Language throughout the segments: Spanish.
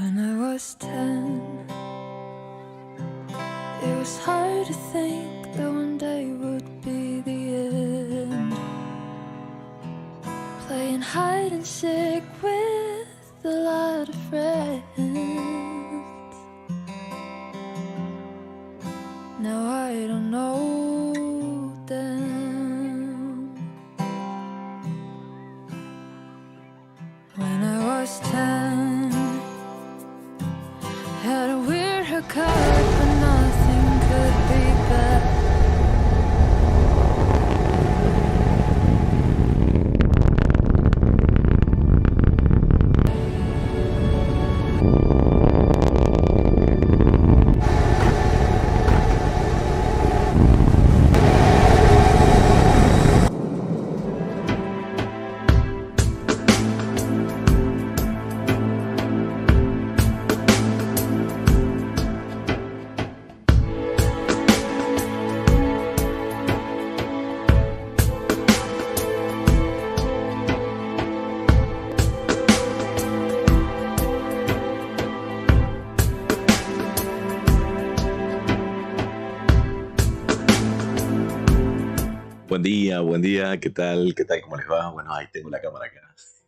When I was 10, it was hard to think that one day would be the end. Playing hide and seek with a lot of friends. Now I don't know them. When I was 10, had a weird haircut, but nothing could be better. Buen día, ¿qué tal? ¿Cómo les va? Bueno, ahí tengo la cámara acá.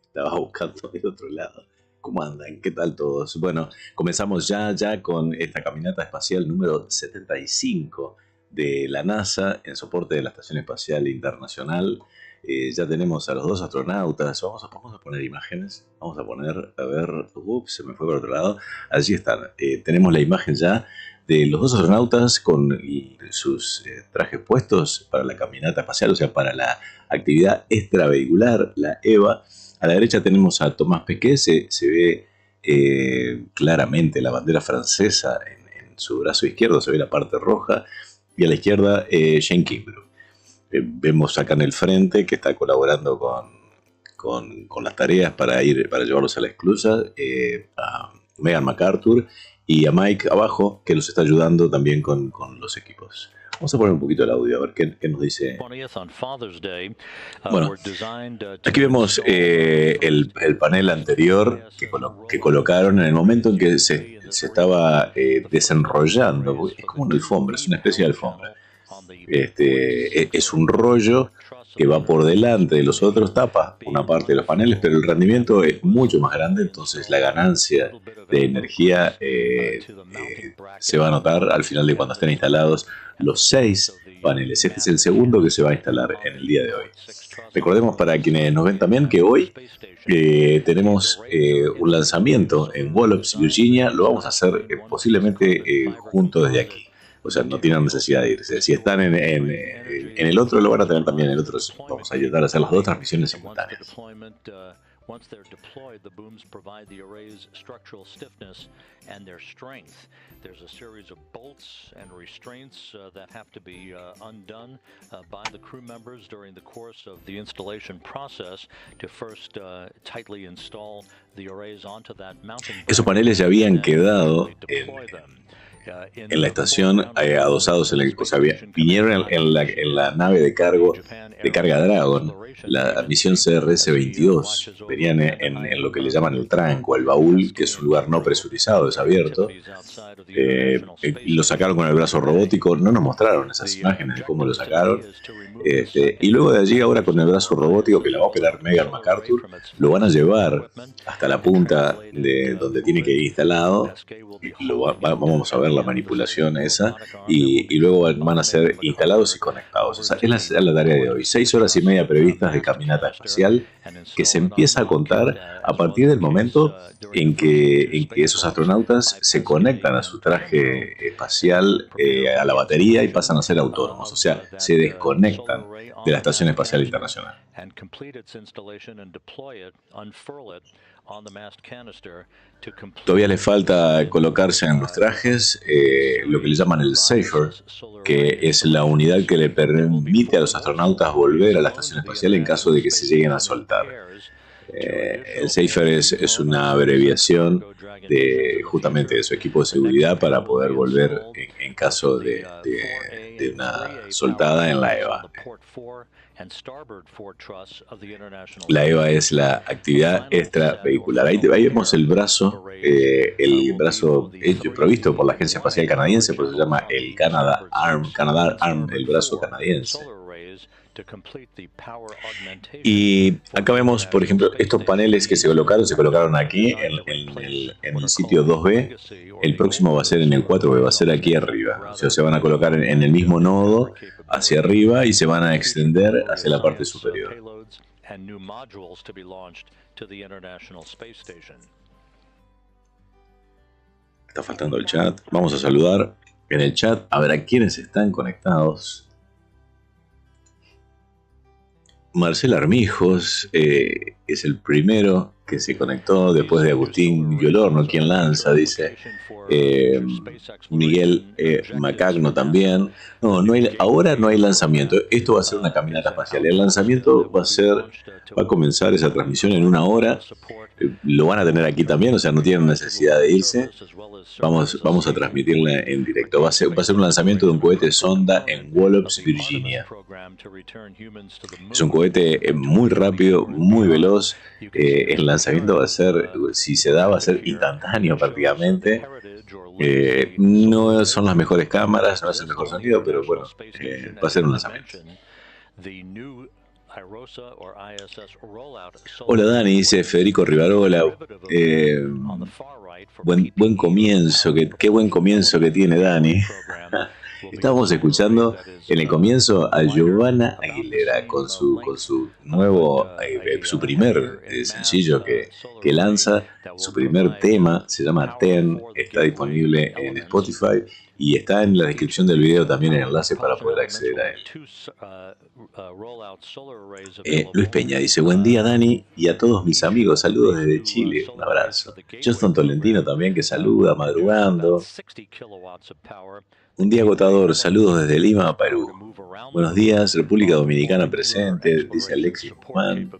Estaba buscando del otro lado. ¿Cómo andan? ¿Qué tal todos? Bueno, comenzamos ya con esta caminata espacial número 75 de la NASA en soporte de la Estación Espacial Internacional. Ya tenemos a los dos astronautas. Vamos a poner imágenes. Vamos a poner, a ver, se me fue por otro lado. Allí están. Tenemos la imagen ya de los dos astronautas con sus trajes puestos para la caminata espacial, o sea, para la actividad extravehicular, la EVA. A la derecha tenemos a Pesquet, se ve claramente la bandera francesa en su brazo izquierdo, se ve la parte roja, y a la izquierda Kimbrough. Vemos acá en el frente que está colaborando con las tareas para llevarlos a la esclusa, a Megan MacArthur, y a Mike abajo, que los está ayudando también con los equipos. Vamos a poner un poquito el audio, a ver qué nos dice. Bueno, aquí vemos el panel anterior que colocaron en el momento en que se estaba desenrollando. Es como una alfombra, es una especie de alfombra. Es un rollo que va por delante de los otros, tapa una parte de los paneles, pero el rendimiento es mucho más grande, entonces la ganancia de energía se va a notar al final de cuando estén instalados los 6 paneles. Este es el segundo que se va a instalar en el día de hoy. Recordemos para quienes nos ven también que hoy tenemos un lanzamiento en Wallops, Virginia. Lo vamos a hacer posiblemente juntos desde aquí. O sea, no tienen necesidad de irse. Si están en el otro, lo van a tener también en el otro. Vamos a intentar hacer las dos transmisiones simultáneas. Once they're deployed, the booms provide the array's structural stiffness and their strength. There's a series of bolts and restraints that have to be undone by the crew members during the course of the installation process to first tightly install the arrays onto that mounting. Esos paneles ya habían quedado en la estación adosados, o sea, vinieron en la nave de carga Dragon, la misión CRS-22. Venían en lo que le llaman el trunk o el baúl, que es un lugar no presurizado, es abierto. Lo sacaron con el brazo robótico, no nos mostraron esas imágenes de cómo lo sacaron. Y luego de allí, ahora con el brazo robótico que la va a operar Megan MacArthur, lo van a llevar hasta la punta de donde tiene que ir instalado. Vamos a ver la manipulación esa, y luego van a ser instalados y conectados. Esa es la tarea de hoy. 6 horas y media previstas de caminata espacial, que se empieza a contar a partir del momento en que esos astronautas se conectan a su traje espacial, a la batería, y pasan a ser autónomos, o sea, se desconectan de la Estación Espacial Internacional. Todavía les falta colocarse en los trajes lo que le llaman el Safer, que es la unidad que le permite a los astronautas volver a la estación espacial en caso de que se lleguen a soltar. El SAFER es una abreviación justamente de su equipo de seguridad para poder volver en caso de una soltada en la EVA. La EVA es la actividad extravehicular. Ahí vemos el brazo hecho, provisto por la Agencia Espacial Canadiense, por eso se llama el Canada Arm, el brazo canadiense. Y acá vemos, por ejemplo, estos paneles que se colocaron aquí en el sitio 2B. El próximo va a ser en el 4B, va a ser aquí arriba. O sea, se van a colocar en el mismo nodo hacia arriba y se van a extender hacia la parte superior. Está faltando el chat. Vamos a saludar en el chat a ver a quiénes están conectados. Marcel Armijos es el primero que se conectó después de Agustín Yolorno, quien lanza, dice. Miguel Macagno también. Ahora no hay lanzamiento. Esto va a ser una caminata espacial. El lanzamiento va a comenzar esa transmisión en 1 hora. Lo van a tener aquí también, o sea, no tienen necesidad de irse. Vamos a transmitirla en directo. Va a ser un lanzamiento de un cohete sonda en Wallops, Virginia. Es un cohete muy rápido, muy veloz. El lanzamiento va a ser, si se da, va a ser instantáneo prácticamente. No son las mejores cámaras, no es el mejor sonido, pero bueno, va a ser un lanzamiento. Hola Dani, dice Federico Rivarola. Buen comienzo, qué buen comienzo que tiene Dani. Estábamos escuchando en el comienzo a Giovanna Aguilera con su nuevo, su primer sencillo que lanza, su primer tema, se llama Ten, está disponible en Spotify y está en la descripción del video también el enlace para poder acceder a él. Luis Peña dice, buen día Dani y a todos mis amigos, saludos desde Chile, un abrazo. Justin Tolentino también que saluda, madrugando. Un día agotador, saludos desde Lima, Perú. Buenos días, República Dominicana presente, dice Alexis Juan.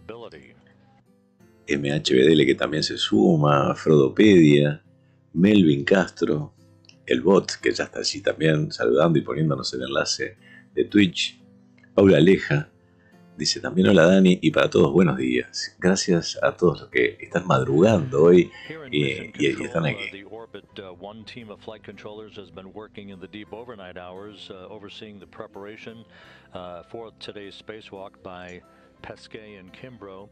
MHBDL que también se suma, Frodopedia, Melvin Castro, el bot que ya está allí también saludando y poniéndonos el enlace de Twitch. Paula Aleja dice también hola Dani y para todos buenos días. Gracias a todos los que están madrugando hoy y están aquí. One team of flight controllers has been working in the deep overnight hours, overseeing the preparation for today's spacewalk by Pesquet and Kimbrough.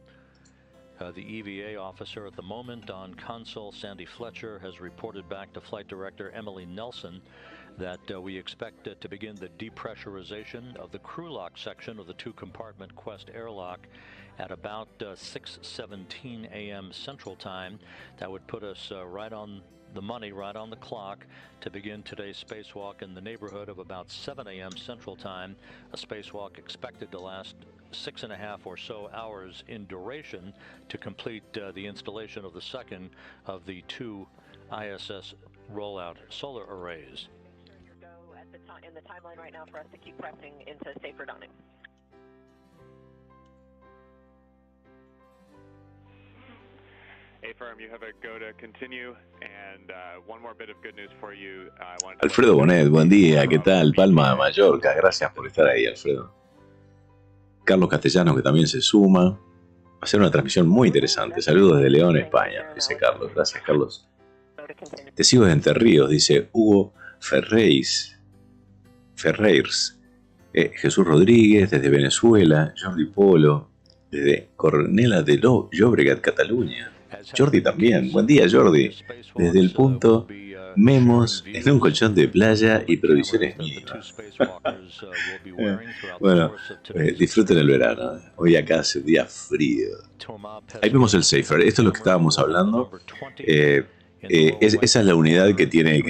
The EVA officer at the moment on console, Sandy Fletcher, has reported back to Flight Director Emily Nelson that we expect to begin the depressurization of the crew lock section of the two-compartment Quest airlock at about 6:17 a.m. Central Time. That would put us right on the money, right on the clock, to begin today's spacewalk in the neighborhood of about 7 a.m. Central Time, a spacewalk expected to last 6.5 or so hours in duration to complete the installation of the second of the two ISS rollout solar arrays. In the timeline right now for us to keep pressing into safer dawning. A-firm, you have a go to continue, and one more bit of good news for you. Alfredo Bonet, buen día, ¿qué tal? Palma de Mallorca, gracias por estar ahí, Alfredo. Carlos Castellanos, que también se suma. Va a ser una transmisión muy interesante. Saludos desde León, España, dice Carlos. Gracias, Carlos. Te sigo desde Entre Ríos, dice Hugo Ferreirs. Jesús Rodríguez, desde Venezuela. Jordi Polo, desde Cornella de Llobregat, Cataluña. Jordi también. Buen día, Jordi. Desde el punto Memos en un colchón de playa y provisiones mínimas. Bueno, disfruten el verano. Hoy acá hace un día frío. Ahí vemos el SAFER. Esto es lo que estábamos hablando. Esa es la unidad que tiene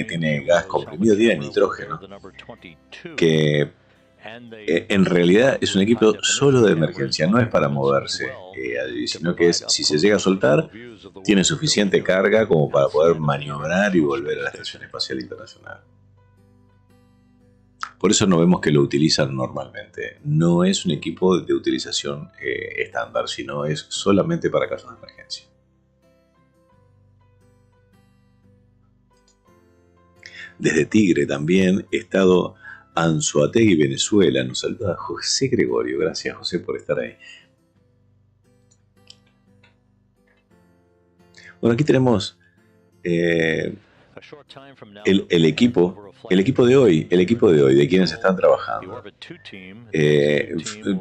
gas comprimido, tiene nitrógeno. Que en realidad es un equipo solo de emergencia, no es para moverse allí, sino que es, si se llega a soltar, tiene suficiente carga como para poder maniobrar y volver a la Estación Espacial Internacional. Por eso no vemos que lo utilizan normalmente. No es un equipo de utilización estándar, sino es solamente para casos de emergencia. Desde Tigre también, estado Anzoátegui, Venezuela. Nos saluda José Gregorio. Gracias, José, por estar ahí. Bueno, aquí tenemos el equipo de hoy, de quienes están trabajando.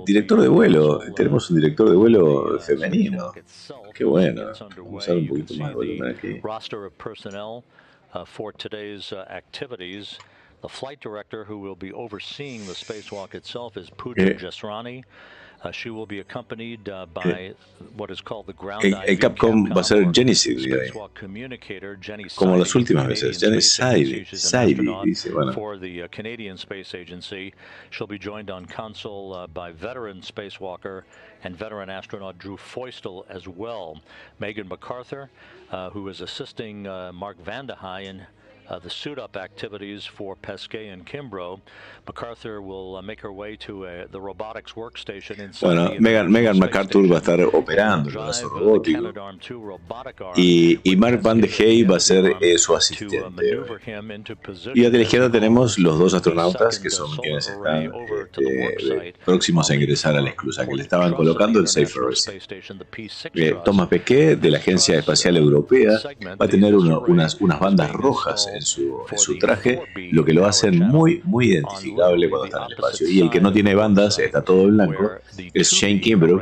Director de vuelo, tenemos un director de vuelo femenino. Qué bueno. Vamos a dar un poquito más de volumen aquí. For today's activities, the flight director who will be overseeing the spacewalk itself is Pooja Jasrani. She will be accompanied by what is called the ground el Capcom va a ser Jenny Sigri, como las últimas veces. Jenny Sigri dice, bueno. For the Canadian Space Agency, she'll be joined on console by veteran spacewalker and veteran astronaut Drew Feustel as well. Megan MacArthur, who is assisting Mark Vande Hei in the suit-up activities for Pesquet and Kimbrough. MacArthur will make her way to the robotics workstation inside. Bueno, Megan MacArthur va a estar operando el brazo robótico y Mark Vande Hei va a ser su asistente. Y a la izquierda tenemos los dos astronautas que son quienes están próximos a ingresar a la esclusa, que le estaban colocando el Safe. Thomas Pesquet, de la Agencia Espacial Europea, va a tener unas bandas rojas en su traje, lo que lo hacen muy identificable cuando está en el espacio. Y el que no tiene bandas, está todo en blanco, es Shane Kimbrough,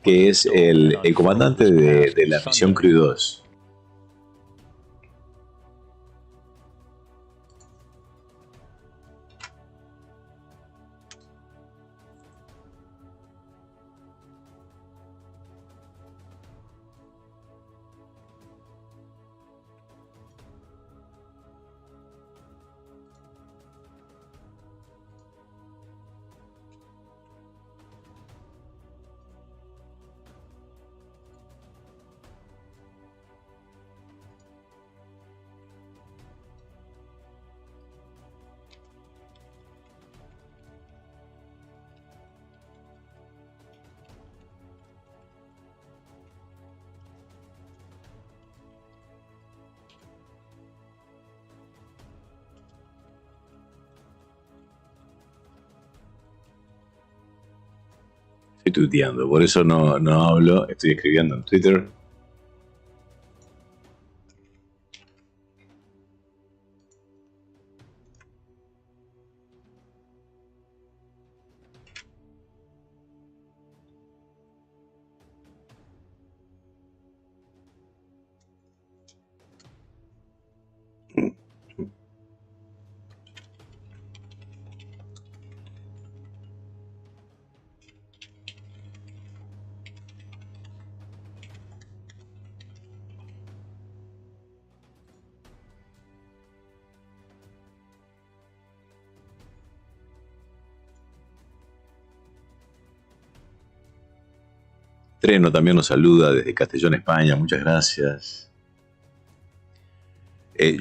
que es el comandante de la misión Crew 2. Estoy tuiteando, por eso no hablo, estoy escribiendo en Twitter. Treno también nos saluda desde Castellón, España. Muchas gracias.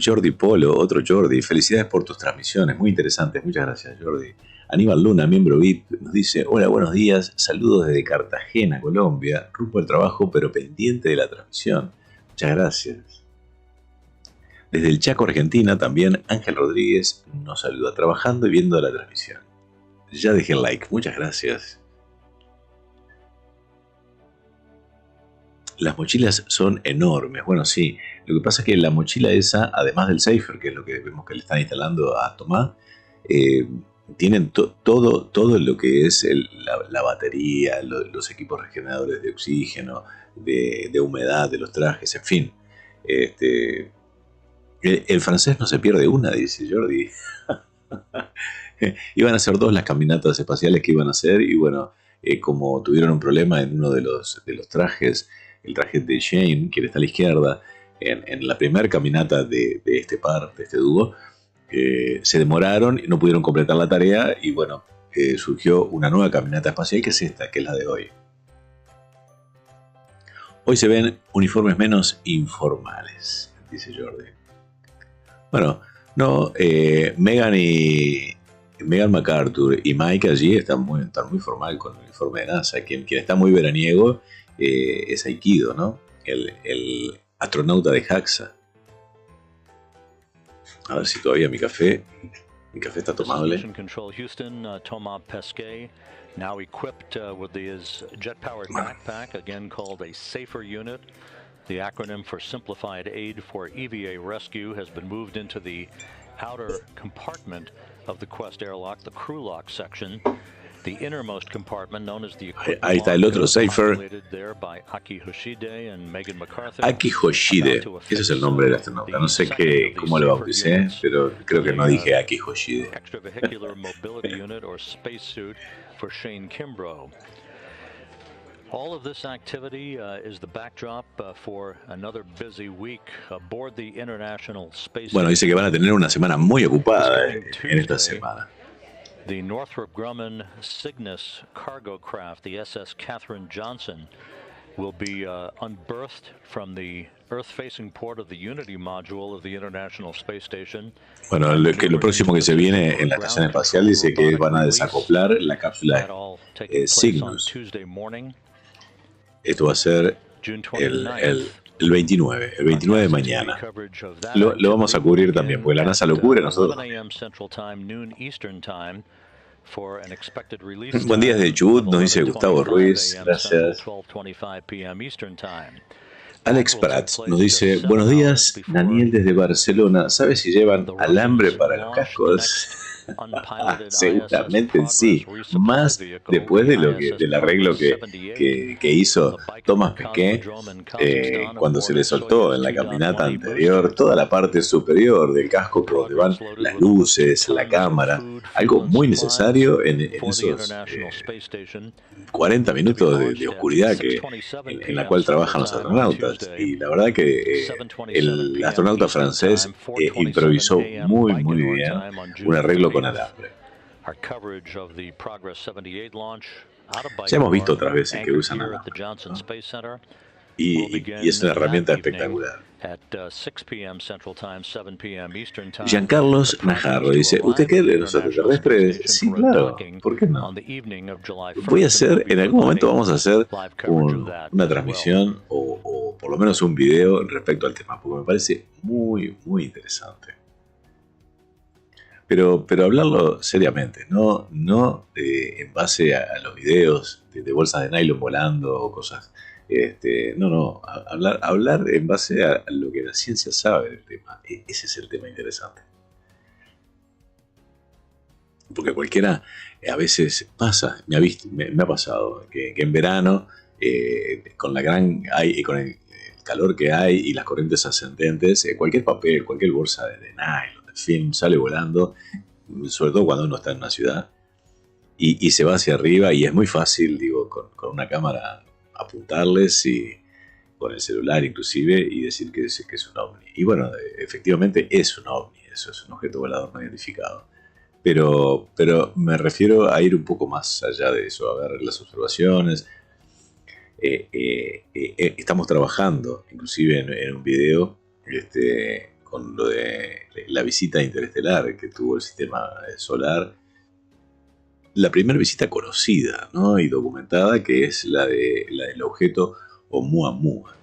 Jordi Polo, otro Jordi. Felicidades por tus transmisiones. Muy interesantes. Muchas gracias, Jordi. Aníbal Luna, miembro VIP, nos dice: hola, buenos días. Saludos desde Cartagena, Colombia. Rumbo al trabajo, pero pendiente de la transmisión. Muchas gracias. Desde el Chaco, Argentina, también Ángel Rodríguez nos saluda. Trabajando y viendo la transmisión. Ya dejé el like. Muchas gracias. Las mochilas son enormes. Bueno, sí. Lo que pasa es que la mochila esa, además del Safer, que es lo que vemos que le están instalando a Tomás, tienen todo lo que es la batería, los equipos regeneradores de oxígeno, de humedad de los trajes, en fin. El francés no se pierde una, dice Jordi. Iban a ser dos las caminatas espaciales que iban a hacer y bueno, como tuvieron un problema en uno de los trajes, el traje de Shane, quien está a la izquierda, en la primera caminata de este dúo, se demoraron y no pudieron completar la tarea y bueno, surgió una nueva caminata espacial que es esta, que es la de hoy. Hoy se ven uniformes menos informales, dice Jordi. Bueno, no, Megan y Megan MacArthur y Mike allí están muy formal con el uniforme de NASA. Quien está muy veraniego es Aikido, ¿no? El astronauta de JAXA. A ver si todavía mi café está tomable. Mission Control Houston, Thomas Pesquet, now equipped with his jet-powered backpack, again called a SAFER unit. The acronym for Simplified Aid for EVA Rescue has been moved into the outer compartment of the Quest airlock, the crew lock section. The innermost compartment, known as the equipment Ahí está el otro SAFER. Aki Hoshide, ese es el nombre del astronauta. No sé cómo lo bauticé, pero creo que no dije Aki Hoshide. Extravehicular Mobility Unit or spacesuit for Shane Kimbrough. All of this activity is the backdrop for another busy week aboard the International Space Bueno, dice que van a tener una semana muy ocupada en esta semana. The Northrop Grumman Cygnus cargo craft, the SS Katherine Johnson, will be unberthed from the Earth-facing port of the Unity module of the International Space Station. Bueno, lo próximo que se viene en la estación espacial dice que van a desacoplar la cápsula Cygnus. Esto va a ser el 29 de mañana. Lo vamos a cubrir también, porque la NASA lo cubre a nosotros. Buen día desde Chubut, nos dice Gustavo Ruiz, gracias. Alex Prats nos dice, buenos días, Daniel desde Barcelona, ¿sabes si llevan alambre para los cascos? Seguramente sí, más después del arreglo que hizo Thomas Pesquet cuando se le soltó en la caminata anterior toda la parte superior del casco por donde van las luces, la cámara, algo muy necesario en esos 40 minutos de oscuridad en la cual trabajan los astronautas. Y la verdad que el astronauta francés improvisó muy bien un arreglo con alambre. Ya hemos visto otras veces que usan alambre, ¿no? Y es una herramienta espectacular. Giancarlos Najarro dice, ¿usted cree de los extraterrestres? Sí, claro, ¿por qué no? En algún momento vamos a hacer una transmisión o por lo menos un video respecto al tema, porque me parece muy interesante. Pero hablarlo seriamente, no en base a los videos de bolsas de nylon volando o cosas. Hablar en base a lo que la ciencia sabe del tema. Ese es el tema interesante. Porque cualquiera a veces pasa, me ha pasado que en verano, con el calor que hay y las corrientes ascendentes, cualquier papel, cualquier bolsa de nylon, de film, sale volando, sobre todo cuando uno está en una ciudad, y se va hacia arriba, y es muy fácil, con una cámara apuntarles y con el celular inclusive y decir que es un ovni. Y bueno, efectivamente es un ovni, eso es un objeto volador no identificado. Pero me refiero a ir un poco más allá de eso, a ver las observaciones. Estamos trabajando inclusive en un video con lo de la visita interestelar que tuvo el sistema solar. La primera visita conocida, ¿no? Y documentada, que es la del objeto Oumuamua.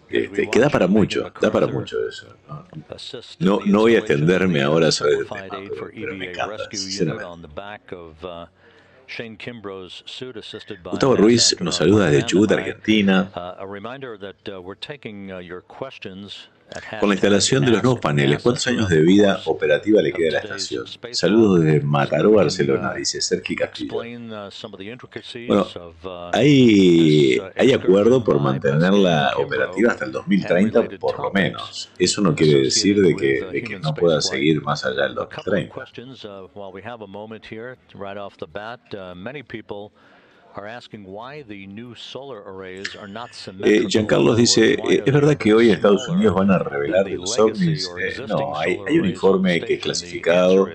Que da para mucho eso, ¿no? No voy a extenderme ahora sobre el tema, pero me encanta, sinceramente. Gustavo Ruiz nos saluda desde Chubut, Argentina. Con la instalación de los nuevos paneles, ¿cuántos años de vida operativa le queda a la estación? Saludos desde Mataró, Barcelona, dice Sergi Castillo. Bueno, hay acuerdo por mantenerla operativa hasta el 2030 por lo menos. Eso no quiere decir de que no pueda seguir más allá del 2030. Giancarlo dice, ¿es verdad que hoy Estados Unidos van a revelar de los ovnis? No, hay un informe que es clasificado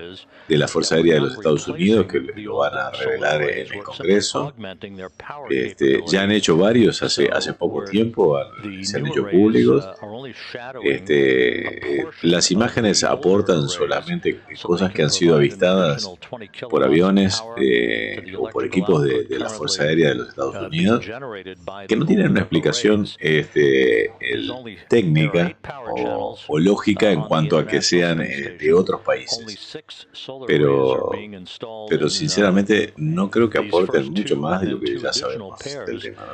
de la Fuerza Aérea de los Estados Unidos que lo van a revelar en el Congreso. Ya han hecho varios hace poco tiempo, se han hecho públicos. Las imágenes aportan solamente cosas que han sido avistadas por aviones o por equipos de la Fuerza Aérea de los Estados Unidos, que no tienen una explicación técnica o lógica en cuanto a que sean de otros países. Pero sinceramente no creo que aporten mucho más de lo que ya sabemos del tema, ¿no?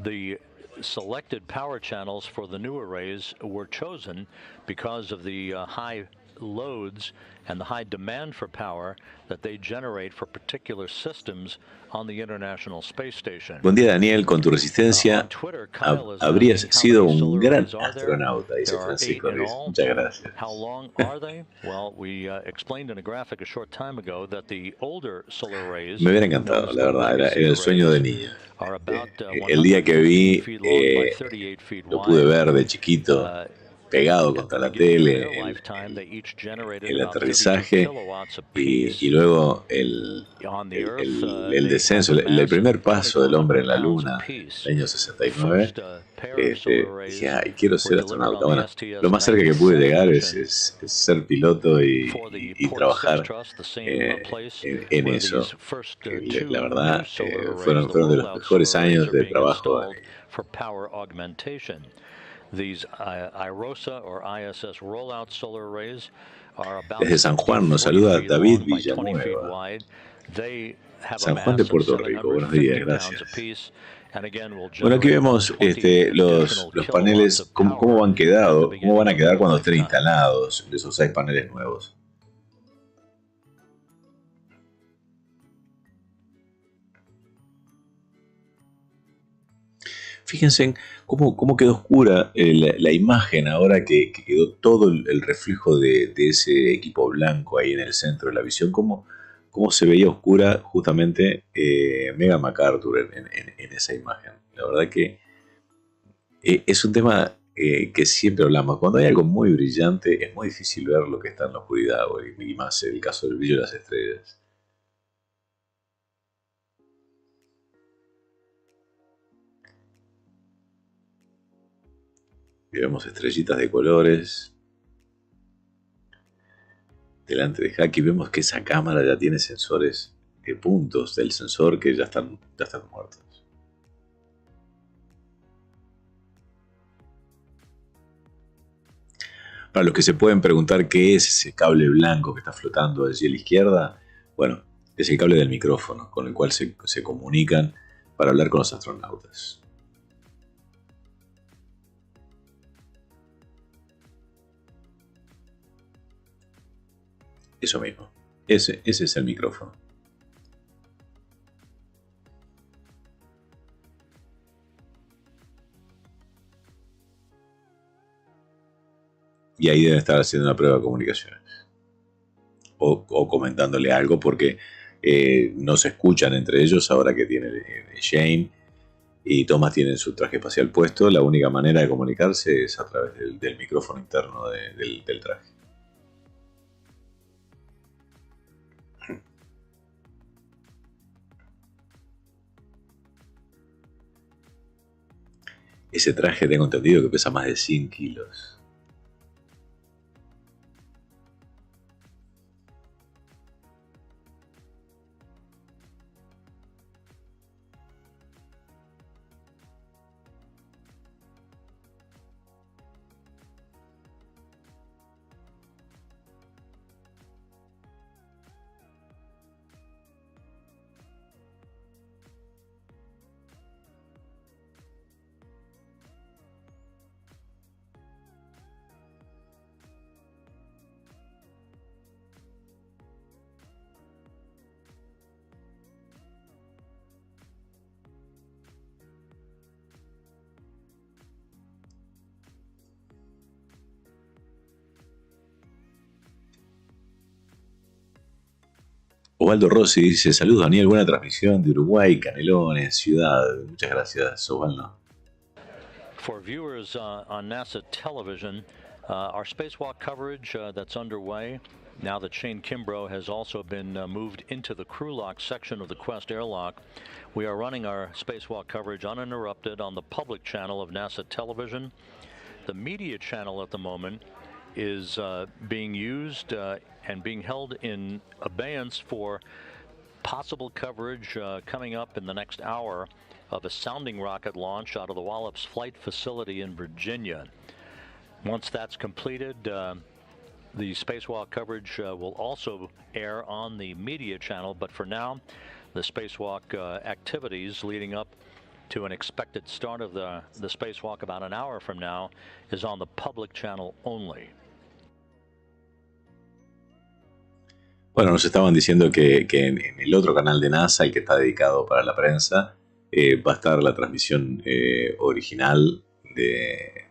The selected power channels for the new arrays were chosen because of the high loads and the high demand for power that they generate for particular systems on the International Space Station. Buen día, Daniel, con tu resistencia habrías sido un gran astronauta, dice Francisco Ruiz. Muchas gracias. How long are they? Well, we explained in a graphic a short time ago that the older solar arrays, me hubiera encantado, la verdad, era el sueño de niño. El día que vi, lo pude ver de chiquito, pegado contra la tele, el aterrizaje y luego el descenso, el primer paso del hombre en la luna, en el año 69. Dije, ay, quiero ser astronauta. Bueno, lo más cerca que pude llegar es ser piloto y trabajar en eso. La verdad, fueron de los mejores años de trabajo. These Irosa or ISS rollout solar arrays are about Desde San Juan nos saluda David Villanueva. San Juan de Puerto Rico, buenos días, gracias. Bueno, aquí vemos los paneles, cómo van a quedar cuando estén instalados esos 6 paneles nuevos. Fíjense cómo quedó oscura la imagen ahora que quedó todo el reflejo de ese equipo blanco ahí en el centro de la visión. Cómo se veía oscura justamente Megan MacArthur en esa imagen. La verdad que es un tema que siempre hablamos. Cuando hay algo muy brillante es muy difícil ver lo que está en la oscuridad, y más el caso del brillo de las estrellas. Y vemos estrellitas de colores delante de Jackie. Vemos que esa cámara ya tiene sensores de puntos del sensor que ya están muertos. Para los que se pueden preguntar qué es ese cable blanco que está flotando allí a la izquierda, bueno, es el cable del micrófono con el cual se comunican para hablar con los astronautas. Eso mismo. Ese es el micrófono. Y ahí deben estar haciendo una prueba de comunicaciones. O comentándole algo porque no se escuchan entre ellos ahora que tiene Shane y Thomas tienen su traje espacial puesto. La única manera de comunicarse es a través del micrófono interno del traje. Ese traje tengo entendido que pesa más de 100 kilos. Osvaldo Rossi dice, saludos Daniel, buena transmisión de Uruguay, Canelones, ciudad. Muchas gracias, Osvaldo. For viewers on NASA television, our spacewalk coverage that's underway, now that Shane Kimbrough has also been moved into the crew lock section of the Quest airlock, we are running our spacewalk coverage uninterrupted on the public channel of NASA television. The media channel at the moment is being used and being held in abeyance for possible coverage coming up in the next hour of a sounding rocket launch out of the Wallops Flight Facility in Virginia. Once that's completed, the spacewalk coverage will also air on the media channel, but for now, the spacewalk activities leading up to an expected start of the spacewalk about an hour from now is on the public channel only. Bueno, nos estaban diciendo que en el otro canal de NASA, el que está dedicado para la prensa, va a estar la transmisión original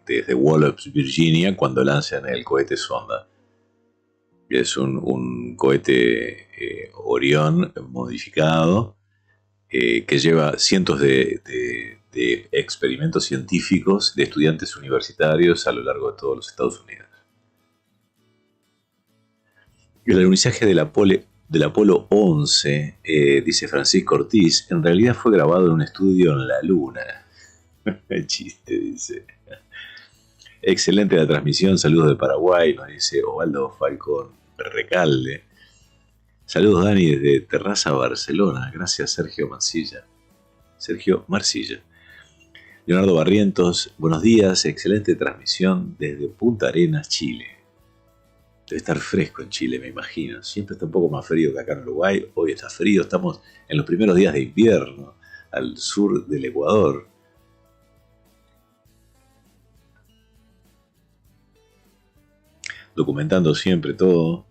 desde Wallops, Virginia, cuando lancen el cohete sonda. Es un cohete Orión modificado que lleva cientos de experimentos científicos de estudiantes universitarios a lo largo de todos los Estados Unidos. El alunizaje del Apolo 11, dice Francisco Ortiz, en realidad fue grabado en un estudio en la Luna. El chiste, dice. Excelente la transmisión, saludos de Paraguay, nos dice Osvaldo Falcón Recalde. Saludos Dani desde Terraza, Barcelona. Gracias Sergio Marcilla. Leonardo Barrientos, buenos días, excelente transmisión desde Punta Arenas, Chile. Debe estar fresco en Chile, me imagino. Siempre está un poco más frío que acá en Uruguay. Hoy está frío, estamos en los primeros días de invierno, al sur del Ecuador. Documentando siempre todo.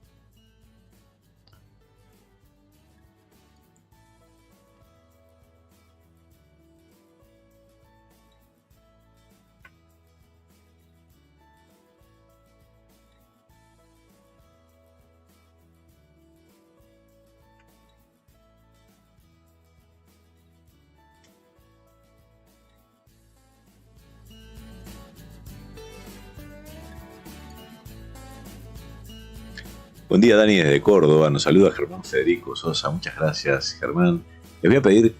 Buen día Dani desde Córdoba, nos saluda Germán Federico Sosa, muchas gracias Germán. Les voy a pedir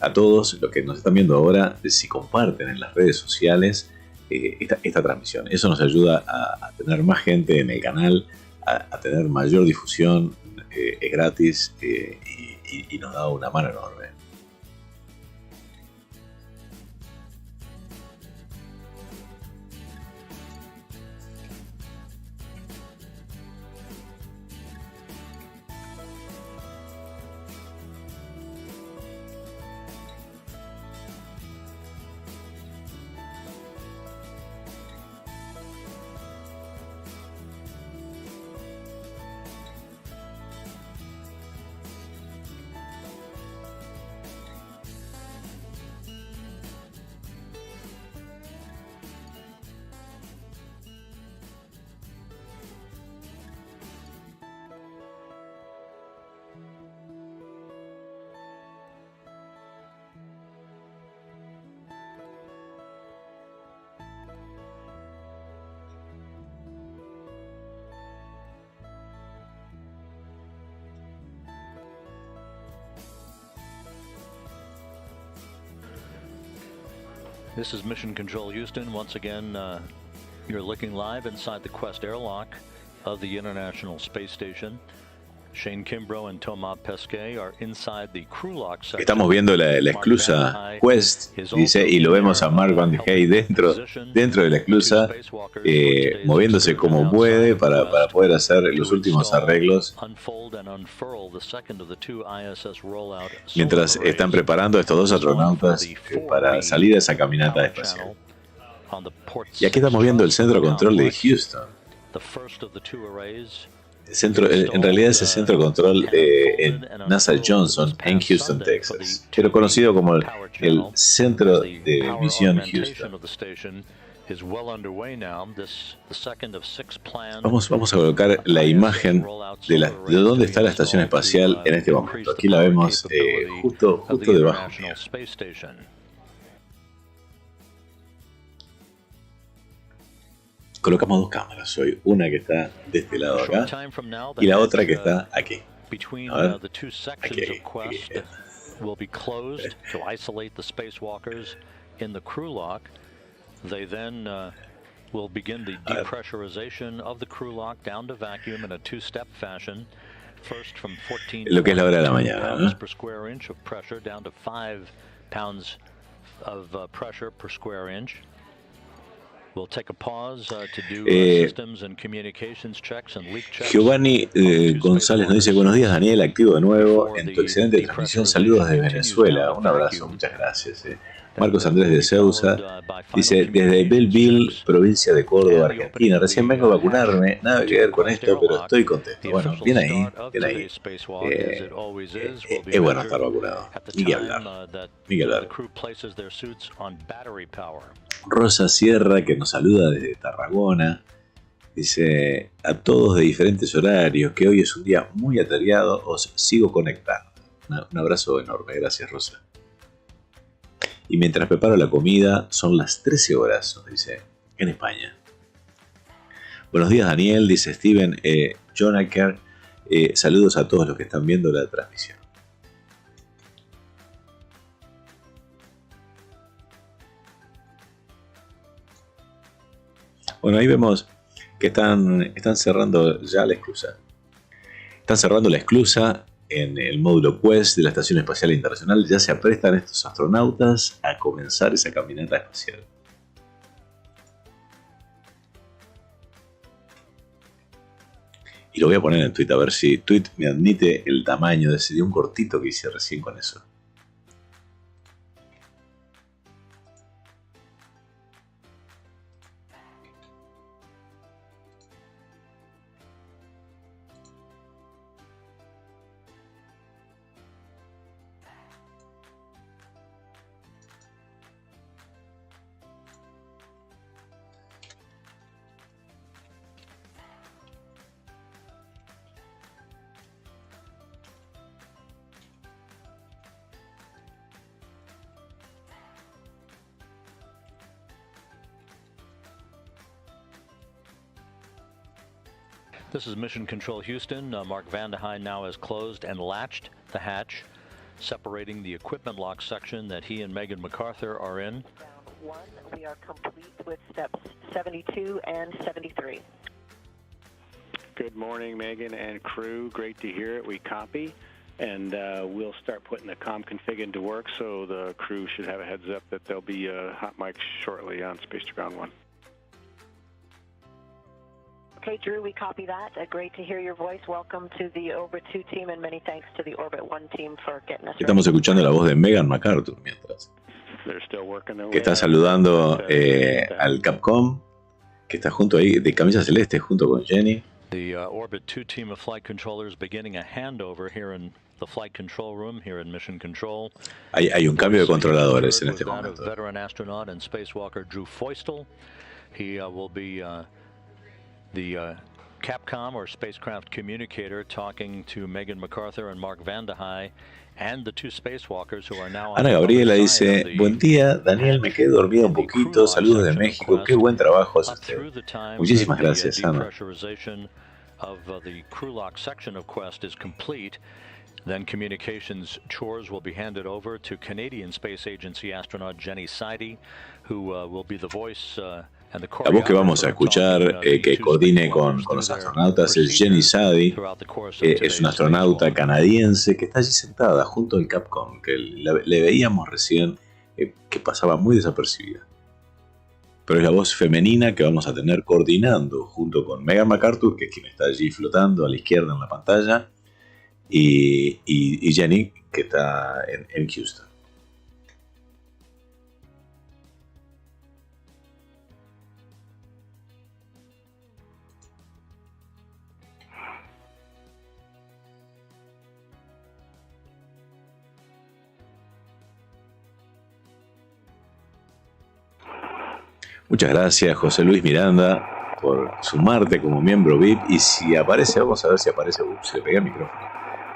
a todos los que nos están viendo ahora si comparten en las redes sociales esta transmisión. Eso nos ayuda a tener más gente en el canal, a tener mayor difusión, es gratis y nos da una mano enorme. This is Mission Control Houston. Once again, you're looking live inside the Quest airlock of the International Space Station. Shane Kimbrough and Thomas Pesquet are inside the crew lock section. Estamos viendo la esclusa Quest, dice, y lo vemos a Mark Van de Hey dentro de la esclusa, moviéndose como puede para poder hacer los últimos arreglos mientras están preparando a estos dos astronautas para salir a esa caminata espacial. Y aquí estamos viendo el Centro de Control de Houston. En realidad es el Centro de Control en NASA Johnson en Houston, Texas, pero conocido como el Centro de Misión Houston. Vamos a colocar la imagen de dónde está la estación espacial en este momento. Aquí la vemos justo debajo mío. Colocamos dos cámaras hoy, una que está de este lado acá y la otra que está aquí. A ver, aquí. Will be closed to isolate the spacewalkers in the crew lock. They then will begin the depressurization of the crew lock down to vacuum in a two-step fashion. First from 14 lo que es la hora de la mañana, pounds per square inch of pressure down to 5 pounds of pressure per square inch. We'll take a pause to do systems and communications checks and leak checks. Giovanni González nos dice: buenos días, Daniel, activo de nuevo en tu excelente transmisión. Saludos desde Venezuela. Un abrazo, muchas gracias. Marcos Andrés de Ceusa dice: desde Belleville, provincia de Córdoba, Argentina. Recién vengo a vacunarme, nada que ver con esto, pero estoy contento. Bueno, bien ahí, bien ahí. Es bueno estar vacunado. Ni que hablar. Ni que hablar. Rosa Sierra, que nos saluda desde Tarragona, dice: a todos de diferentes horarios, que hoy es un día muy atareado, os sigo conectando. Un abrazo enorme, gracias Rosa. Y mientras preparo la comida, son las 13 horas, nos dice, en España. Buenos días Daniel, dice Steven Jonaker. Saludos a todos los que están viendo la transmisión. Bueno, ahí vemos que están cerrando ya la esclusa. Están cerrando la esclusa en el módulo Quest de la Estación Espacial Internacional. Ya se aprestan estos astronautas a comenzar esa caminata espacial. Y lo voy a poner en Twitter, a ver si Twitter me admite el tamaño de un cortito que hice recién con eso. This is Mission Control Houston. Mark Vande Hei now has closed and latched the hatch, separating the equipment lock section that he and Megan MacArthur are in. Round 1, we are complete with steps 72 and 73. Good morning, Megan and crew. Great to hear it. We copy. And we'll start putting the comm config into work, so the crew should have a heads up that there'll be hot mics shortly on Space to Ground 1. Okay, Drew, we copy that. Great to hear your voice. Welcome to the Orbit 2 team, and many thanks to the Orbit 1 team for getting us ready. Estamos escuchando la voz de Megan MacArthur mientras. Que está saludando al Capcom, que está junto ahí, de camisa celeste, junto con Jenny. The Orbit 2 team of flight controllers beginning a handover here in the flight control room here in Mission Control. Hay un cambio de controladores en este momento. Veteran astronaut and spacewalker Drew Feustel. He will be the Capcom or spacecraft communicator talking to Megan MacArthur and Mark Vande Hei and the two spacewalkers who are now. Ana Gabriela dice: buen día, Daniel, me quedé dormida un poquito, saludos de México, qué buen trabajo hace usted. Muchísimas gracias, Ana. Of the crew lock section of Quest is complete. Then communications chores will be handed over to Canadian Space Agency astronaut Jenny Sidey, who will be the voice. La voz que vamos a escuchar que coordine con los astronautas es Jenny Sidey. Es una astronauta canadiense que está allí sentada junto al Capcom, que le veíamos recién que pasaba muy desapercibida. Pero es la voz femenina que vamos a tener coordinando junto con Megan MacArthur, que es quien está allí flotando a la izquierda en la pantalla, y Jenny, que está en Houston. Muchas gracias, José Luis Miranda, por sumarte como miembro VIP. Y si aparece, vamos a ver si aparece. Se le pegué el micrófono.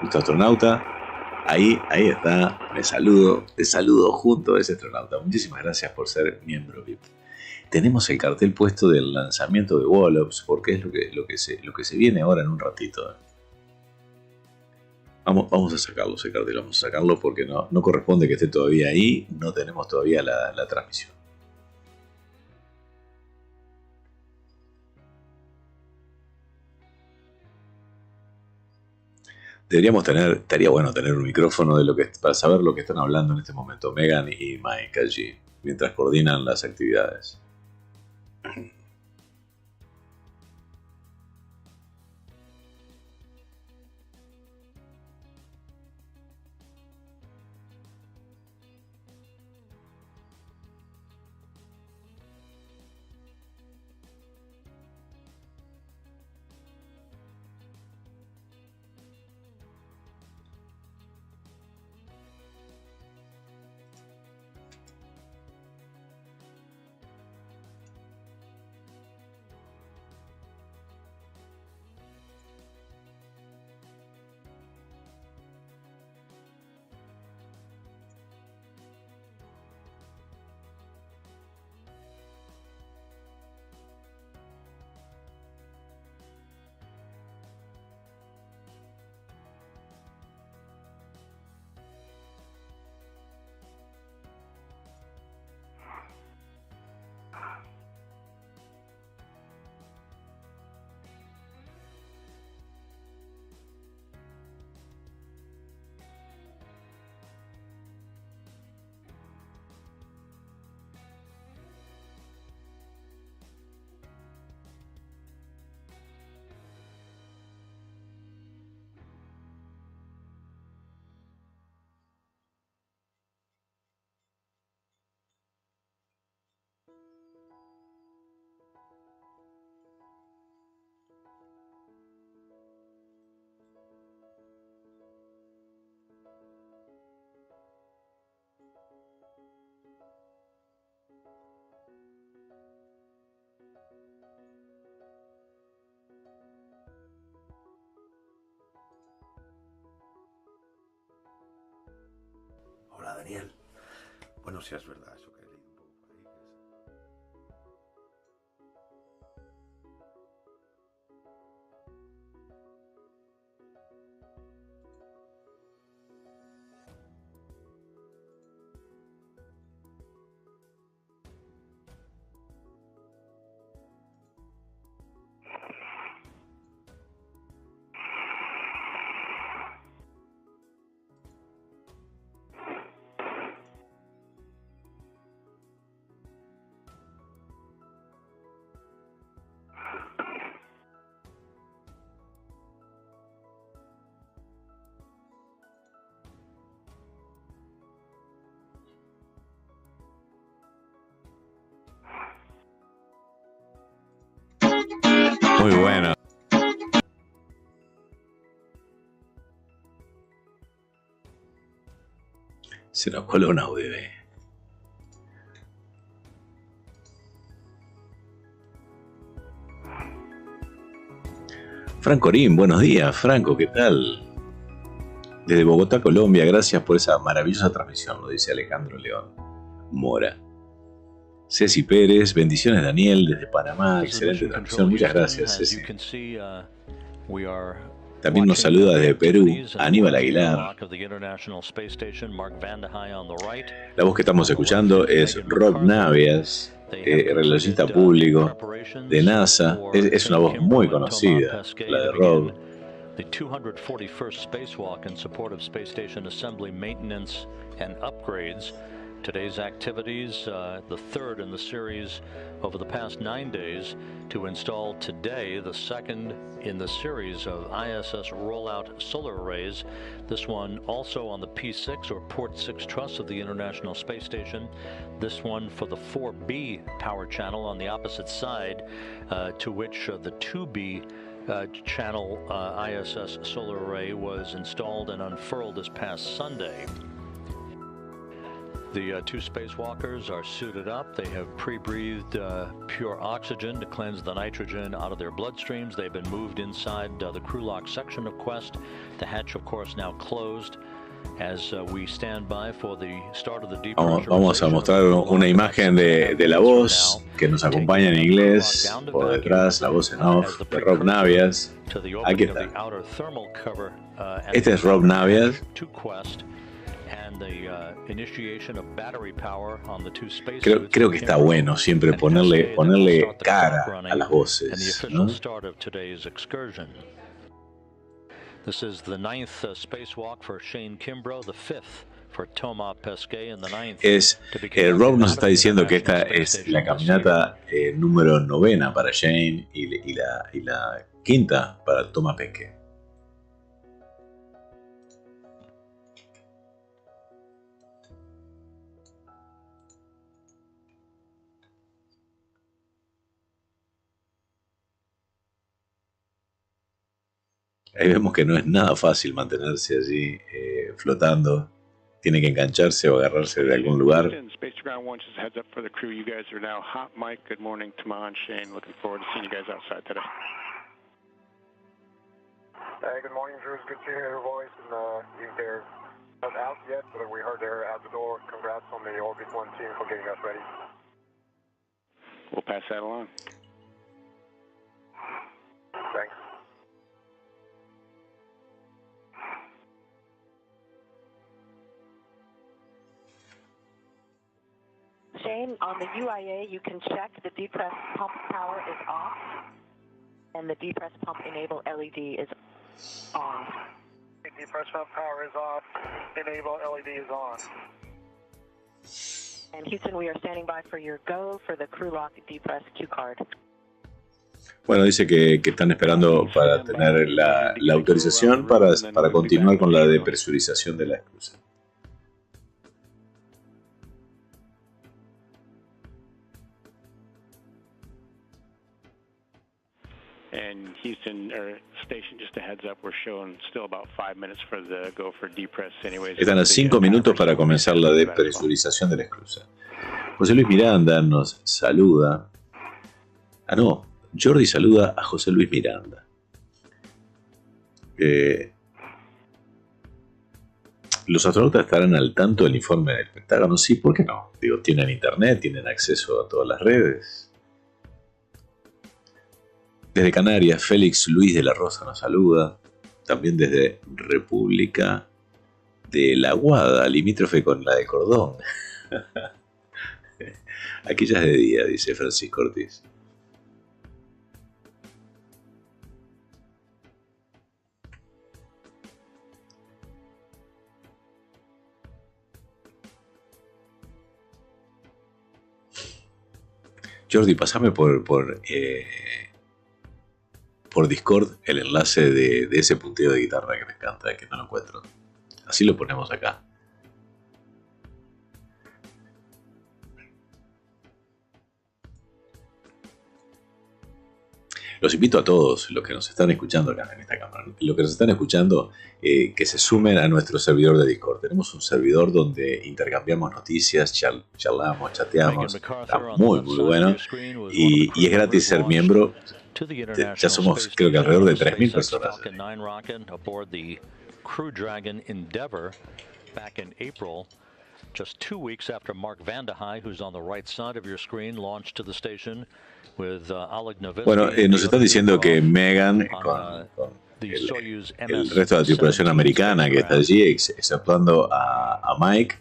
Nuestro astronauta. Ahí está. Te saludo junto a ese astronauta. Muchísimas gracias por ser miembro VIP. Tenemos el cartel puesto del lanzamiento de Wallops, porque es lo que se viene ahora en un ratito. Vamos a sacarlo ese cartel, vamos a sacarlo porque no corresponde que esté todavía ahí. No tenemos todavía la transmisión. Estaría bueno tener un micrófono para saber lo que están hablando en este momento Megan y Mike allí, mientras coordinan las actividades. Hola Daniel. Bueno, si es verdad eso que he leído un poco por ahí. Muy bueno. Se nos coló un audio. Franco Orín, buenos días. Franco, ¿qué tal? Desde Bogotá, Colombia, gracias por esa maravillosa transmisión, lo dice Alejandro León Mora. Ceci Pérez, bendiciones Daniel, desde Panamá, excelente transmisión, muchas gracias Ceci. También nos saluda desde Perú, Aníbal Aguilar. La voz que estamos escuchando es Rob Navias, relojista público de NASA. Es una voz muy conocida, la de Rob. The 241st spacewalk in support of space station assembly, maintenance, and upgrades. Today's activities, the third in the series over the past 9 days, to install today the second in the series of ISS rollout solar arrays. This one also on the P6 or Port 6 truss of the International Space Station. This one for the 4B power channel on the opposite side, to which the 2B channel ISS solar array was installed and unfurled this past Sunday. The two spacewalkers are suited up. They have pre-breathed pure oxygen to cleanse the nitrogen out of their bloodstreams. They've been moved inside the crew lock section of Quest. The hatch, of course, now closed. As we stand by for the start of the Vamos a mostrar una imagen de la voz que nos acompaña en inglés. Por detrás, la voz en off de Rob Navias. Aquí está. Este es Rob Navias. Creo que está bueno siempre ponerle cara a las voces, ¿no? This is the 9th spacewalk for Shane Kimbrough, the 5th for Nuevos Pesquet, and the 9th. Rob nos está diciendo que esta es la caminata número 9 para Shane y la 5ª para Nuevos Pesquet. Ahí vemos que no es nada fácil mantenerse allí flotando. Tiene que engancharse o agarrarse de algún lugar. Space Ground One just heads up for the crew. You guys are now hot mic. Good morning, Taman, Shane. Looking forward to seeing you guys outside today. Hey, good morning, Drew. It's good to hear your voice. And they're not out yet, but we heard they're out the door. Congrats on the Orbit One team for getting us ready. We'll pass that along. Thanks. Shane, on the UIA, you can check the depress pump power is off, and the depress pump enable LED is on. The depress pump power is off, enable LED is on. And Houston, we are standing by for your go for the crew lock depress Q card. Bueno, dice que están esperando para tener la autorización para continuar con la depresurización de la esclusa. And Houston station, just a heads up, we're showing still about 5 minutes for the go for depress anyways. Están a 5 minutos para comenzar la depresurización de la esclusa. José Luis Miranda nos saluda. Ah, no. Jordi saluda a José Luis Miranda. ¿Los astronautas estarán al tanto del informe del Pentágono? Sí, ¿por qué no? Digo, tienen internet, tienen acceso a todas las redes. Desde Canarias, Félix Luis de la Rosa nos saluda. También desde República de la Guada, limítrofe con la de Cordón. Aquí ya es de día, dice Francisco Ortiz. Jordi, pasame por Discord el enlace de ese punteo de guitarra que me encanta, que no lo encuentro. Así lo ponemos acá. Los invito a todos los que nos están escuchando acá en esta cámara, los que nos están escuchando, que se sumen a nuestro servidor de Discord. Tenemos un servidor donde intercambiamos noticias, charlamos, chateamos. Está muy bueno. Y es gratis ser miembro. Ya somos, creo que alrededor de 3.000 personas. Just 2 weeks after Mark Vandehei, who's on the right side of your screen, launched to the station with Oleg Novitsky. Bueno, nos están diciendo que Megan con el resto de la tripulación americana que está allí, exceptuando a Mike,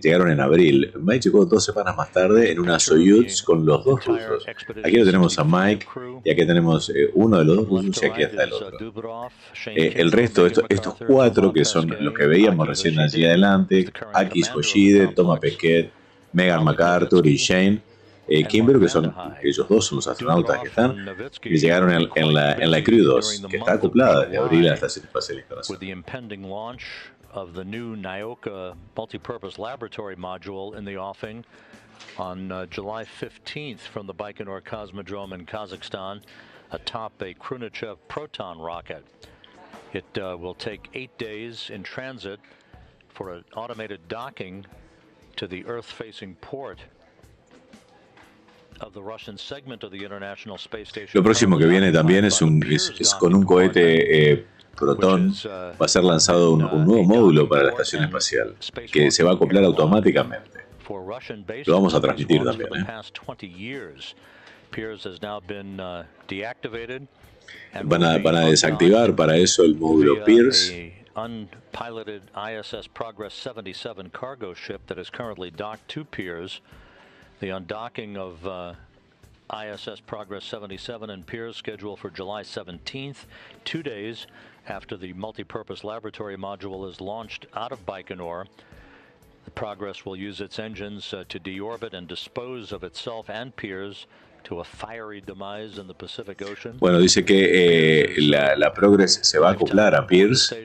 llegaron en abril. Mike llegó 2 semanas más tarde en una Soyuz con los 2 rusos. Aquí lo tenemos a Mike y aquí tenemos uno de los 2 rusos y aquí está el otro. El resto, estos 4 que son los que veíamos recién allí adelante, Akis Hoshide, Nuevos Pesquet, Megan MacArthur y Shane Kimbrough, que son ellos 2 son los astronautas que están, que llegaron en la Crew 2, que está acoplada desde abril a la Estación Espacial Internacional. Of the new Nyoka multi-purpose laboratory module in the offing on July 15th from the Baikonur Cosmodrome in Kazakhstan atop a Khrunichev Proton rocket. It will take 8 days in transit for an automated docking to the Earth-facing port of the Russian segment of the International Space Station. Lo próximo que viene también es con un cohete Proton. Va a ser lanzado un nuevo módulo para la Estación Espacial que se va a acoplar automáticamente. Lo vamos a transmitir también. Van a desactivar para eso el módulo Pierce. Unpiloted ISS Progress 77 cargo ship that is currently docked to Piers. The undocking of ISS Progress 77 and Piers scheduled for July 17th, 2 days after the multipurpose laboratory module is launched out of Baikonur. The Progress will use its engines to deorbit and dispose of itself and Piers to a fiery demise in the Pacific Ocean. Bueno, dice que la Progress se va a acoplar a Piers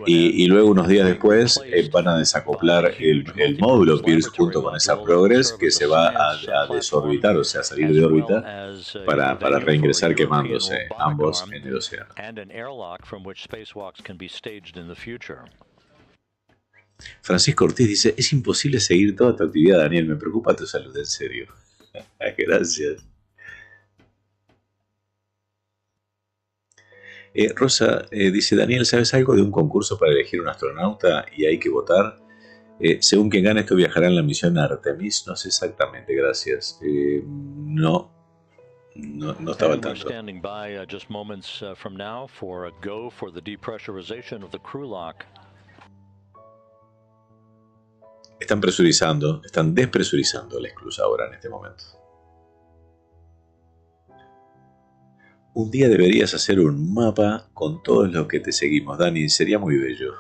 y luego unos días después van a desacoplar el módulo Piers junto con esa Progress que se va a desorbitar, o sea, a salir de órbita para reingresar quemándose ambos en el océano. Francisco Ortiz dice, es imposible seguir toda tu actividad, Daniel, me preocupa tu salud, en serio. Gracias. Rosa dice, Daniel, ¿sabes algo de un concurso para elegir un astronauta y hay que votar? Según quien gane esto viajará en la misión Artemis. No sé exactamente, gracias. No estaba al tanto. Están despresurizando la esclusa ahora en este momento. Un día deberías hacer un mapa con todos los que te seguimos, Dani, sería muy bello.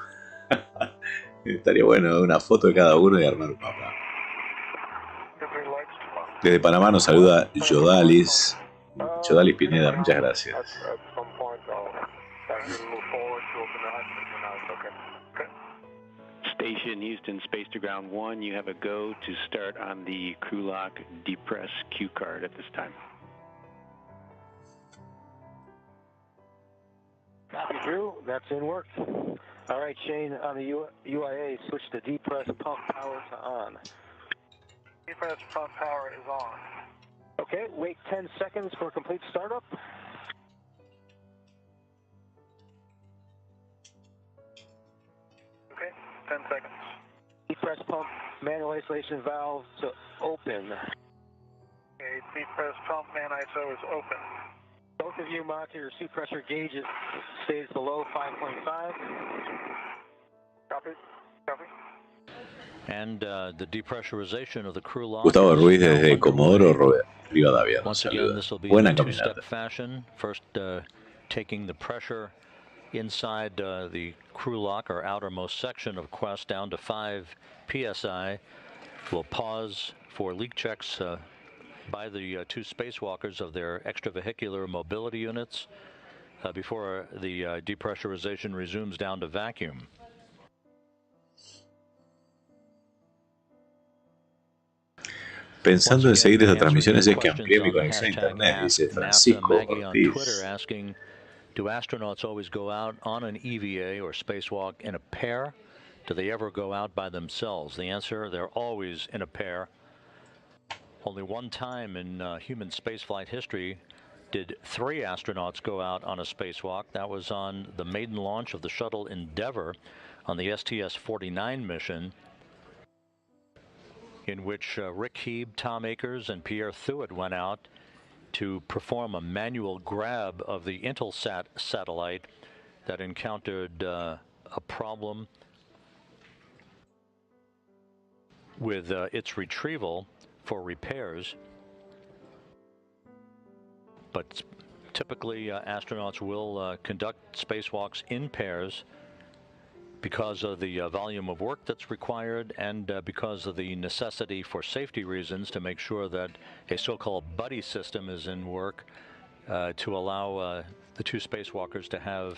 Estaría bueno una foto de cada uno y armar un mapa. Desde Panamá nos saluda Yodalis Pineda, muchas gracias. Station Houston, Space to Ground 1, you have a go to start on the crew lock depress Q card at this time. Copy, Drew. That's in work. All right, Shane, on the UIA, switch the depress pump power to on. Depress pump power is on. Okay, wait 10 seconds for complete startup. Okay, 10 seconds. Depress pump manual isolation valve to open. Okay, depress pump man ISO is open. Both of you monitor your suit pressure gauges stays below 5.5. Copy. Copy. And the depressurization of the crew lock. Gustavo Ruiz desde Comodoro Rivadavia nos saluda. Buena caminata. Fashion. First taking the pressure inside the crew lock or outermost section of Quest down to 5 psi. We'll pause for leak checks by the two spacewalkers of their extravehicular mobility units before the depressurization resumes down to vacuum. Pensando en seguir esas transmisiones es que amplié mi conexión a internet, dice Francisco Ortiz. Asking, do astronauts always go out on an EVA or spacewalk in a pair? Do they ever go out by themselves? The answer, they're always in a pair. Only one time in human spaceflight history did 3 astronauts go out on a spacewalk. That was on the maiden launch of the shuttle Endeavour on the STS-49 mission, in which Rick Heeb, Tom Akers, and Pierre Thuot went out to perform a manual grab of the Intelsat satellite that encountered a problem with its retrieval for repairs. But typically astronauts will conduct spacewalks in pairs because of the volume of work that's required and because of the necessity for safety reasons to make sure that a so-called buddy system is in work to allow the two spacewalkers to have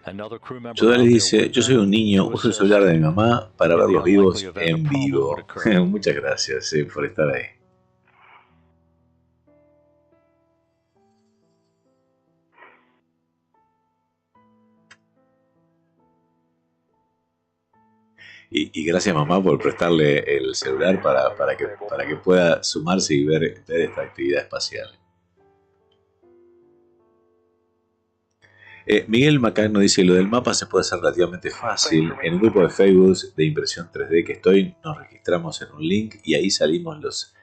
another crew member. Yodali dice, yo soy un niño, uso el celular de mi mamá para ver los vivos en vivo. Muchas gracias por estar ahí. Y gracias mamá por prestarle el celular para que pueda sumarse y ver esta actividad espacial. Miguel Macano dice, lo del mapa se puede hacer relativamente fácil. En un grupo de Facebook de impresión 3D que estoy, nos registramos en un link y ahí salimos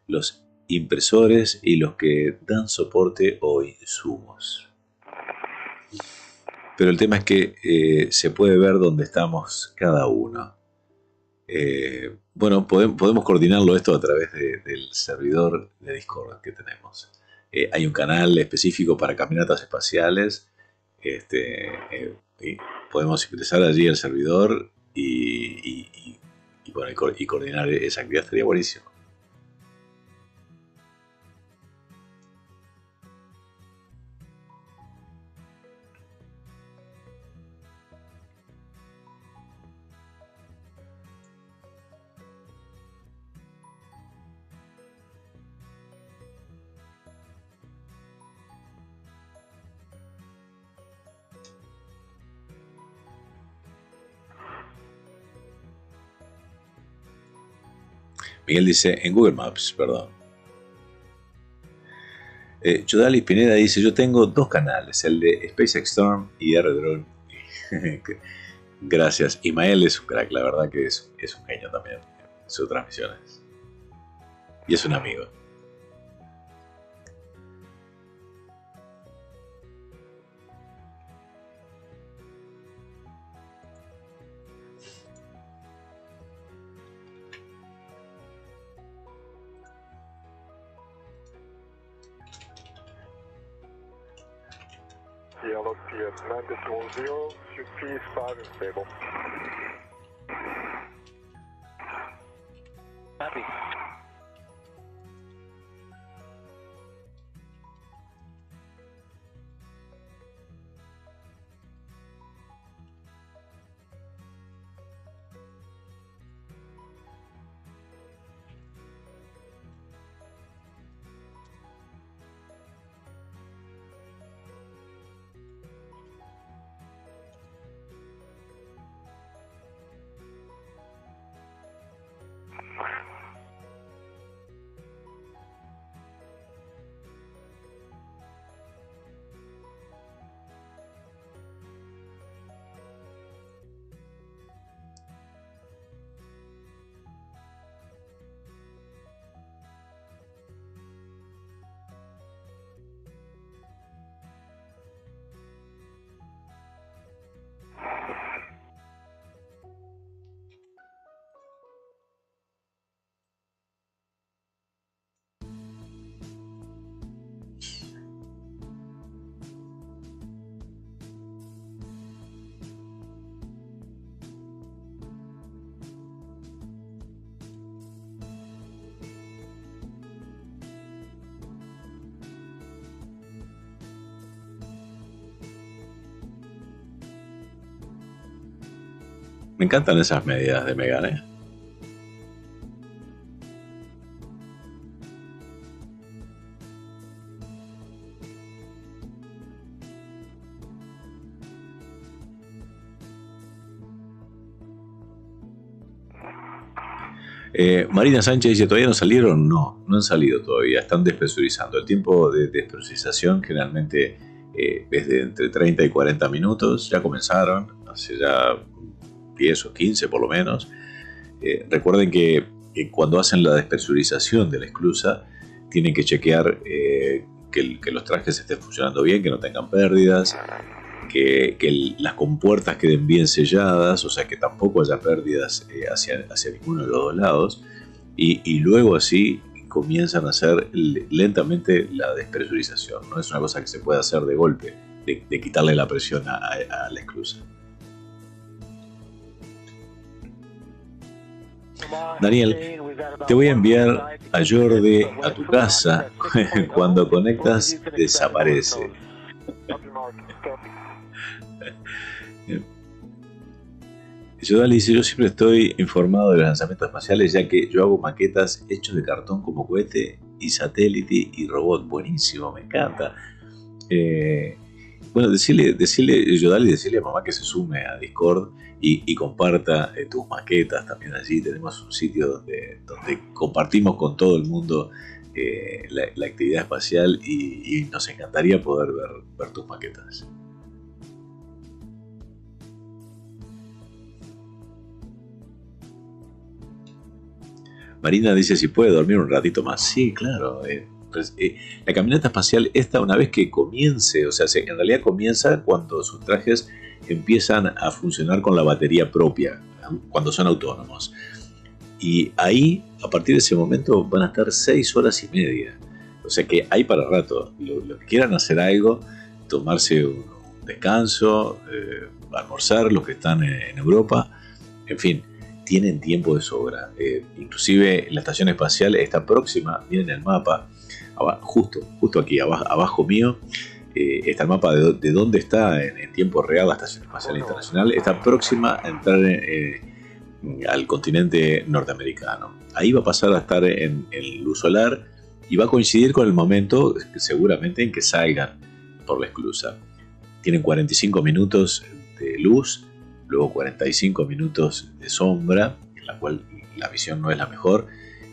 los impresores y los que dan soporte o insumos. Pero el tema es que se puede ver dónde estamos cada uno. Bueno, podemos coordinarlo esto a través del servidor de Discord que tenemos. Hay un canal específico para caminatas espaciales. Y podemos ingresar allí al servidor y coordinar esa actividad. Estaría buenísimo. Miguel dice, en Google Maps, perdón. Yodali Pineda dice, yo tengo 2 canales, el de SpaceX Dragon y R-Drone. Gracias. Ismael es un crack, la verdad que es un genio también en sus transmisiones. Y es un amigo. Yellow PS 9210, should be 5 and stable. Copy. Me encantan esas medidas de Megan, ¿eh? Marina Sánchez dice, ¿todavía no salieron? No, no han salido todavía, están despresurizando. El tiempo de despresurización generalmente es de entre 30 y 40 minutos, ya comenzaron, hace ya 10 o 15 por lo menos. Recuerden que cuando hacen la despresurización de la esclusa, tienen que chequear que los trajes estén funcionando bien, que no tengan pérdidas, que las compuertas queden bien selladas, o sea que tampoco haya pérdidas hacia ninguno de los dos lados, y luego así comienzan a hacer lentamente la despresurización. No es una cosa que se puede hacer de golpe, de quitarle la presión a la esclusa. Daniel, te voy a enviar a Jordi a tu casa. Cuando conectas desaparece. Yodali dice, yo siempre estoy informado de los lanzamientos espaciales, ya que yo hago maquetas hechos de cartón como cohete y satélite y robot. Buenísimo, me encanta. Bueno, decirle, ayudarle y decirle a mamá que se sume a Discord y comparta tus maquetas también allí. Tenemos un sitio donde compartimos con todo el mundo la actividad espacial y nos encantaría poder ver tus maquetas. Marina dice si puede dormir un ratito más. Sí, claro. La caminata espacial esta, una vez que comience, o sea, en realidad comienza cuando sus trajes empiezan a funcionar con la batería propia, cuando son autónomos. Y ahí, a partir de ese momento, van a estar 6 horas y media. O sea que hay para rato. Lo que quieran hacer algo, tomarse un descanso, almorzar, los que están en Europa, en fin. Tienen tiempo de sobra. Inclusive la estación espacial está próxima, miren el mapa, justo aquí abajo mío, está el mapa de dónde está en tiempo real la Estación Espacial Internacional. Está próxima a entrar al continente norteamericano. Ahí va a pasar a estar en luz solar y va a coincidir con el momento seguramente en que salgan por la esclusa. Tienen 45 minutos de luz, luego 45 minutos de sombra, en la cual la visión no es la mejor,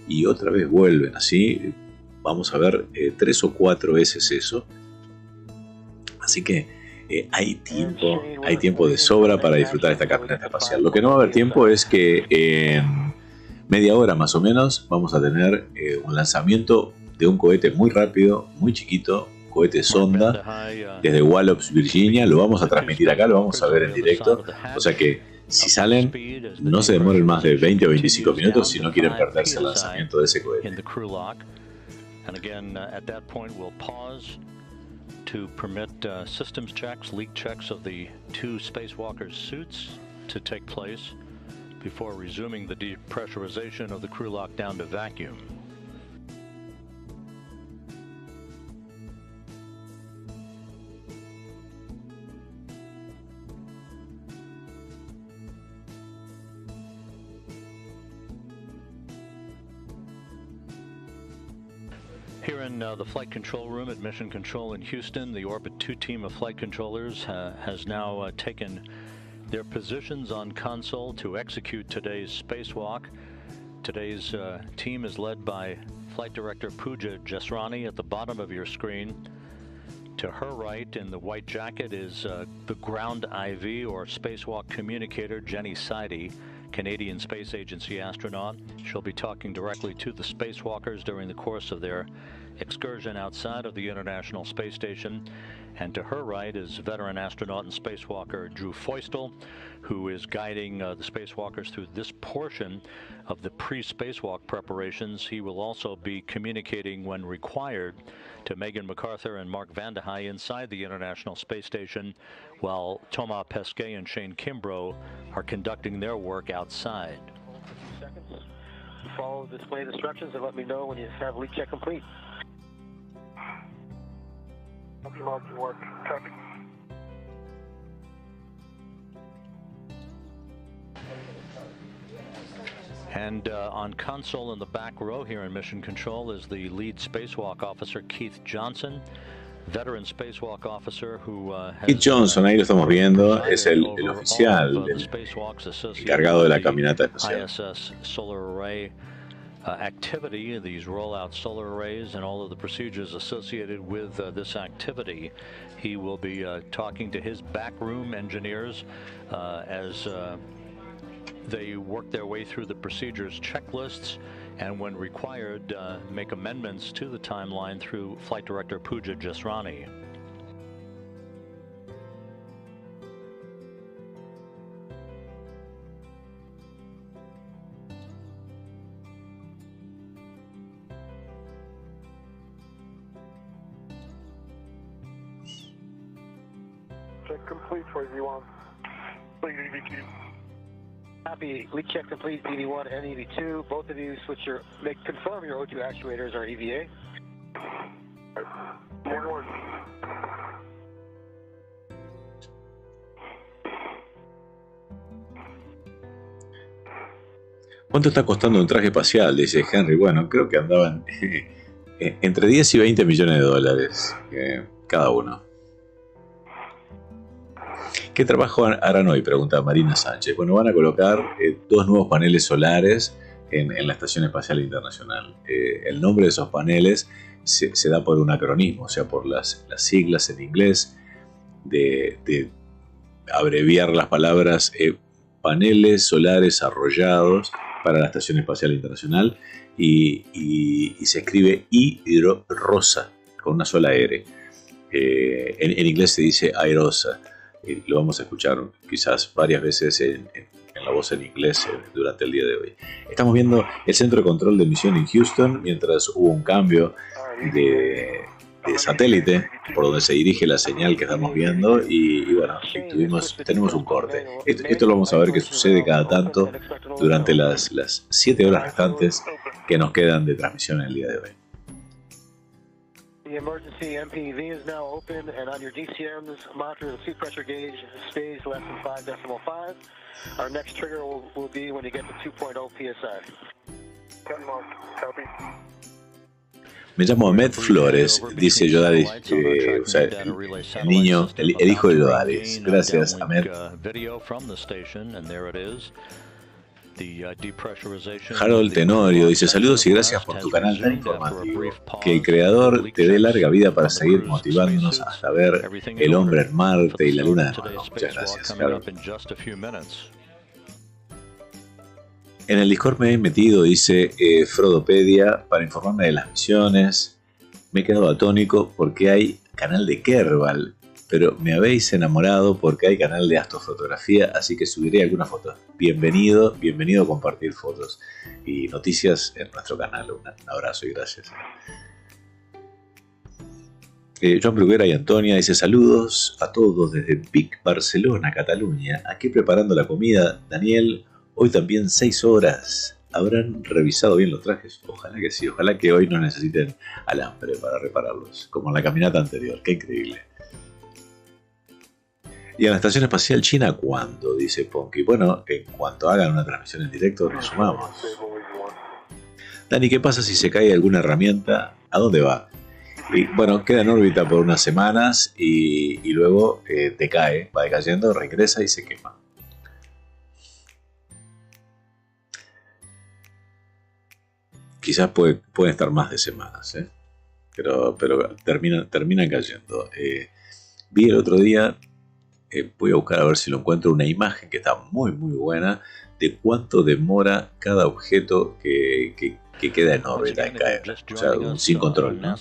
y otra vez vuelven así. Vamos a ver 3 o 4 veces eso. Así que hay tiempo de sobra para disfrutar esta caminata espacial. Lo que no va a haber tiempo es que en media hora más o menos vamos a tener un lanzamiento de un cohete muy rápido, muy chiquito, cohete sonda desde Wallops, Virginia. Lo vamos a transmitir acá, lo vamos a ver en directo. O sea que si salen, no se demoren más de 20 o 25 minutos si no quieren perderse el lanzamiento de ese cohete. To permit systems checks, leak checks of the 2 spacewalkers' suits to take place before resuming the depressurization of the crew lock down to vacuum. Here in the flight control room at Mission Control in Houston, the Orbit 2 team of flight controllers has now taken their positions on console to execute today's spacewalk. Today's team is led by Flight Director Pooja Jesrani at the bottom of your screen. To her right in the white jacket is the ground IV or spacewalk communicator Jenny Sidey, Canadian Space Agency astronaut. She'll be talking directly to the spacewalkers during the course of their excursion outside of the International Space Station. And to her right is veteran astronaut and spacewalker Drew Feustel, who is guiding the spacewalkers through this portion of the pre-spacewalk preparations. He will also be communicating when required to Megan MacArthur and Mark Vande Hei inside the International Space Station, while Thomas Pesquet and Shane Kimbrough are conducting their work outside. Seconds. Follow the displayed instructions and let me know when you have leak check complete. Marking work. Copy. And on console in the back row here in Mission Control is the lead spacewalk officer, Keith Johnson, veteran spacewalk officer who Keith Johnson, ahí lo estamos viendo, es el oficial, el encargado de la caminata espacial. ISS solar array activity, these rollout solar arrays and all of the procedures associated with this activity. He will be talking to his backroom engineers as they work their way through the procedures checklists, and when required, make amendments to the timeline through Flight Director Pooja Jesrani. Check complete for EV1. Please, EV2. Copy. Leak check complete, EV1 and EV2. Both of you switch confirm your O2 actuators are EVA. Forward. ¿Cuánto está costando un traje espacial? Dice Henry. Bueno, creo que andaban entre 10 y 20 millones de dólares cada uno. ¿Qué trabajo harán hoy?, pregunta Marina Sánchez. Bueno, van a colocar 2 nuevos paneles solares en la Estación Espacial Internacional. El nombre de esos paneles se da por un acronismo, o sea, por las siglas en inglés de abreviar las palabras paneles solares arrollados para la Estación Espacial Internacional, y se escribe Irosa con una sola R. En inglés se dice Irosa. Lo vamos a escuchar quizás varias veces en la voz en inglés durante el día de hoy. Estamos viendo el Centro de Control de Misión en Houston, mientras hubo un cambio de satélite por donde se dirige la señal que estamos viendo, y bueno, tenemos un corte. Esto lo vamos a ver que sucede cada tanto durante las 7 horas restantes que nos quedan de transmisión el día de hoy. The emergency MPV is now open, and on your DCMs, monitor the seat pressure gauge stays less than 5.5. Our next trigger will be when you get to 2.0 PSI. Me llamo Ahmed Flores, dice Yodalis, o sea, el niño, el hijo de Yodalis. Gracias, Ahmed. Harold Tenorio dice: saludos y gracias por tu canal tan informativo. Que el creador te dé larga vida para seguir motivándonos hasta ver el hombre en Marte y la luna de nuevo. Muchas gracias, Harold. En el Discord me he metido, dice Frodopedia, para informarme de las misiones. Me he quedado atónico porque hay canal de Kerbal, pero me habéis enamorado porque hay canal de astrofotografía, así que subiré algunas fotos. Bienvenido a compartir fotos y noticias en nuestro canal. Un abrazo y gracias. Joan Bruguera y Antonia dice: saludos a todos desde Vic, Barcelona, Cataluña. Aquí preparando la comida. Daniel, hoy también 6 horas. ¿Habrán revisado bien los trajes? Ojalá que sí, ojalá que hoy no necesiten alambre para repararlos, como en la caminata anterior. ¡Qué increíble! ¿Y a la Estación Espacial China cuándo?, dice Ponky. Bueno, en cuanto hagan una transmisión en directo nos sumamos. Dani, ¿qué pasa si se cae alguna herramienta? ¿A dónde va? Y bueno, queda en órbita por unas semanas y luego decae, va decayendo, regresa y se quema. Quizás pueden estar más de semanas, pero terminan cayendo. Vi el otro día, voy a buscar a ver si lo encuentro, una imagen que está muy buena de cuánto demora cada objeto que queda en órbita en caer, o sea, sin control, ¿no?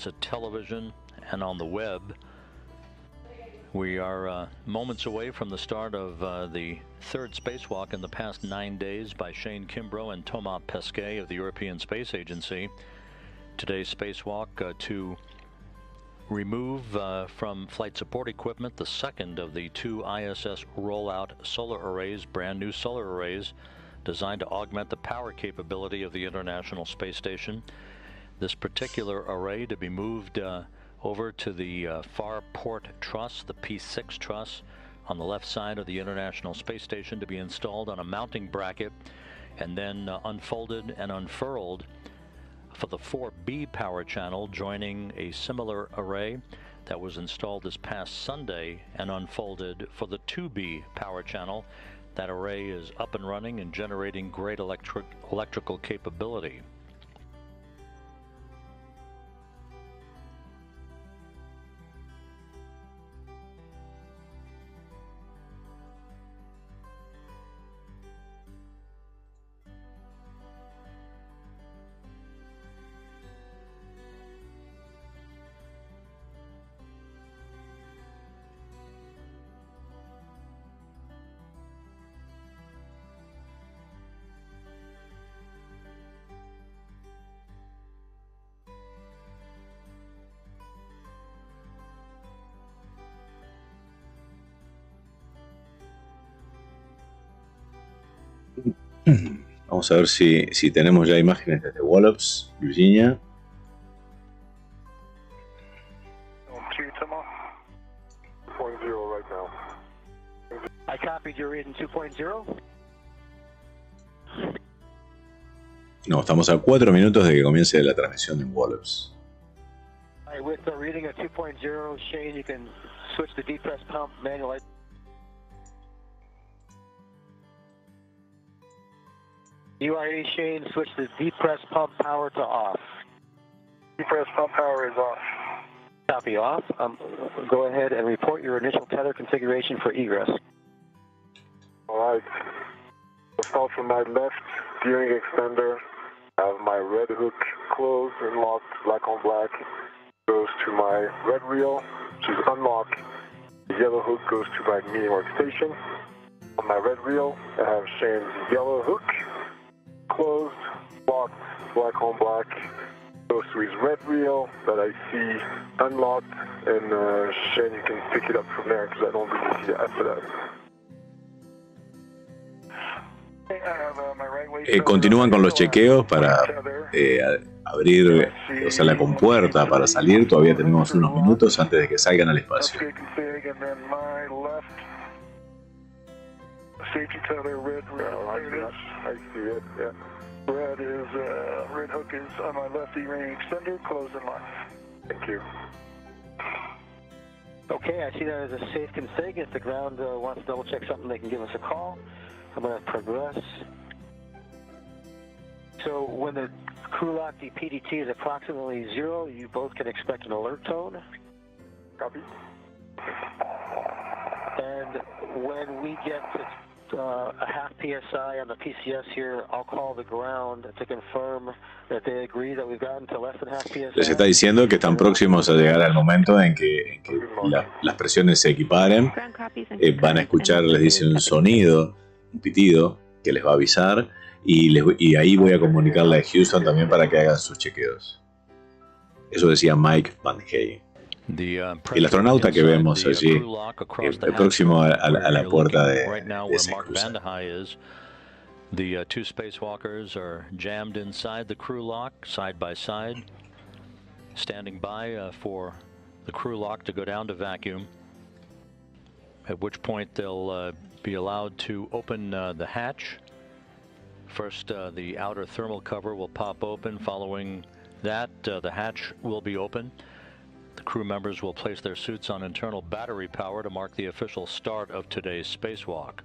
We are moments away from the start of the third spacewalk in the past 9 days by Shane Kimbrough and Thomas Pesquet of the European Space Agency. Today's spacewalk to remove from flight support equipment the second of the 2 ISS rollout solar arrays, brand new solar arrays designed to augment the power capability of the International Space Station. This particular array to be moved over to the far port truss, the P6 truss on the left side of the International Space Station, to be installed on a mounting bracket and then unfolded and unfurled for the 4B power channel, joining a similar array that was installed this past Sunday and unfolded for the 2B power channel. That array is up and running and generating great electrical capability. Vamos a ver si tenemos ya imágenes desde Wallops, Virginia. I copied your reading 2.0. No, estamos a 4 minutos de que comience la transmisión en Wallops. With the reading of 2.0, Shane, you can switch the depress pump manual. UIA Shane, switch the depress pump power to off. Depress pump power is off. Copy off. Go ahead and report your initial tether configuration for egress. All right. I'll start from my left steering extender. I have my red hook closed and locked, black on black. Goes to my red reel, which is unlocked. The yellow hook goes to my medium workstation. On my red reel, I have Shane's yellow hook closed, locked, black on black. Goes to his red reel that I see unlocked, and Shane, you can pick it up from there because I don't really see it after that. Continúan con los chequeos para abrir, o sea, la compuerta para salir. Todavía tenemos unos minutos antes de que salgan al espacio. Red hook is on my left E-ring extender, closed and locked. Thank you. Okay, I see that as a safe config. If the ground wants to double check something, they can give us a call. I'm going to progress. So when the crew lock DPDT is approximately 0, you both can expect an alert tone. Copy. And when we get to a half PSI on the PCS here, I'll call the ground to confirm that they agree that we've gotten to less than half PSI. Les está diciendo que están próximos a llegar al momento en que las presiones se equiparen. Van a escuchar, les dice un sonido, un pitido que les va a avisar, y ahí voy a comunicarle a Houston también para que hagan sus chequeos. Eso decía Mike Van Hey. El astronauta que vemos allí, próximo a la puerta de ese. The two spacewalkers are jammed inside the crew lock, side by side, standing by for the crew lock to go down to vacuum, at which point they'll be allowed to open the hatch. First, the outer thermal cover will pop open. Following that, the hatch will be open. The crew members will place their suits on internal battery power to mark the official start of today's spacewalk.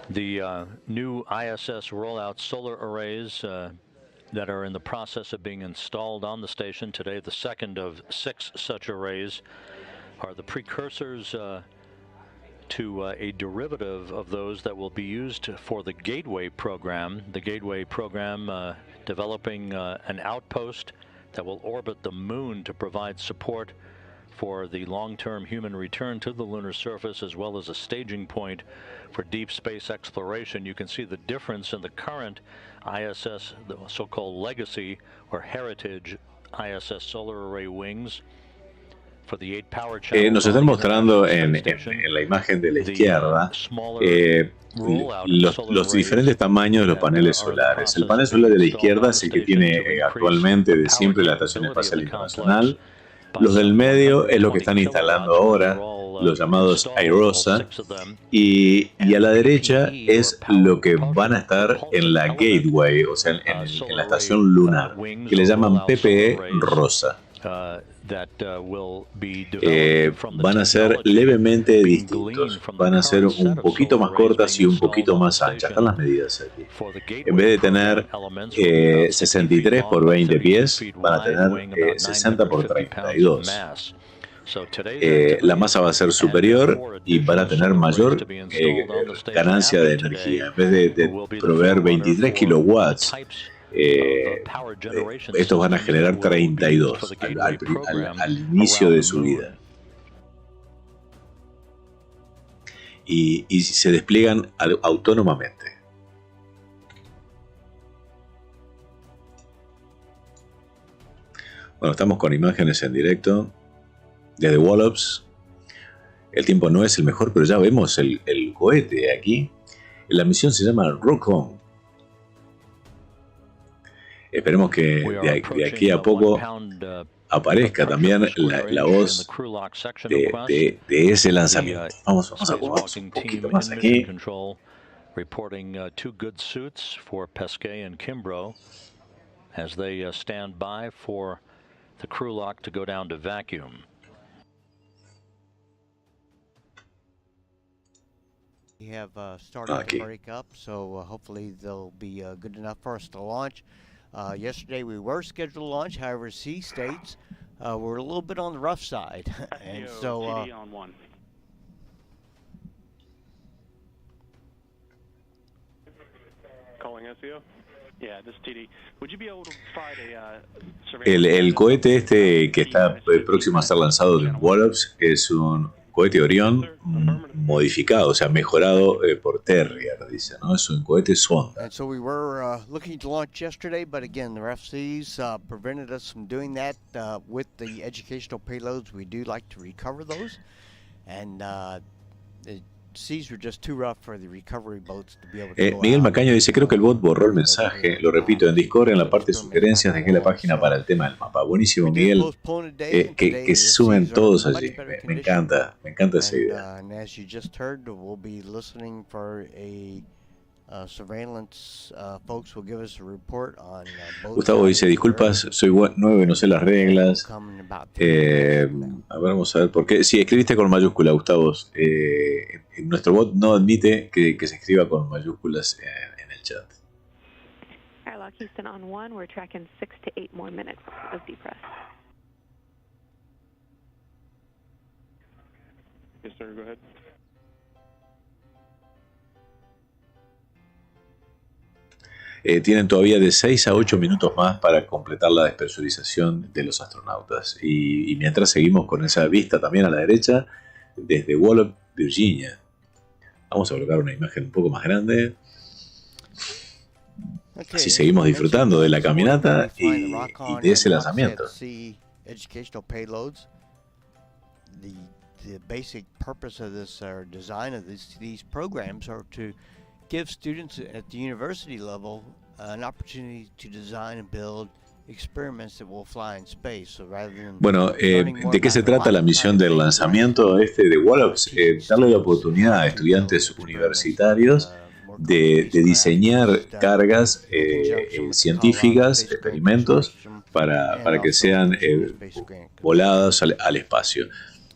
The new ISS rollout solar arrays that are in the process of being installed on the station today, the second of 6 such arrays, are the precursors to a derivative of those that will be used for the Gateway program. The Gateway program developing an outpost that will orbit the moon to provide support for the long-term human return to the lunar surface, as well as a staging point for deep space exploration. You can see the difference in the current ISS, the so-called legacy or heritage ISS solar array wings. For the 8 power channels. Nos están mostrando en la imagen de la izquierda los diferentes tamaños de los paneles solares. El panel solar de la izquierda es el que tiene actualmente de siempre la Estación Espacial Internacional. Los del medio es lo que están instalando ahora, los llamados Irosa, y a la derecha es lo que van a estar en la Gateway, o sea, en la estación lunar, que le llaman PPE Rosa. Van a ser levemente distintos, van a ser un poquito más cortas y un poquito más anchas. Están las medidas aquí. En vez de tener 63 por 20 pies, van a tener 60 por 32. la masa va a ser superior y van a tener mayor ganancia de energía. En vez de proveer 23 kilowatts, estos van a generar 32 al inicio de su vida. Y se despliegan autónomamente. Bueno, estamos con imágenes en directo desde Wallops. El tiempo no es el mejor, pero ya vemos el cohete aquí. La misión se llama Rock On. Esperemos que de aquí a poco aparezca también la voz de ese lanzamiento. Vamos a acomodarnos un poquito más aquí. Reporting two good suits for Pesquet and Kimbrough as they stand by for the crew lock to go down to vacuum. We have started to break up, so hopefully they'll be good enough for us to launch. Yesterday we were scheduled to launch, however, sea states were a little bit on the rough side, and so. Calling SEO. Yeah, this TD. Would you be able to provide a el cohete este que está próximo a ser lanzado en Wallops es un cohete Orión modificado, o sea, mejorado por Terrier, dice, ¿no? Es un cohete sonda. And so we were looking to launch yesterday, but again, the RFCs prevented us from doing that. With the educational payloads, we do like to recover those, and the seas were just too rough for the recovery boats to be able to go Miguel out. Macaño dice, creo que el bot borró el mensaje. Lo repito, en Discord, en la parte de sugerencias, dejé la página para el tema del mapa. Buenísimo, Miguel. Que se sumen todos allí. Me encanta esa idea. And as you just heard, we'll be listening for a surveillance. Folks will give us a report on Gustavo dice, disculpas, soy nuevo y no sé las reglas. A ver, vamos a ver por qué. Sí, escribiste con mayúscula, Gustavo. Nuestro bot no admite que se escriba con mayúsculas en el chat. Airlock Houston on 1, we're tracking 6 to 8 more minutes of depress. Yes, sir, go ahead. Tienen todavía de 6 a 8 minutos más para completar la despresurización de los astronautas. Y mientras seguimos con esa vista también a la derecha, desde Wallops, Virginia. Vamos a colocar una imagen un poco más grande. Así seguimos disfrutando de la caminata y de ese lanzamiento. The basic purpose of this design of these programs are to give students at the university level an opportunity to design and build experiments that will fly in space. So rather than bueno, ¿de qué se trata la misión del lanzamiento de Wallops? Darle la oportunidad a estudiantes universitarios de diseñar cargas científicas, experimentos, para que sean voladas al espacio.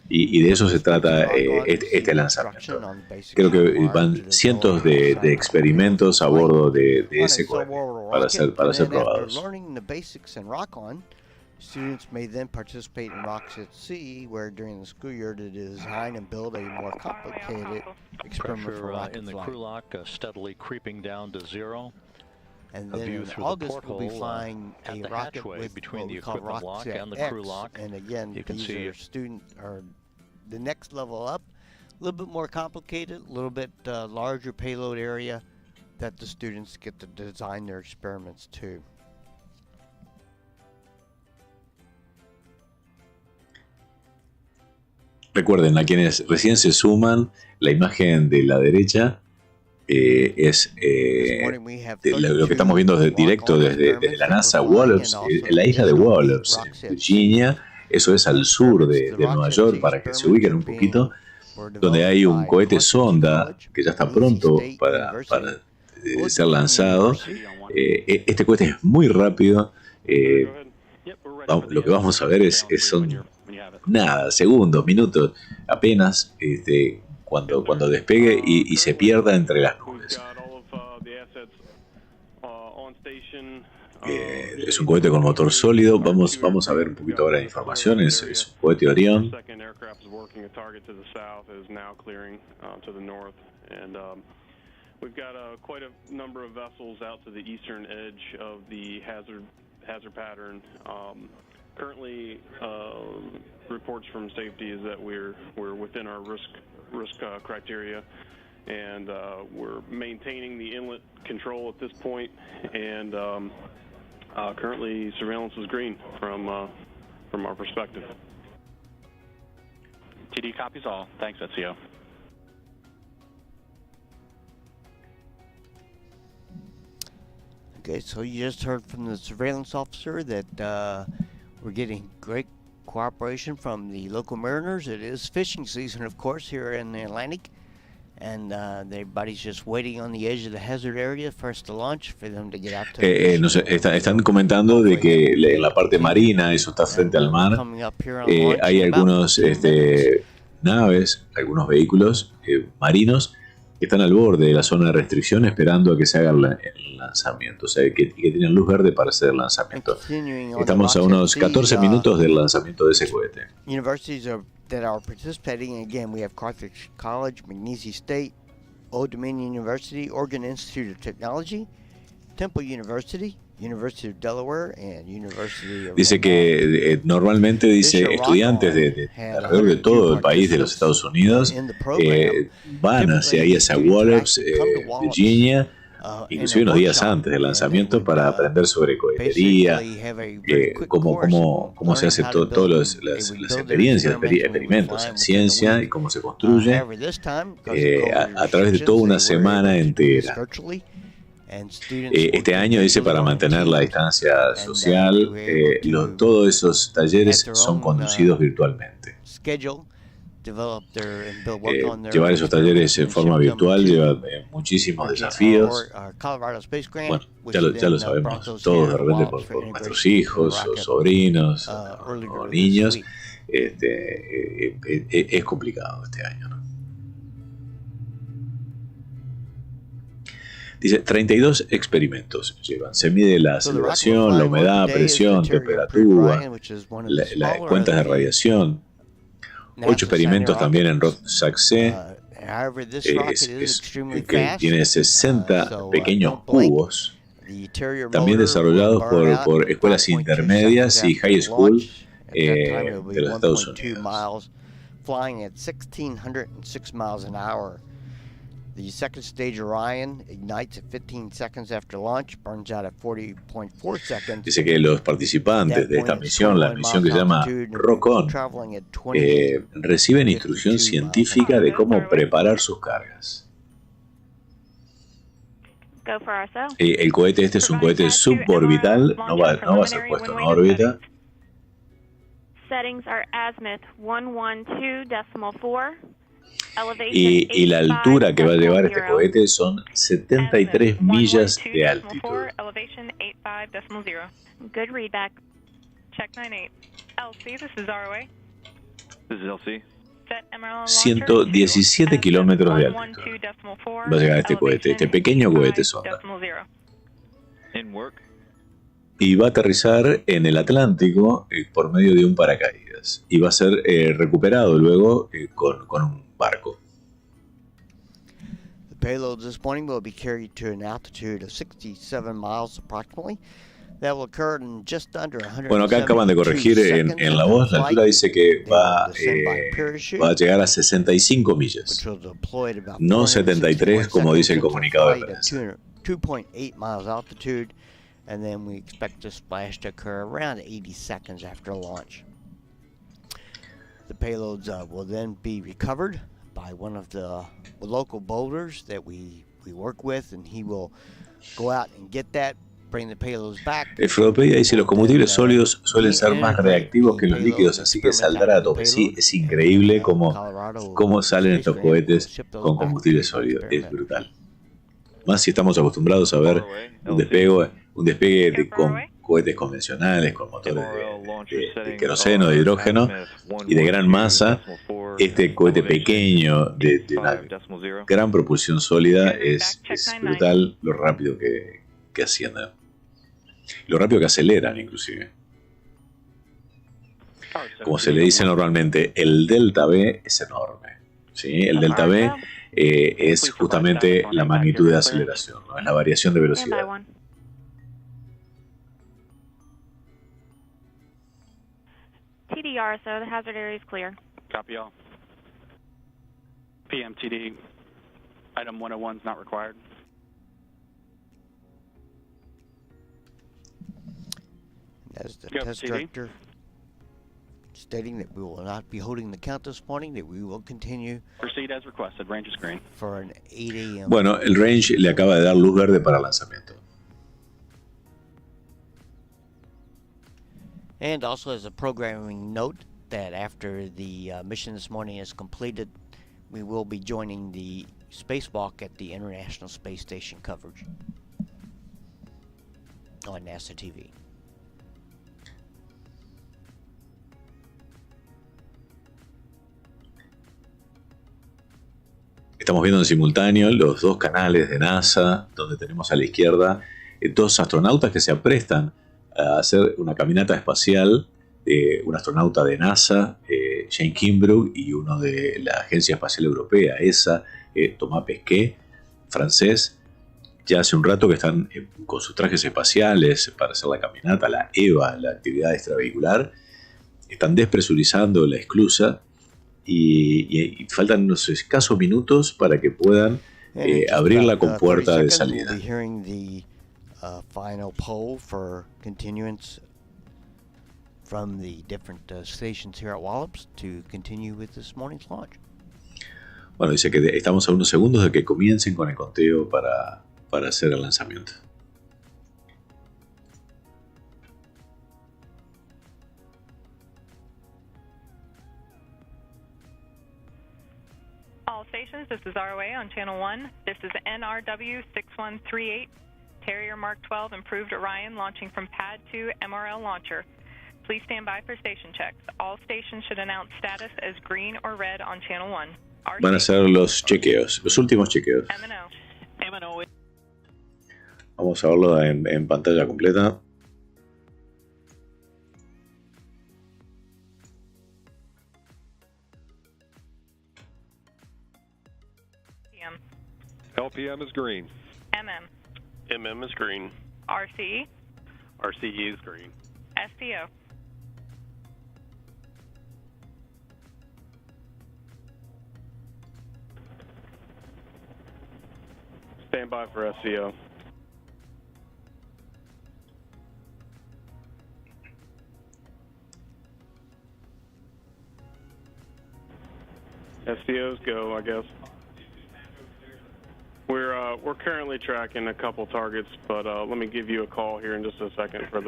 Y de eso se trata este lanzamiento. Creo que van cientos de experimentos a bordo de ese cohete para ser probados. Students may then participate in rocks at sea, where during the school year to design and build a more complicated experiment for rocket in the flight. crew lock steadily creeping down to zero. And then in August we'll be flying a rocket with between what we the call equipment rocket lock and the X. crew lock. And again, You can these see are the next level up, a little bit more complicated, a little bit larger payload area that the students get to design their experiments to. Recuerden, a quienes recién se suman, la imagen de la derecha es lo que estamos viendo directo desde la NASA Wallops, la isla de Wallops, en Virginia. Eso es al sur de Nueva York, para que se ubiquen un poquito, donde hay un cohete sonda que ya está pronto para ser lanzado. Este cohete es muy rápido. Lo que vamos a ver son nada, segundos, minutos, apenas cuando despegue y se pierda entre las nubes. Es un cohete con motor sólido. Vamos a ver un poquito ahora de información. Es un cohete Orión. We've got quite a number of vessels out to the eastern edge of the hazard pattern. Currently, reports from safety is that we're within our risk criteria, and we're maintaining the inlet control at this point. And currently, surveillance is green from our perspective. TD copies all. Thanks, SCO. Okay, so you just heard from the surveillance officer that we're getting great cooperation from the local mariners. It is fishing season, of course, here in the Atlantic, and everybody's just waiting on the edge of the hazard area for us to launch, for them to get out to están comentando de que en la parte marina, eso está frente al mar, hay algunos naves, algunos vehículos marinos que están al borde de la zona de restricción esperando a que se haga el lanzamiento, o sea, que tienen luz verde para hacer el lanzamiento. Estamos a unos 14 minutos del lanzamiento de ese cohete. Universities that are participating, again, we have Carthage College, McNeese State, Old Dominion University, Oregon Institute of Technology, Temple University, University of Delaware, and University of Dice que normalmente dice estudiantes de alrededor de todo el país de los Estados Unidos van hacia Wallace, Virginia, inclusive unos días antes del lanzamiento para aprender sobre cohetería, cómo se hace todas las experiencias, experimentos en ciencia y cómo se construye a través de toda una semana entera. Este año, dice, para mantener la distancia social, todos esos talleres son conducidos virtualmente. Llevar esos talleres en forma virtual lleva muchísimos desafíos. Bueno, ya lo sabemos todos de repente por nuestros hijos o sobrinos o niños. Es complicado este año, ¿no? Dice, 32 experimentos llevan. Se mide la aceleración, la humedad, presión, temperatura, cuentas de radiación. 8 experimentos también en Rosaxe, que tiene 60 pequeños cubos, también desarrollados por escuelas intermedias y high school de los Estados Unidos. The second stage Orion ignites at 15 seconds after launch, burns out at 40.4 seconds. Dice que los participantes de esta misión, la misión que se llama Rock-On, reciben instrucción científica de cómo preparar sus cargas. El cohete este es un cohete suborbital, no va a ser puesto en órbita. Settings are azimuth 112.4. Y la altura que va a llevar este cohete son 73 millas de altitud. Good readback. Check 98. LC, this is ROA. This is LC. 117 kilómetros de altitud. Va a llegar este cohete, este pequeño cohete sonda. Y va a aterrizar en el Atlántico por medio de un paracaídas. Y va a ser recuperado luego con un barco. The payload this morning will be carried to an altitude of 67 miles approximately. That will occur in just under 100. Bueno, acá acaban de corregir en la voz, la altura dice que va a llegar a 65 millas, no 73 como dice el comunicado de prensa. 2.8 miles altitude, and then we expect the splash to occur around 80 seconds after launch. The payloads will then be recovered by one of the local boulders that we work with, and he will go out and get that, bring the payloads back. Frodopedia dice, los combustibles sólidos suelen ser más reactivos que los líquidos, así que saldrá a tope. Sí, es increíble cómo salen estos cohetes con combustible sólido. Es brutal. Más si estamos acostumbrados a ver un despegue con cohetes convencionales, con motores de queroseno, de hidrógeno y de gran masa. Este cohete pequeño de una gran propulsión sólida es brutal lo rápido que asciende. lo rápido que aceleran inclusive. Como se le dice normalmente, el delta V es enorme, ¿sí? El delta V es justamente la magnitud de aceleración, ¿no? Es la variación de velocidad. TD Irosa, the hazard area is clear. Copy all. PMTD, item 101 is not required. As the test director stating that we will not be holding the count this morning, that we will continue. Proceed as requested. Range is green. For an 8 a.m. Bueno, el range le acaba de dar luz verde para el lanzamiento. And also as a programming note that after the mission this morning is completed, we will be joining the spacewalk at the International Space Station coverage on NASA TV. Estamos viendo en simultáneo los dos canales de NASA, donde tenemos a la izquierda dos astronautas que se aprestan a hacer una caminata espacial, un astronauta de NASA, Kimbrough, y uno de la Agencia Espacial Europea, ESA, Pesquet, francés. Ya hace un rato que están con sus trajes espaciales para hacer la caminata, la EVA, la actividad extravehicular. Están despresurizando la esclusa y faltan unos escasos minutos para que puedan abrir la compuerta de salida. Final poll for continuance from the different stations here at Wallops to continue with this morning's launch. Bueno, dice que estamos a unos segundos de que comiencen con el conteo para hacer el lanzamiento. All stations, this is ROA on Channel 1. This is NRW 6138. Carrier Mark 12 Improved Orion launching from Pad 2 MRL launcher. Please stand by for station checks. All stations should announce status as green or red on Channel 1. Van a ser los chequeos, los últimos chequeos. M&O. Vamos a verlo en pantalla completa. LPM is green. MM. MM is green. RCE. RCE is green. SCO. Stand by for SCO. SCOs go, I guess. We're currently tracking a couple targets, but let me give you a call here in just a second for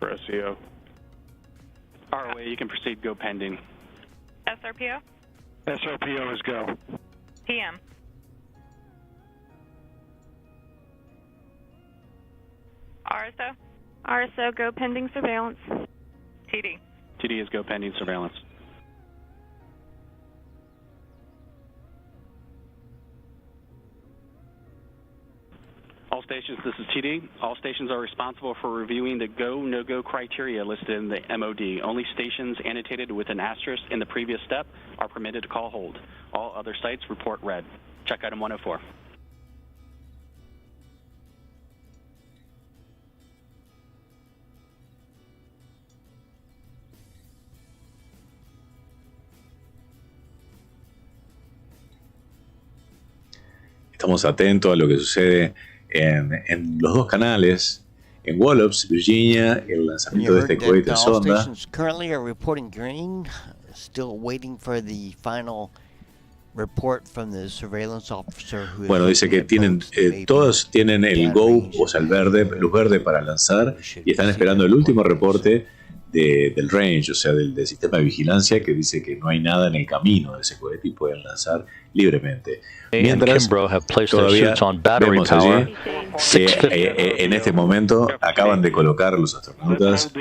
SCO. ROA, you can proceed. Go pending. SRPO. SRPO is go. PM. RSO. RSO, go pending surveillance. TD. TD is go pending surveillance. All stations, this is TD. All stations are responsible for reviewing the go, no-go criteria listed in the MOD. Only stations annotated with an asterisk in the previous step are permitted to call hold. All other sites report red. Check item 104. Estamos atentos a lo que sucede en los dos canales, en Wallops, Virginia, el lanzamiento de este cohete sonda. Currently are reporting green, still waiting for the final report from the surveillance officer. Bueno, dice que todos tienen el go, o sea, el verde, luz verde para lanzar, y están esperando el último reporte del range, o sea, del sistema de vigilancia, que dice que no hay nada en el camino de ese cohete y pueden lanzar libremente. Mientras, todavía vemos allí que en este momento acaban de colocar los astronautas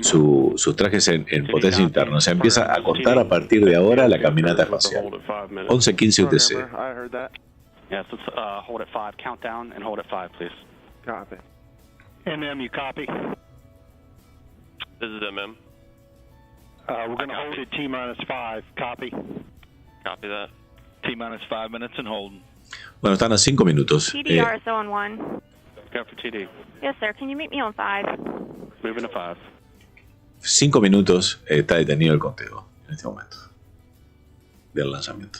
sus trajes en potencia interna. O sea, empieza a contar a partir de ahora la caminata espacial. 11:15 UTC. Yes, let's hold at 5. Count down and hold at 5, please. Copy. you copy? This is MM. We're going to hold at T-5. Copy. Copy that. T-5 minutes and holding. Bueno, están a 5 minutos. TDR is on 1. Go for TD. Yes, sir. Can you meet me on 5? Moving to 5. 5 minutos está detenido el conteo en este momento del lanzamiento.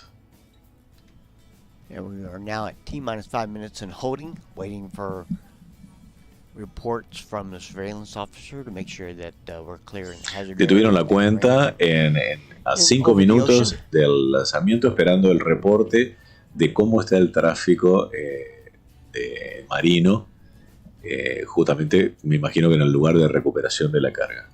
Yeah, we are now at T-5 minutes and holding, waiting for reports from the surveillance officer to make sure that we're clear in hazard. Detuvieron la cuenta a 5 minutos del lanzamiento, esperando el reporte de cómo está el tráfico marino, justamente me imagino que en el lugar de recuperación de la carga.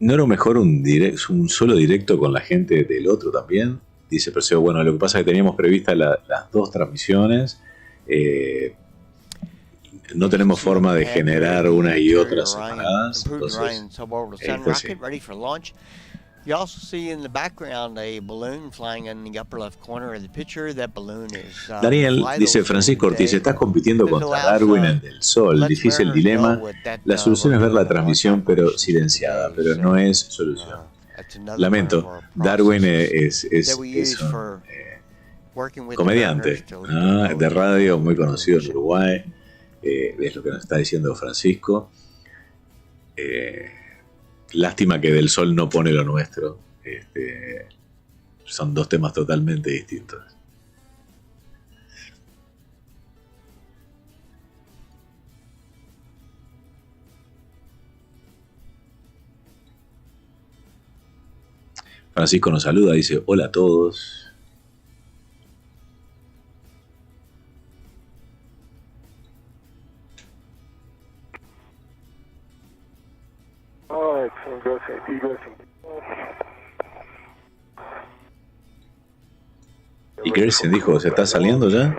¿No era mejor un solo directo con la gente del otro también? Dice Perseo. Bueno, lo que pasa es que teníamos previstas las 2 transmisiones. No tenemos forma de generar una y otra separadas. Entonces, You also see in the background a balloon flying in the upper left corner of the picture. That balloon is Daniel, dice Francisco Ortiz, estás compitiendo contra Darwin en el Sol. Difícil dilema. La solución es ver la transmisión pero silenciada, pero no es solución. Lamento, Darwin es un comediante de radio muy conocido en Uruguay. Es lo que nos está diciendo Francisco. Lástima que del Sol no pone lo nuestro. Son 2 temas totalmente distintos. Francisco nos saluda, dice hola a todos. Y Gerson dijo, ¿se está saliendo ya?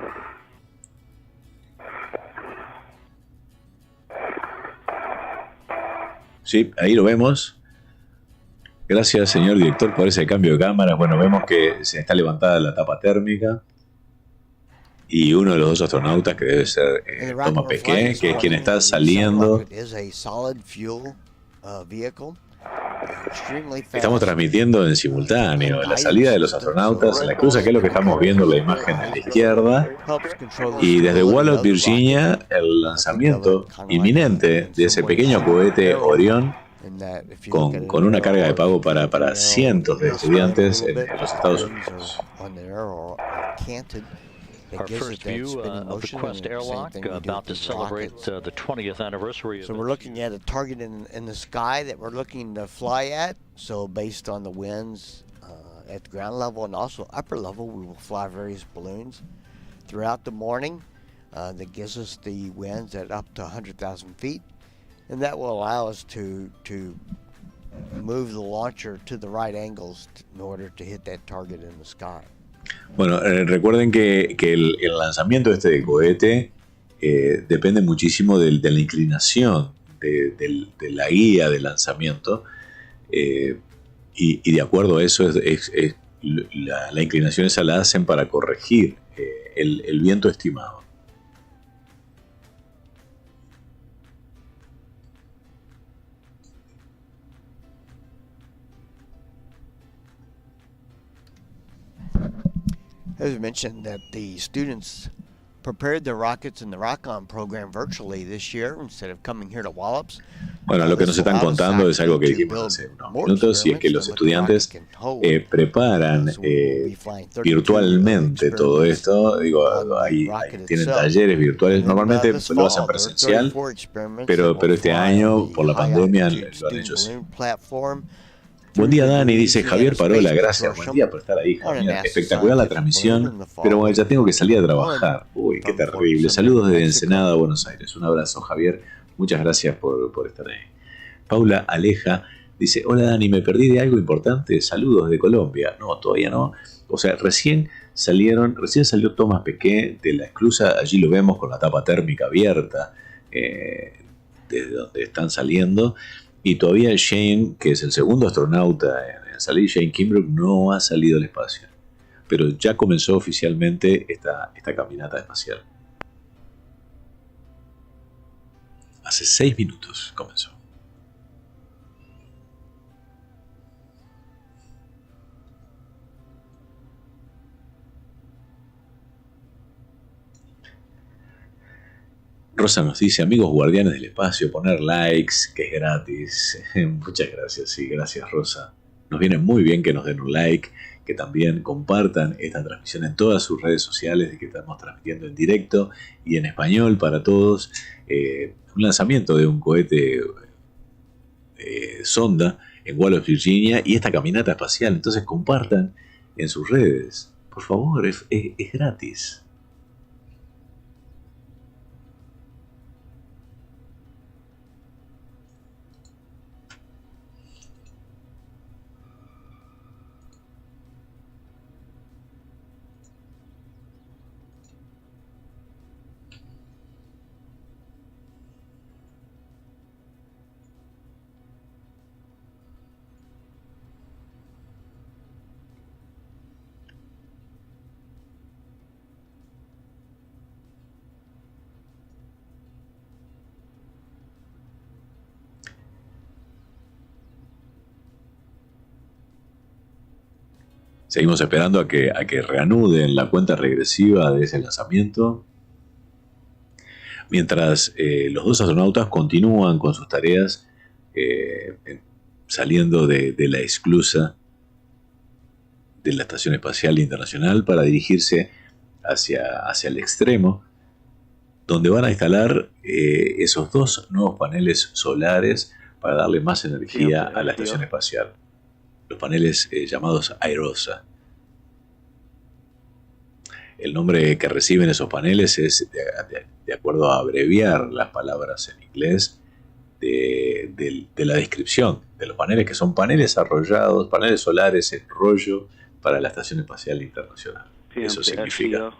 Sí, ahí lo vemos. Gracias, señor director, por ese cambio de cámara. Bueno, vemos que se está levantada la tapa térmica. Y uno de los 2 astronautas, que debe ser Thomas Pesquet, que es quien está saliendo. Estamos transmitiendo en simultáneo la salida de los astronautas en la cruza, que es lo que estamos viendo en la imagen a la izquierda, y desde Wallops, Virginia, el lanzamiento inminente de ese pequeño cohete Orión con una carga de pago para cientos de estudiantes en los Estados Unidos. Our first view of the Quest airlock about to celebrate the 20th anniversary. So we're looking at a target in the sky that we're looking to fly at. So based on the winds at the ground level and also upper level, we will fly various balloons throughout the morning. That gives us the winds at up to 100,000 feet. And that will allow us to move the launcher to the right angles in order to hit that target in the sky. Bueno, recuerden que el lanzamiento de cohete depende muchísimo de la inclinación de la guía de lanzamiento, y de acuerdo a eso la inclinación esa la hacen para corregir el viento estimado. As I mentioned, that the students prepared their rockets in the Rock-On program virtually this year instead of coming here to Wallops. Bueno, lo que nos están contando es algo que dijimos hace unos minutos, y es que los estudiantes preparan virtualmente todo esto. Digo, tienen talleres virtuales, normalmente lo hacen presencial, pero este año, por la pandemia, lo han hecho así. Buen día, Dani, dice Javier Parola, gracias, buen día por estar ahí, Javier. Espectacular la transmisión, pero bueno, ya tengo que salir a trabajar. Uy, qué terrible. Saludos desde Ensenada, Buenos Aires. Un abrazo, Javier. Muchas gracias por estar ahí. Paula Aleja dice, hola Dani, me perdí de algo importante, saludos de Colombia. No, todavía no. O sea, recién salió Thomas Pesquet de la esclusa, allí lo vemos con la tapa térmica abierta, desde donde están saliendo. Y todavía Shane, que es el segundo astronauta en salir, Shane Kimbrough, no ha salido al espacio. Pero ya comenzó oficialmente esta caminata espacial. Hace 6 minutos comenzó. Rosa nos dice, amigos guardianes del espacio, poner likes, que es gratis. Muchas gracias, sí, gracias Rosa. Nos viene muy bien que nos den un like, que también compartan esta transmisión en todas sus redes sociales, de que estamos transmitiendo en directo y en español para todos. Un lanzamiento de un cohete sonda en Wallops, Virginia, y esta caminata espacial. Entonces compartan en sus redes. Por favor, es gratis. Seguimos esperando a que reanuden la cuenta regresiva de ese lanzamiento. Mientras los dos astronautas continúan con sus tareas saliendo de la esclusa de la Estación Espacial Internacional para dirigirse hacia el extremo, donde van a instalar esos dos nuevos paneles solares para darle más energía a la Estación Espacial. Los paneles llamados Irosa. El nombre que reciben esos paneles es de acuerdo a abreviar las palabras en inglés de la descripción de los paneles, que son paneles arrollados, paneles solares en rollo para la Estación Espacial Internacional. Eso significa.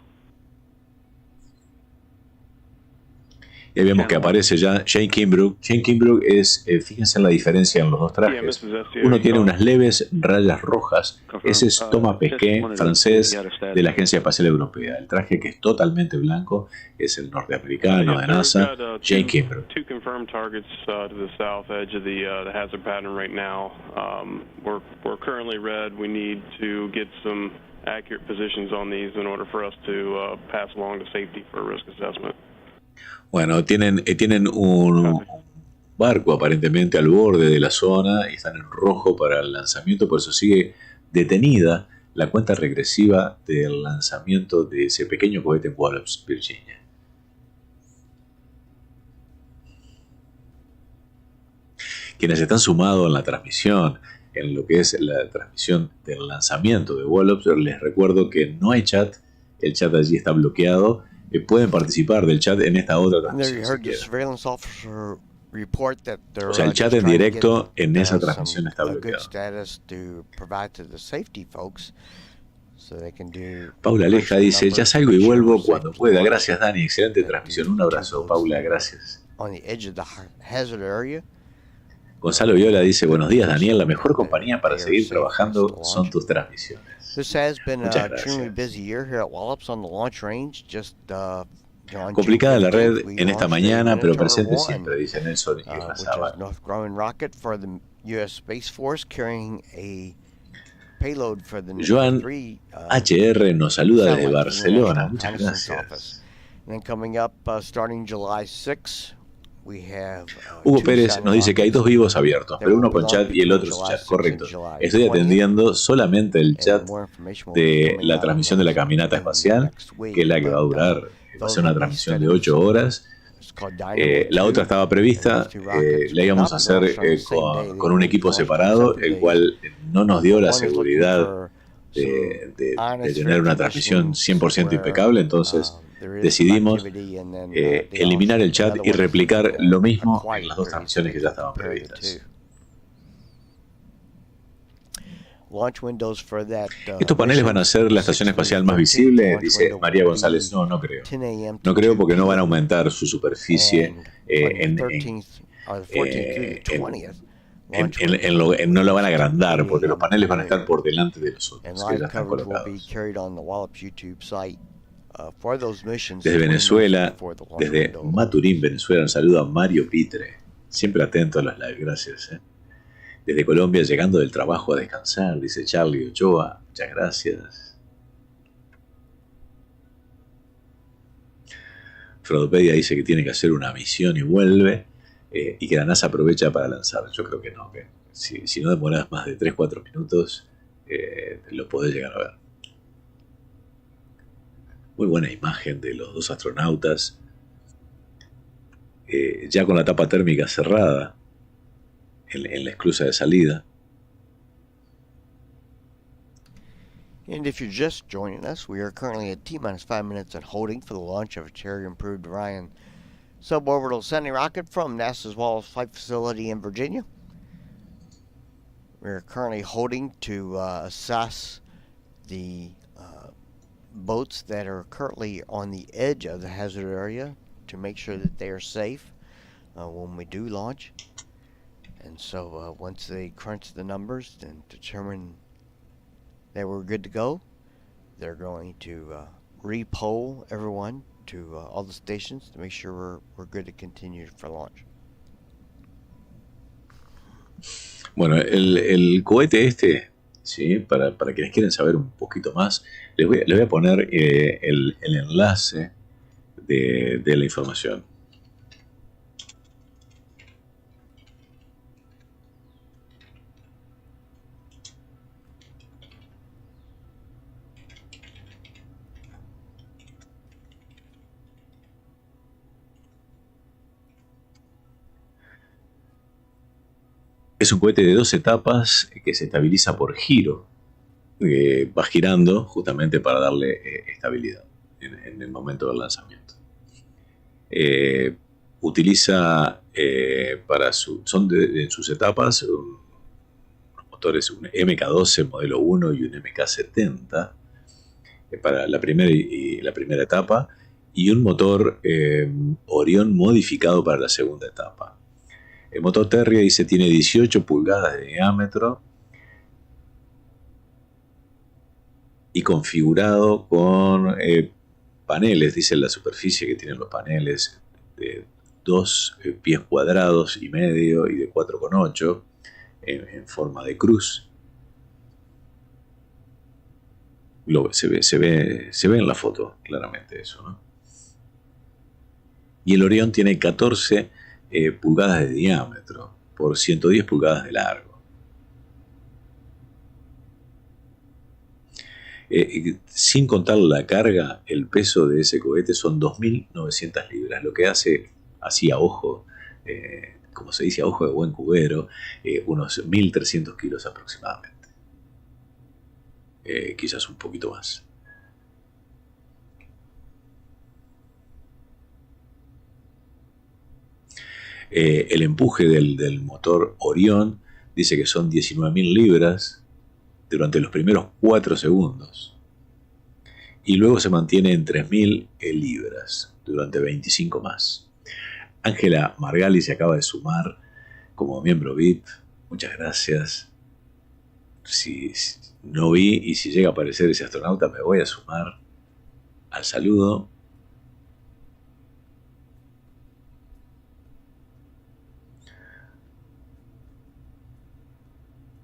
Y ahí vemos que aparece ya Shane Kimbrough. Shane Kimbrough es, fíjense en la diferencia en los dos trajes. Uno tiene unas leves rayas rojas. Ese es Thomas Pesquet, francés de la Agencia Espacial Europea. El traje que es totalmente blanco es el norteamericano de NASA, Shane Kimbrough. Two confirmed targets to the south edge of the hazard pattern right now. We're currently red. We need to get some accurate positions on these in order for us to pass along to safety for risk assessment. Bueno, tienen un barco aparentemente al borde de la zona y están en rojo para el lanzamiento, por eso sigue detenida la cuenta regresiva del lanzamiento de ese pequeño cohete en Wallops, Virginia. Quienes están sumados en la transmisión, en lo que es la transmisión del lanzamiento de Wallops, les recuerdo que no hay chat, el chat allí está bloqueado. Pueden participar del chat en esta otra transmisión si o sea, el chat en directo en esa transmisión está bloqueado. Paula Aleja dice, ya salgo y vuelvo cuando pueda. Gracias Dani, excelente transmisión. Un abrazo Paula, gracias. Gonzalo Viola dice, buenos días Daniel, la mejor compañía para seguir trabajando son tus transmisiones. Muchas gracias. Complicada la red en esta mañana, pero presente siempre, dice Nelson y Razaba. Joan HR nos saluda desde Barcelona. Muchas gracias. Hugo Pérez nos dice que hay dos vivos abiertos, pero uno con chat y el otro sin chat. Correcto. Estoy atendiendo solamente el chat de la transmisión de la caminata espacial, que es la que va a durar, va a ser una transmisión de 8 horas. La otra estaba prevista, la íbamos a hacer con un equipo separado, el cual no nos dio la seguridad de tener una transmisión 100% impecable, entonces decidimos eliminar el chat y replicar lo mismo en las dos transmisiones que ya estaban previstas. ¿Estos paneles van a ser la estación espacial más visible? Dice María González. No, no creo. No creo porque no van a aumentar su superficie no lo van a agrandar porque los paneles van a estar por delante de los otros que ya están colocados. Desde Venezuela, desde Maturín, Venezuela, un saludo a Mario Pitre, siempre atento a los live, gracias. Desde Colombia, llegando del trabajo a descansar, dice Charlie Ochoa, muchas gracias. Frodopedia dice que tiene que hacer una misión y vuelve, y que la NASA aprovecha para lanzar. Yo creo que no, que si no demoras más de 3-4 minutos, lo podés llegar a ver. Muy buena imagen de los dos astronautas, ya con la tapa térmica cerrada en la esclusa de salida. And if you're just joining us, we are currently at T-minus 5 minutes and holding for the launch of a Cherry-improved Orion suborbital sending rocket from NASA's Wallace Flight Facility in Virginia. We're currently holding to assess the boats that are currently on the edge of the hazard area to make sure that they are safe when we do launch. And so once they crunch the numbers and determine that we're good to go, they're going to re-poll everyone to all the stations to make sure we're good to continue for launch. Bueno, el cohete este, ¿sí? Para quienes quieren saber un poquito más, les voy a poner el enlace de la información. Es un cohete de 2 etapas que se estabiliza por giro. Va girando justamente para darle estabilidad en el momento del lanzamiento. Utiliza en sus etapas unos motores, un MK12 modelo 1 y un MK70 para la primera etapa, y un motor Orión modificado para la segunda etapa. El motor Terria dice tiene 18 pulgadas de diámetro y configurado con paneles, dice la superficie que tienen los paneles, de 2 pies cuadrados y medio y de 4,8 en forma de cruz. Se ve en la foto claramente eso, ¿no? Y el Orión tiene 14 pulgadas de diámetro por 110 pulgadas de largo. Sin contar la carga, el peso de ese cohete son 2.900 libras, lo que hace, así a ojo, como se dice a ojo de buen cubero, unos 1.300 kilos aproximadamente. Quizás un poquito más. El empuje del motor Orión dice que son 19.000 libras durante los primeros 4 segundos. Y luego se mantiene en 3.000 libras durante 25 más. Ángela Margali se acaba de sumar como miembro VIP. Muchas gracias. Si no vi y si llega a aparecer ese astronauta, me voy a sumar al saludo.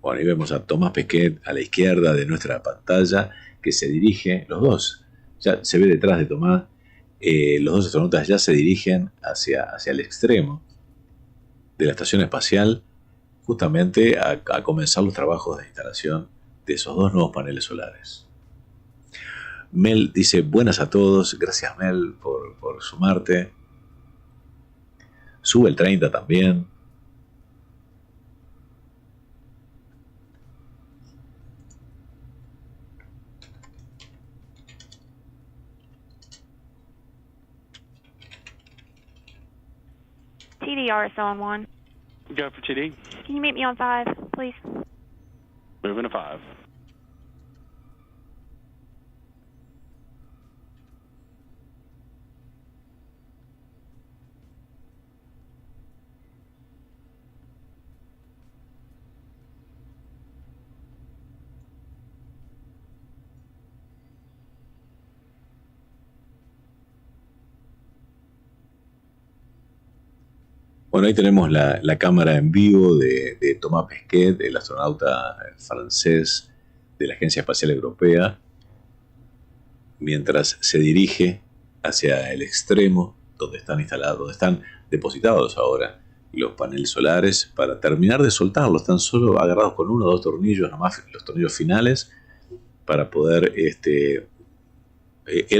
Bueno, y vemos a Tomás Pesquet a la izquierda de nuestra pantalla, que se dirige, los dos, ya se ve detrás de Tomás, los dos astronautas ya se dirigen hacia el extremo, de la Estación Espacial justamente a comenzar los trabajos de instalación de esos dos nuevos paneles solares. Mel dice buenas a todos, gracias Mel por sumarte. Sube el 30 también. TD Irosa on 1. Go for TD. Can you meet me on 5, please? Moving to 5. Bueno, ahí tenemos la cámara en vivo de Thomas Pesquet, el astronauta francés de la Agencia Espacial Europea, mientras se dirige hacia el extremo donde están instalados, donde están depositados ahora los paneles solares para terminar de soltarlos. Están solo agarrados con uno o dos tornillos, nomás los tornillos finales, para poder, él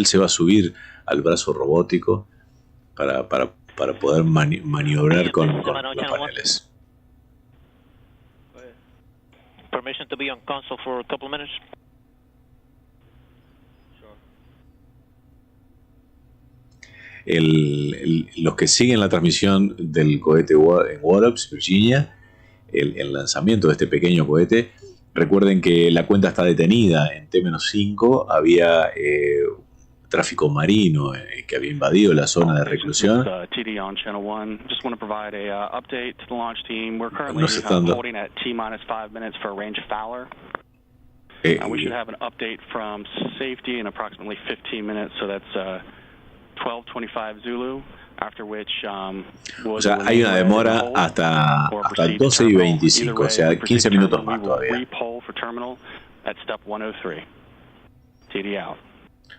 se va a subir al brazo robótico para poder maniobrar con los paneles. Permission to be on console for a couple of minutes. Los que siguen la transmisión del cohete en Wallops, Virginia, el lanzamiento de este pequeño cohete, recuerden que la cuenta está detenida en T-5, había tráfico marino que había invadido la zona de reclusión. TD on channel 1. Just want to provide a update to the launch team. We're currently Nos están holding at T-5 minutes for a range of Fowler. We should have an update from safety in approximately 15 minutes, so that's 12:25 Zulu. After which, o sea, hay una demora hasta 12:25, o sea, 15 minutos más todavía. Repoll for terminal at step 103. TD out.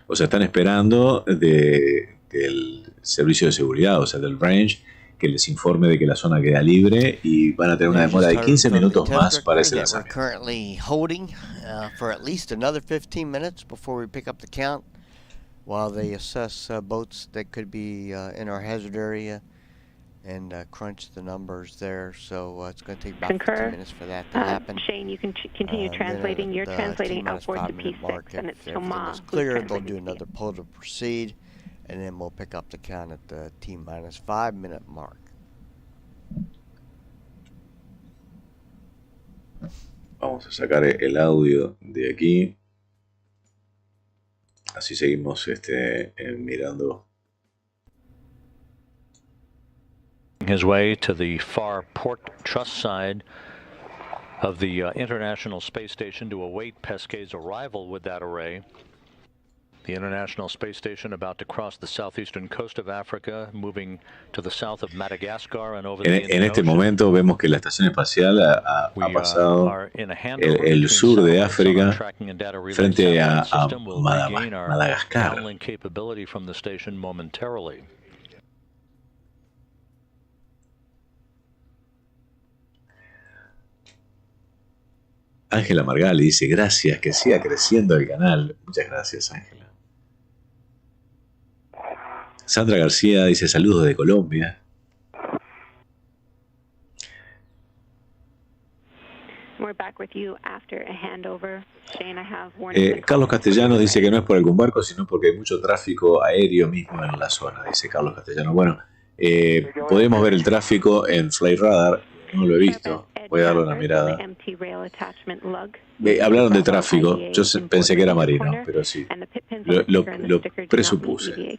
O sea, están esperando del servicio de seguridad, o sea, del range, que les informe de que la zona queda libre y van a tener una demora de 15 minutos más para ese lanzamiento. We're currently holding for at least another 15 minutes before we pick up the count, while they assess boats that could be in our hazard area and crunch the numbers there. So it's going to take about 15 minutes for that to happen. Shane, you can continue translating. You're translating outboard to P6, and it's Thomas. If clear, they'll do another pull to proceed, and then we'll pick up the count at the T-5 minute mark. Vamos a sacar el audio de aquí. Así seguimos mirando. His way to the far port truss side of the International Space Station to await Pesquet's arrival with that array. The International Space Station about to cross the southeastern coast of Africa, moving to the south of Madagascar and over the En este momento vemos que la estación espacial ha pasado el sur de África frente a Madagascar. Capability from the station momentarily. Ángela Margali dice gracias, que siga creciendo el canal. Muchas gracias, Ángela. Sandra García dice saludos de Colombia. We're back with you after a handover. Shane, I have Carlos Castellano dice que no es por algún barco, sino porque hay mucho tráfico aéreo mismo en la zona, dice Carlos Castellano. Bueno, podemos ver el tráfico en Flight Radar, no lo he visto, voy a darle una mirada. Hablaron de tráfico, yo pensé que era marino, pero sí, lo presupuse.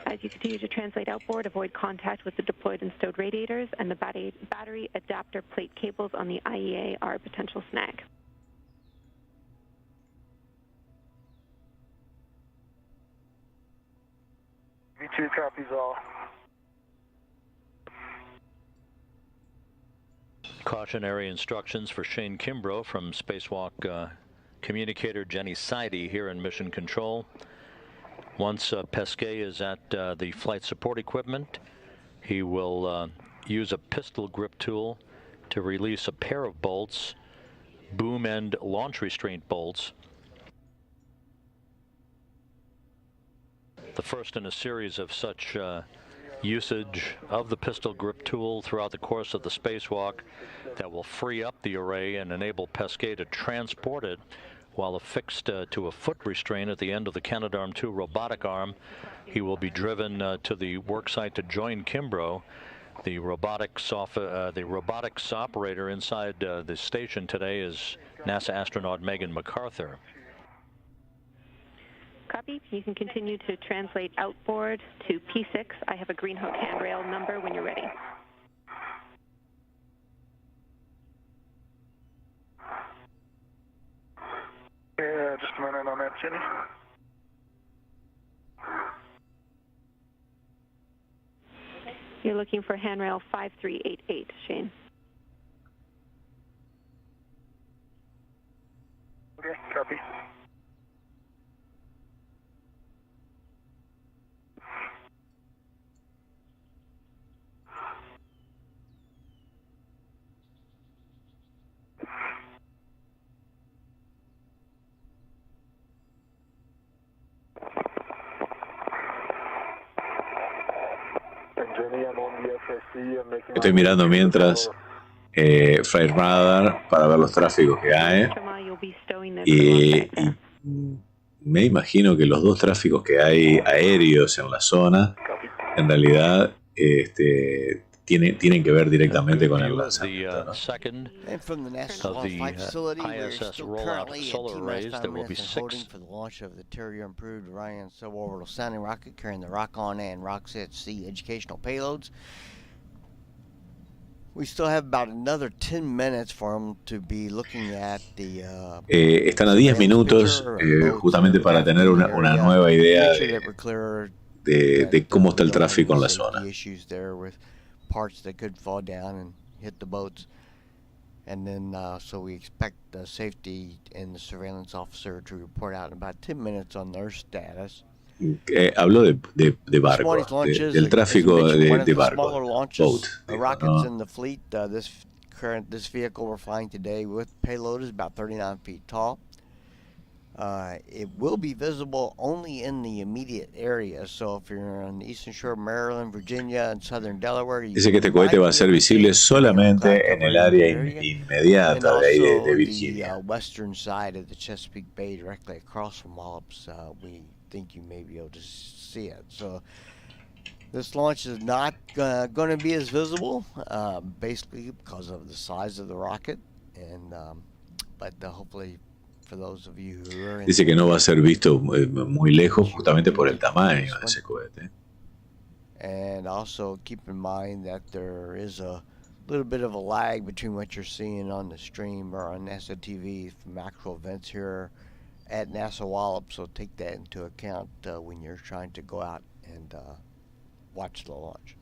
As you continue to translate outboard, avoid contact with the deployed and stowed radiators, and the battery adapter plate cables on the IEA are a potential snag. V2 copies all. Cautionary instructions for Shane Kimbrough from Spacewalk communicator Jenny Seide here in Mission Control. Once Pesquet is at the flight support equipment, He will use a pistol grip tool to release a pair of bolts, boom end launch restraint bolts. The first in a series of such usage of the pistol grip tool throughout the course of the spacewalk that will free up the array and enable Pesquet to transport it while affixed to a foot restraint at the end of the Canadarm2 robotic arm. He will be driven to the worksite to join Kimbrough. The robotics operator inside the station today is NASA astronaut Megan MacArthur. Copy. You can continue to translate outboard to P6. I have a green hook handrail number when you're ready. Yeah, just a minute on that, Jenny. You're looking for handrail 5388, Shane. Okay, copy. Estoy mirando mientras Flight Radar para ver los tráficos que hay. Y me imagino que los dos tráficos que hay aéreos en la zona, en realidad tienen que ver directamente con el lanzamiento, ¿no? And from the NASA Flight Facility, we're still currently at T-minus 5 minutes and holding for the launch of the Terrier improved Orion suborbital sounding rocket carrying the Rock-On and Rock-Set-C educational payloads. We still have about another 10 minutes for them to be looking at the están a 10 minutos justamente para tener una nueva idea de cómo está el tráfico en la zona. Parts that could fall down and hit the boats, and then so we expect the safety and the surveillance officer to report out in about 10 minutes on their status. Hablo de barcos, del tráfico de barcos, boat. The rockets in the fleet. This vehicle we're flying today with payload is about 39 feet tall. It will be visible only in the immediate area. So if you're on the eastern shore of Maryland, Virginia, and southern Delaware, dice que este cohete va a ser visible solamente en el área inmediata de ahí de Virginia. Western side of the Chesapeake Bay, directly across from Wallops, we think you may be able to see it. So this launch is not going to be as visible, basically because of the size of the rocket, and but hopefully. Dice que no va a ser visto muy lejos justamente por el tamaño de ese cohete. And also keep in mind that there is a little bit of a lag between what you're seeing on the stream or on NASA TV from actual events here at NASA Wallops, so take that into account when you're trying to go out and watch the launch.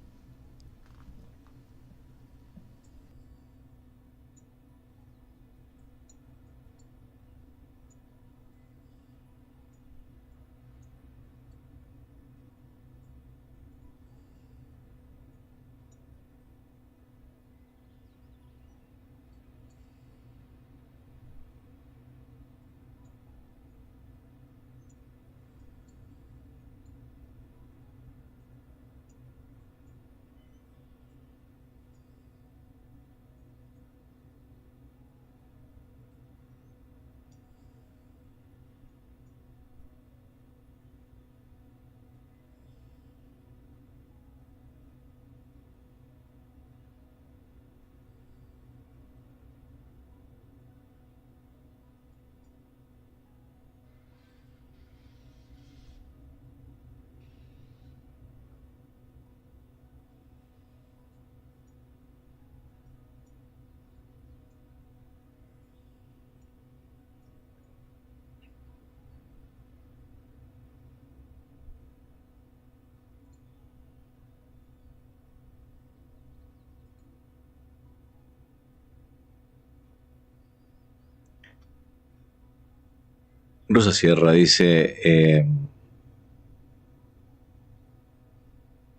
Rosa Sierra dice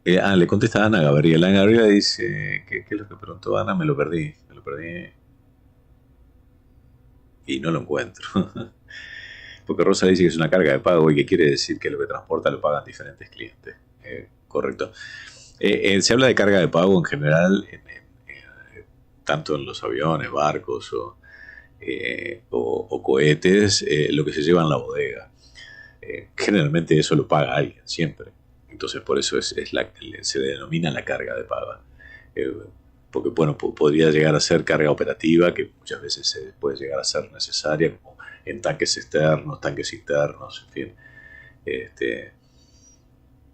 Le contesta Ana Gabriela. Ana Gabriela dice, ¿qué es lo que preguntó Ana? Me lo perdí. Y no lo encuentro. Porque Rosa dice que es una carga de pago y que quiere decir que lo que transporta lo pagan diferentes clientes. Correcto. Se habla de carga de pago en general, tanto en los aviones, barcos o cohetes, lo que se lleva en la bodega. Generalmente eso lo paga alguien, siempre. Entonces por eso se le denomina la carga de paga. Porque bueno, podría llegar a ser carga operativa, que muchas veces puede llegar a ser necesaria, como en tanques externos, tanques internos, en fin.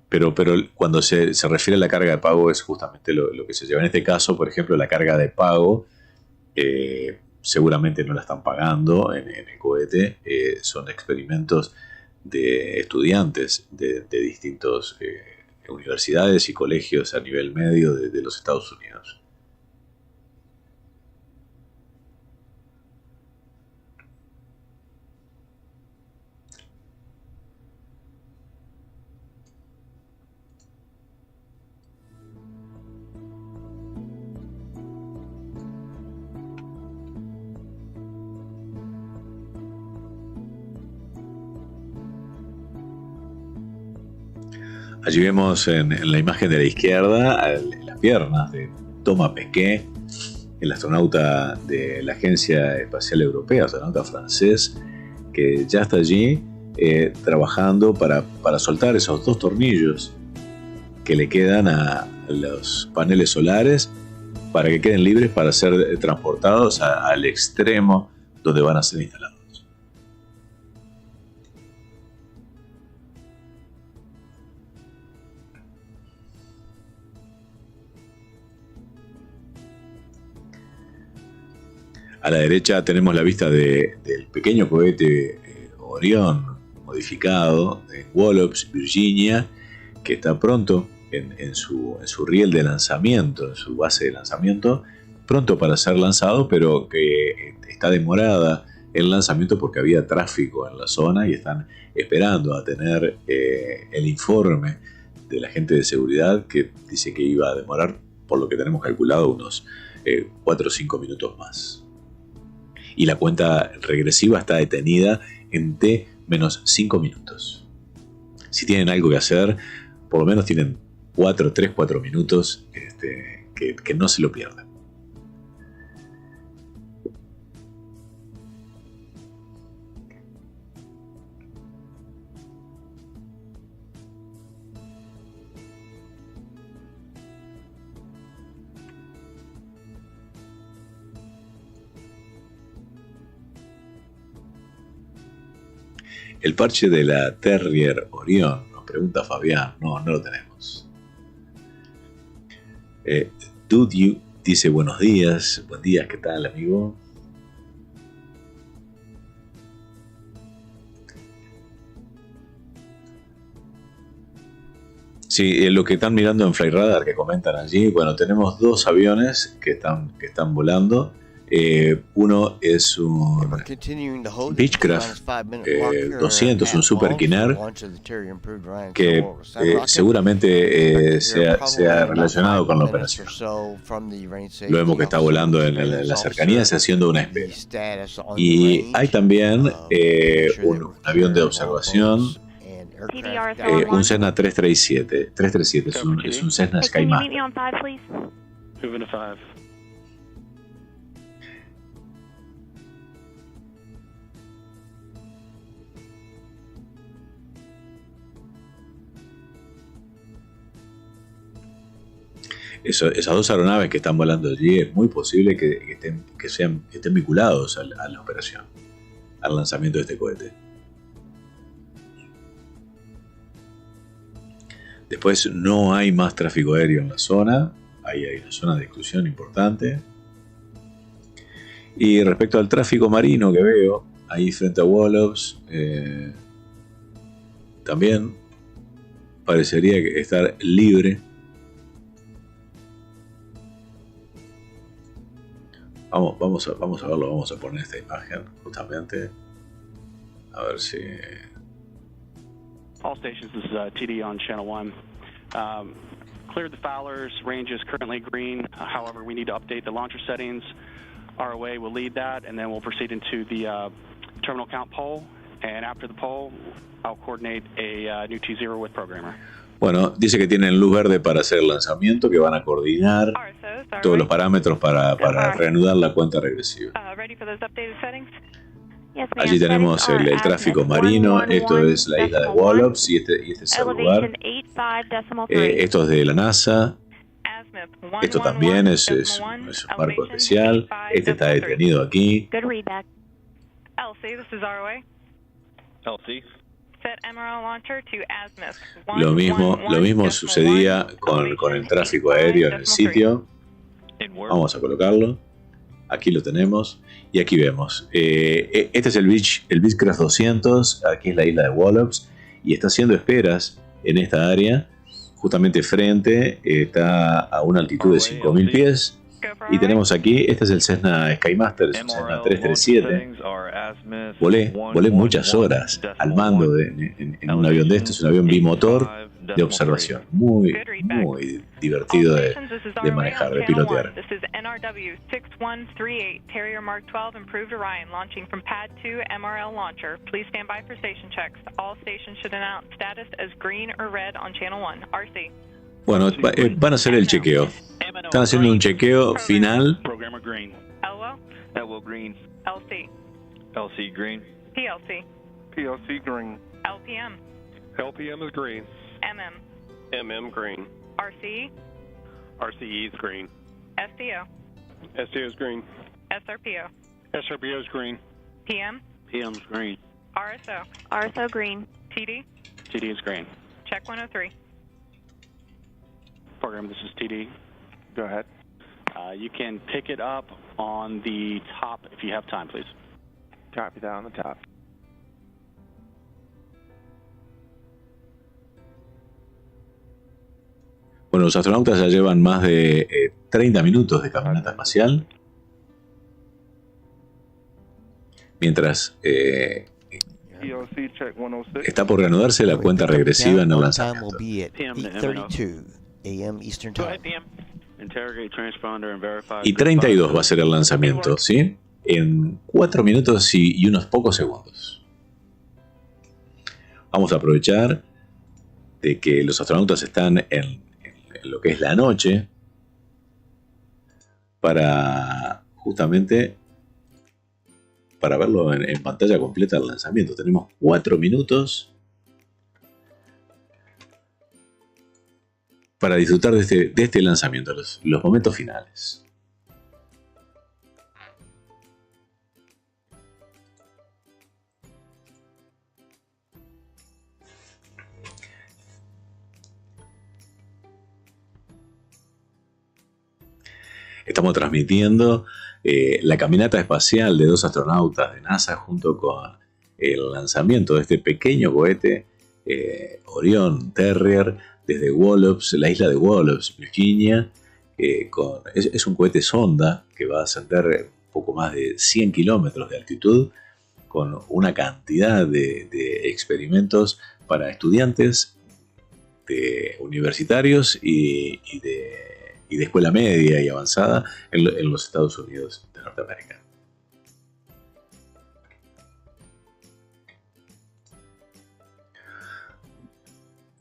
Pero cuando se refiere a la carga de pago es justamente lo que se lleva. En este caso, por ejemplo, la carga de pago seguramente no la están pagando en el cohete. Son experimentos de estudiantes de distintas universidades y colegios a nivel medio de los Estados Unidos. Allí vemos en la imagen de la izquierda las piernas de Thomas Pesquet, el astronauta de la Agencia Espacial Europea, astronauta francés, que ya está allí trabajando para soltar esos 2 tornillos que le quedan a los paneles solares para que queden libres para ser transportados al extremo donde van a ser instalados. A la derecha tenemos la vista del pequeño cohete Orión modificado en Wallops, Virginia, que está pronto en su riel de lanzamiento, en su base de lanzamiento, pronto para ser lanzado, pero que está demorada el lanzamiento porque había tráfico en la zona y están esperando a tener el informe de la gente de seguridad que dice que iba a demorar, por lo que tenemos calculado, unos 4 o 5 minutos más. Y la cuenta regresiva está detenida en T-5 minutos. Si tienen algo que hacer, por lo menos tienen 3-4 minutos que no se lo pierdan. El parche de la Terrier Orión, nos pregunta Fabián. No lo tenemos. Dudu dice buenos días. Buen día, ¿qué tal, amigo? Sí, lo que están mirando en FlyRadar, que comentan allí, bueno, tenemos 2 aviones que están volando. Uno es un Beechcraft 200, un Super Kiner, que seguramente sea relacionado con la operación. Lo vemos que está volando en las cercanías haciendo una espera. Y hay también un avión de observación, un Cessna 337. 337 es un Cessna Skymaster. Esas 2 aeronaves que están volando allí es muy posible que estén vinculados a la operación, al lanzamiento de este cohete. Después no hay más tráfico aéreo en la zona, ahí hay una zona de exclusión importante. Y respecto al tráfico marino que veo, ahí frente a Wallops, también parecería estar libre. Vamos a verlo, vamos a poner esta imagen justamente. A ver si... All stations, this is TD on channel 1. cleared the Fowler's. Range is currently green. However, we need to update the launcher settings. ROA will lead that, and then we'll proceed into the terminal count poll. And after the poll, I'll coordinate a new T0 with programmer. Bueno, dice que tienen luz verde para hacer el lanzamiento, que van a coordinar todos los parámetros para reanudar la cuenta regresiva. Allí tenemos el tráfico marino, esto es la isla de Wallops y este es el lugar. Esto es de la NASA, esto también es un barco especial, este está detenido aquí. Lo mismo sucedía con el tráfico aéreo en el sitio. Vamos a colocarlo. Aquí lo tenemos. Y aquí vemos. Este es el Beechcraft 200. Aquí es la isla de Wallops. Y está haciendo esperas en esta área. Justamente frente. Está a una altitud de 5000 pies. Y tenemos aquí, este es el Cessna Skymaster, es un Cessna 337. Volé muchas horas al mando en un avión de estos, es un avión bimotor de observación. Muy divertido de manejar, de pilotear. Bueno, van a hacer el chequeo. Están haciendo un chequeo final. LO green. LC. LC green. PLC. PLC green. LPM. LPM is green. MM green. RCE. RCE is green. SDO. SDO is green. SRPO. SRPO is green. PM. PM is green. RSO. RSO green. TD. TD is green. Check 103. Program, this is TD. Go ahead. You can pick it up on the top if you have time, please. Copy that on the top. Bueno, los astronautas ya llevan más de 30 minutos de caminata espacial. Mientras está por reanudarse la cuenta regresiva en el lanzamiento. Y 32 va a ser el lanzamiento, ¿sí? En 4 minutos y unos pocos segundos. Vamos a aprovechar de que los astronautas están en lo que es la noche para justamente para verlo en pantalla completa el lanzamiento. Tenemos 4 minutos para disfrutar de este lanzamiento, los momentos finales. Estamos transmitiendo la caminata espacial de 2 astronautas de NASA junto con el lanzamiento de este pequeño cohete Orion Terrier desde Wallops, la isla de Wallops, Virginia. Es un cohete sonda que va a ascender un poco más de 100 kilómetros de altitud con una cantidad de experimentos para estudiantes universitarios y de escuela media y avanzada en los Estados Unidos de Norteamérica.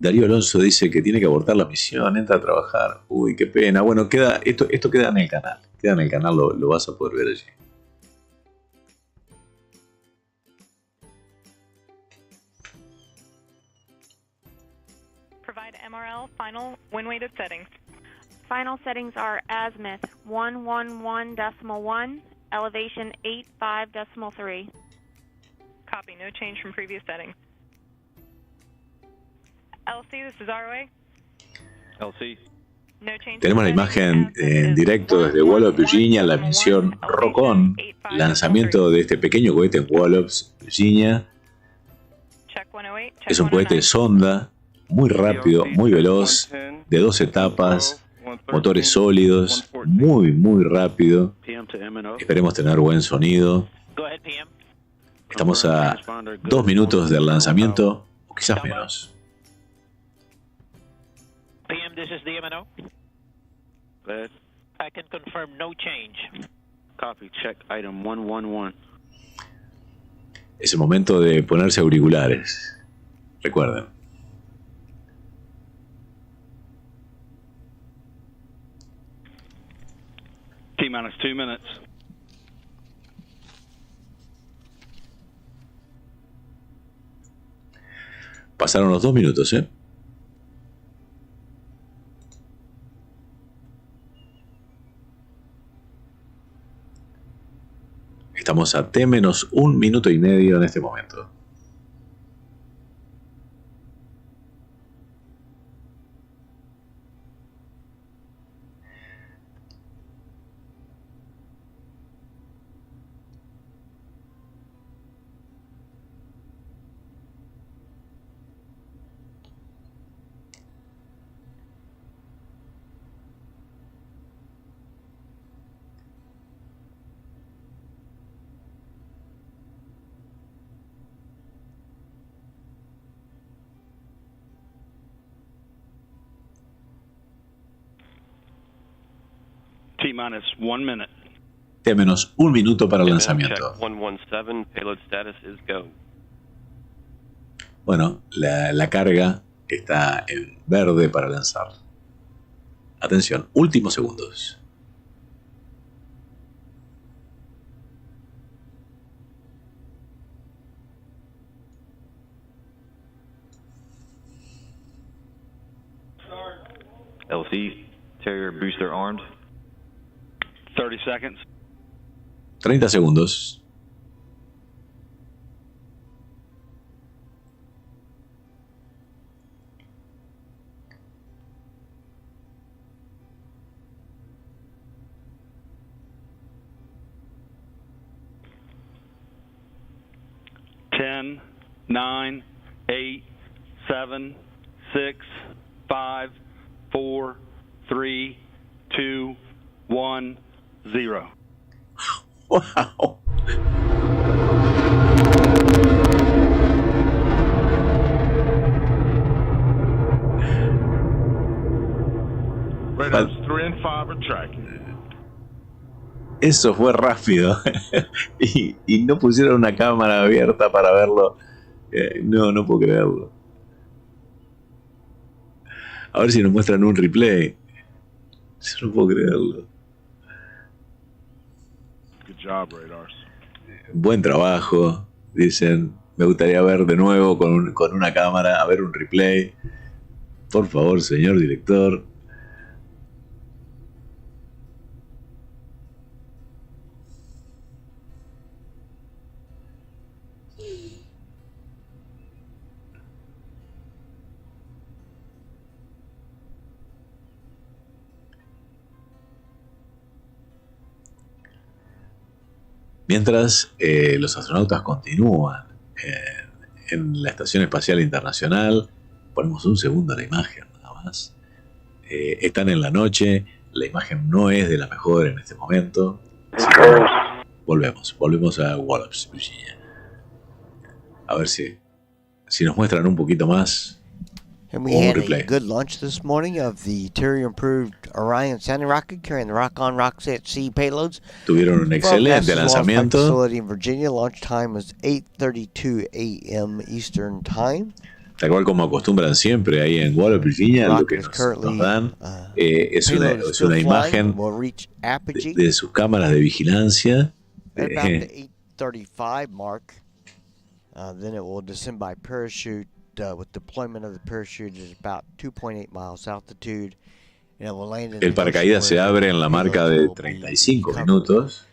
Darío Alonso dice que tiene que abortar la misión, entra a trabajar. Uy, qué pena. Bueno, esto queda en el canal. Queda en el canal, lo vas a poder ver allí. Provide MRL final wind-weighted settings. Final settings are azimuth 111.1, elevation 85.3. Copy, no change from previous settings. LC, this is ROA. LC. No change. Tenemos la imagen en directo desde Wallops, Virginia, la misión Rock-On, lanzamiento de este pequeño cohete en Wallops, Virginia. Es un cohete sonda, muy rápido, muy veloz, de 2 etapas, motores sólidos, muy rápido. Esperemos tener buen sonido. Estamos a 2 minutos del lanzamiento, o quizás menos. PM, this is the MNO. Go ahead. I can confirm no change. Copy. Check item 111. Es el momento de ponerse auriculares. Recuerden. T-minus 2 minutes. Pasaron los 2 minutos, ¿eh? Estamos a T-1 minuto y medio en este momento. T-minus 1 minute. T-1 minuto para el lanzamiento. 117, payload status is go. Bueno, la carga está en verde para lanzar. Atención, últimos segundos. LC, Terrier booster armed. 30 seconds. 30 segundos. Ten, 9, 8, 7, 6, 5, 4, 3, 2, 1, 0. Wow. Radars 3 and 5 are tracking. Eso fue rápido. y no pusieron una cámara abierta para verlo. No puedo creerlo. A ver si nos muestran un replay. Yo no puedo creerlo. Good job, Radars. Buen trabajo, dicen. Me gustaría ver de nuevo con una cámara, a ver un replay. Por favor, señor director. Mientras los astronautas continúan en la Estación Espacial Internacional, ponemos un segundo a la imagen, nada más. Están en la noche, la imagen no es de la mejor en este momento. Volvemos a Wallops, Virginia. A ver si nos muestran un poquito más. And we had a good launch this morning of the Terrier-improved Orion Santa rocket carrying the Rock-On Rock-Set-C payloads. Tuvieron un excelente lanzamiento. Facility in Virginia. Launch time was 8:32 a.m. Eastern Time. Tal cual como acostumbran siempre ahí en Wallops, Virginia, lo que nos dan es una imagen de sus cámaras de vigilancia. At about the 8:35 mark, then it will descend by parachute. With deployment of the parachute is about 2.8 miles altitude. And it will land in el paracaídas se abre en la marca de 35 minutos.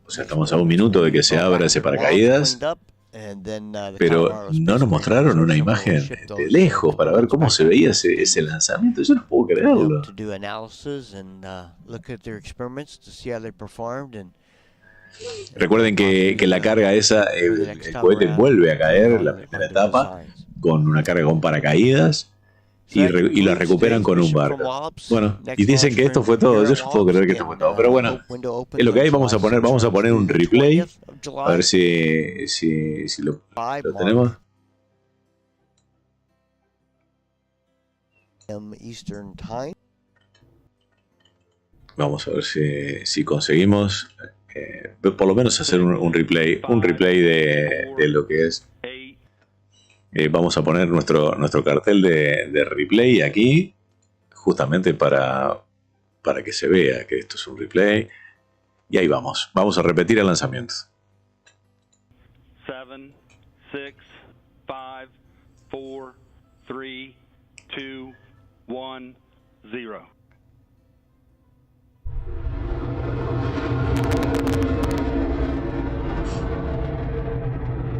O sea, estamos a un minuto de que se abra ese paracaídas. Pero no nos mostraron una imagen de lejos para ver cómo se veía ese lanzamiento. Yo no puedo creerlo. Recuerden que la carga esa, el cohete vuelve a caer en la primera etapa con una carga con paracaídas y la recuperan con un barco. Bueno, y dicen que esto fue todo. Yo no puedo creer que esto fue todo. Pero bueno, es lo que hay. Vamos a poner un replay. A ver si lo tenemos. Eastern Time. Vamos a ver si conseguimos por lo menos hacer un replay de lo que es. Vamos a poner nuestro cartel de replay aquí, justamente para que se vea que esto es un replay. Y ahí vamos a repetir el lanzamiento. 7, 6, 5, 4, 3, 2, 1, 0.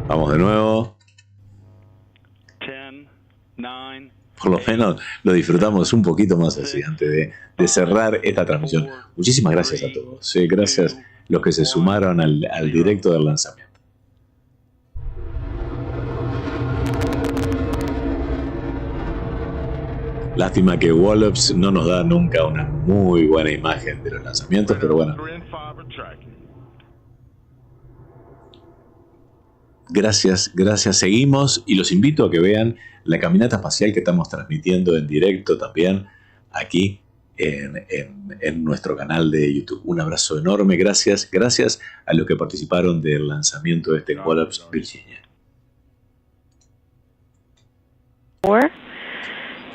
Vamos de nuevo. 10, 9, Por lo menos lo disfrutamos un poquito más así antes de cerrar esta transmisión. Muchísimas gracias a todos. Gracias los que se sumaron al directo del lanzamiento. Lástima que Wallops no nos da nunca una muy buena imagen de los lanzamientos, pero bueno. Gracias. Seguimos y los invito a que vean la caminata espacial que estamos transmitiendo en directo también aquí en nuestro canal de YouTube. Un abrazo enorme, gracias a los que participaron del lanzamiento de este Wallops, Virginia.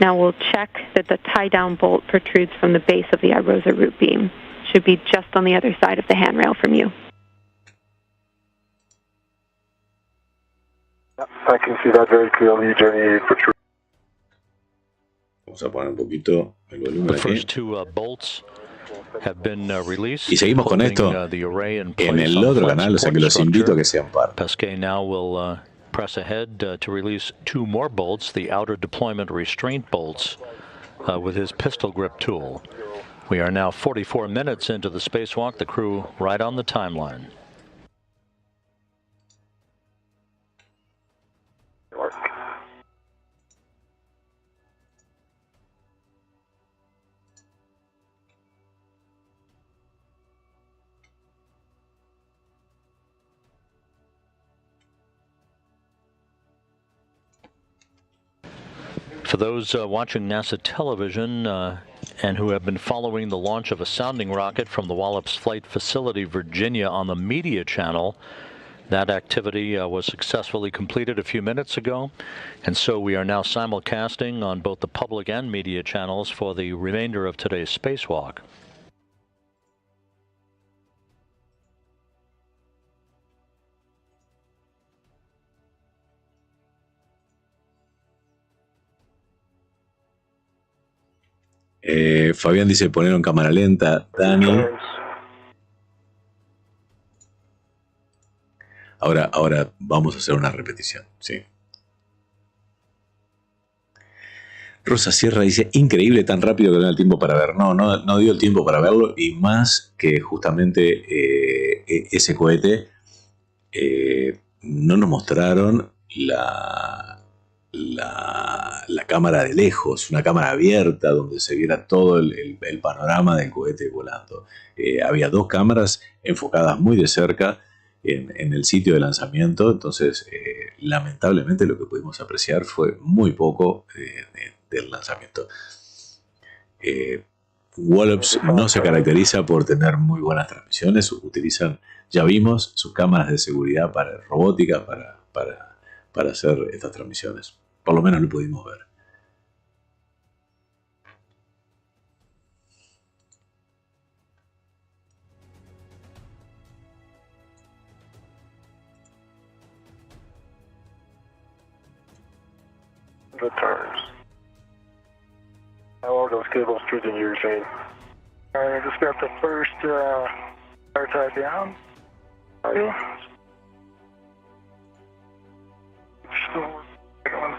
Now we'll check that the tie-down bolt protrudes from the base of the Irosa root beam. Should be just on the other side of the handrail from you. I can see that very clearly, Jenny. Vamos a poner un poquito el volumen aquí. Released, y seguimos con esto en el otro canal, o sea que los invito a que sean parte. Pesquet now will press ahead to release 2 more bolts, the outer deployment restraint bolts, with his pistol grip tool. We are now 44 minutes into the spacewalk, the crew right on the timeline. For those watching NASA television and who have been following the launch of a sounding rocket from the Wallops Flight Facility, Virginia, on the media channel, that activity was successfully completed a few minutes ago, and so we are now simulcasting on both the public and media channels for the remainder of today's spacewalk. Fabián dice poner en cámara lenta. Dani. Ahora vamos a hacer una repetición. Sí. Rosa Sierra dice, increíble, tan rápido que no da el tiempo para ver. No dio el tiempo para verlo, y más que justamente ese cohete no nos mostraron la cámara de lejos, una cámara abierta donde se viera todo el panorama del cohete volando. Había 2 cámaras enfocadas muy de cerca en el sitio de lanzamiento, entonces lamentablemente lo que pudimos apreciar fue muy poco del lanzamiento. Wallops no se caracteriza por tener muy buenas transmisiones, utilizan, ya vimos, sus cámaras de seguridad para robótica para hacer estas transmisiones. Por lo menos lo pudimos ver. The turns. How are those cables treating you, Shane? I just got the first wire tied down. Are you? Still going.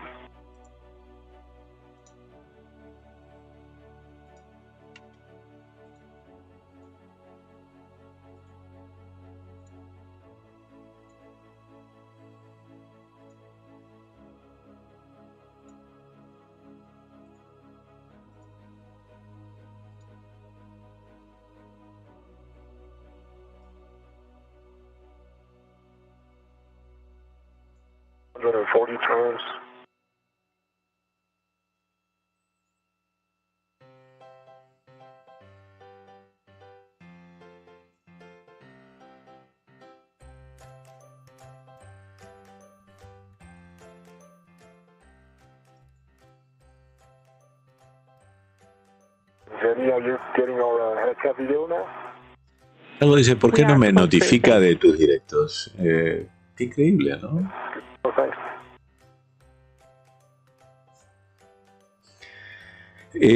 Another 40 turns. Jenny, are you getting our headset video now? Algo dice, ¿por qué no me notifica de tus directos? Qué increíble, ¿no? Okay.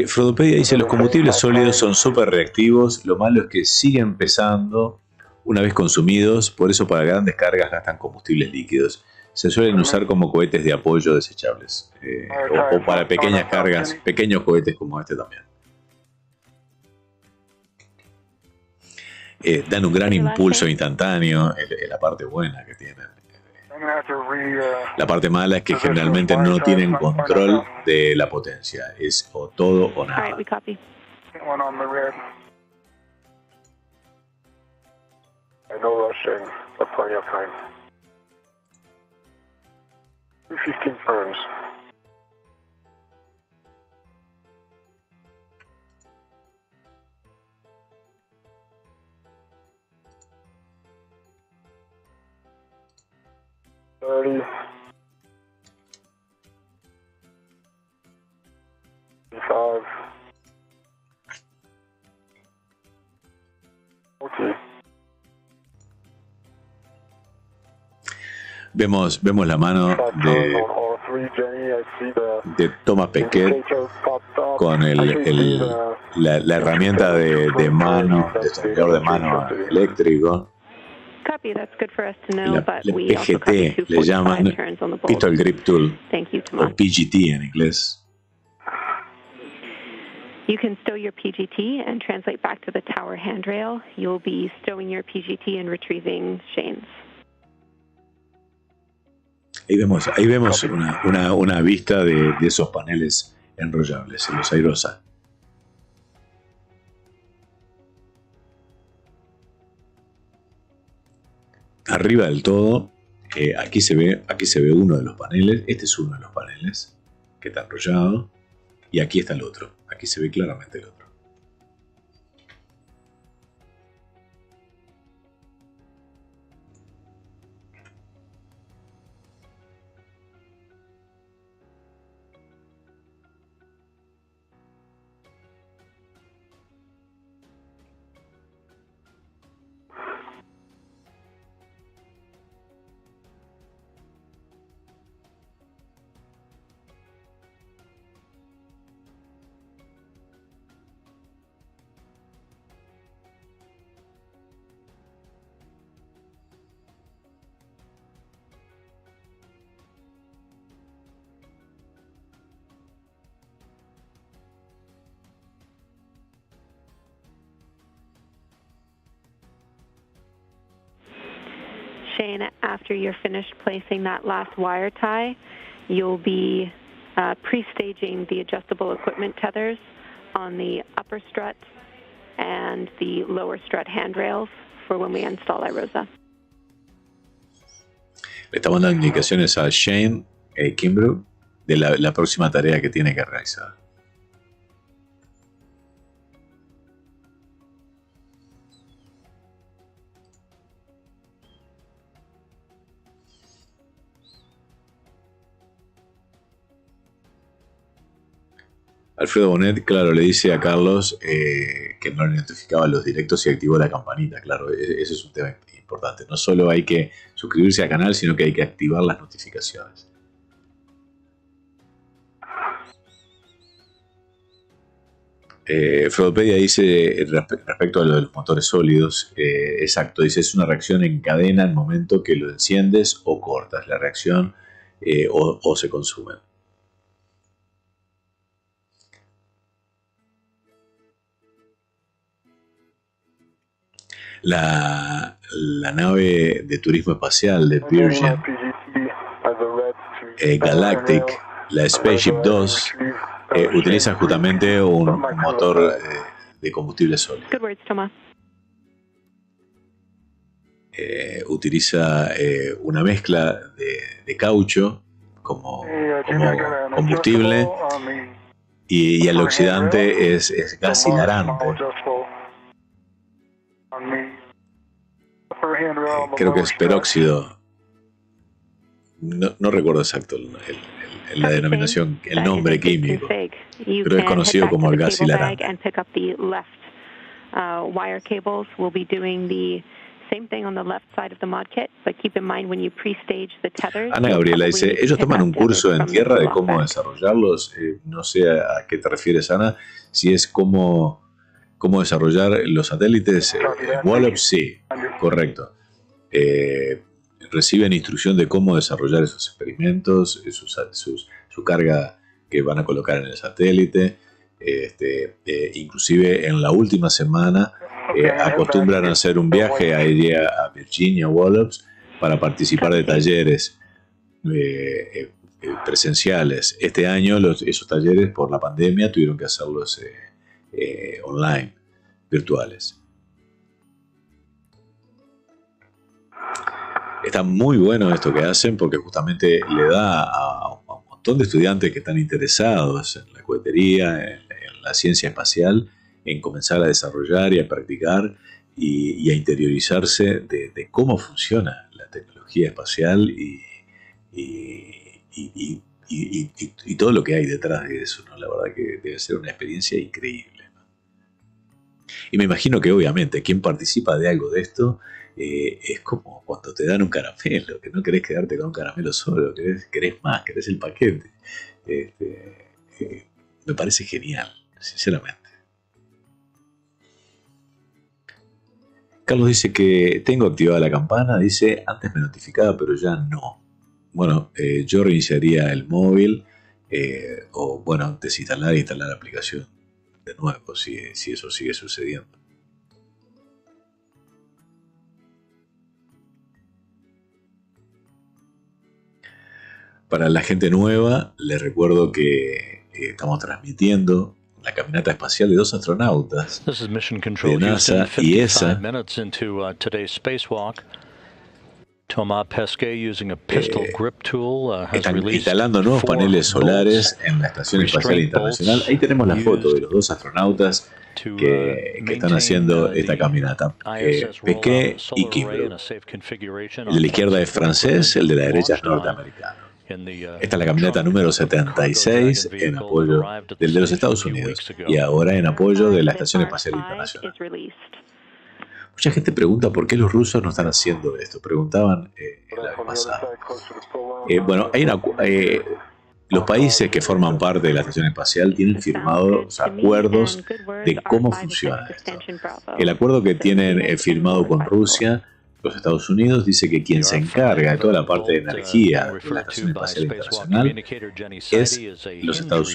Frodopedia dice, los combustibles sólidos son súper reactivos, lo malo es que siguen pesando una vez consumidos, por eso para grandes cargas gastan combustibles líquidos. Se suelen usar como cohetes de apoyo desechables, o para pequeñas cargas, pequeños cohetes como este también. Dan un gran impulso instantáneo, es la parte buena que tienen. La parte mala es que generalmente no tienen control de la potencia, es o todo o nada. I know rushing, but plenty of time. 15 turns. Vemos la mano de Thomas Pesquet con la herramienta de mano, desarrollador de mano eléctrico. La PGT le llaman Pistol Grip Tool o PGT en inglés. You can stow your PGT and translate back to the tower handrail. You'll be stowing your PGT and retrieving chains. Ahí vemos una vista de esos paneles enrollables, los Irosa. Arriba del todo, aquí se ve uno de los paneles. Este es uno de los paneles que está enrollado. Y aquí está el otro. Aquí se ve claramente el otro. Shane, after you're finished placing that last wire tie, you'll be pre-staging the adjustable equipment tethers on the upper strut and the lower strut handrails for when we install Irosa. Le estamos dando indicaciones a Shane Kimbrough de la próxima tarea que tiene que realizar. Alfredo Bonet, claro, le dice a Carlos que no le notificaba los directos y activó la campanita. Claro, ese es un tema importante. No solo hay que suscribirse al canal, sino que hay que activar las notificaciones. Frodopedia dice respecto a lo de los motores sólidos, exacto, dice es una reacción en cadena en el momento que lo enciendes o cortas la reacción o se consumen. La nave de turismo espacial de Virgin Galactic, la Spaceship 2, utiliza justamente un motor de combustible sólido. Utiliza una mezcla de caucho como combustible y el oxidante es gas hilarante. Creo que es peróxido no recuerdo exacto la denominación, el nombre químico, pero es conocido como el gas hilarante. Wire cables will be doing the same thing on the left side of the mod kit, but keep in mind when you pre-stage the tethers. Ana Gabriela dice, ellos toman un curso en tierra de cómo desarrollarlos. No sé a qué te refieres, Ana. Si es cómo desarrollar los satélites. Wallops, sí, correcto. Reciben instrucción de cómo desarrollar esos experimentos, su carga que van a colocar en el satélite. Inclusive en la última semana acostumbran a hacer un viaje a Virginia, Wallops, para participar de talleres presenciales. Este año esos talleres por la pandemia tuvieron que hacerlos online, virtuales. Está muy bueno esto que hacen porque justamente le da a un montón de estudiantes que están interesados en la cohetería, en la ciencia espacial, en comenzar a desarrollar y a practicar y a interiorizarse de cómo funciona la tecnología espacial y todo lo que hay detrás de eso, ¿no? La verdad que debe ser una experiencia increíble, ¿no? Y me imagino que obviamente quien participa de algo de esto es como cuando te dan un caramelo, que no querés quedarte con un caramelo solo, querés más, querés el paquete. Me parece genial, sinceramente. Carlos dice que tengo activada la campana, dice, antes me notificaba, pero ya no. Bueno, yo reiniciaría el móvil o, bueno, desinstalar e instalar la aplicación de nuevo, si eso sigue sucediendo. Para la gente nueva, les recuerdo que estamos transmitiendo la caminata espacial de 2 astronautas de NASA y ESA. Están instalando nuevos paneles solares en la Estación Espacial Internacional. Ahí tenemos la foto de los 2 astronautas que están haciendo esta caminata. Pesquet y Kimbrough. El de la izquierda es francés, el de la derecha es norteamericano. Esta es la caminata número 76 en apoyo del de los Estados Unidos y ahora en apoyo de la Estación Espacial Internacional. Mucha gente pregunta por qué los rusos no están haciendo esto. Preguntaban la vez pasada. Bueno, los países que forman parte de la Estación Espacial tienen firmados acuerdos de cómo funciona esto. El acuerdo que tienen firmado con Rusia, los Estados Unidos, dice que quien se encarga de toda la parte de energía de la Estación Espacial Internacional es los Estados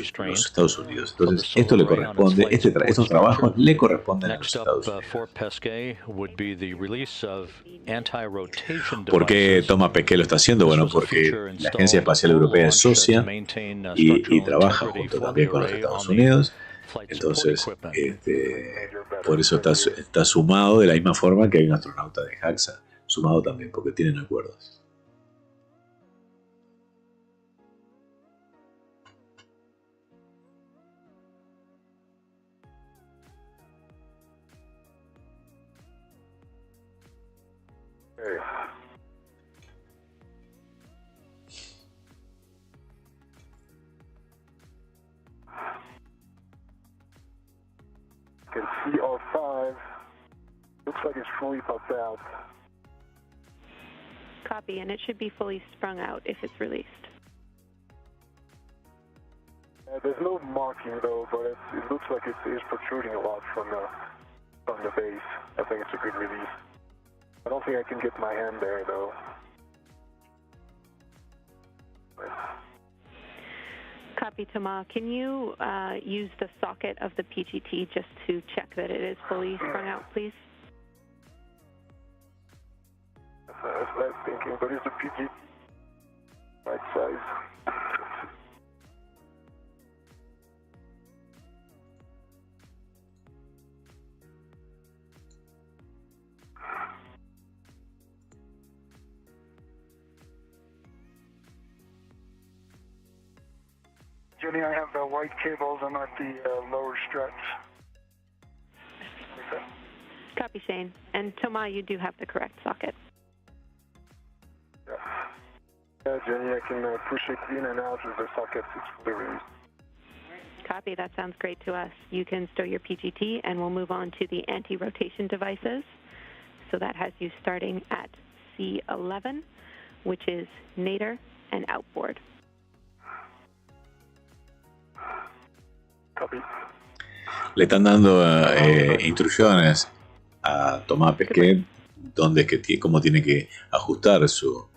Unidos. Entonces, esto le corresponde, estos trabajos le corresponden a los Estados Unidos. ¿Por qué Thomas Pesquet lo está haciendo? Bueno, porque la Agencia Espacial Europea es socia y trabaja junto también con los Estados Unidos. Entonces, por eso está sumado de la misma forma que hay un astronauta de JAXA, sumado también, porque tienen acuerdos. Can CR5 looks like it's fully popped out. Copy, and it should be fully sprung out if it's released. There's no marking though, but it looks like it is protruding a lot from the base. I think it's a good release. I don't think I can get my hand there though. Copy, Thomas. Can you use the socket of the PGT just to check that it is fully sprung out, please? That's what I was thinking, but is the PGT right size? Jenny, I have the white cables. I'm at the lower struts. Copy, Shane. And Thomas, you do have the correct socket. Jenny, I can push it clean and out with the sockets for the release. Copy. That sounds great to us. You can stow your PGT, and we'll move on to the anti-rotation devices. So that has you starting at C11, which is nadir and outboard. Copy. Le están dando instrucciones a Tomás Pesquet dónde es que cómo tiene que ajustar su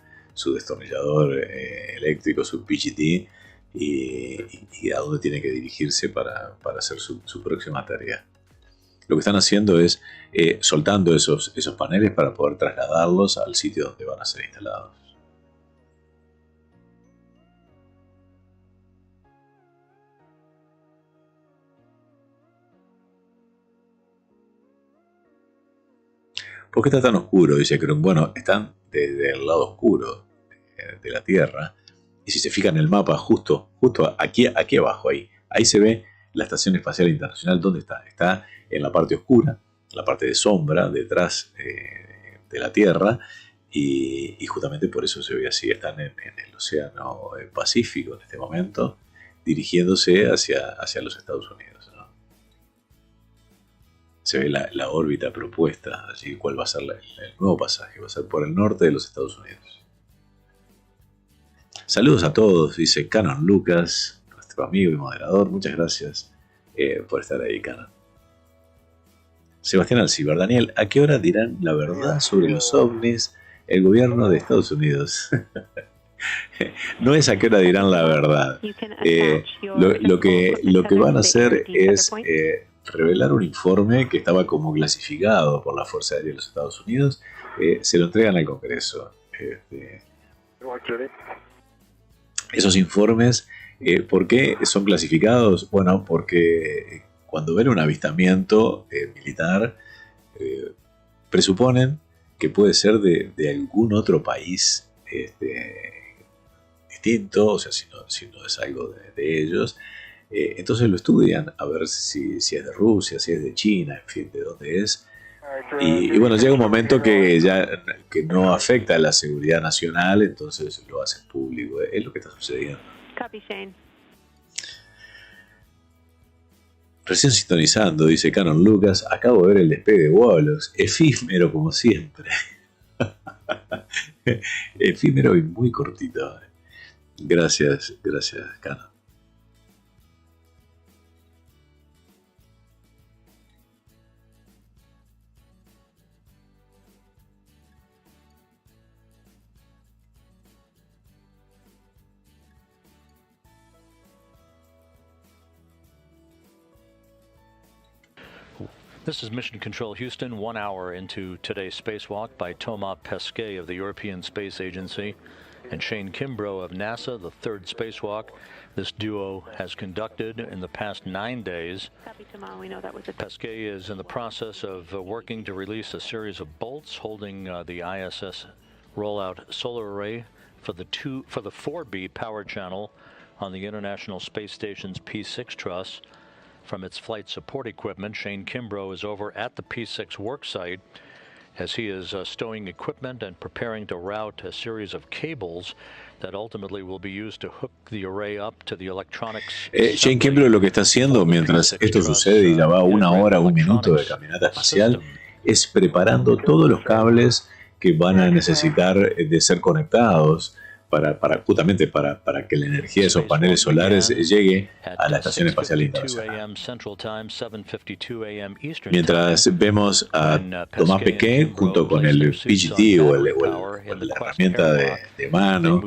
destornillador eléctrico, su PGT, y a dónde tiene que dirigirse para hacer su próxima tarea. Lo que están haciendo es soltando esos paneles para poder trasladarlos al sitio donde van a ser instalados. ¿Por qué está tan oscuro? Dice Krum. Bueno, están desde el lado oscuro de la Tierra. Y si se fijan en el mapa, justo aquí abajo, ahí se ve la Estación Espacial Internacional. ¿Dónde está? Está en la parte oscura, la parte de sombra, detrás de la Tierra. Y justamente por eso se ve así. Están en el Océano Pacífico en este momento, dirigiéndose hacia los Estados Unidos, ¿no? Se ve la órbita propuesta, allí cuál va a ser el nuevo pasaje. Va a ser por el norte de los Estados Unidos. Saludos a todos, dice Canon Lucas, nuestro amigo y moderador. Muchas gracias por estar ahí, Canon. Sebastián Alcibar. Daniel, ¿a qué hora dirán la verdad sobre los ovnis el gobierno de Estados Unidos? No es a qué hora dirán la verdad. Lo que van a hacer es revelar un informe que estaba como clasificado por la Fuerza Aérea de los Estados Unidos. Se lo entregan al Congreso. Esos informes, ¿por qué son clasificados? Bueno, porque cuando ven un avistamiento militar, presuponen que puede ser de algún otro país distinto, o sea, si no es algo de ellos. Entonces lo estudian a ver si es de Rusia, si es de China, en fin, de dónde es. Y bueno, llega un momento que no afecta a la seguridad nacional, entonces lo hacen público. Es lo que está sucediendo. Copy, Shane. Recién sintonizando, dice Canon Lucas, acabo de ver el despegue de Wallops, efímero como siempre. Efímero y muy cortito. Gracias, Canon. This is Mission Control Houston, 1 hour into today's spacewalk by Thomas Pesquet of the European Space Agency and Shane Kimbrough of NASA, the third spacewalk this duo has conducted in the past 9 days. Pesquet is in the process of working to release a series of bolts holding the ISS rollout solar array for the 4B power channel on the International Space Station's P6 truss. From its flight support equipment, Shane Kimbrough is over at the P6 worksite as he is stowing equipment and preparing to route a series of cables that ultimately will be used to hook the array up to the electronics. Shane Kimbrough lo que está haciendo mientras esto sucede y ya va 1 hora, 1 minuto de caminata espacial es preparando todos los cables que van a necesitar de ser conectados justamente para que la energía de esos paneles solares llegue a la Estación Espacial Internacional. Mientras vemos a Tomás Pesquet junto con el PGT o la herramienta de mano,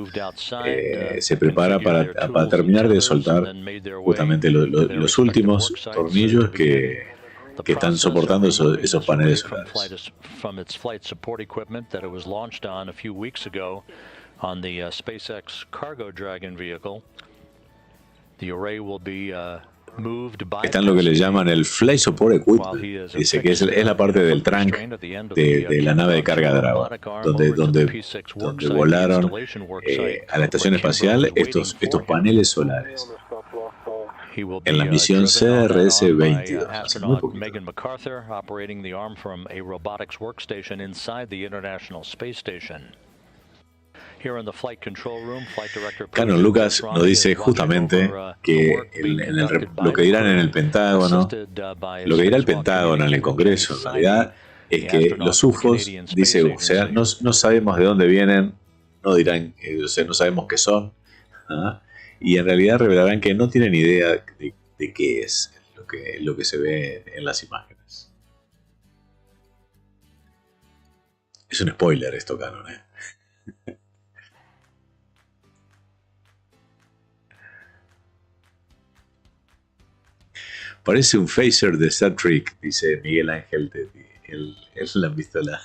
se prepara para terminar de soltar justamente los últimos tornillos que están soportando esos paneles solares. On the SpaceX Cargo Dragon vehicle, the array will be moved by. Está en lo que le llaman el Flight Support Equipment. Dice que es la parte del trunk de la nave de carga Dragon, donde volaron a la estación espacial estos paneles solares. En la misión CRS-22. Megan MacArthur operating the arm from a robotics workstation inside the International Space Station. Canon Lucas nos dice justamente que lo que dirán en el Pentágono, lo que dirá el Pentágono en el Congreso, en realidad, es que los UFOs, dice, o sea, no sabemos de dónde vienen, no dirán, o sea, no sabemos qué son, ¿ah? Y en realidad revelarán que no tienen idea de qué es lo que se ve en las imágenes. Es un spoiler esto, Canon, ¿eh? Parece un phaser de Star Trek, dice Miguel Ángel. Él la pistola.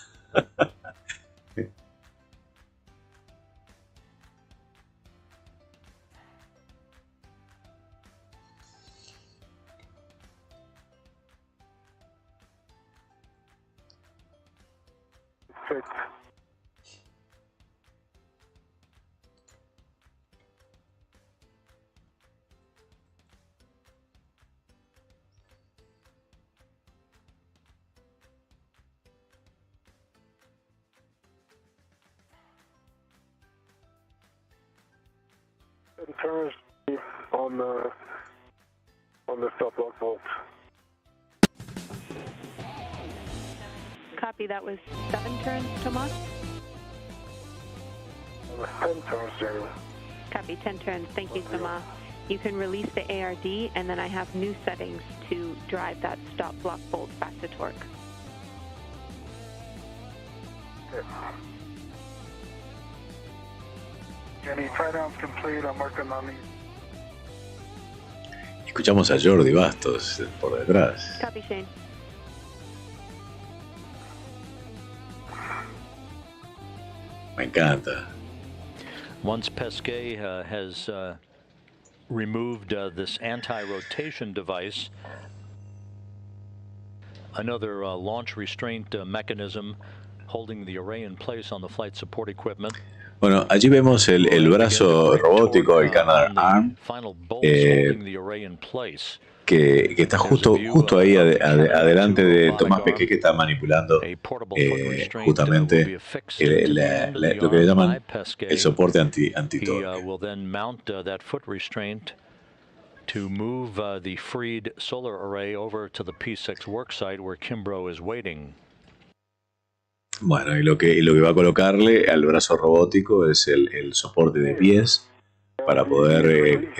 Turns on the stop lock bolt. Copy, that was 7 turns, Tomas? 10 turns, Jamie. Copy, 10 turns. Thank you, Tomas. You can release the ARD, and then I have new settings to drive that stop block bolt back to torque. Okay. Jenny, try down's complete. I'm working on these. Escuchamos a Jordi Bastos por detrás. Copy, Shane. Me encanta. Once Pesquet has removed this anti-rotation device, another launch restraint mechanism holding the array in place on the flight support equipment. Bueno, allí vemos el brazo robótico, el canal arm, que está justo ahí adelante de Tomás Pesquet, que está manipulando justamente lo que le llaman el soporte anti-torque. To move the freed solar array over to the P6 worksite where Kimbrough is waiting. Bueno, y lo que va a colocarle al brazo robótico es el soporte de pies para poder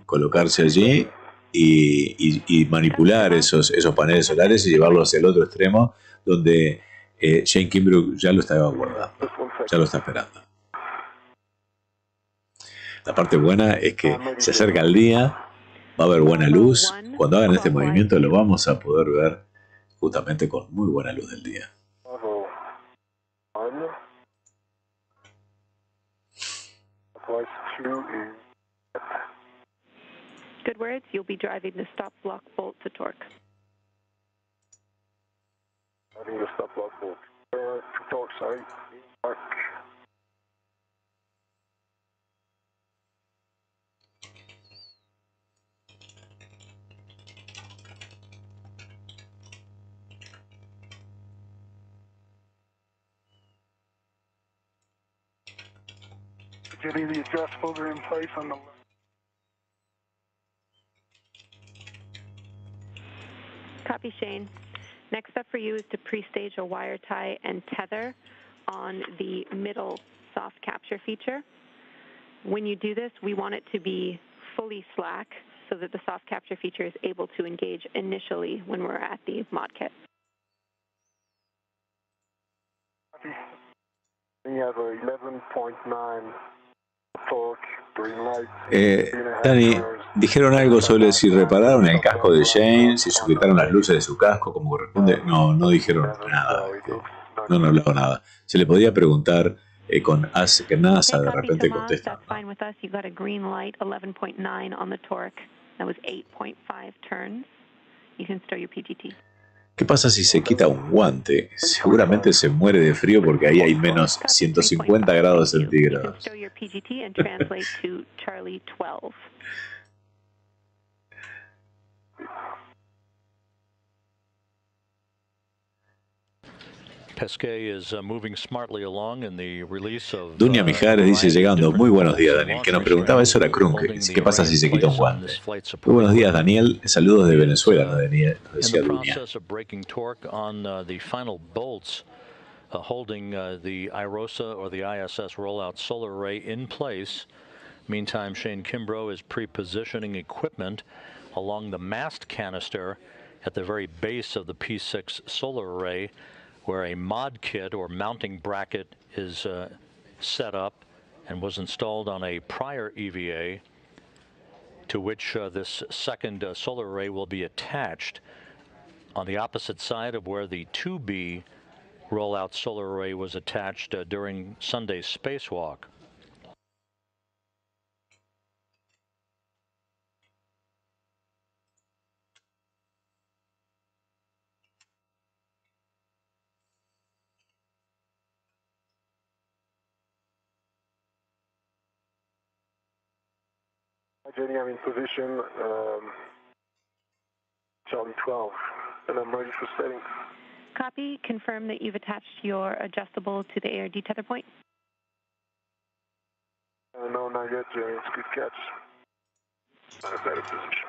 colocarse allí y manipular esos paneles solares y llevarlos hacia el otro extremo donde Shane Kimbrough ya lo estaba guardando, ya lo está esperando. La parte buena es que se acerca el día, va a haber buena luz. Cuando hagan este movimiento lo vamos a poder ver justamente con muy buena luz del día. Good words. You'll be driving the stop block bolt to torque. Driving the stop block bolt to torque, sorry. Arc. Getting the adjustables are in place on the left. Copy, Shane. Next up for you is to pre-stage a wire tie and tether on the middle soft capture feature. When you do this, we want it to be fully slack so that the soft capture feature is able to engage initially when we're at the mod kit. We have a 11.9 torque, green light. Dani, dijeron algo sobre si repararon el casco de Shane, si sujetaron las luces de su casco como corresponde. No dijeron nada. No hablaron nada. Se le podía preguntar con Ask NASA, de repente contestan. That's fine with us. You got a green light, 11.9 on the torque. That was 8.5 turns. You can stow your PGT. ¿Qué pasa si se quita un guante? Seguramente se muere de frío porque ahí hay menos 150 grados centígrados. Stow your PGT and translate to Charlie 12. Pesquet is moving smartly along in the release of Dunia Mijares dice llegando, muy buenos días Daniel, que nos preguntaba eso era Krunk, qué pasa si se quita un guante. Muy buenos días Daniel, saludos de Venezuela, nos decía Dunia. process of breaking torque on the final bolts holding the Irosa or the ISS rollout solar array in place. Meantime, Shane Kimbrough is pre-positioning equipment along the mast canister at the very base of the P6 solar array, where a mod kit or mounting bracket is set up and was installed on a prior EVA, to which this second solar array will be attached on the opposite side of where the 2B rollout solar array was attached during Sunday's spacewalk. Jenny, I'm in position, Charlie 12, and I'm ready for setting. Copy. Confirm that you've attached your adjustable to the ARD tether point. No, not yet, Jenny. It's good catch. Not a better position.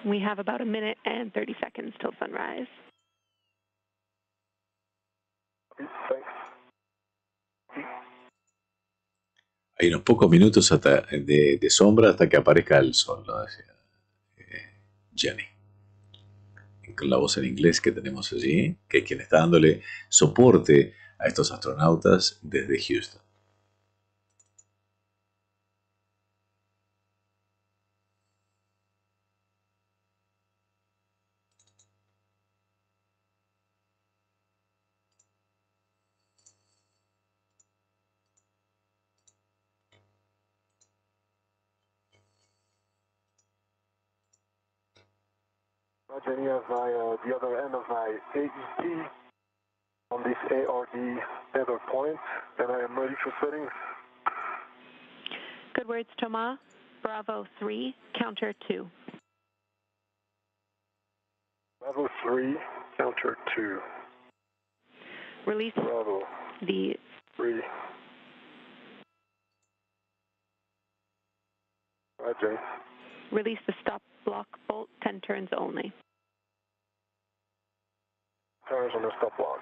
We have about a minute and 30 seconds till sunrise. Hay unos pocos minutos hasta de sombra hasta que aparezca el sol, ¿no? Decía Jenny. Con la voz en inglés que tenemos allí, que es quien está dándole soporte a estos astronautas desde Houston. Jenny, I have the other end of my AET on this ARD tether point, and I am ready for setting. Good words, Thomas. Bravo 3, counter 2. Bravo 3, counter 2. Release Bravo the 3. Right, Jenny. Release the stop block bolt 10 turns only. Turns on the stop block.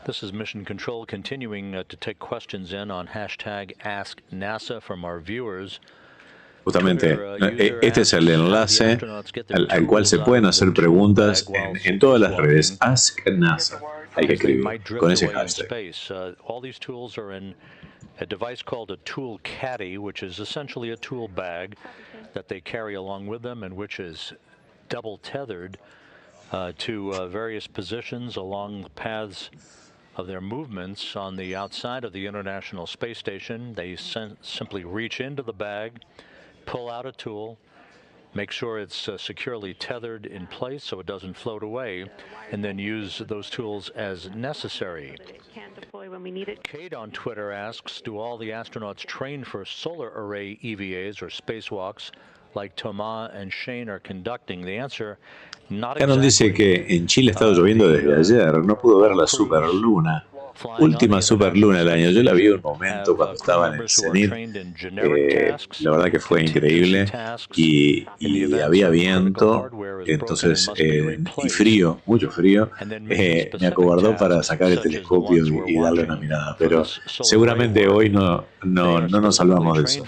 This is Mission Control continuing to take questions in on hashtag AskNASA from our viewers. Justamente, este es el enlace al cual se pueden hacer preguntas en todas las redes. Ask NASA. Hay que escribir con ese hashtag. All these tools are in a device called a tool caddy, which is essentially a tool bag that they carry along with them and which is double tethered to various positions along the paths of their movements on the outside of the International Space Station. They simply reach into the bag, pull out a tool, make sure it's securely tethered in place so it doesn't float away, and then use those tools as necessary. Kate on Twitter asks, do all the astronauts train for solar array EVAs or spacewalks like Thomas and Shane are conducting? The answer, not exactly. Canon dice que en Chile ha estado lloviendo desde ayer, no pudo ver la superluna. Última superluna del año. Yo la vi un momento cuando estaba en el cenit. La verdad que fue increíble y había viento, entonces y frío, mucho frío. Me acobardó para sacar el telescopio y darle una mirada, pero seguramente hoy no nos salvamos de eso.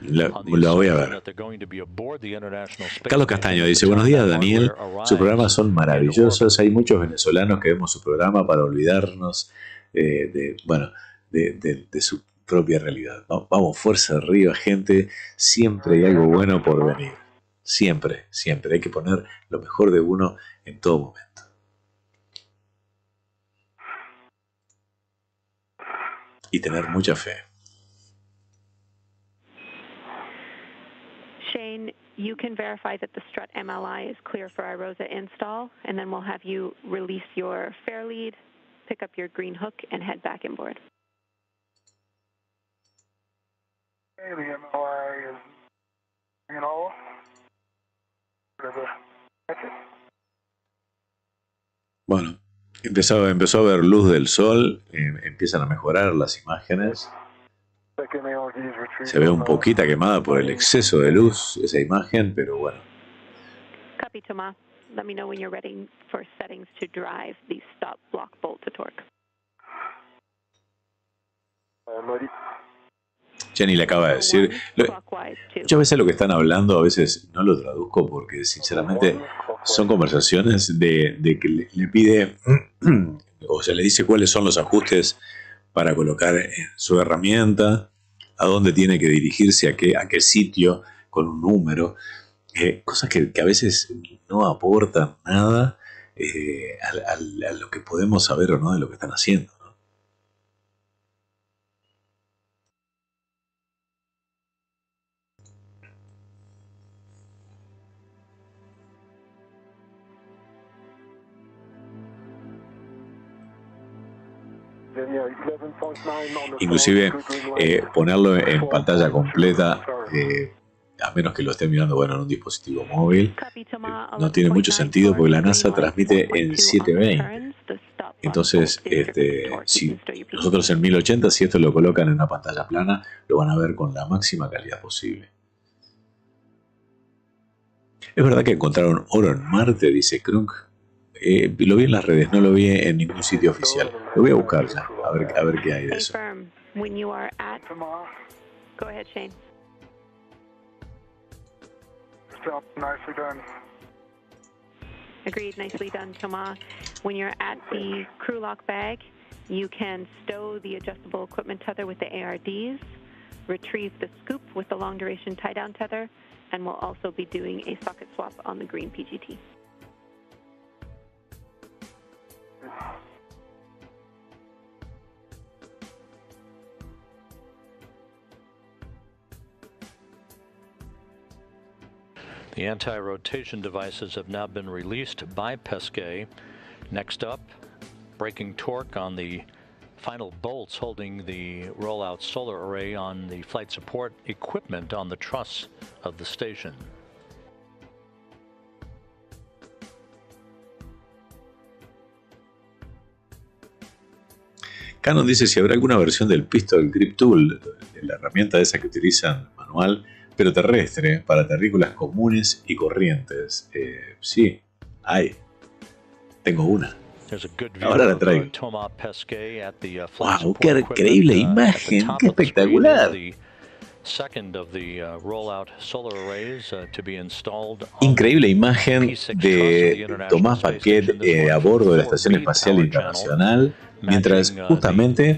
Lo voy a ver. Carlos Castaño dice, buenos días Daniel, sus programas son maravillosos, hay muchos venezolanos que vemos su programa para olvidarnos de su propia realidad, ¿no? Vamos, fuerza arriba, gente, siempre hay algo bueno por venir, siempre hay que poner lo mejor de uno en todo momento. Y tener mucha fe. Shane, you can verify that the strut MLI is clear for Irosa install, and then we'll have you release your fair lead, pick up your green hook, and head back inboard. Bueno, empezó a ver luz del sol, empiezan a mejorar las imágenes. Se ve un poquito quemada por el exceso de luz esa imagen, pero bueno. Copy, Thomas. Let me know when you're ready for settings to drive the stop block bolt to torque. Jenny le acaba de decir. Yo a veces lo que están hablando, a veces no lo traduzco porque sinceramente son conversaciones de que le pide, o sea, le dice cuáles son los ajustes para colocar su herramienta, a dónde tiene que dirigirse, a qué sitio, con un número, cosas que a veces no aportan nada a lo que podemos saber o no de lo que están haciendo. Inclusive ponerlo en pantalla completa, a menos que lo esté mirando bueno, en un dispositivo móvil, no tiene mucho sentido porque la NASA transmite en 720. Entonces, si nosotros en 1080, si esto lo colocan en una pantalla plana, lo van a ver con la máxima calidad posible. Es verdad que encontraron oro en Marte, dice Krunk. Lo vi en las redes, no lo vi en ningún sitio oficial. Lo voy a buscar ya, a ver qué hay de eso. Go ahead, Shane. Nicely done. Agreed, nicely done, Thomas. When you're at the crew lock bag, you can stow the adjustable equipment tether with the ARDs, retrieve the scoop with the long duration tie down tether, and we'll also be doing a socket swap on the green PGT. The anti-rotation devices have now been released by Pesquet. Next up, braking torque on the final bolts holding the rollout solar array on the flight support equipment on the truss of the station. Canon dice si habrá alguna versión del Pistol Grip Tool, de la herramienta esa que utilizan manual, pero terrestre, para terrícolas comunes y corrientes. Sí, hay. Tengo una. Ahora la traigo. ¡Wow! ¡Qué increíble imagen! ¡Qué espectacular! Increíble imagen de Tomás Pesquet a bordo de la Estación Espacial Internacional, mientras justamente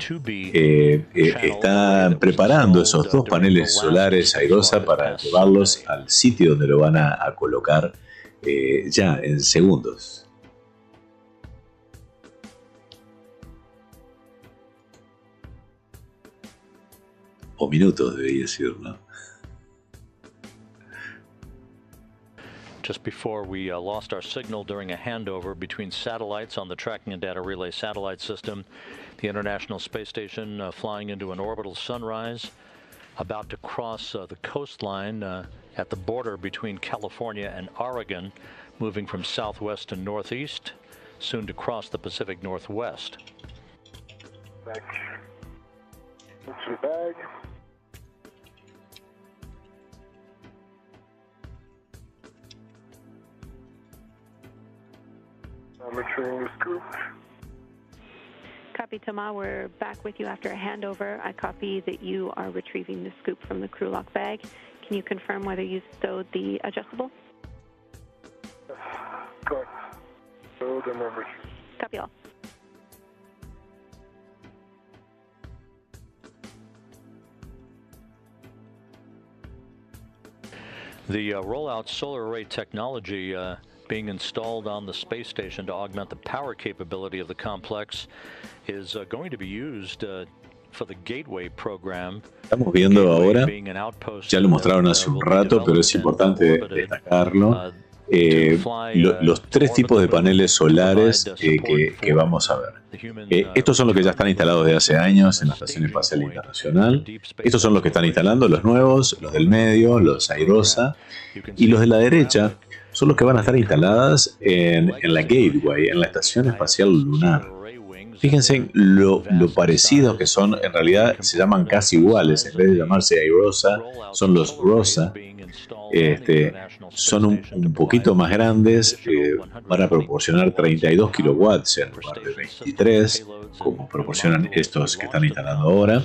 están preparando esos dos paneles solares Irosa para llevarlos al sitio donde lo van a colocar ya en segundos. O minutos debería decir, ¿no? Just before we lost our signal during a handover between satellites on the Tracking and Data Relay satellite system, the International Space Station flying into an orbital sunrise, about to cross the coastline at the border between California and Oregon, moving from southwest to northeast, soon to cross the Pacific Northwest. Back into the bag. I'm retrieving the scoop. Copy, Thomas. We're back with you after a handover. I copy that you are retrieving the scoop from the crew lock bag. Can you confirm whether you stowed the adjustable? Correct. Stowed and then retrieved. Copy all. The rollout solar array technology being installed on the space station to augment the power capability of the complex is going to be used for the Gateway program. Estamos viendo ahora, ya lo mostraron hace un rato, pero es importante destacarlo. los tres tipos de paneles solares que vamos a ver. Estos son los que ya están instalados desde hace años en la Estación Espacial Internacional. Estos son los que están instalando, los nuevos, los del medio, los Irosa, y los de la derecha son los que van a estar instaladas en la Gateway, en la Estación Espacial Lunar. Fíjense lo parecidos que son, en realidad se llaman casi iguales, en vez de llamarse Irosa, son los Rosa. Son un poquito más grandes, van a proporcionar 32 kilowatts en lugar de 23, como proporcionan estos que están instalando ahora.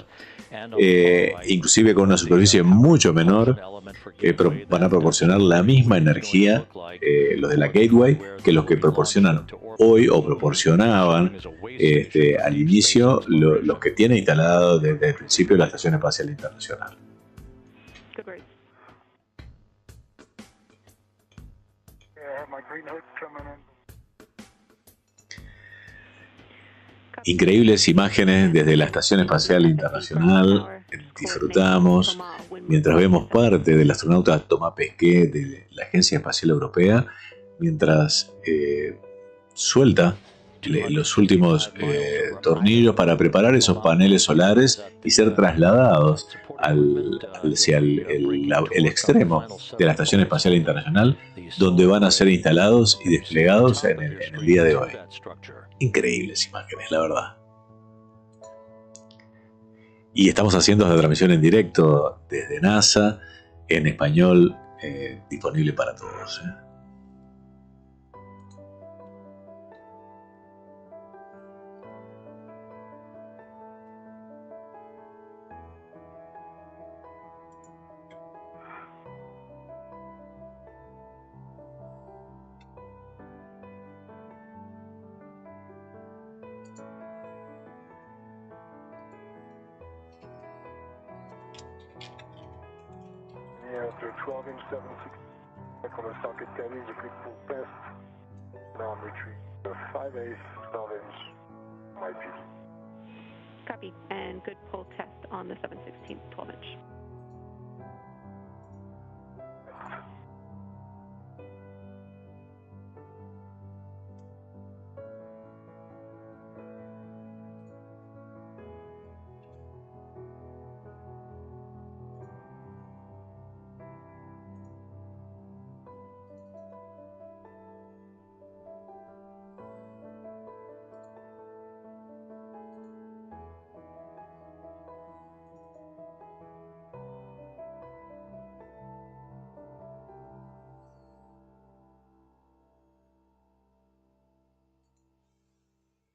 Inclusive con una superficie mucho menor, pero van a proporcionar la misma energía los de la Gateway que los que proporcionan hoy o proporcionaban al inicio los que tiene instalado desde el principio la Estación Espacial Internacional. Increíbles imágenes desde la Estación Espacial Internacional. Disfrutamos mientras vemos parte del astronauta Pesquet de la Agencia Espacial Europea, mientras suelta los últimos tornillos para preparar esos paneles solares y ser trasladados hacia el extremo de la Estación Espacial Internacional, donde van a ser instalados y desplegados en el día de hoy. Increíbles imágenes, la verdad. Y estamos haciendo esta transmisión en directo desde NASA, en español, disponible para todos. After 12-inch 7/6 on the socket carrier, you click full test. Now I'm retrieving the 5/8 12-inch matriz. Copy. And good pull test on the 7/16 12-inch.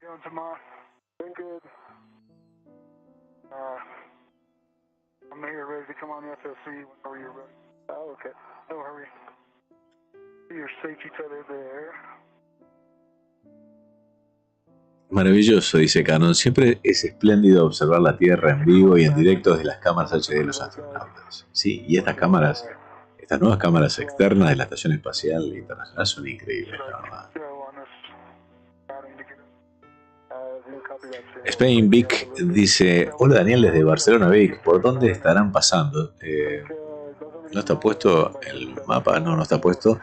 Doing tomorrow. Doing good. I'm here ready to come on the FSC whenever you're ready. Oh, okay. No hurry. Your safety tether there. Maravilloso, dice Canon. Siempre es espléndido observar la Tierra en vivo y en directo desde las cámaras HD de los astronautas. Sí, y estas nuevas cámaras externas de la Estación Espacial Internacional son increíbles, la verdad. Spain Vic dice: hola Daniel desde Barcelona Vic, ¿por dónde estarán pasando? No está puesto el mapa, no está puesto.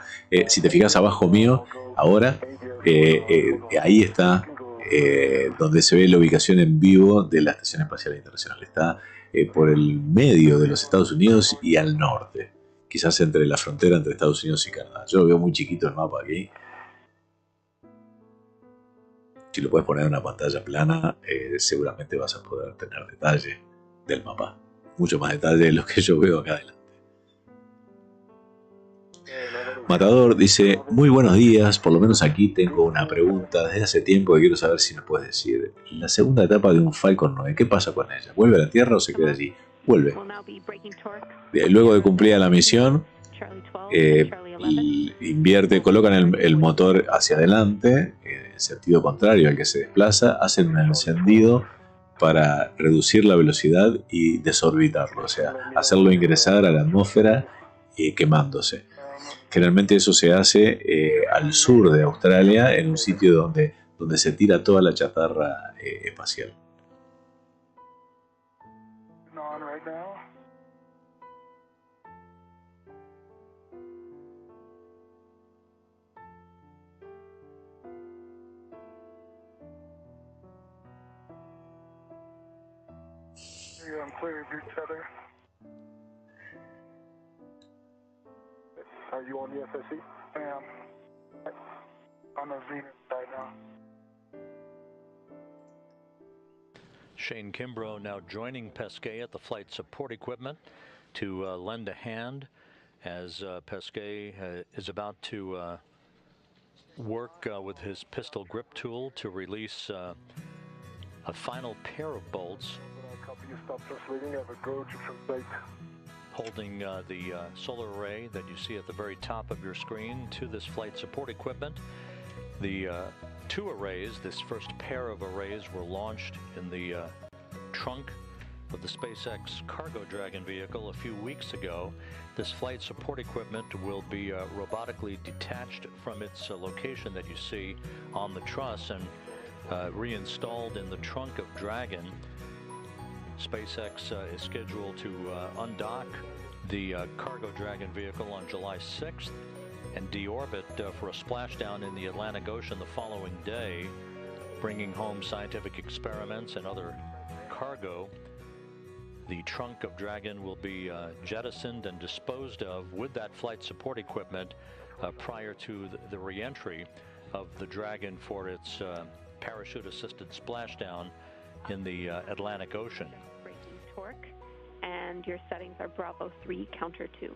Si te fijas abajo mío, ahora, ahí está donde se ve la ubicación en vivo de la Estación Espacial Internacional. Está por el medio de los Estados Unidos y al norte, quizás entre la frontera entre Estados Unidos y Canadá. Yo lo veo muy chiquito el mapa aquí. Si lo puedes poner en una pantalla plana, seguramente vas a poder tener detalle del mapa. Mucho más detalle de lo que yo veo acá adelante. Matador dice: muy buenos días, por lo menos aquí tengo una pregunta desde hace tiempo que quiero saber si me puedes decir. La segunda etapa de un Falcon 9, ¿qué pasa con ella? ¿Vuelve a la Tierra o se queda allí? Vuelve. Luego de cumplida la misión, colocan el motor hacia adelante, en sentido contrario al que se desplaza, hacen un encendido para reducir la velocidad y desorbitarlo, o sea, hacerlo ingresar a la atmósfera quemándose. Generalmente eso se hace al sur de Australia, en un sitio donde se tira toda la chatarra espacial. clear your tether. Are you on the SSE? I am. On the Venus right now. Shane Kimbrough now joining Pesquet at the flight support equipment to lend a hand as Pesquet is about to work with his pistol grip tool to release a final pair of bolts holding the solar array that you see at the very top of your screen to this flight support equipment. The two arrays, this first pair of arrays, were launched in the trunk of the SpaceX Cargo Dragon vehicle a few weeks ago. This flight support equipment will be robotically detached from its location that you see on the truss and reinstalled in the trunk of Dragon. SpaceX is scheduled to undock the Cargo Dragon vehicle on July 6th and deorbit for a splashdown in the Atlantic Ocean the following day, bringing home scientific experiments and other cargo. The trunk of Dragon will be jettisoned and disposed of with that flight support equipment prior to the re-entry of the Dragon for its parachute-assisted splashdown in the Atlantic Ocean. Braking torque, and your settings are Bravo 3, counter 2.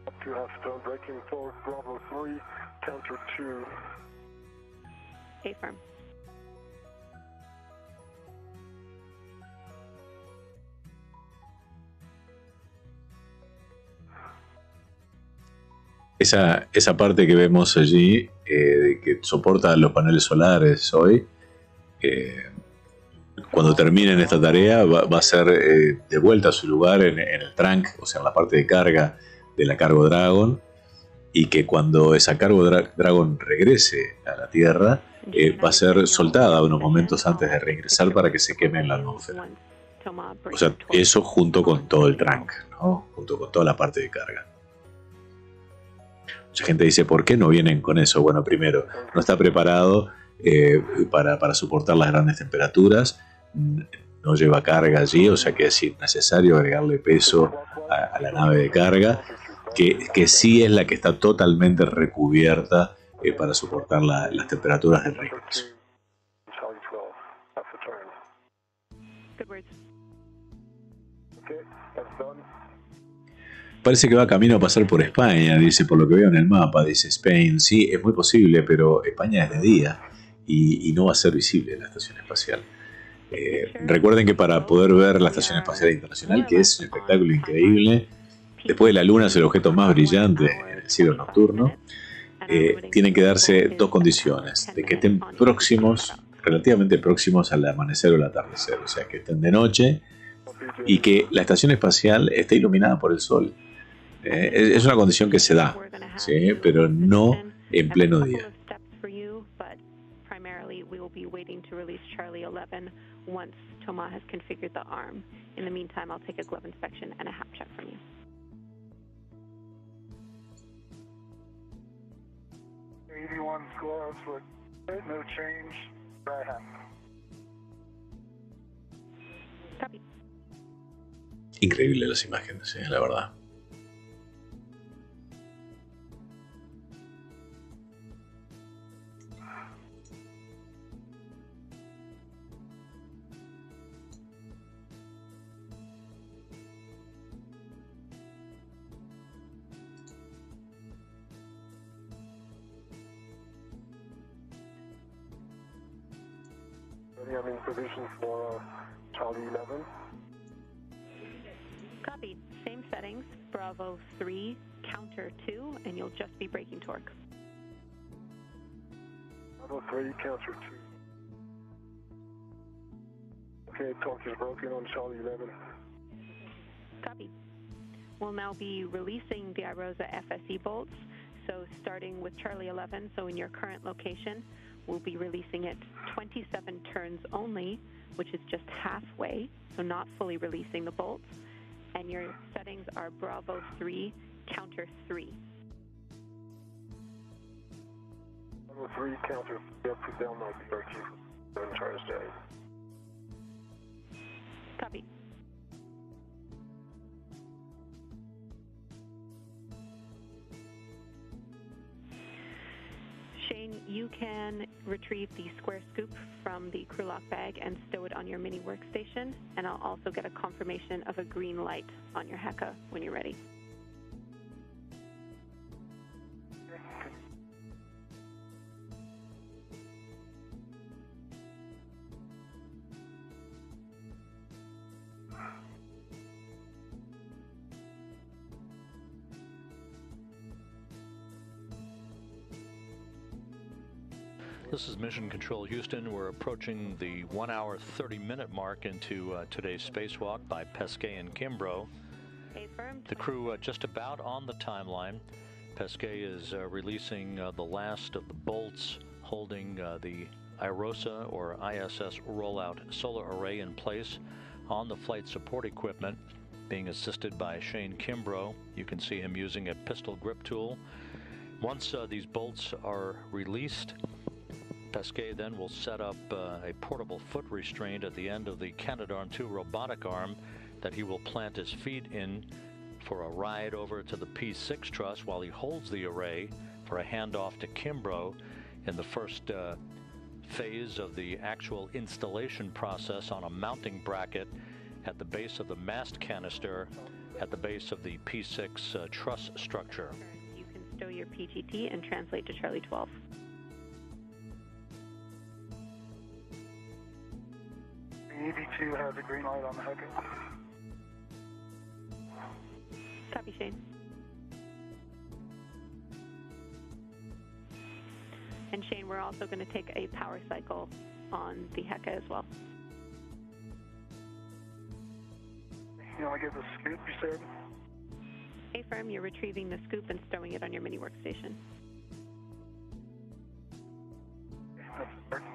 Up to half stone, braking torque, Bravo 3, counter 2. Affirm. Esa parte que vemos allí, que soporta los paneles solares hoy, cuando terminen esta tarea va a ser devuelta a su lugar en el trunk, o sea, en la parte de carga de la Cargo Dragon, y que cuando esa Cargo Dragon regrese a la Tierra, va a ser soltada unos momentos antes de reingresar para que se queme en la atmósfera. O sea, eso junto con todo el trunk, ¿no? Junto con toda la parte de carga. Mucha gente dice, ¿por qué no vienen con eso? Bueno, primero, no está preparado para soportar las grandes temperaturas, no lleva carga allí, o sea que es innecesario agregarle peso a la nave de carga, que sí es la que está totalmente recubierta para soportar las temperaturas del reingreso. Parece que va camino a pasar por España, dice, por lo que veo en el mapa, dice Spain. Sí, es muy posible, pero España es de día y no va a ser visible la estación espacial. Recuerden que para poder ver la Estación Espacial Internacional, que es un espectáculo increíble, después de la Luna es el objeto más brillante en el cielo nocturno, tienen que darse dos condiciones: de que estén próximos, relativamente próximos al amanecer o al atardecer, o sea, que estén de noche y que la estación espacial esté iluminada por el sol. Es una condición que se da, ¿sí? Pero no en pleno día. Once Thomas has configured the arm. In the meantime, I'll take a glove inspection and a hap check from you. '81's gloves look good, no change. Right hand. Copy. Increíble las imágenes, la verdad. I'm in position for Charlie 11. Copy. Same settings, Bravo 3, counter 2, and you'll just be braking torque. Bravo 3, counter 2. Okay, torque is broken on Charlie 11. Copy. We'll now be releasing the Irosa FSE bolts. So starting with Charlie 11, so in your current location, we'll be releasing it 27 turns only, which is just halfway, so not fully releasing the bolts. And your settings are Bravo 3, counter 3. Bravo 3, counter 3, up to down, I'll be right here. Turn steady. Copy. Shane, you can retrieve the square scoop from the crew lock bag and stow it on your mini workstation, and I'll also get a confirmation of a green light on your HECA when you're ready. This is Mission Control Houston. We're approaching the 1 hour 30-minute mark into today's spacewalk by Pesquet and Kimbrough. The crew just about on the timeline. Pesquet is releasing the last of the bolts holding the Irosa or ISS rollout solar array in place on the flight support equipment, being assisted by Shane Kimbrough. You can see him using a pistol grip tool. Once these bolts are released, Pesquet then will set up a portable foot restraint at the end of the Canadarm2 robotic arm that he will plant his feet in for a ride over to the P6 truss while he holds the array for a handoff to Kimbrough in the first phase of the actual installation process on a mounting bracket at the base of the mast canister at the base of the P6 truss structure. You can stow your PGT and translate to Charlie 12. EV2 has a green light on the HECA. Copy, Shane. And Shane, we're also going to take a power cycle on the HECA as well. You want to get the scoop, you said? A-firm, you're retrieving the scoop and stowing it on your mini workstation. That's perfect.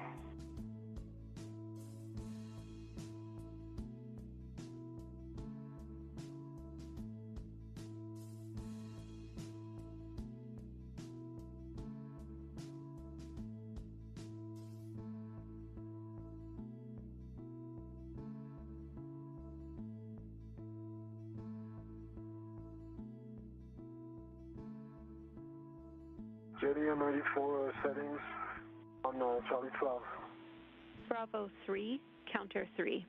Jetty, I'm ready for settings on Charlie 12. Bravo 3, counter 3.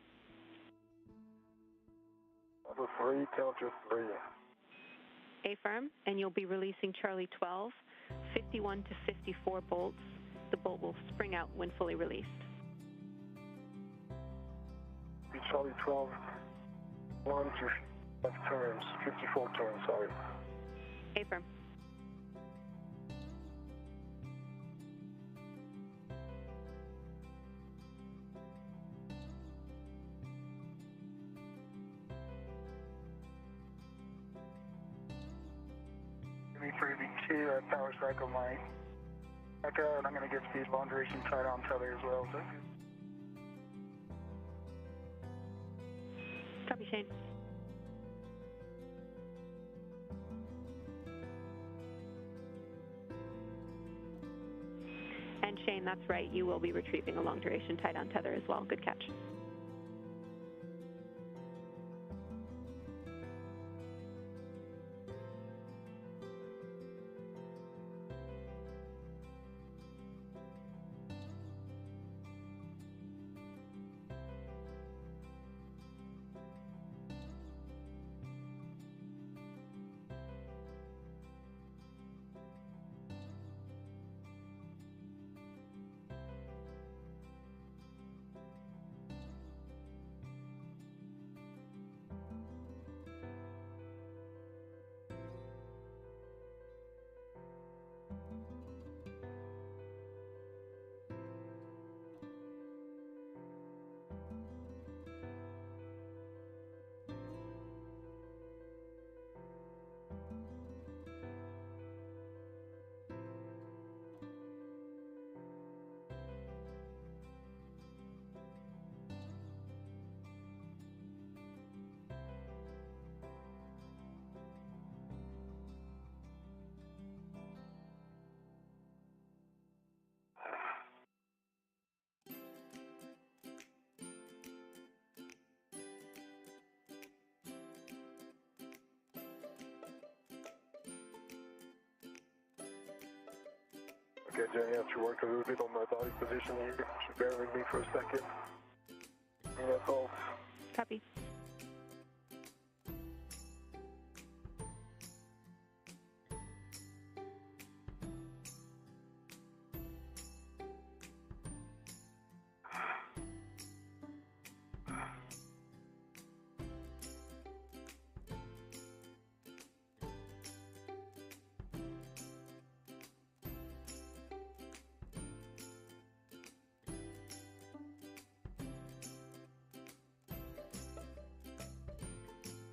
Bravo 3, counter 3. A-firm, and you'll be releasing Charlie 12, 51 to 54 bolts. The bolt will spring out when fully released. Charlie 12, 1 to 5 turns, 54 turns, sorry. A-firm. For the power cycle my HECA, and I'm going to get the long duration tied on tether as well. So. Copy, Shane. And Shane, that's right. You will be retrieving a long duration tied on tether as well. Good catch. Okay, Jenny, I have to work a little bit on my body position here. So bear with me for a second. That's all. Copy.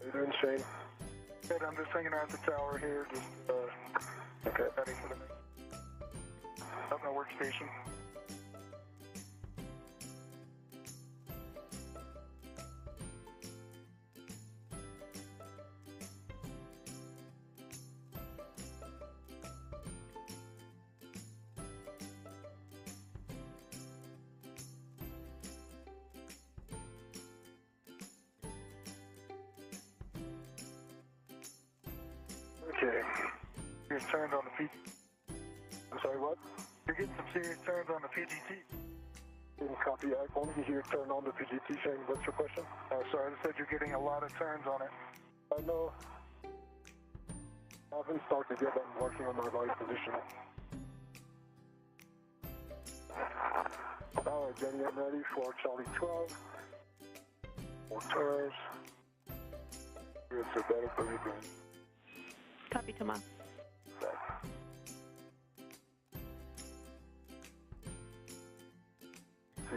How you doing, Shane? Good, I'm just hanging out at the tower here, just, okay, ready for the up my workstation. Okay. Serious turns on the PGT. I'm sorry, what? You're getting some serious turns on the PGT. Didn't copy. I only hear turn on the PGT, Shane. What's your question? Sorry, I said you're getting a lot of turns on it. I know. I haven't started yet. I'm working on my body position. All right, Jenny, I'm ready for Charlie 12. More turns. Here's the better for you. Copy, Thomas.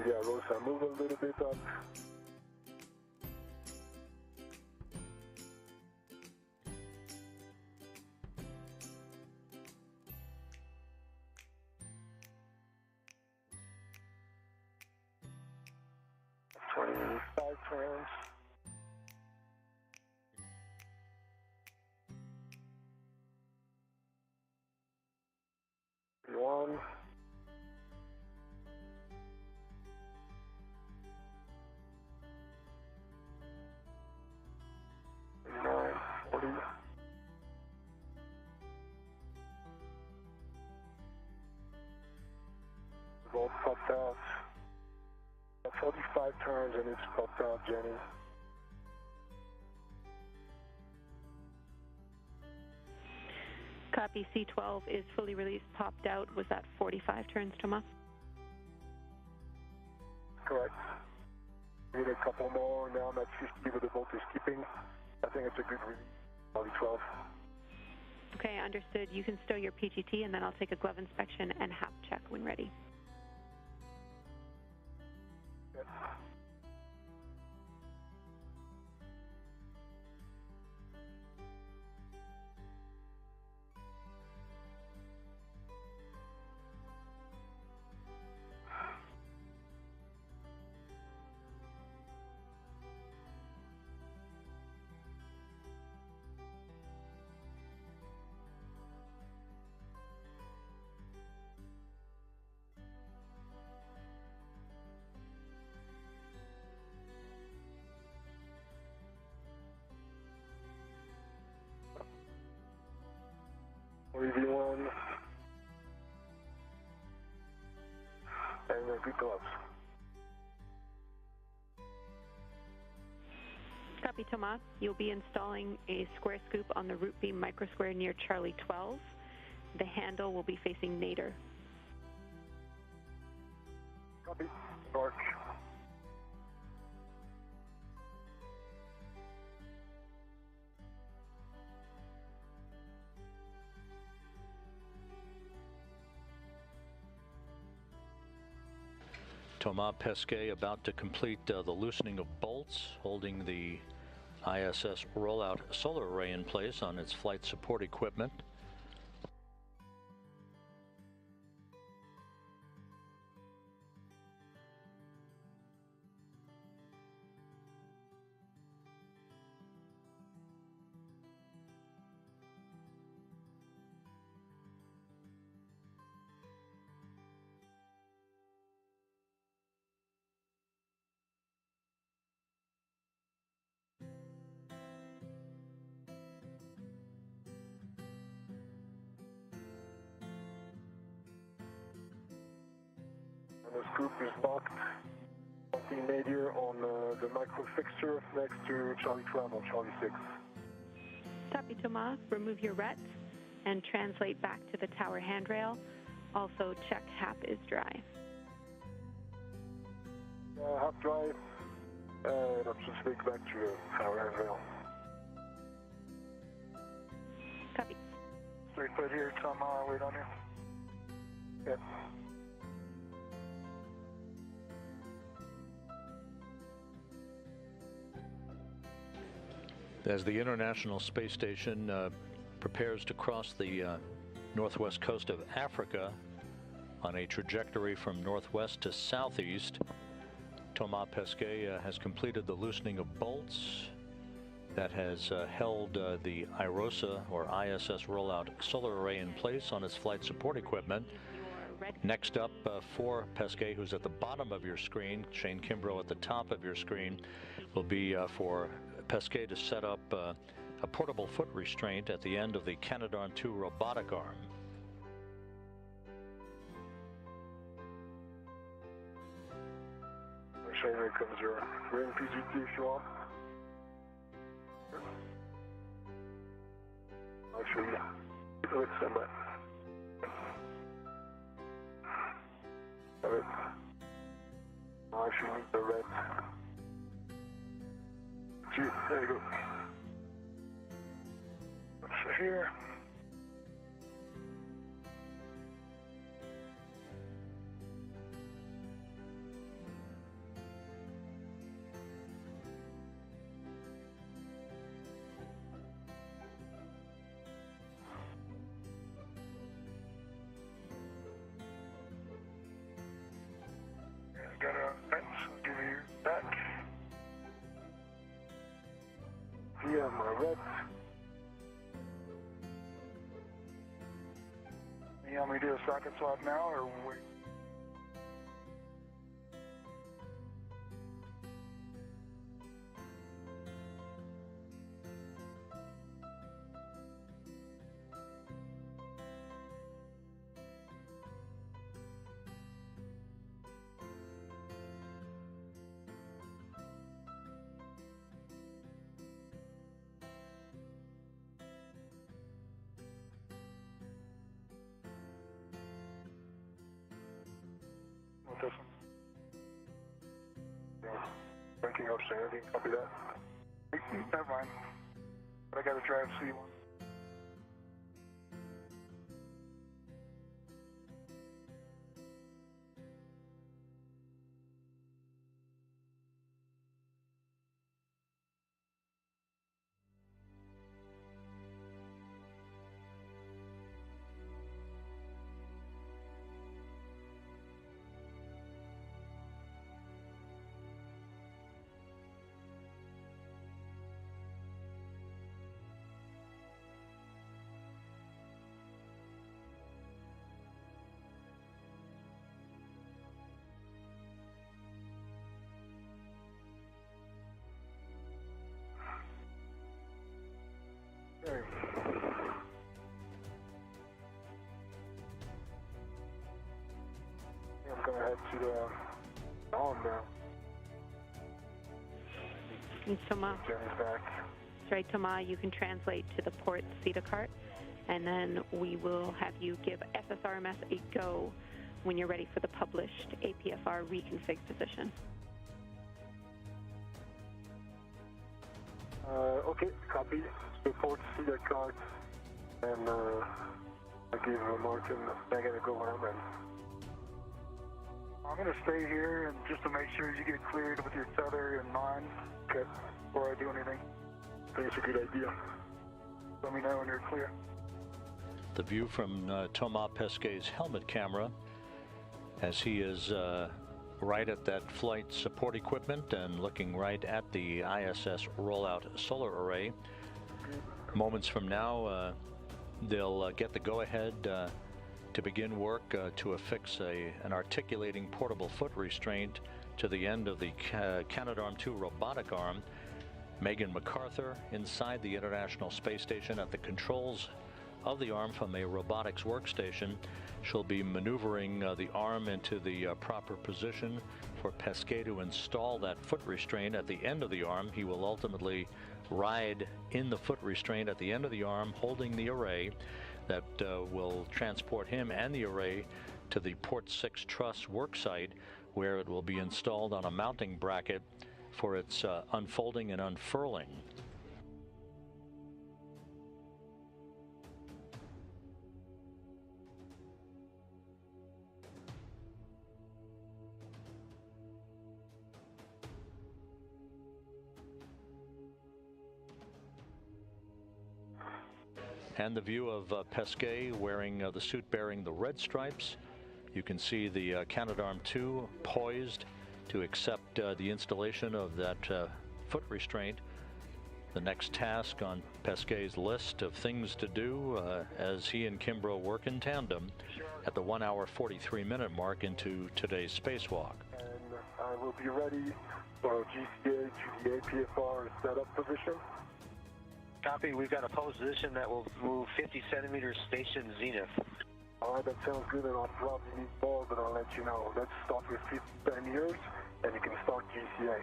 Yeah, Rosa, move a little bit up. Turns. One. 40. Roll popped out. 45 turns and it's popped out, Jenny. Copy. C12 is fully released, popped out. Was that 45 turns, Thomas? Correct. Need a couple more. Now I'm at 50 with the voltage keeping. I think it's a good read. Probably 12. Okay, understood. You can stow your PGT, and then I'll take a glove inspection and HAP check when ready. Yes. EV1 and good gloves. Copy, Thomas. You'll be installing a square scoop on the root beam microsquare near Charlie 12. The handle will be facing nadir. Copy. North. Thomas Pesquet about to complete the loosening of bolts, holding the ISS rollout solar array in place on its flight support equipment. The scoop is locked. Something made here on the micro fixture next to Charlie 12 on Charlie 6. Copy, Thomas. Remove your RET and translate back to the tower handrail. Also check HAP is dry. HAP dry. And I'm just speak back to the tower handrail. Copy. 3 foot here, Thomas. Wait on you. Yeah. As the International Space Station prepares to cross the northwest coast of Africa on a trajectory from northwest to southeast, Thomas Pesquet has completed the loosening of bolts that has held the Irosa or ISS rollout solar array in place on its flight support equipment. Next up for Pesquet, who's at the bottom of your screen, Shane Kimbrough at the top of your screen, will be for Pesquet to set up a portable foot restraint at the end of the Canadarm2 robotic arm. Shane, here comes your ring PGT if you want. I'll show you. Let's stand by. Have it. I'll show you the red. There you go. So here. Got a fence. I'll give you that. Yeah, my red. You want me to do a socket swap now, or wait? This one. Yeah. Ranking up sanity. Copy that. Never mind. But I gotta drive C1. Okay. I'm gonna head to the home now. Thomas. Back. That's right, Thomas. You can translate to the port CETA cart, and then we will have you give SSRMS a go when you're ready for the published APFR reconfig position. Okay, copy. Report CETA cart, and I give Martin I gotta go when I'm ready. I'm gonna stay here and just to make sure you get cleared with your tether in mind. Okay. Before I do anything. I think it's a good idea. Let me know when you're clear. The view from Thomas Pesquet's helmet camera as he is right at that flight support equipment and looking right at the ISS rollout solar array. Moments from now, they'll get the go-ahead to begin work to affix an articulating portable foot restraint to the end of the Canadarm2 robotic arm. Megan MacArthur inside the International Space Station at the controls of the arm from a robotics workstation. She'll be maneuvering the arm into the proper position for Pesquet to install that foot restraint at the end of the arm. He will ultimately ride in the foot restraint at the end of the arm, holding the array that will transport him and the array to the Port 6 truss worksite, where it will be installed on a mounting bracket for its unfolding and unfurling. And the view of Pesquet wearing the suit bearing the red stripes. You can see the Canadarm2 poised to accept the installation of that foot restraint. The next task on Pesquet's list of things to do as he and Kimbrough work in tandem at the 1 hour 43-minute mark into today's spacewalk. And I will be ready for GCA to the APFR setup position. Copy. We've got a position that will move 50 centimeters station zenith. All right, that sounds good, and I'll drop these balls and I'll let you know. Let's start with 50 centimeters, and you can start GCA.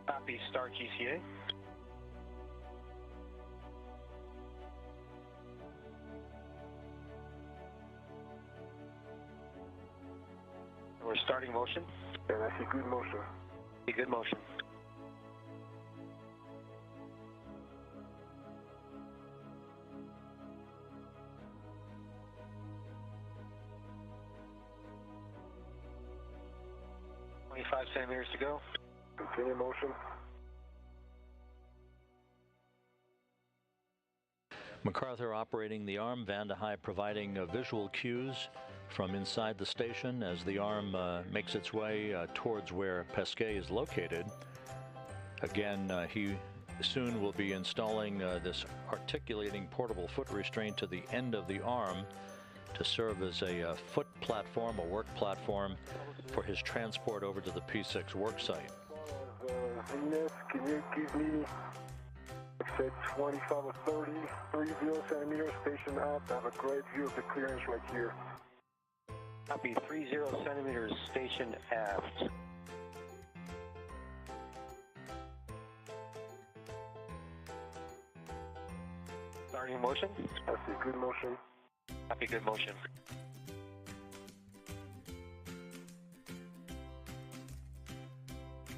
Copy. Start GCA. We're starting motion. And I see good motion. See good motion. Centimeters to go. Continue motion. MacArthur operating the arm, Van de Heye providing visual cues from inside the station as the arm makes its way towards where Pesquet is located. Again, he soon will be installing this articulating portable foot restraint to the end of the arm to serve as a foot platform, a work platform for his transport over to the P6 worksite. Zenith, can you give me, let's say 25 or 30, 30 centimeters station aft? I have a great view of the clearance right here. Copy. 30 centimeters station aft. Starting motion. I see good motion. Copy. Good motion.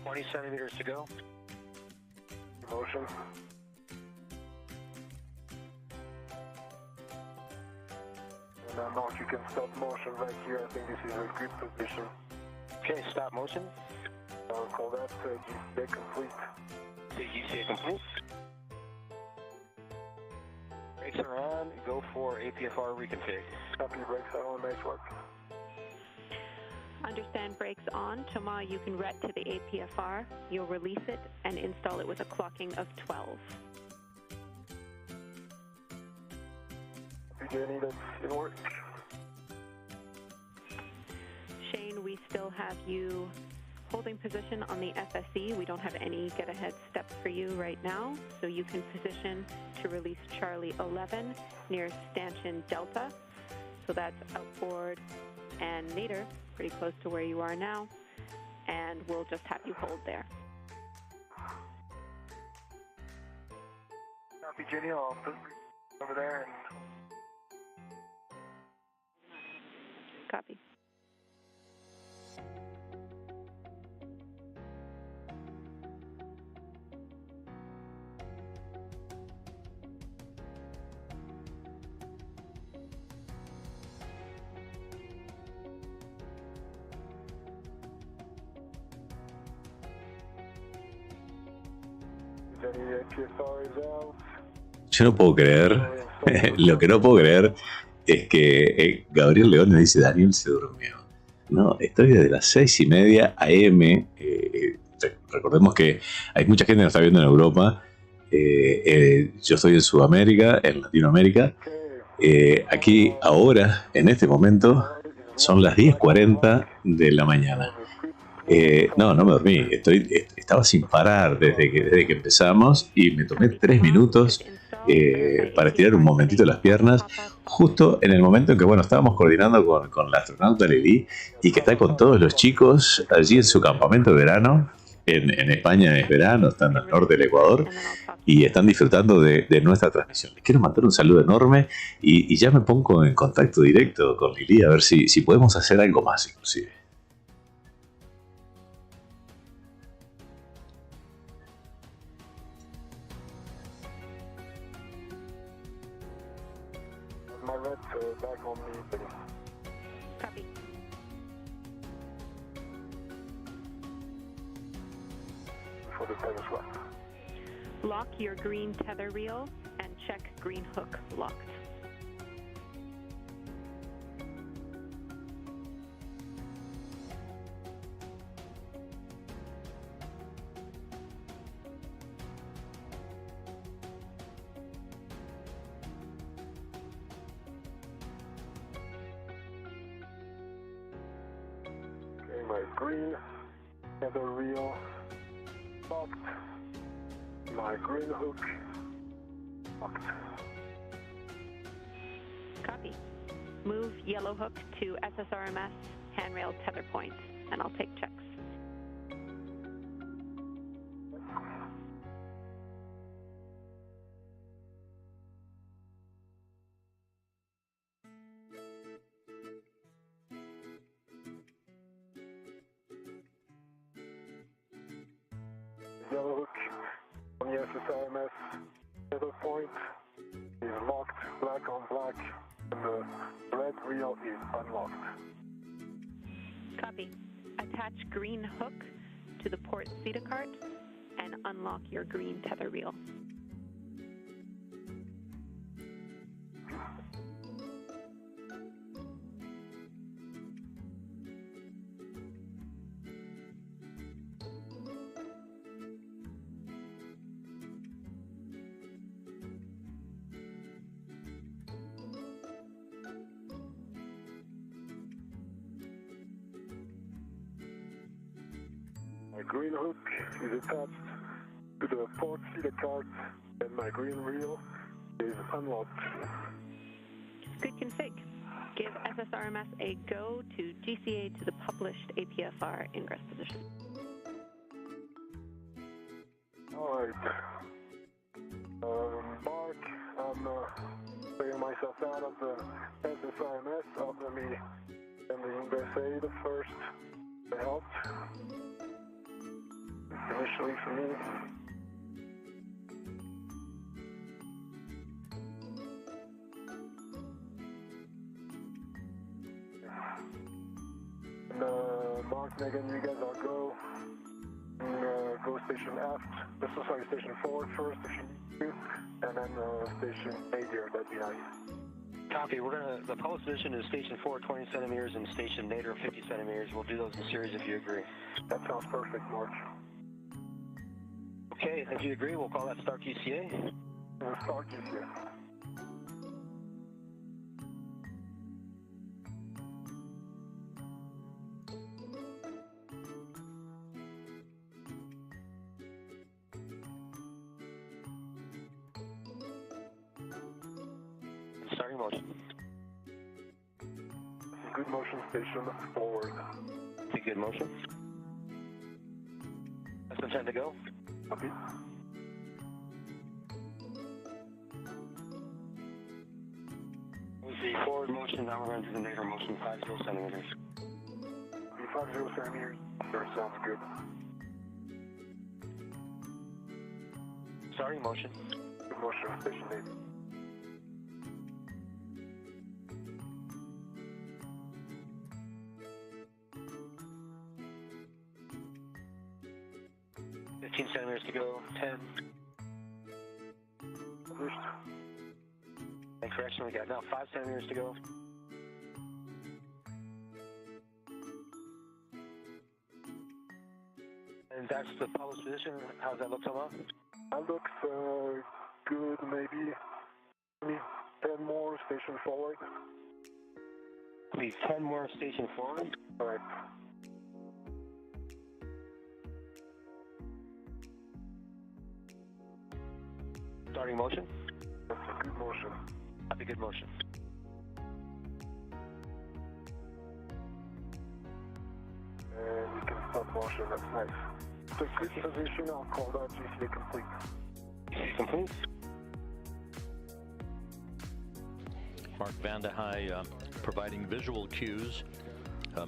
Twenty centimeters to go. Motion. And I know if you can stop motion right here. I think this is a good position. Okay, stop motion. I'll call that GCA complete. GCA complete. Brakes are on. Go for APFR reconfig. Copy. Brakes are on. Nice work. Understand brakes on. Tomorrow you can ret to the APFR. You'll release it and install it with a clocking of 12. Jenny, that's in work. Shane, we still have you holding position on the FSE. We don't have any get-ahead steps for you right now, so you can position to release Charlie 11 near stanchion Delta. So that's outboard and nadir, pretty close to where you are now, and we'll just have you hold there. Copy, Jenny. I'll put over there and... Copy. Yo no puedo creer, lo que no puedo creer es que Gabriel León me dice: Daniel se durmió. No, estoy desde las 6:30 AM. Recordemos que hay mucha gente que nos está viendo en Europa. Yo estoy en Sudamérica, en Latinoamérica. Aquí ahora, en este momento, son las 10:40 de la mañana. No, no me dormí. Estaba sin parar desde que empezamos y me tomé 3 minutos para estirar un momentito las piernas, justo en el momento en que, bueno, estábamos coordinando con la astronauta Lili y que está con todos los chicos allí en su campamento de verano. En España es verano, están al norte del Ecuador y están disfrutando de nuestra transmisión. Les quiero mandar un saludo enorme y ya me pongo en contacto directo con Lili a ver si podemos hacer algo más, inclusive. My red back on me, please. Copy. For the tennis lock. Lock your green tether reel and check green hook locked. Okay, my green tether reel locked. My green hook locked. Copy. Move yellow hook to SSRMS handrail tether points, and I'll take checks. Yellow hook on the SSRMS tether point is locked, black on black, and the red reel is unlocked. Copy. Attach green hook to the port CETA cart and unlock your green tether reel. My green hook is attached to the port CETA cart, and my green reel is unlocked. Good config. Give SSRMS a go to GCA to the published APFR ingress position. Alright. Mark, I'm bringing myself out of the SSRMS. Let me send the ingress aid first to help. Initially for me. And Mark, Megan, you guys are go. Go station aft. This is sorry, station forward first if you need to, and then station nadir, that'd be nice. Copy. The published position is station 4, 20 centimeters, and station nadir 50 centimeters. We'll do those in series if you agree. That sounds perfect, Mark. Okay, if you agree, we'll call that start GCA. Start GCA. Starting motion. Good motion, station forward. See good motion. That's the time to go. Copy. We see forward motion, now we're going to do the nadir motion, 50 centimeters. 50 centimeters. Sure, sounds good. Starting motion. Good motion, station nadir. Centimeters to go, 10. And correction, we got now 5 centimeters to go. And that's the published position. How does that look so far? That looks good, maybe 10 more station forward. Please, 10 more station forward. Alright. Starting motion. That's a good motion. Copy, good motion. And we can stop motion, that's nice. So good position, I'll call that GCA complete. GCA complete. Mark Vandehei providing visual cues.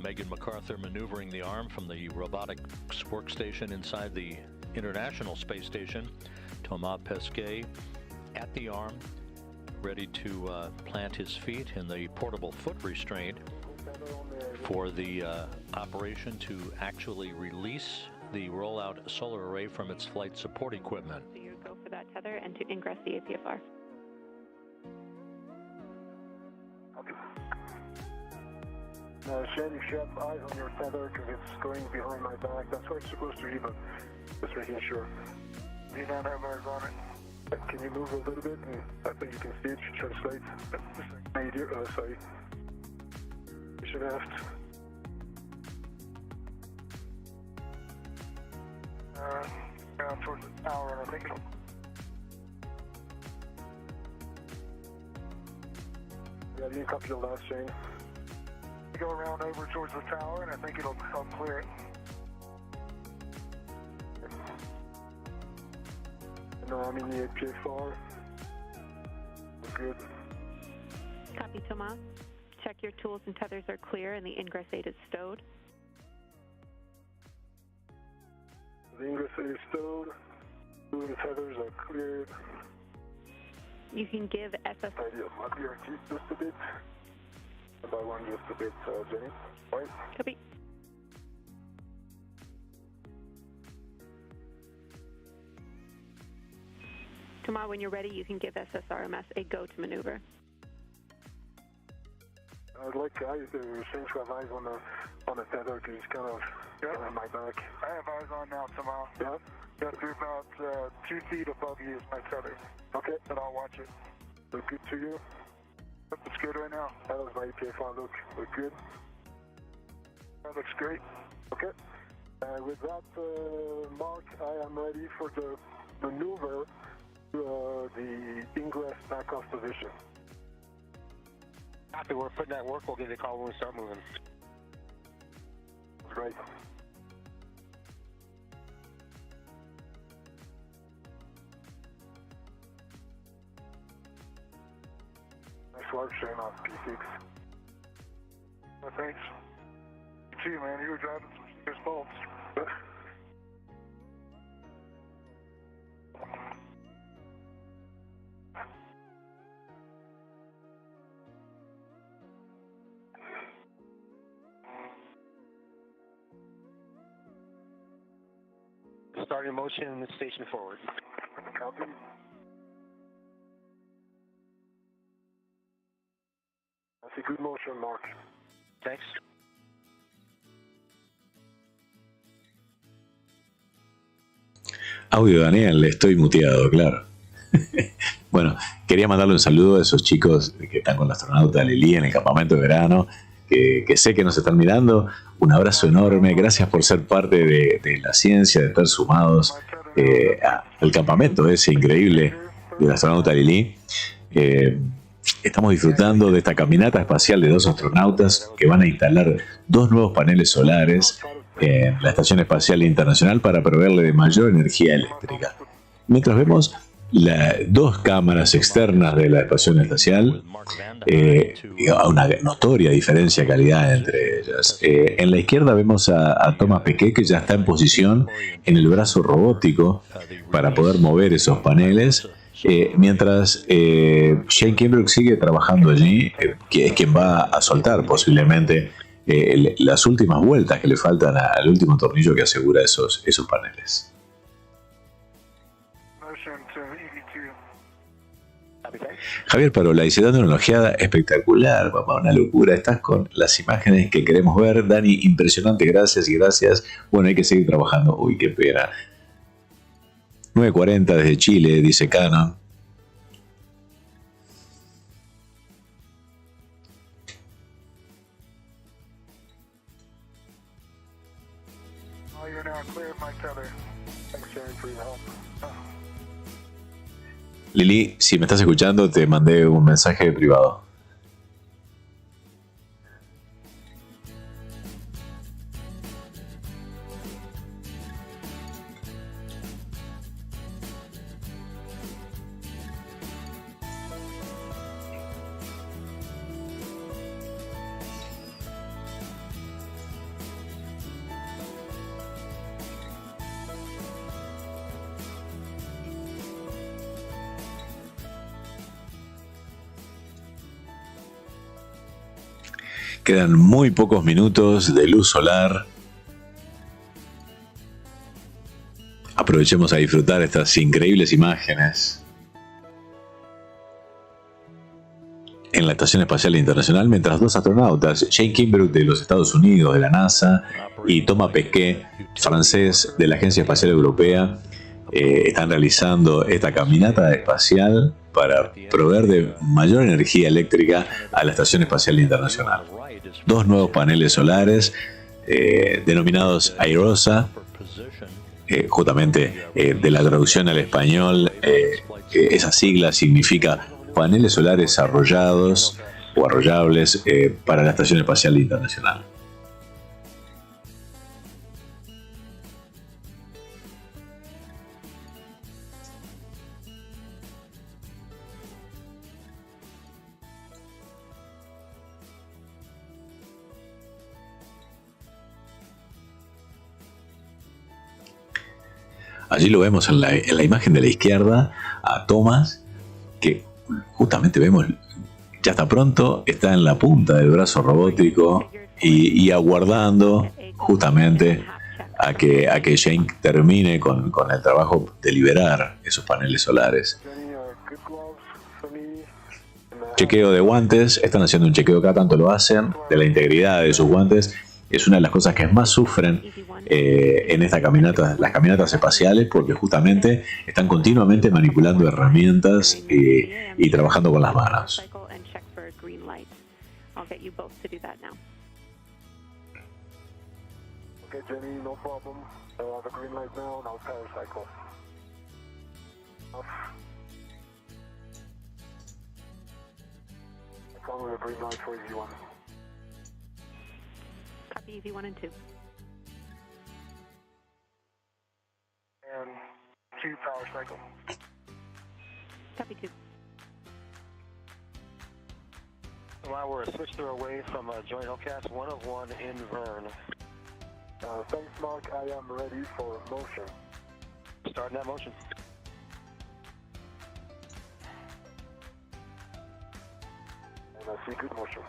Megan MacArthur maneuvering the arm from the robotics workstation inside the International Space Station. Thomas Pesquet at the arm, ready to plant his feet in the portable foot restraint for the operation to actually release the rollout solar array from its flight support equipment. So you go for that tether and to ingress the APFR. Shane, you should have eyes on your tether because it's going behind my back. That's where it's supposed to be, but just making sure. Do you not have eyes on it? Can you move a little bit? And I think you can see it. Translate. Sorry. You should have. Down towards the tower, and I think it'll. Yeah, you can copy the last, Shane. Go around over towards the tower, and I think it'll help clear it. No, I'm in the APFR. We're good. Copy, Thomas. Check your tools and tethers are clear and the ingress aid is stowed. The ingress aid is stowed. Tools and tethers are cleared. You can give SS. I'll clear our teeth just a bit. By one, just a bit, Jenny. Right? Copy. Thomas, when you're ready, you can give SSRMS a go to maneuver. I'd like to change to have eyes on the tether because he's kind of on my back. I have eyes on now, Thomas. Yeah? Got to be about 2 feet above you is my tether. Okay. And I'll watch it. Look good to you? Looks good right now. That was my APFR look. Look good. That looks great. Okay. With that, Mark, I am ready for the maneuver to the ingress back off position. After we're putting that work, we'll give you a call when we start moving. Great. Nice work, Shane, off P6. Well, thanks. See you, man. You were driving some serious bolts. Starting motion in the station forward. Copy. That's a good motion, Mark. Thanks. Audio, Daniel, estoy muteado, claro. Bueno, quería mandarle un saludo a esos chicos que están con la astronauta Lili en el campamento de verano, que sé que nos están mirando. Un abrazo enorme, gracias por ser parte de la ciencia, de estar sumados al campamento ese increíble de la astronauta Lili. Estamos disfrutando de esta caminata espacial de 2 astronautas que van a instalar 2 nuevos paneles solares en la Estación Espacial Internacional para proveerle de mayor energía eléctrica. Mientras vemos 2 cámaras externas de la estación espacial, una notoria diferencia de calidad entre ellas. En la izquierda vemos a Thomas Pesquet, que ya está en posición en el brazo robótico para poder mover esos paneles, mientras Shane Kimbrough sigue trabajando allí, que es quien va a soltar posiblemente las últimas vueltas que le faltan al último tornillo que asegura esos paneles. Javier Parola dice, dando una ojeada espectacular, papá, una locura, estás con las imágenes que queremos ver. Dani, impresionante, gracias y gracias. Bueno, hay que seguir trabajando. Uy, qué pena. 9:40 desde Chile, dice Canon. Oh, you're now clear of my tether. Thanks, Sharon, for your help. Lili, si me estás escuchando, te mandé un mensaje privado. Quedan muy pocos minutos de luz solar. Aprovechemos a disfrutar estas increíbles imágenes en la Estación Espacial Internacional, mientras dos astronautas, Kimbrough de los Estados Unidos, de la NASA, y Pesquet, francés de la Agencia Espacial Europea, están realizando esta caminata espacial para proveer de mayor energía eléctrica a la Estación Espacial Internacional. Dos nuevos paneles solares denominados Irosa, justamente de la traducción al español, esa sigla significa paneles solares arrollados o arrollables para la Estación Espacial Internacional. Allí lo vemos en la imagen de la izquierda a Thomas, que justamente vemos, ya está pronto, está en la punta del brazo robótico y aguardando justamente a que Shane termine con el trabajo de liberar esos paneles solares. Chequeo de guantes, están haciendo un chequeo cada tanto lo hacen, de la integridad de sus guantes. Es una de las cosas que más sufren en esta caminata, las caminatas espaciales, porque justamente están continuamente manipulando herramientas y trabajando con las manos. Okay, Jenny, no problem. The green light now, and I'll power cycle. Off. Follow the green light for EV1. Copy EV1 and 2. And 2 power cycle. Copy 2. Well, we're a switch through away from joint Hellcast 101 in Vern. Thanks, Mark. I am ready for motion. Starting that motion. And I see good motion.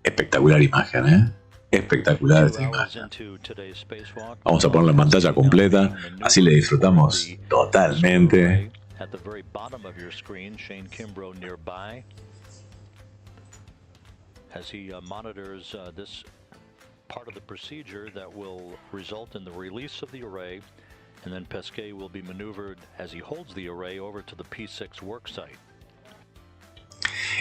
Espectacular imagen, ¿eh? Espectacular esta imagen. Vamos a ponerla en pantalla completa, así le disfrutamos totalmente. At the very bottom of your screen, Shane Kimbrough nearby, as he monitors this part of the procedure that will result in the release of the array, and then Pesquet will be maneuvered as he holds the array over to the P6 worksite.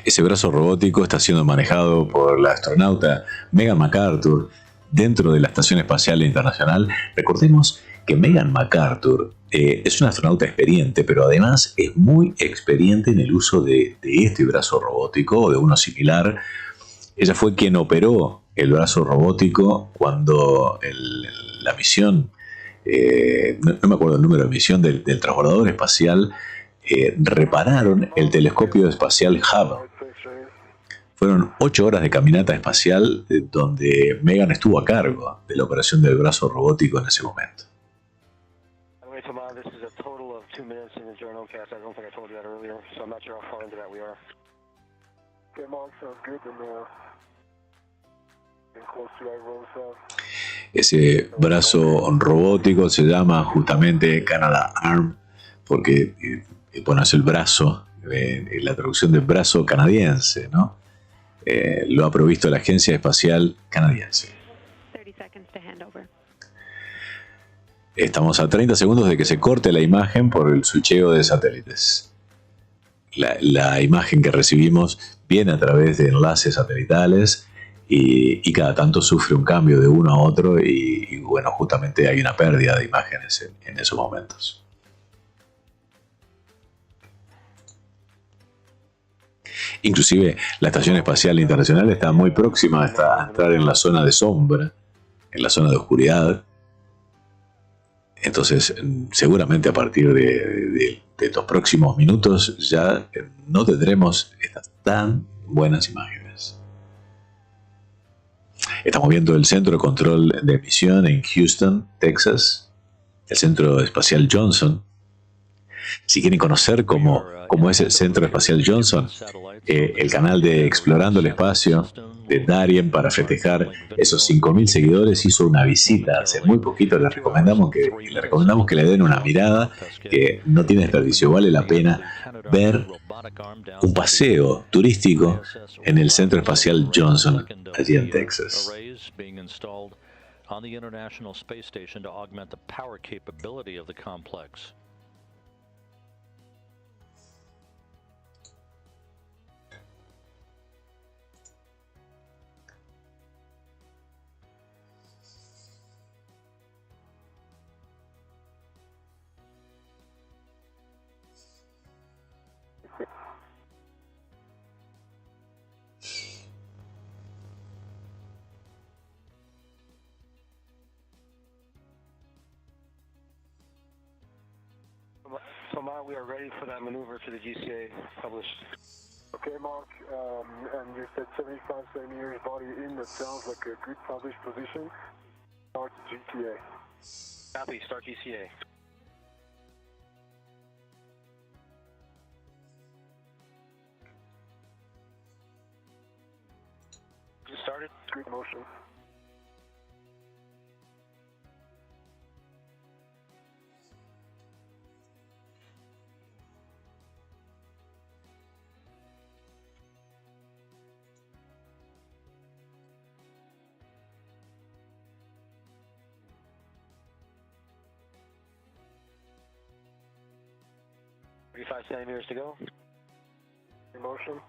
Ese brazo robótico está siendo manejado por la astronauta Megan McArthur dentro de la Estación Espacial Internacional. Recordemos que Megan McArthur es una astronauta experiente, pero además es muy experiente en el uso de este brazo robótico o de uno similar. Ella fue quien operó el brazo robótico cuando la misión, no me acuerdo el número de misión del transbordador espacial, repararon el telescopio espacial Hubble. Fueron 8 horas de caminata espacial donde Megan estuvo a cargo de la operación del brazo robótico en ese momento. Ese brazo robótico se llama justamente Canada Arm porque bueno, es el brazo, la traducción del brazo canadiense, ¿no? Lo ha provisto la Agencia Espacial Canadiense. Estamos a 30 segundos de que se corte la imagen por el switcheo de satélites. La imagen que recibimos viene a través de enlaces satelitales y cada tanto sufre un cambio de uno a otro y bueno, justamente hay una pérdida de imágenes en esos momentos. Inclusive la Estación Espacial Internacional está muy próxima a entrar en la zona de sombra, en la zona de oscuridad. Entonces, seguramente a partir de estos próximos minutos ya no tendremos estas tan buenas imágenes. Estamos viendo el Centro de Control de Misión en Houston, Texas, el Centro Espacial Johnson. Si quieren conocer cómo es el Centro Espacial Johnson, el canal de Explorando el Espacio de Darien, para festejar esos 5.000 seguidores, hizo una visita hace muy poquito. Les recomendamos que le den una mirada, que no tiene desperdicio. Vale la pena ver un paseo turístico en el Centro Espacial Johnson, allí en Texas. On the International Space Station to augment the power capability of the complex. Mark, we are ready for that maneuver to the GCA published. Okay, Mark, and you said 75 centimeters body in. That sounds like a good published position. Start GCA. Copy, start GCA. Started. Good motion. Five centimeters to go. In motion.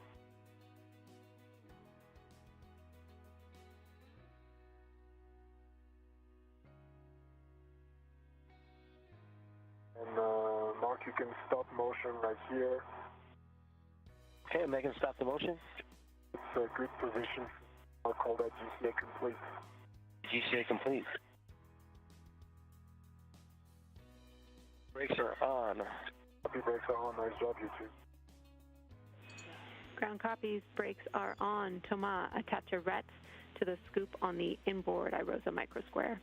And Mark, you can stop motion right here. Okay, Megan, stop the motion. It's a good position. I'll call that GCA complete. GCA complete. Brakes are on. Copy, brakes are on. Nice job, you two. Ground copies, brakes are on. Thomas, attach a RETS to the scoop on the inboard Irosa microsquare.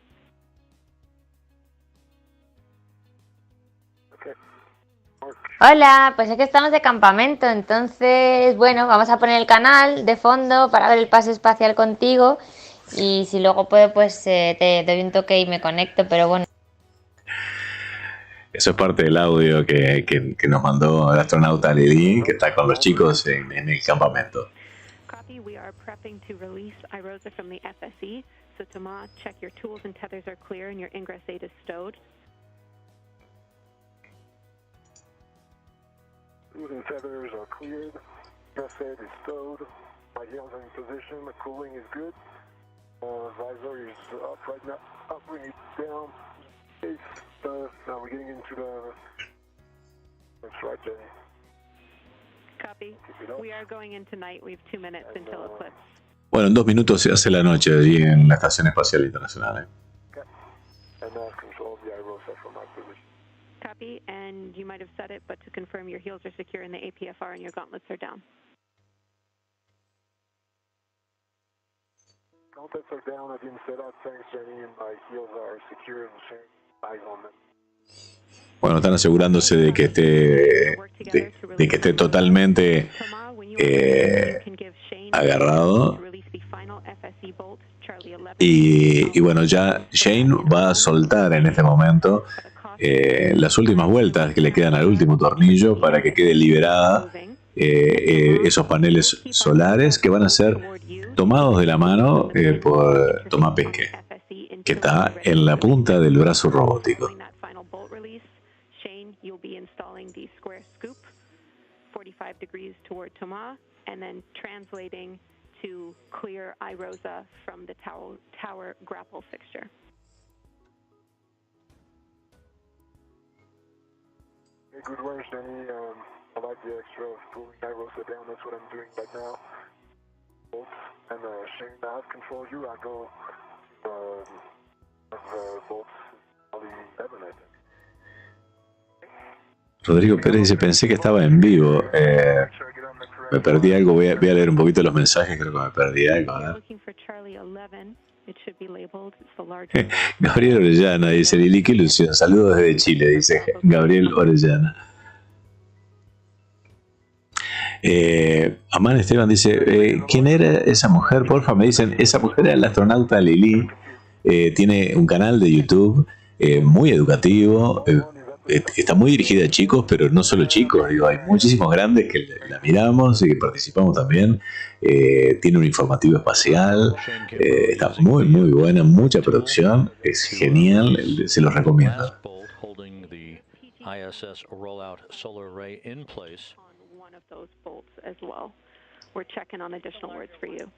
Okay. Hola, pues es que estamos de campamento, entonces, bueno, vamos a poner el canal de fondo para ver el pase espacial contigo y si luego puedo, pues te doy un toque y me conecto, pero bueno. Eso es parte del audio que nos mandó el astronauta Lili, que está con los chicos en el campamento. Copy, we are prepping to release Irosa from the FSE, so Thomas, check your tools and tethers are clear and your ingress 8 is stowed. Tools and tethers are cleared. Ingress 8 is stowed. My heels are in position. The cooling is good. Visor is up right now. I'll bring it down. Now we're getting into the... That's right, Jenny. Copy. We are going in tonight. We have 2 minutes until eclipse. Bueno, en 2 minutos se hace la noche allí en la Estación Espacial Internacional. Okay. And now control of the Irosa from my position. Copy, and you might have said it, but to confirm your heels are secure in the APFR and your gauntlets are down. Gauntlets are down. I didn't say that. Thanks, Jenny. And my heels are secure and safe. Eyes on them. Bueno, están asegurándose de que esté totalmente agarrado. Y bueno, ya Shane va a soltar en este momento las últimas vueltas que le quedan al último tornillo para que quede liberada esos paneles solares que van a ser tomados de la mano por Tomás Pesquet, que está en la punta del brazo robótico. You'll be installing the square scoop 45 degrees toward Thomas and then translating to clear Irosa from the tower grapple fixture. Good work, Jenny. like the extra of pulling Irosa down. That's what I'm doing right now. Bolts and Shane nav control you. I go bolts on the Ethernet. Rodrigo Pérez dice, pensé que estaba en vivo. Me perdí algo, voy a leer un poquito los mensajes, creo que me perdí algo. A ver. Gabriel Orellana dice, Lili, qué ilusión, saludos desde Chile, dice Gabriel Orellana. Amán Esteban dice, ¿quién era esa mujer? Porfa, me dicen, esa mujer era la astronauta Lili, tiene un canal de YouTube muy educativo, está muy dirigida a chicos, pero no solo chicos, digo, hay muchísimos grandes que la miramos y que participamos también. Tiene un informativo espacial, está muy muy buena, mucha producción, es genial, se los recomiendo. ISS rollout solar array in place. One of those bolts as well. We're checking on additional words for you.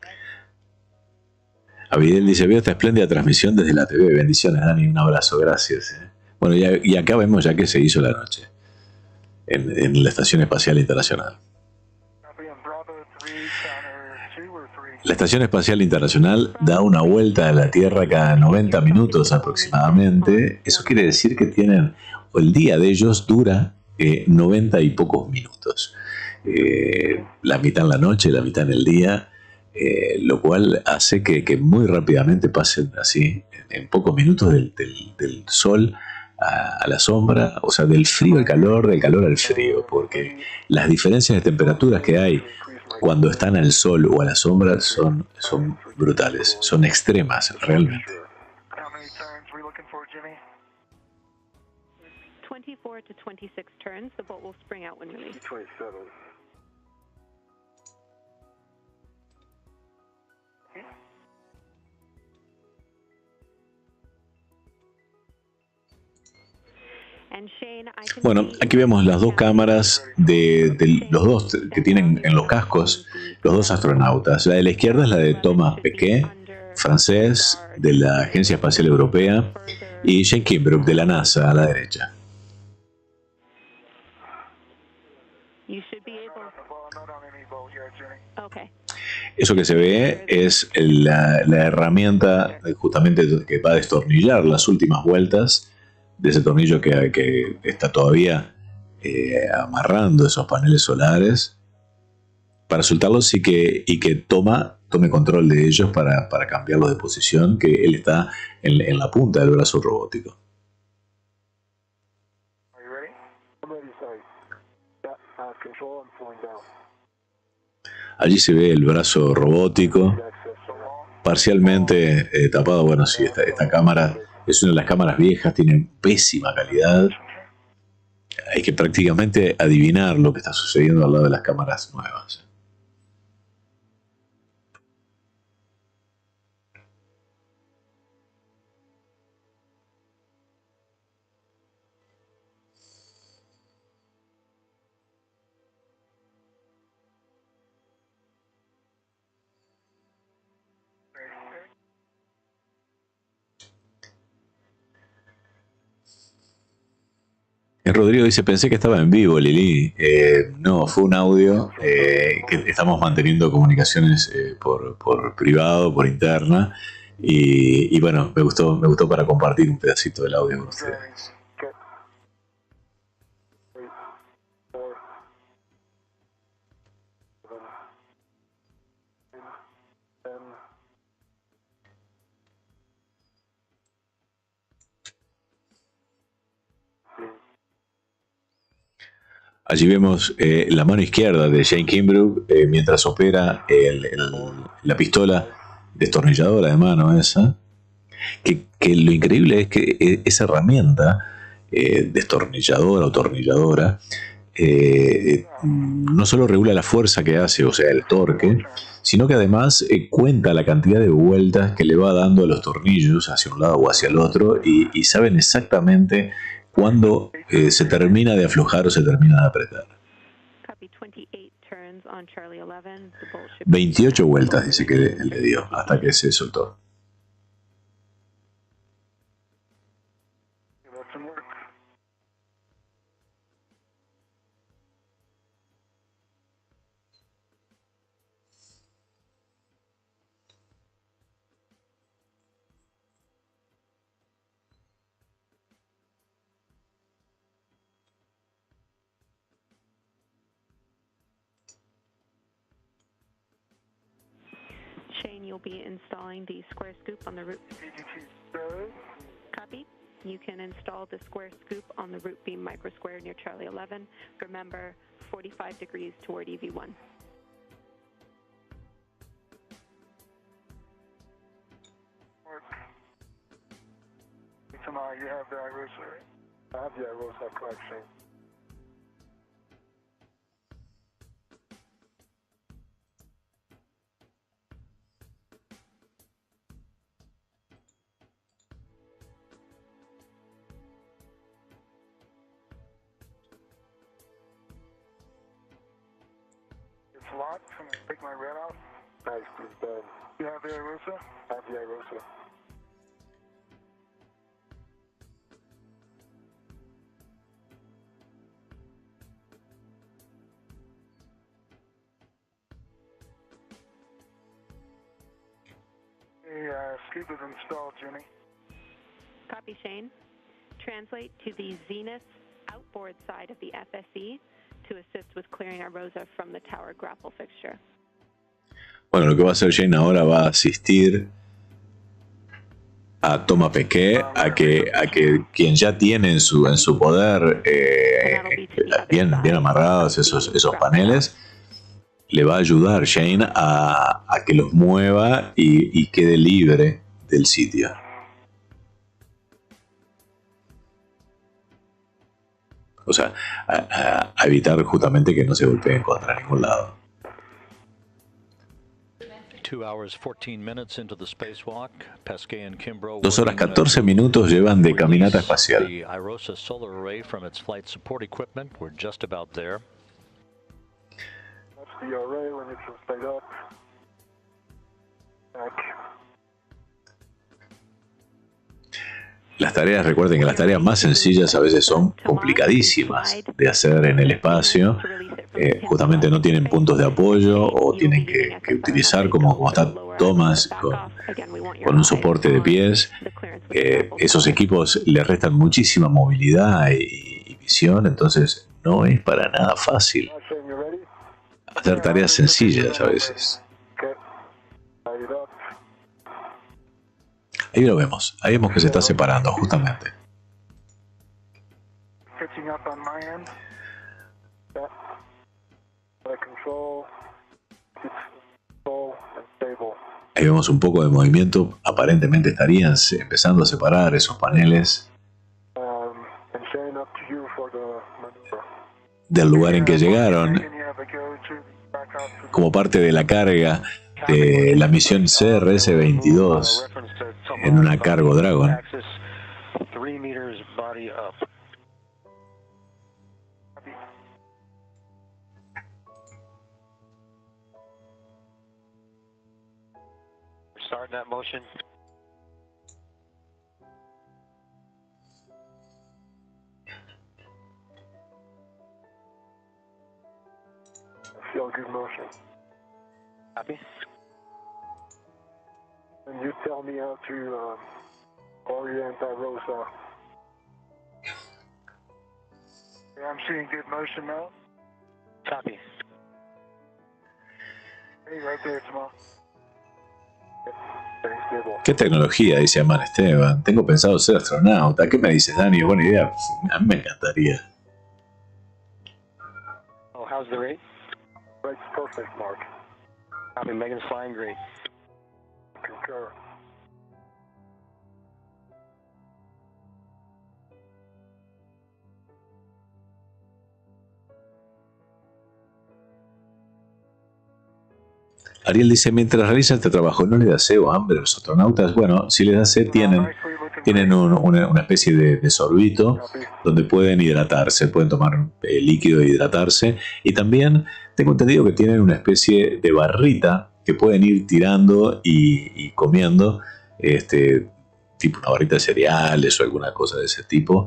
Avidel dice, veo esta espléndida transmisión desde la TV. Bendiciones, Dani, un abrazo, gracias. Bueno, y acá vemos ya que se hizo la noche en la Estación Espacial Internacional. La Estación Espacial Internacional da una vuelta a la Tierra cada 90 minutos aproximadamente. Eso quiere decir que el día de ellos dura 90 y pocos minutos. La mitad en la noche, la mitad en el día, lo cual hace que muy rápidamente pasen así, en pocos minutos del sol a la sombra, o sea, del frío al calor, del calor al frío, porque las diferencias de temperaturas que hay cuando están al sol o a la sombra son brutales, son extremas realmente. 24 to 26 turns. The bolt will spring out when released. 27. Bueno, aquí vemos las dos cámaras de los dos que tienen en los cascos los dos astronautas. La de la izquierda es la de Pesquet, francés, de la Agencia Espacial Europea, y Kimbrough de la NASA a la derecha. Eso que se ve es la herramienta justamente que va a destornillar las últimas vueltas de ese tornillo que está todavía amarrando esos paneles solares para soltarlos y que tome control de ellos para cambiarlos de posición, que él está en la punta del brazo robótico. Allí se ve el brazo robótico parcialmente tapado. Bueno, sí, esta cámara es una de las cámaras viejas, tiene pésima calidad. Hay que prácticamente adivinar lo que está sucediendo al lado de las cámaras nuevas. Rodrigo dice, pensé que estaba en vivo, Lili. No, fue un audio que estamos manteniendo comunicaciones por privado, por interna. Y bueno, me gustó para compartir un pedacito del audio con ustedes. Allí vemos la mano izquierda de Kimbrough mientras opera la pistola destornilladora de mano esa. Que lo increíble es que esa herramienta destornilladora o tornilladora no solo regula la fuerza que hace, o sea, el torque, sino que además cuenta la cantidad de vueltas que le va dando a los tornillos hacia un lado o hacia el otro y saben exactamente cuando se termina de aflojar o se termina de apretar. 28 vueltas dice que le dio hasta que se soltó. you'll be installing the square scoop on the root. Copy. You can install the square scoop on the root beam microsquare near Charlie 11. Remember, 45 degrees toward EV1. Tonight, you have the Irosa. I have the Irosa collection. It's locked. I'm going to take my red off. Nice, please, Ben. You have the Irosa? I have the Irosa. Scoop is installed, Jimmy. Copy, Shane. Translate to the zenith outboard side of the FSE to assist with clearing Irosa from the tower grapple fixture. Bueno, lo que va a hacer Jane ahora va a asistir a Toma Pesquet, a que quien ya tiene en su poder bien amarrados esos paneles, le va a ayudar Shane a que los mueva y quede libre del sitio. O sea, a evitar justamente que no se golpeen contra ningún lado. 2 hours 14 minutes into the spacewalk, Pesquet and Kimbrough 2 horas 14 minutos llevan de caminata espacial. The Irosa solar array from its flight support equipment. We're just about there. That's the array when it's straight up. Back. Las tareas, recuerden que las tareas más sencillas a veces son complicadísimas de hacer en el espacio. Justamente no tienen puntos de apoyo o tienen que utilizar como está Thomas con un soporte de pies. Esos equipos le restan muchísima movilidad y visión, entonces no es para nada fácil hacer tareas sencillas a veces. Ahí lo vemos, ahí vemos que se está separando justamente. Ahí vemos un poco de movimiento, aparentemente estarían empezando a separar esos paneles del lugar en que llegaron, como parte de la carga de la misión CRS-22 en una cargo Dragon. Starting that motion. I feel good motion. Copy. And you tell me how to orient Irosa. Yeah, I'm seeing good motion now. Copy. Hey, right there, tomorrow. ¿Qué tecnología? Dice Amar Esteban. Tengo pensado ser astronauta. ¿Qué me dices, Dani? Buena idea. A mí me encantaría. Oh, how's the rate? Rate's perfect, Mark. Copy, Megan's flying great. Concur. Ariel dice, mientras realiza este trabajo, ¿no le da sed o hambre a los astronautas? Bueno, si les da sed, tienen una especie de sorbito donde pueden hidratarse, pueden tomar líquido e hidratarse. Y también tengo entendido que tienen una especie de barrita que pueden ir tirando y comiendo, tipo una barrita de cereales o alguna cosa de ese tipo,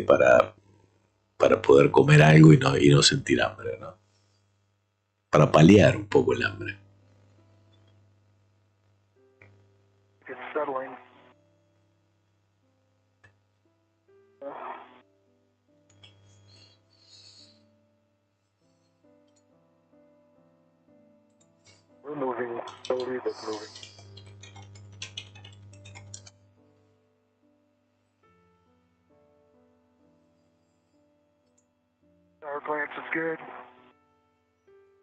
para poder comer algo y no sentir hambre, ¿no? Para paliar un poco el hambre. Settling. We're moving Slowly but moving. Tower clearance is good.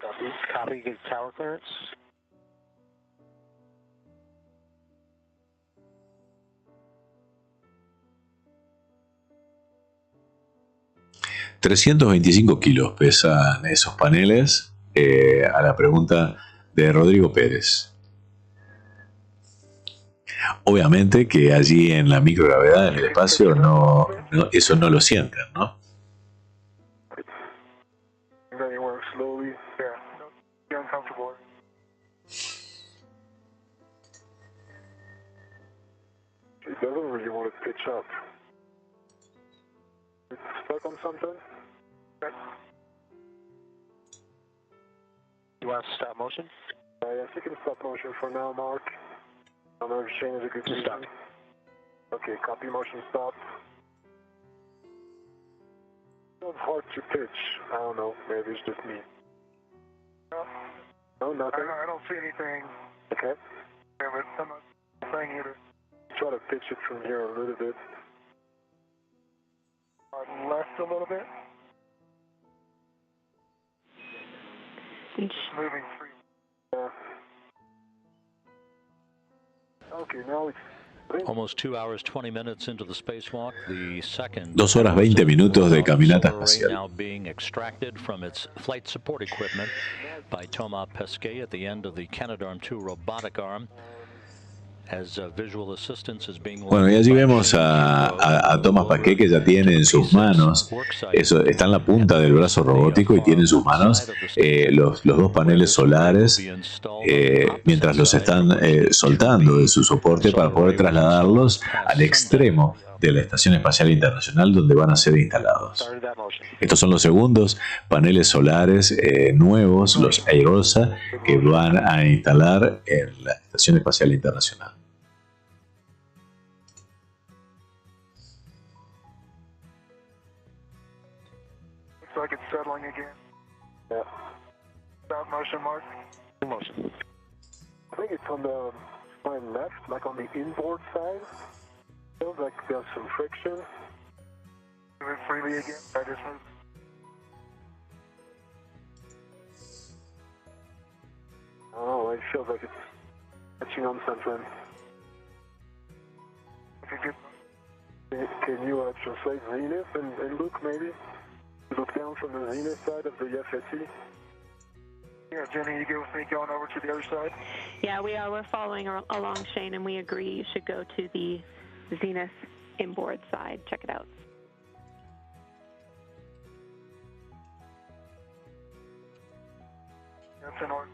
Copy. Copy. Good tower clearance. ...325 kilos pesan esos paneles, a la pregunta de Rodrigo Pérez. Obviamente que allí en la microgravedad, en el espacio, eso no lo sienten, ¿no? Very well, slowly. Yeah. No, be uncomfortable. It doesn't really want to pitch up. It's stuck on something? Okay. You want to stop motion? Yes, you can stop motion for now, Mark. I don't know if Shane is a good stop. Okay, copy motion stop. It's hard to pitch. I don't know. Maybe it's just me. No, nothing. I don't see anything. Okay. Yeah, but I'm not saying either. Try to pitch it from here a little bit. Left a little bit. Moving free. Yeah. Okay, now it's... Almost 2 hours, 20 minutes into the spacewalk, the second 2 horas 20 minutos de caminata espacial. now being extracted from its flight support equipment by Thomas Pesquet at the end of the Canadarm2 robotic arm. As visual assistance is being... Bueno, y allí vemos a Thomas Pesquet, que ya tiene en sus manos, eso está en la punta del brazo robótico y tiene en sus manos los dos paneles solares, mientras los están soltando de su soporte para poder trasladarlos al extremo de la Estación Espacial Internacional, donde van a ser instalados. Estos son los segundos paneles solares nuevos, los Irosa, que van a instalar en la Estación Espacial Internacional. Looks like it's settling again. Yeah. Stop motion, Mark. Motion. I think it's on the my left, like on the inboard side. Feels like there's some friction. Move it freely again. I just moved. Oh, it feels like it's touching on something. Okay, good. Can you translate zenith and look maybe? Look down from the zenith side of the FSE. Yeah, Jenny, you go with me going over to the other side? Yeah, we are. We're following along, Shane, and we agree you should go to the zenith inboard side. Check it out. That's in order.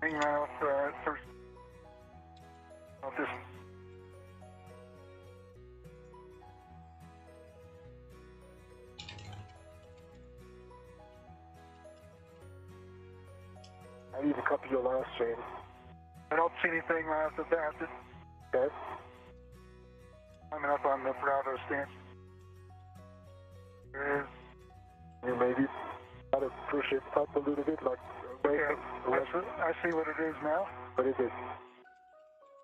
Hang out first. I'll just... I need to copy your last, Shane. I don't see anything right off the bat. Okay. I'm up on the Bravo stand. There is. You maybe try to push it up a little bit, like... Okay, I see what it is now. What is it?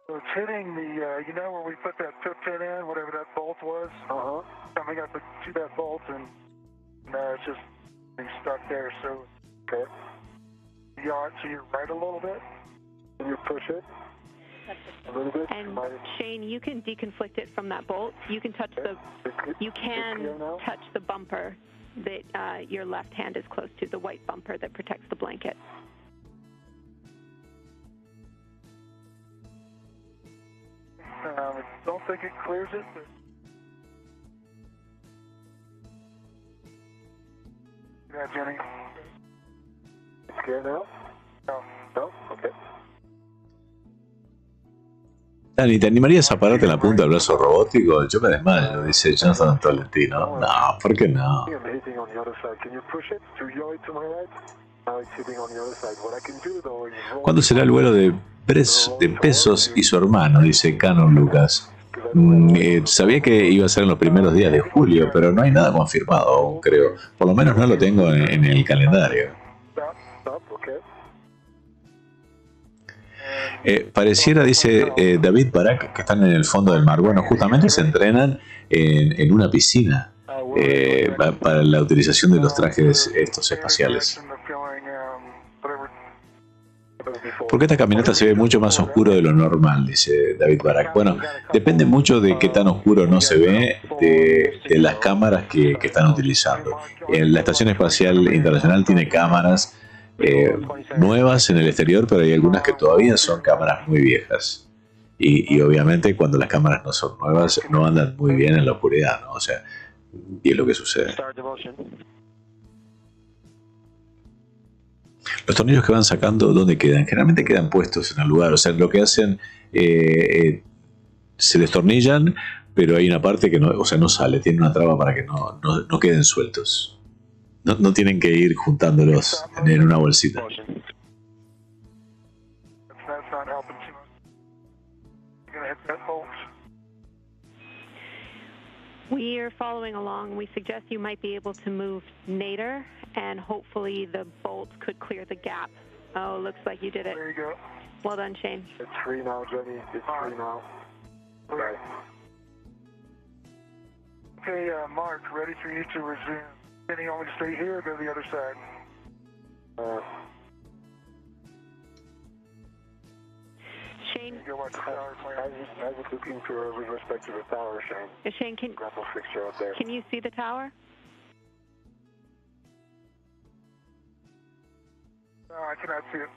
So it's hitting the, you know where we put that tip pin in, whatever that bolt was? Uh-huh. Coming up to that bolt, and it's just being stuck there, so... Okay. Yaw it to your right a little bit. Can you push it? A little bit? And Shane, you can deconflict it from that bolt. You can touch touch the bumper that your left hand is close to, the white bumper that protects the blanket. Don't don't think it clears it. But... Yeah, Jenny. Scared now? No. No? Okay. Dani, ¿te animarías a pararte en la punta del brazo robótico? Yo me desmayo, dice Jonathan Tolentino. No, ¿por qué no? ¿Cuándo será el vuelo de Pesos y su hermano? Dice Canon Lucas. Sabía que iba a ser en los primeros días de julio, pero no hay nada confirmado aún, creo. Por lo menos no lo tengo en el calendario. Pareciera, dice David Barak, que están en el fondo del mar. Bueno, justamente se entrenan en una piscina para la utilización de los trajes estos espaciales. Porque esta caminata se ve mucho más oscuro de lo normal, dice David Barak. Bueno, depende mucho de qué tan oscuro no se ve de las cámaras que están utilizando. La Estación Espacial Internacional tiene cámaras nuevas en el exterior, pero hay algunas que todavía son cámaras muy viejas. Y obviamente cuando las cámaras no son nuevas no andan muy bien en la oscuridad, ¿no? O sea, y es lo que sucede. Los tornillos que van sacando, ¿dónde quedan? Generalmente quedan puestos en el lugar. O sea, lo que hacen, se destornillan, pero hay una parte que no, o sea, no sale. Tiene una traba para que no queden sueltos. No tienen que ir juntándolos en una bolsita. We are following along. We suggest you might be able to move nadir, and hopefully the bolts could clear the gap. Oh, looks like you did it. There you go. Well done, Shane. It's free now, Jenny. It's free now. Okay. Okay, Mark, ready for you to resume. Jenny, you want me to stay here or go to the other side? Shane. You go watch the tower plan. I was looking for with respect to the tower, Shane. Shane, grapple fixture out there. Can you see the tower? No, I cannot see it.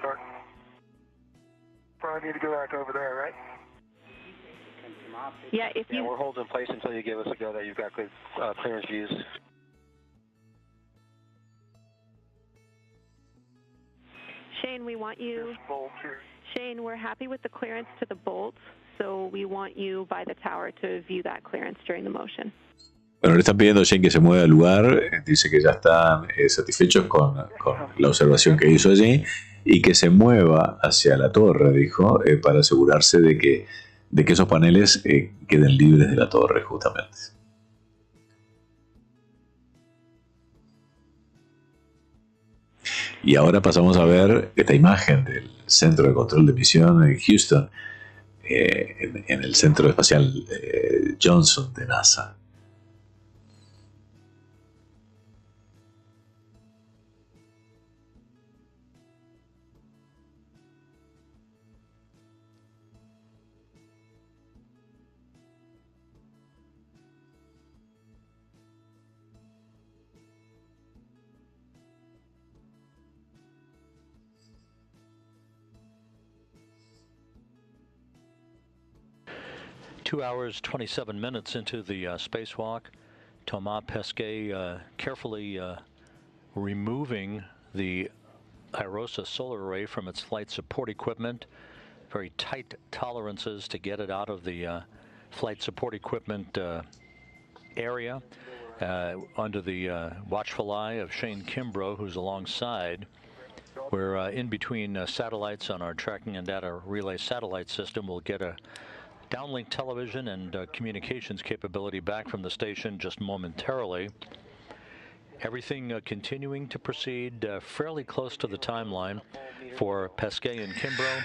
Sorry. Probably need to go back over there, right? Yeah, if you... Yeah, we're holding in place until you give us a go that you've got good clearance views. Shane, we want you... Shane, we're happy with the clearance to the bolts, so we want you by the tower to view that clearance during the motion. Bueno, le están pidiendo a Shane que se mueva al lugar. Dice que ya están satisfechos con la observación que hizo allí y que se mueva hacia la torre, dijo, para asegurarse de que esos paneles queden libres de la torre, justamente. Y ahora pasamos a ver esta imagen del Centro de Control de Misión en Houston, en el Centro Espacial Johnson de NASA. Two hours, 27 minutes into the spacewalk, Thomas Pesquet carefully removing the Irosa solar array from its flight support equipment. Very tight tolerances to get it out of the flight support equipment area under the watchful eye of Shane Kimbrough, who's alongside. We're in between satellites on our tracking and data relay satellite system. We'll get a downlink television and communications capability back from the station just momentarily. Everything continuing to proceed fairly close to the timeline for Pesquet and Kimbrough.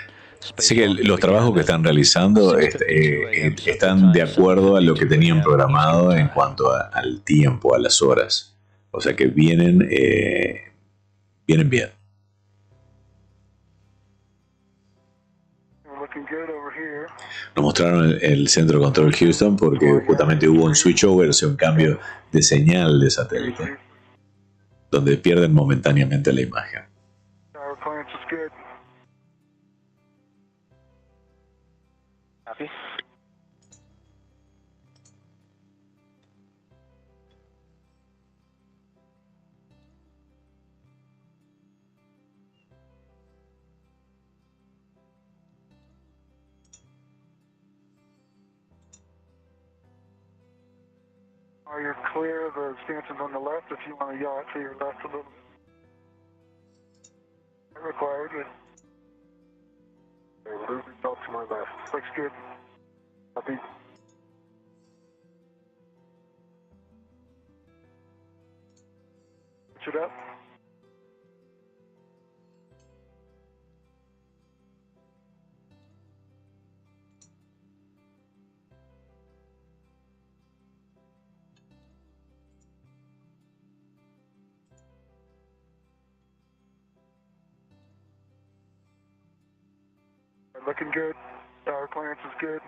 Así que los trabajos que están realizando están de acuerdo a lo que tenían programado en cuanto al tiempo, a las horas. O sea que vienen bien. Nos mostraron el Centro de Control Houston porque justamente hubo un switchover, o sea, un cambio de señal de satélite, donde pierden momentáneamente la imagen. Copy. You're clear of the expansions on the left if you want to yaw it to your left a little bit. Not required. Moving out to my left. Looks good. Copy. Switch it up. Looking good. Tower clearance is good.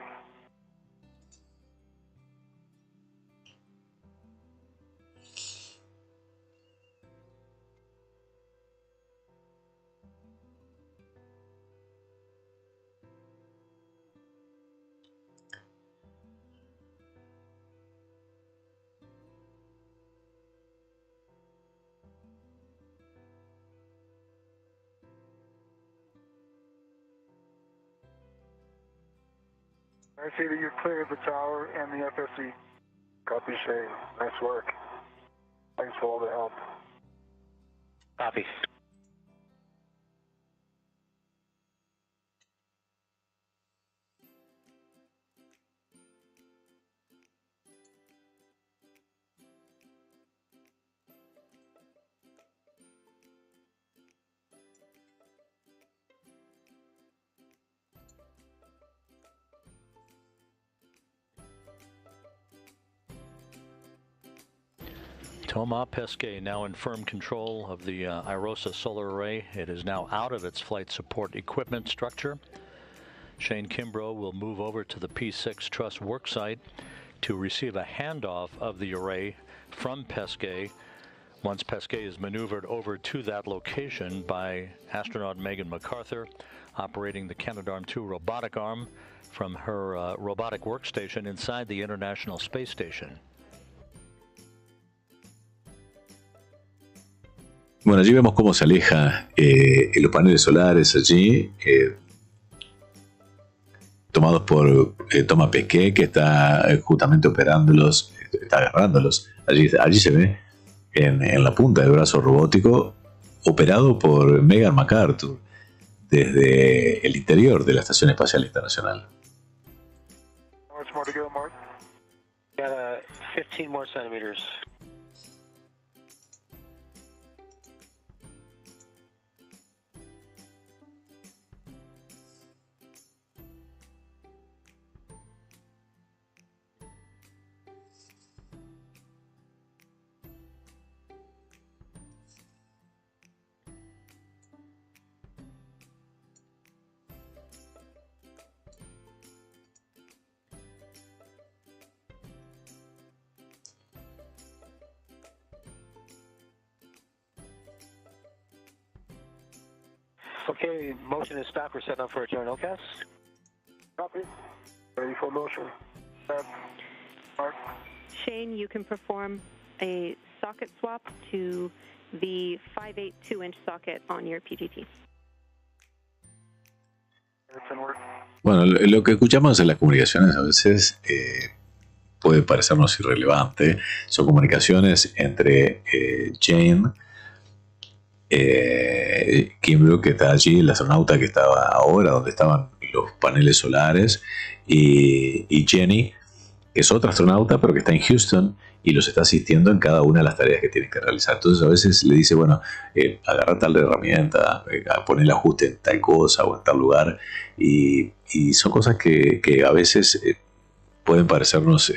I see that you're clear of the tower and the FSE. Copy, Shane. Nice work. Thanks for all the help. Copy. Thomas Pesquet now in firm control of the Irosa solar array. It is now out of its flight support equipment structure. Shane Kimbrough will move over to the P6 truss worksite to receive a handoff of the array from Pesquet once Pesquet is maneuvered over to that location by astronaut Megan MacArthur, operating the Canadarm2 robotic arm from her robotic workstation inside the International Space Station. Bueno, allí vemos cómo se aleja los paneles solares allí, tomados por Thomas Pesquet, que está justamente operándolos, está agarrándolos. Allí se ve en la punta del brazo robótico, operado por Megan MacArthur desde el interior de la Estación Espacial Internacional. Much more to go, Mark. Got 15 more centimeters. Okay, motion is stopped. We're setting up for a joint LCAS. Copy. Ready for motion. Mark. Shane, you can perform a socket swap to the 5/8 2-inch socket on your PGT. Bueno, lo que escuchamos en las comunicaciones a veces puede parecernos irrelevante. Son comunicaciones entre Jane, Kimbrough, que está allí, el astronauta que estaba ahora donde estaban los paneles solares, y Jenny, que es otra astronauta pero que está en Houston y los está asistiendo en cada una de las tareas que tienen que realizar. Entonces a veces le dice, bueno, agarra tal herramienta, poner el ajuste en tal cosa o en tal lugar, y son cosas que a veces pueden parecernos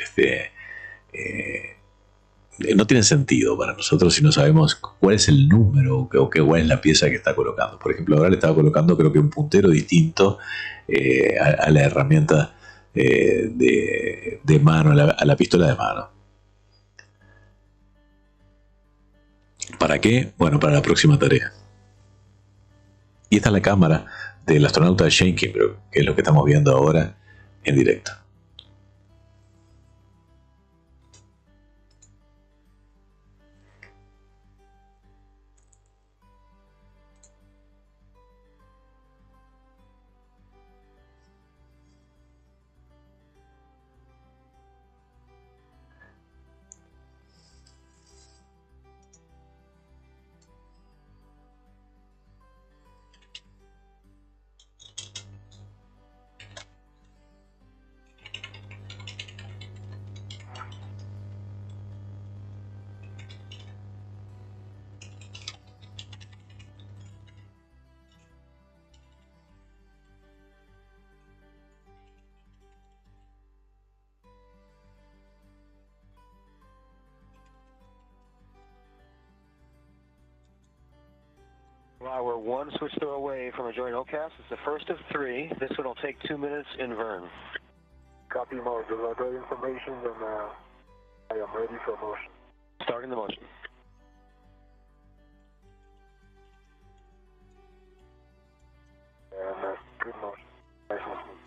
no tienen sentido para nosotros si no sabemos cuál es el número o cuál es la pieza que está colocando. Por ejemplo, ahora le estaba colocando creo que un puntero distinto a la herramienta de mano, a la pistola de mano. ¿Para qué? Bueno, para la próxima tarea. Y esta es la cámara del astronauta Shane Kimbrough, que es lo que estamos viendo ahora en directo. We're one switch throw away from a joint OCAS. It's the first of 3. This one will take 2 minutes in Vern. Copy, Mars. I've got information and I am ready for motion. Starting the motion. And good motion. Nice and smooth.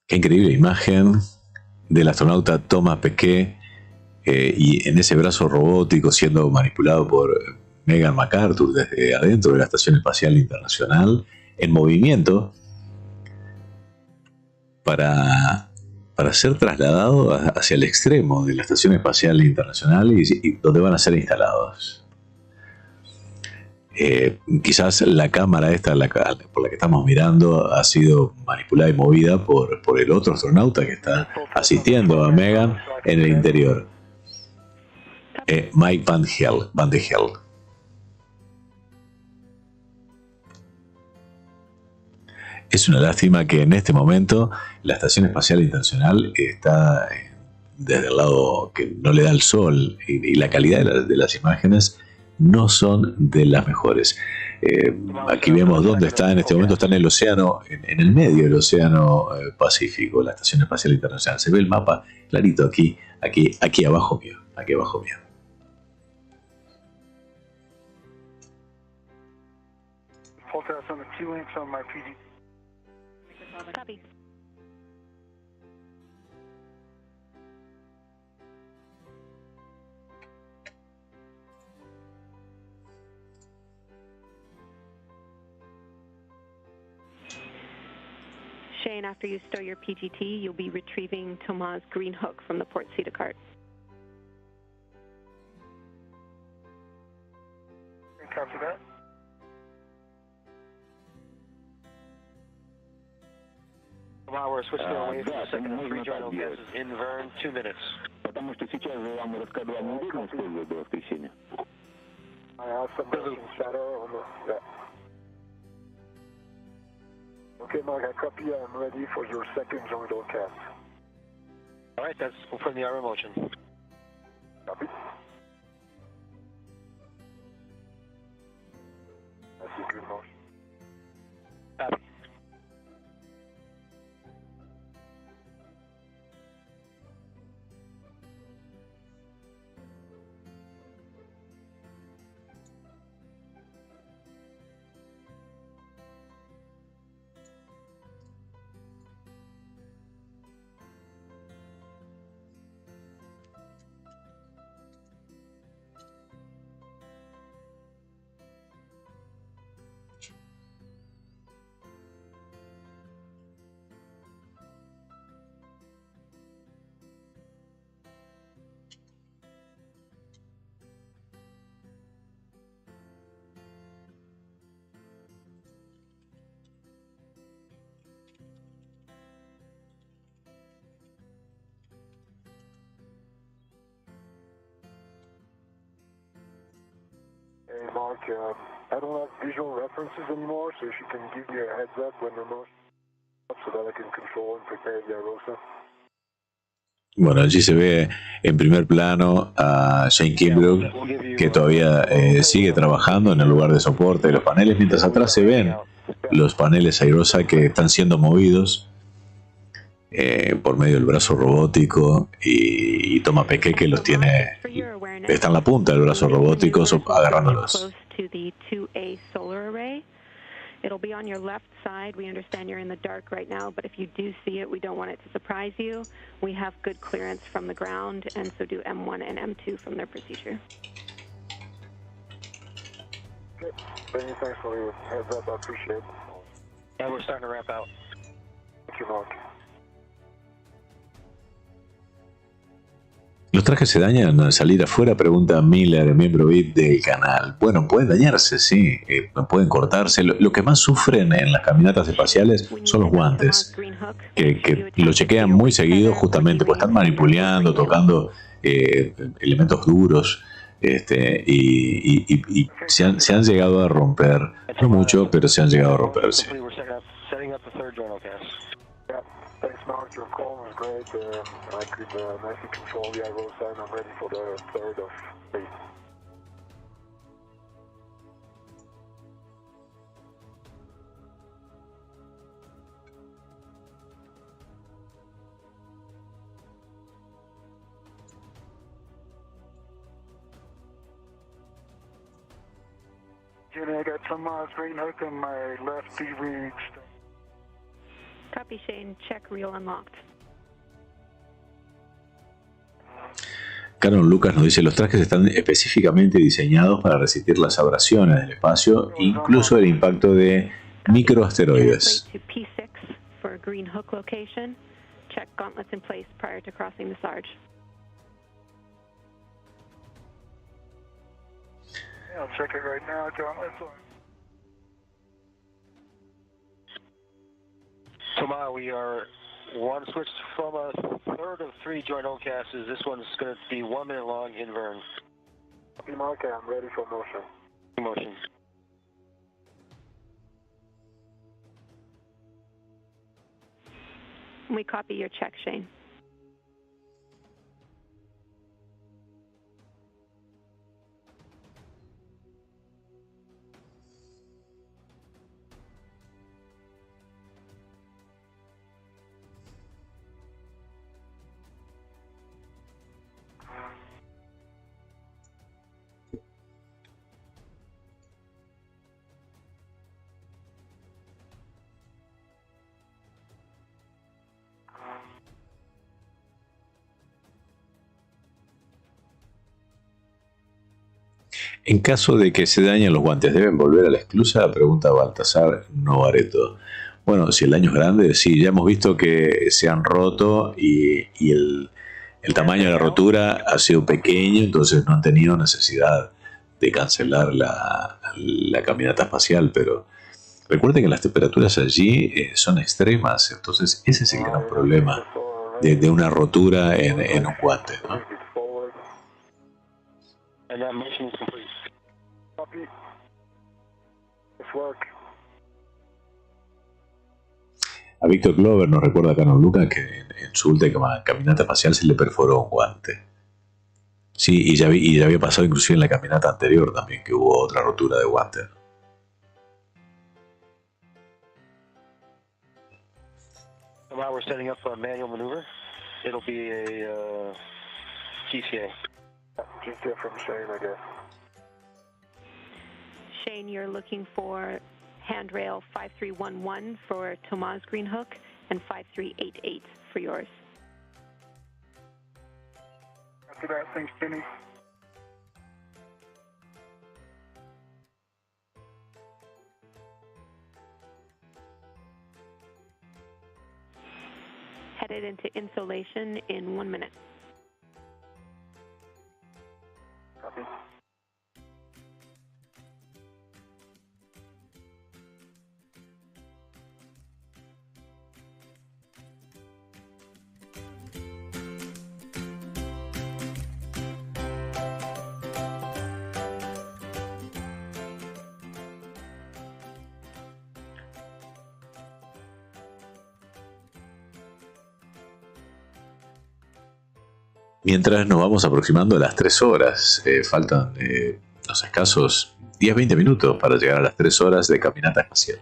Qué increíble imagen del astronauta Thomas Pesquet y en ese brazo robótico siendo manipulado por Megan McArthur desde adentro de la Estación Espacial Internacional, en movimiento para ser trasladado hacia el extremo de la Estación Espacial Internacional y donde van a ser instalados. Quizás la cámara esta por la que estamos mirando ha sido manipulada y movida por el otro astronauta que está asistiendo a Megan en el interior, Mike Van de Hel. Es una lástima que en este momento la Estación Espacial Internacional está desde el lado que no le da el sol y la calidad de las imágenes no son de las mejores. Aquí vemos dónde está en este momento. Está en el océano, en el medio del océano Pacífico, la Estación Espacial Internacional. Se ve el mapa clarito aquí abajo mío, aquí abajo mío. Copy. Shane, after you stow your PGT, you'll be retrieving Thomas' green hook from the port CETA cart. Copy that. We're switching away from the second of 3 joint OCAS in Vern, 2 minutes. Потому что сейчас же вам рассказывал неудобно, что ли, до воскресенья? I have some shadow on the... Yeah. Okay, Mark, I copy. I'm ready for your second joint OCAS. All right, that's from the arrow motion. Copy. That's a good motion. Copy. Hey, Mark, I don't have visual references anymore, so if you can give me a heads up when the motion... so that I can control and prepare the Irosa. Bueno, allí se ve en primer plano a Shane Kimbrough, que todavía sigue trabajando en el lugar de soporte de los paneles, mientras atrás se ven los paneles Irosa que están siendo movidos por medio del brazo robótico, y toma Pesquet, que los tiene, está en la punta del brazo robótico agarrándolos. It'll be on your left side. We understand you're in the dark right now, but if you do see it, we don't want it to surprise you. We have good clearance from the ground, and so do M1 and M2 from their procedure. Many thanks for your heads up, I appreciate it. And we're starting to ramp out. Thank you, Mark. ¿Los trajes se dañan al salir afuera?, pregunta Miller, miembro VIP del canal. Bueno, pueden dañarse, sí, pueden cortarse. Lo que más sufren en las caminatas espaciales son los guantes, que lo chequean muy seguido, justamente, pues están manipulando, tocando elementos duros, y se han llegado a romper, no mucho, pero se han llegado a romperse. Thanks, Mark. Your call was great. I could nicely control the Irosa, and I'm ready for the third of space. Jenny, I got some straight hook on my left D-rig. Copy, Shane. Check reel unlocked. Canon Lucas nos dice: los trajes están específicamente diseñados para resistir las abrasiones del espacio, incluso el impacto de microasteroides. P6 for green hook location. Check gauntlets in place prior to crossing the Sarge. Yeah, I'll check it right now, gauntlets. Tomorrow we are one switch from a third of three joint OCASs. This one's going to be 1 minute long in Vern. Copy, Mark. I'm ready for motion. Motion. We copy your check, Shane. En caso de que se dañen los guantes, ¿deben volver a la esclusa?, pregunta Baltasar Novareto. Bueno, si el daño es grande, sí, ya hemos visto que se han roto y el tamaño de la rotura ha sido pequeño, entonces no han tenido necesidad de cancelar la caminata espacial, pero recuerden que las temperaturas allí son extremas, entonces ese es el gran problema de una rotura en un guante, ¿no? And that mission is complete. Copy. Let's work. A Víctor Glover nos recuerda a Canon Lucas que en su última caminata espacial se le perforó un guante. Sí, y ya había pasado inclusive en la caminata anterior también, que hubo otra rotura de guante. Tomorrow we're setting up a manual maneuver. It'll be a GCA. GCA from Shane, I guess. Shane, you're looking for handrail 5311 for Tomas Green Hook and 5388 for yours. After that, thanks, Jenny. Headed into insolation in 1 minute. Copy. Mientras nos vamos aproximando a las 3 horas, faltan los escasos 10-20 minutos para llegar a las 3 horas de caminata espacial.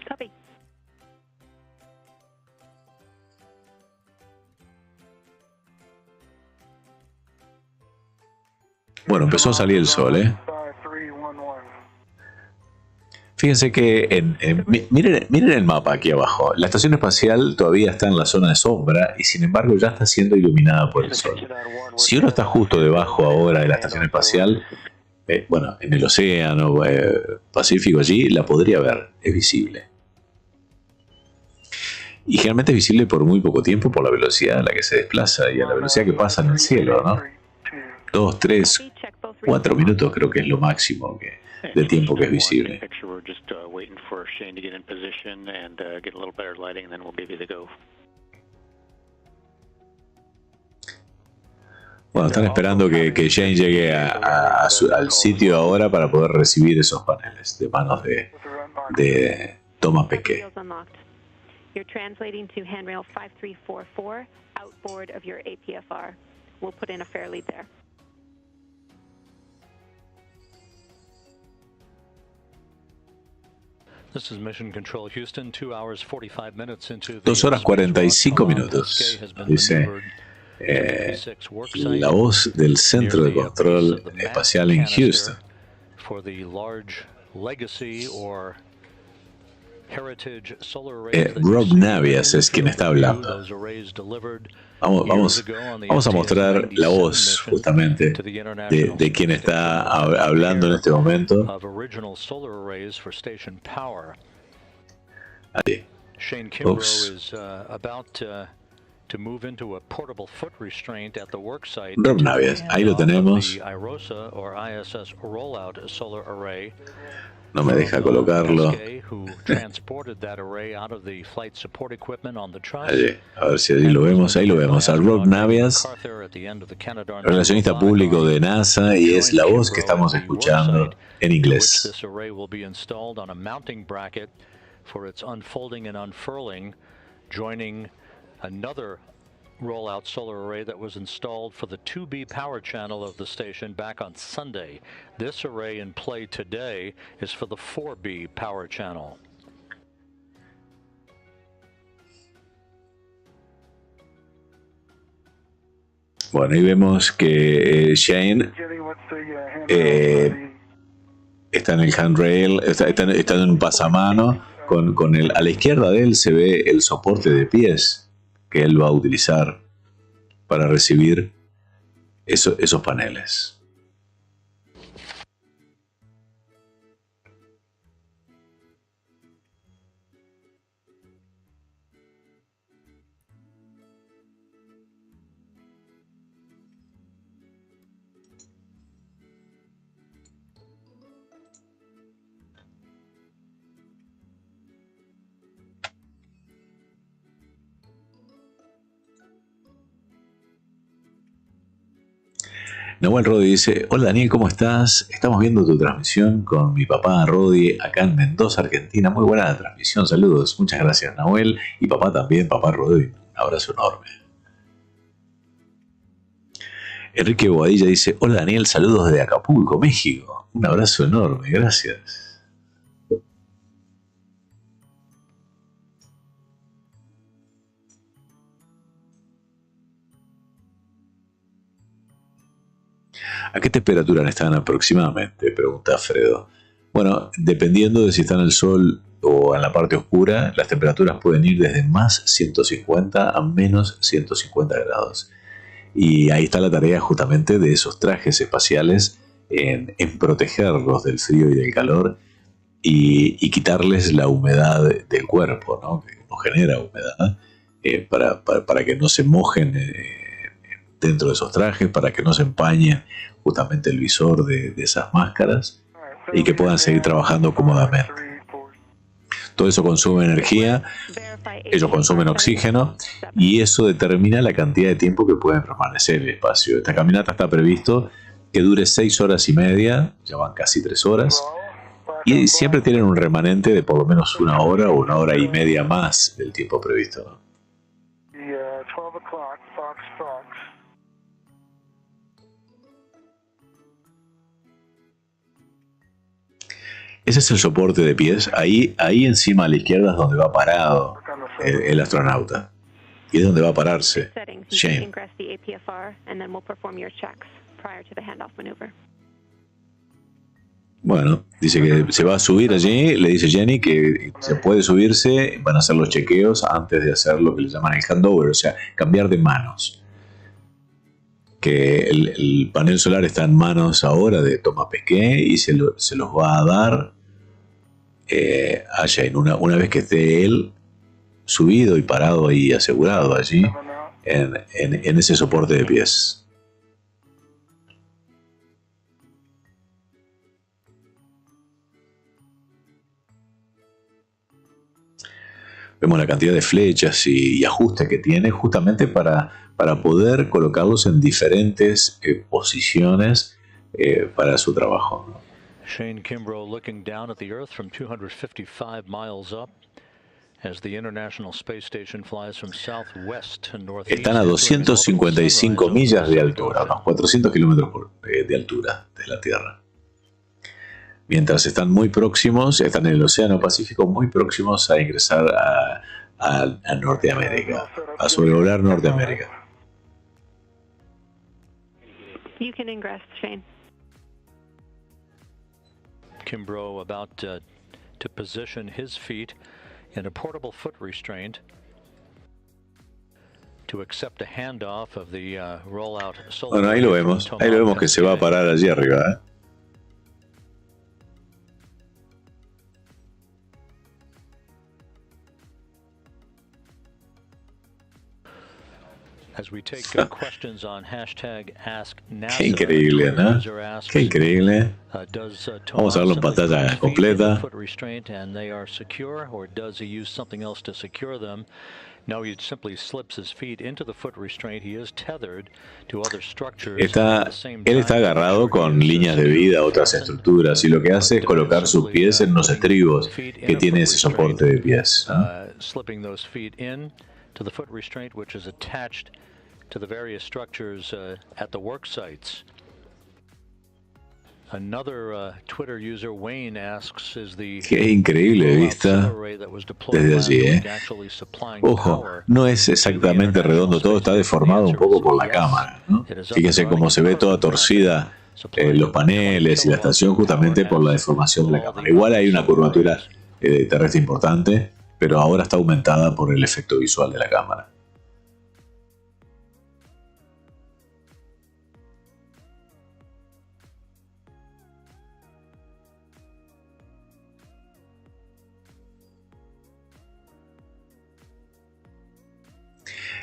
Copy. Bueno, empezó a salir el sol, ¿eh? Fíjense que miren el mapa aquí abajo. La estación espacial todavía está en la zona de sombra y sin embargo ya está siendo iluminada por el sol. Si uno está justo debajo ahora de la estación espacial, bueno, en el océano Pacífico allí, la podría ver, es visible. Y generalmente es visible por muy poco tiempo por la velocidad a la que se desplaza y a la velocidad que pasa en el cielo, ¿no? 2, 3, 4 minutos creo que es lo máximo de tiempo que es visible. Bueno, están esperando que Shane llegue al sitio ahora para poder recibir esos paneles de manos de Thomas Pesquet. You're translating to handrail 5344, outboard of your APFR. We'll put in a fair lead there. This is Mission Control Houston, 2 hours 45 minutes into the 2 horas 45 minutos, dice la voz del Centro de Control Espacial en Houston. For the large legacy or Rob Navias es quien está hablando. Vamos a mostrar la voz justamente de quien está hablando en este momento. Ahí. Shane Kimbrough is about to move into a portable foot restraint at the work site. Rob Navias, ahí lo tenemos. Irosa or ISS rollout solar array. No me deja colocarlo. Allí, a ver si allí lo vemos. Ahí lo vemos. A Rob Navias, relacionista público de NASA, y es la voz que estamos escuchando en inglés. Rollout solar array that was installed for the 2B power channel of the station back on Sunday. This array in play today is for the 4B power channel. Bueno, ahí vemos que Shane está en el handrail, está en un pasamano, a la izquierda de él se ve el soporte de pies que él va a utilizar para recibir esos paneles. Nahuel Rodi dice: hola Daniel, ¿cómo estás? Estamos viendo tu transmisión con mi papá Rodi acá en Mendoza, Argentina. Muy buena la transmisión, saludos. Muchas gracias Nahuel, y papá también, papá Rodi. Un abrazo enorme. Enrique Boadilla dice: hola Daniel, saludos desde Acapulco, México. Un abrazo enorme, gracias. ¿A qué temperatura están aproximadamente?, pregunta Fredo. Bueno, dependiendo de si está en el sol o en la parte oscura, las temperaturas pueden ir desde más 150 a menos 150 grados. Y ahí está la tarea justamente de esos trajes espaciales en protegerlos del frío y del calor y quitarles la humedad del cuerpo, ¿no? Que no genera humedad, para que no se mojen dentro de esos trajes, para que no se empañe justamente el visor de esas máscaras y que puedan seguir trabajando cómodamente. Todo eso consume energía, ellos consumen oxígeno y eso determina la cantidad de tiempo que pueden permanecer en el espacio. Esta caminata está previsto que dure 6 horas y media, ya van casi 3 horas, y siempre tienen un remanente de por lo menos 1 hora o 1 hora y media más del tiempo previsto, ¿no? Ese es el soporte de pies. Ahí encima a la izquierda es donde va parado el astronauta. Y es donde va a pararse Shane. Bueno, dice que se va a subir allí, le dice Jenny que se puede subirse, van a hacer los chequeos antes de hacer lo que le llaman el handover, o sea, cambiar de manos. Que el panel solar está en manos ahora de Thomas Pesquet y se los va a dar a Shane una vez que esté él subido y parado y asegurado allí en ese soporte de pies. Vemos la cantidad de flechas y ajustes que tiene justamente para poder colocarlos en diferentes posiciones para su trabajo, ¿no? Shane Kimbrough looking down at the Earth from 255 miles up as the International Space Station flies from southwest to northeast. Están a 255 millas de altura, unos 400 kilómetros de altura de la Tierra. Mientras están muy próximos, están en el Océano Pacífico, muy próximos a ingresar a Norteamérica, a sobrevolar Norteamérica. You can ingress, Shane. Kimbrough about to position his feet in a portable foot restraint to accept a handoff of the rollout solar. Bueno, ahí lo vemos que se va a parar allí arriba, ¿eh? As we take questions on hashtag #AskNASA. Qué increíble, ¿no? Qué increíble. Vamos a verlo en pantalla completa. And they are secure, or does he use something else to secure them? No, he simply slips his feet into the foot restraint. He is tethered to other structures. Él está agarrado con líneas de vida, otras estructuras, y lo que hace es colocar sus pies en los estribos que tiene ese soporte de pies, ¿no? Slipping those feet in to the foot restraint, which is attached to the various structures at the work sites. Another Twitter user, Wayne, asks, is the Qué increíble vista desde allí, ¿eh? Ojo, no es exactamente redondo todo, está deformado un poco por la cámara, ¿no? Fíjense cómo se ve toda torcida los paneles y la estación justamente por la deformación de la cámara. Igual hay una curvatura terrestre importante, pero ahora está aumentada por el efecto visual de la cámara.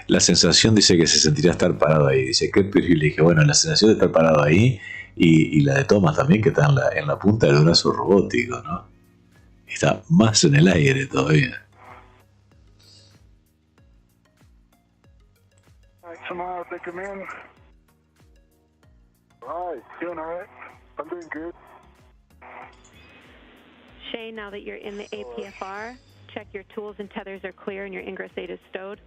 La sensación dice que se sentirá estar parado ahí. Dice, qué privilegio. Bueno, la sensación de estar parado ahí y la de Thomas también, que está en la punta del brazo robótico, ¿no? Está más en el aire todavía. Tomorrow, they come in. All right, doing all right. I'm doing good. Shane, now that you're in the APFR, check your tools and tethers are clear and your ingress aid is stowed.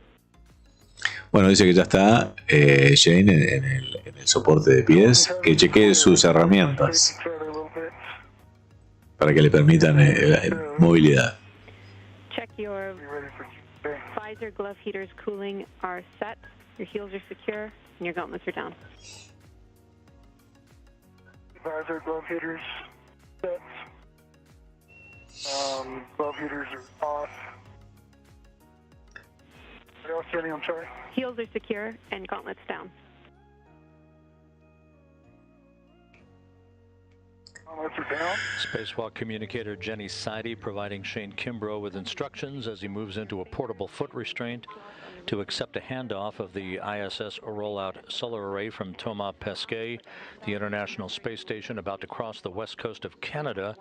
Bueno, dice que ya está Shane en el soporte de pies, que chequee sus herramientas para que le permitan movilidad. Check your visor, glove heaters, cooling are set, your heels are secure, and your gauntlets are down. Visor, glove heaters set. Glove heaters are off. What else, Jenny? I'm sorry. Heels are secure and gauntlets down. Gauntlets are down. Spacewalk communicator Jenny Seide providing Shane Kimbrough with instructions as he moves into a portable foot restraint to accept a handoff of the ISS rollout solar array from Thomas Pesquet, the International Space Station about to cross the west coast of Canada,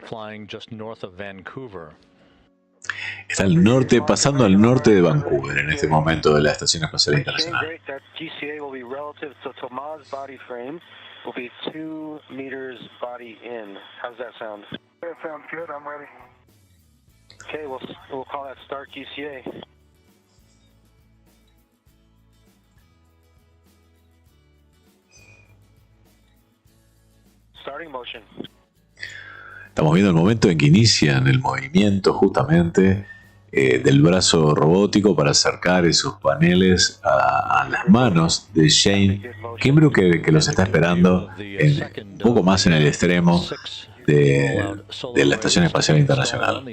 flying just north of Vancouver. Está al norte, pasando al norte de Vancouver en este momento de la Estación Espacial Internacional. GCA will be relative to Tomas' body frame. Will be 2 meters body in. How's that sound? That sounds good. I'm ready. Okay, we'll call that start GCA. Starting motion. Estamos viendo el momento en que inician el movimiento justamente del brazo robótico para acercar esos paneles a las manos de Shane Kimbrough, que los está esperando un poco más en el extremo de la Estación Espacial Internacional.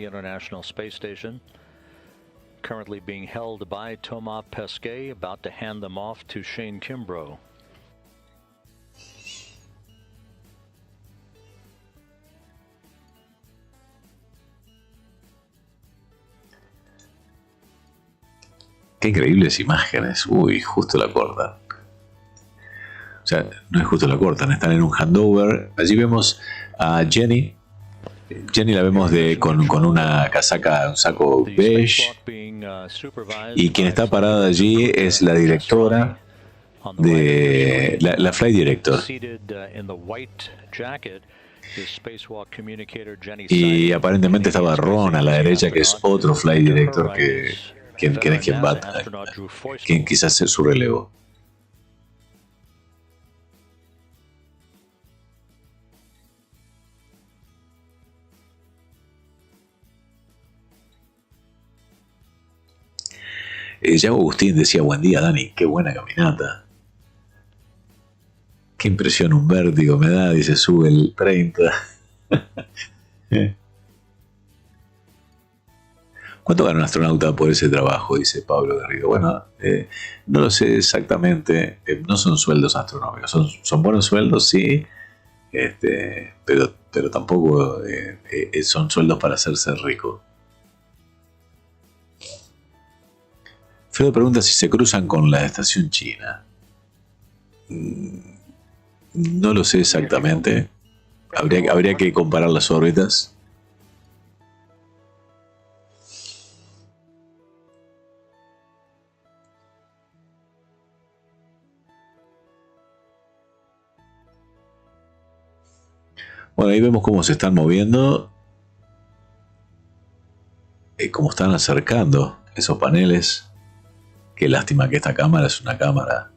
Currently being held by Thomas Pesquet, about to hand them off to Shane Kimbrough. Qué increíbles imágenes. Uy, justo la cortan. O sea, no es justo la cortan, están en un handover. Allí vemos a Jenny. Jenny la vemos con una casaca, un saco beige. Y quien está parada allí es la directora de la Flight Director. Y aparentemente estaba Ron a la derecha, que es otro Flight Director quien quizás es su relevo. Ya Agustín decía: buen día, Dani, qué buena caminata. Qué impresión, un vértigo me da, dice, sube el 30. ¿Cuánto gana un astronauta por ese trabajo?, dice Pablo Garrido. Bueno, no lo sé exactamente, no son sueldos astronómicos, son buenos sueldos, sí, pero tampoco son sueldos para hacerse rico. Fredo pregunta si se cruzan con la estación china. No lo sé exactamente, habría que comparar las órbitas. Bueno, ahí vemos cómo se están moviendo, cómo están acercando esos paneles. Qué lástima que esta cámara es una cámara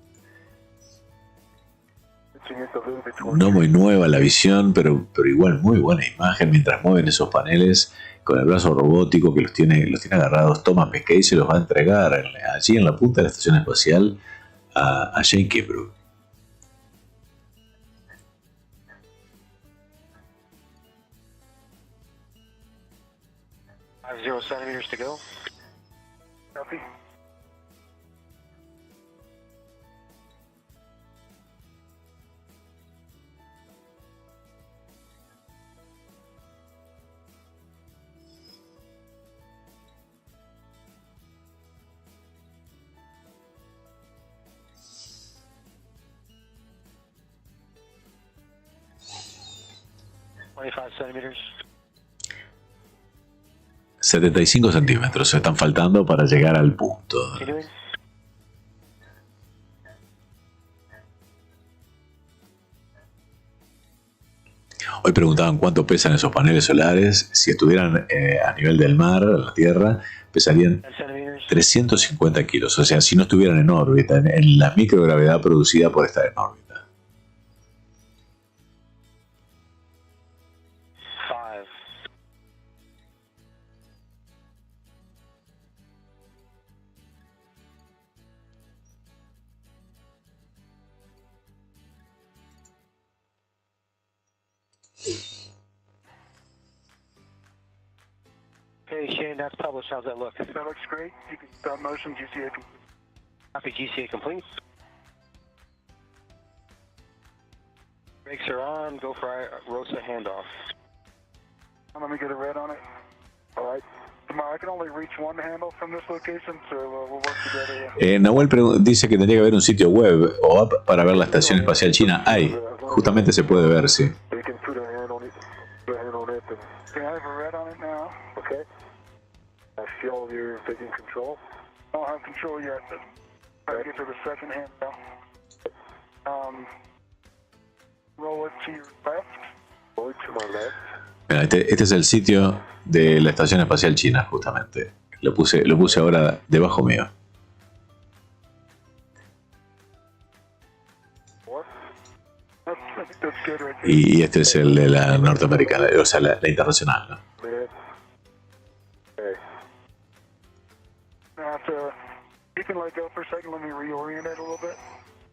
no muy nueva la visión, pero igual muy buena imagen mientras mueven esos paneles con el brazo robótico que los tiene agarrados. Thomas Pesquet se los va a entregar allí en la punta de la estación espacial a Shane Kimbrough. Zero centimeters to go. Copy. Centimeters. 75 centímetros están faltando para llegar al punto. Hoy preguntaban cuánto pesan esos paneles solares. Si estuvieran a nivel del mar, en la Tierra, pesarían 350 kilos. O sea, si no estuvieran en órbita, en la microgravedad producida por estar en órbita. Hey Shane, that's published. How's that look? That looks great. You can stop motion, GCA complete. Copy, GCA complete. Brakes are on. Go for Irosa handoff. Let me get a red on it. All right. Tomorrow I can only reach one handle from this location, so we'll work together. Nahuel dice que tendría que haber un sitio web o app para ver la Estación Espacial China. Hay, justamente se puede ver, sí. You can put a hand on it. Put a hand on it. Can I have a red on it now? Okay. I feel taking control? I don't have control yet. Try to get to the second hand now. Roll it to your left. Roll it to my left. Mira, este es el sitio de la Estación Espacial China, justamente. Lo puse ahora debajo mío. Y este es el de la norteamericana, o sea, la internacional, ¿no? You can let go for a second. Let me reorient it a little bit.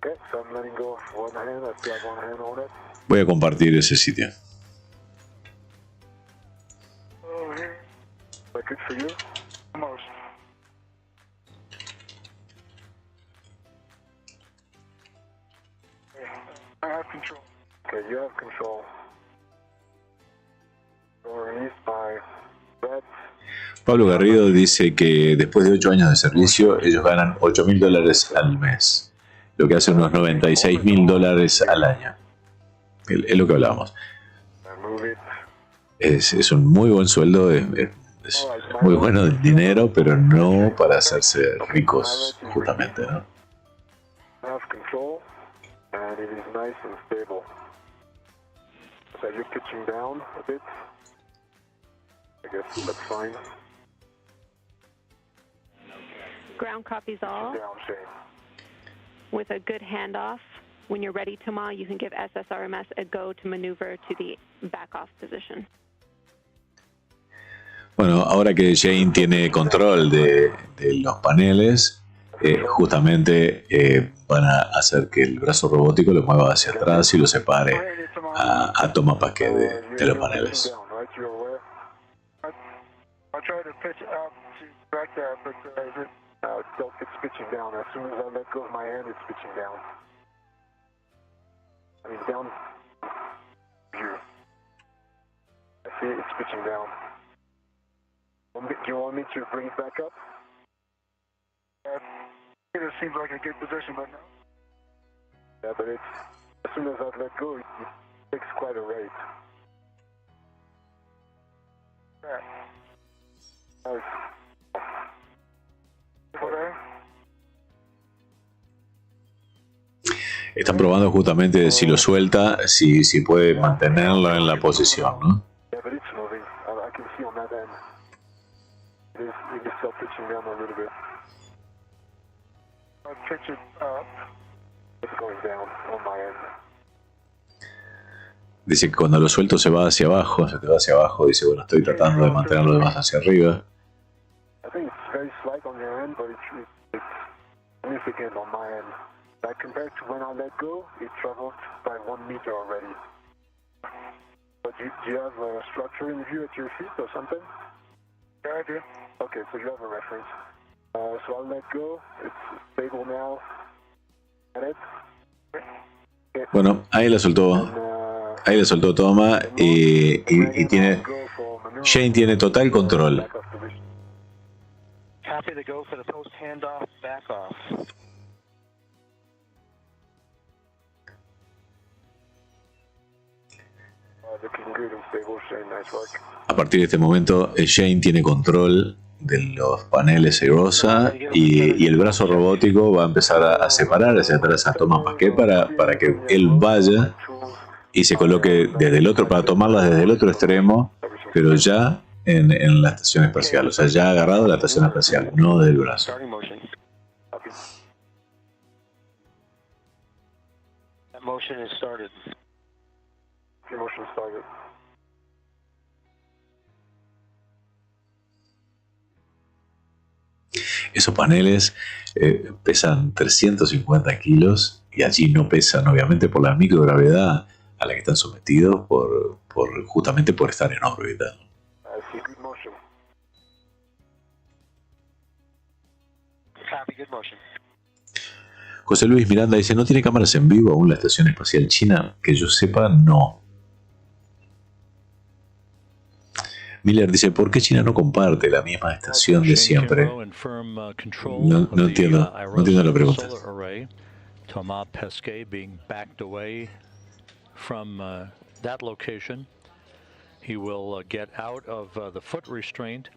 Okay, so I'm letting go of one hand. I've got one hand on it. Voy a compartir ese sitio. Oh, here. Is that good for you? Almost. I have control. Okay, you have control. Release my red. Pablo Garrido dice que después de 8 años de servicio, ellos ganan $8.000 al mes, lo que hace unos $96.000 al año. Es lo que hablábamos. Es un muy buen sueldo, es muy bueno el dinero, pero no para hacerse ricos, justamente, ¿no? Have control, and it is nice and stable. So you're pitching down a bit. I guess that's fine. Ground copies all. Down, Shane. With a good handoff, when you're ready tomorrow, you can give SSRMS a go to maneuver to the back-off position. Bueno, ahora que Jane tiene control de los paneles, justamente van a hacer que el brazo robótico lo mueva hacia atrás y lo separe a toma Pesquet de los paneles. I tried to pitch out to back there, but It's pitching down. As soon as I let go of my hand, it's pitching down. I mean, down. Here. I see it's pitching down. Do you want me to bring it back up? it seems like a good position, but no. Yeah, but it's as soon as I let go, it takes quite a rate. Yeah. Están probando justamente si lo suelta, si puede mantenerlo en la posición, ¿no? Yeah, but it's moving. I can see on that end. It is still pitching down a little bit. I'll pitch it up. It's going down on my end. Dice que cuando lo suelto se va hacia abajo, se te va hacia abajo. Dice, bueno, estoy tratando de mantenerlo más hacia arriba. I think it's very slight on your end, but it's significant on my end. Like compared to when I let go, it traveled by 1 meter already. But do you have a structure in view at your feet or something? Yeah, I do. Okay, so you have a reference. So I'll let go. It's stable now. Got it? Okay. Bueno, ahí la soltó. Ahí le soltó toma y tiene. Shane tiene total control. Happy to go for the post handoff back off. A partir de este momento, Shane tiene control de los paneles Irosa y el brazo robótico va a empezar a separar hacia atrás a toma Pesquet para que él vaya y se coloque desde el otro, para tomarla desde el otro extremo, pero ya en la estación espacial, o sea, ya agarrado la estación espacial, no del brazo. Motion is started. Motion started. Esos paneles pesan 350 kilos y allí no pesan, obviamente, por la microgravedad a la que están sometidos, justamente por estar en órbita. José Luis Miranda dice, ¿no tiene cámaras en vivo aún la Estación Espacial China? Que yo sepa, no. Miller dice, ¿por qué China no comparte la misma estación de siempre? No entiendo la pregunta. Thomas Pesquet being backed away from that location. He will get out of the foot restraint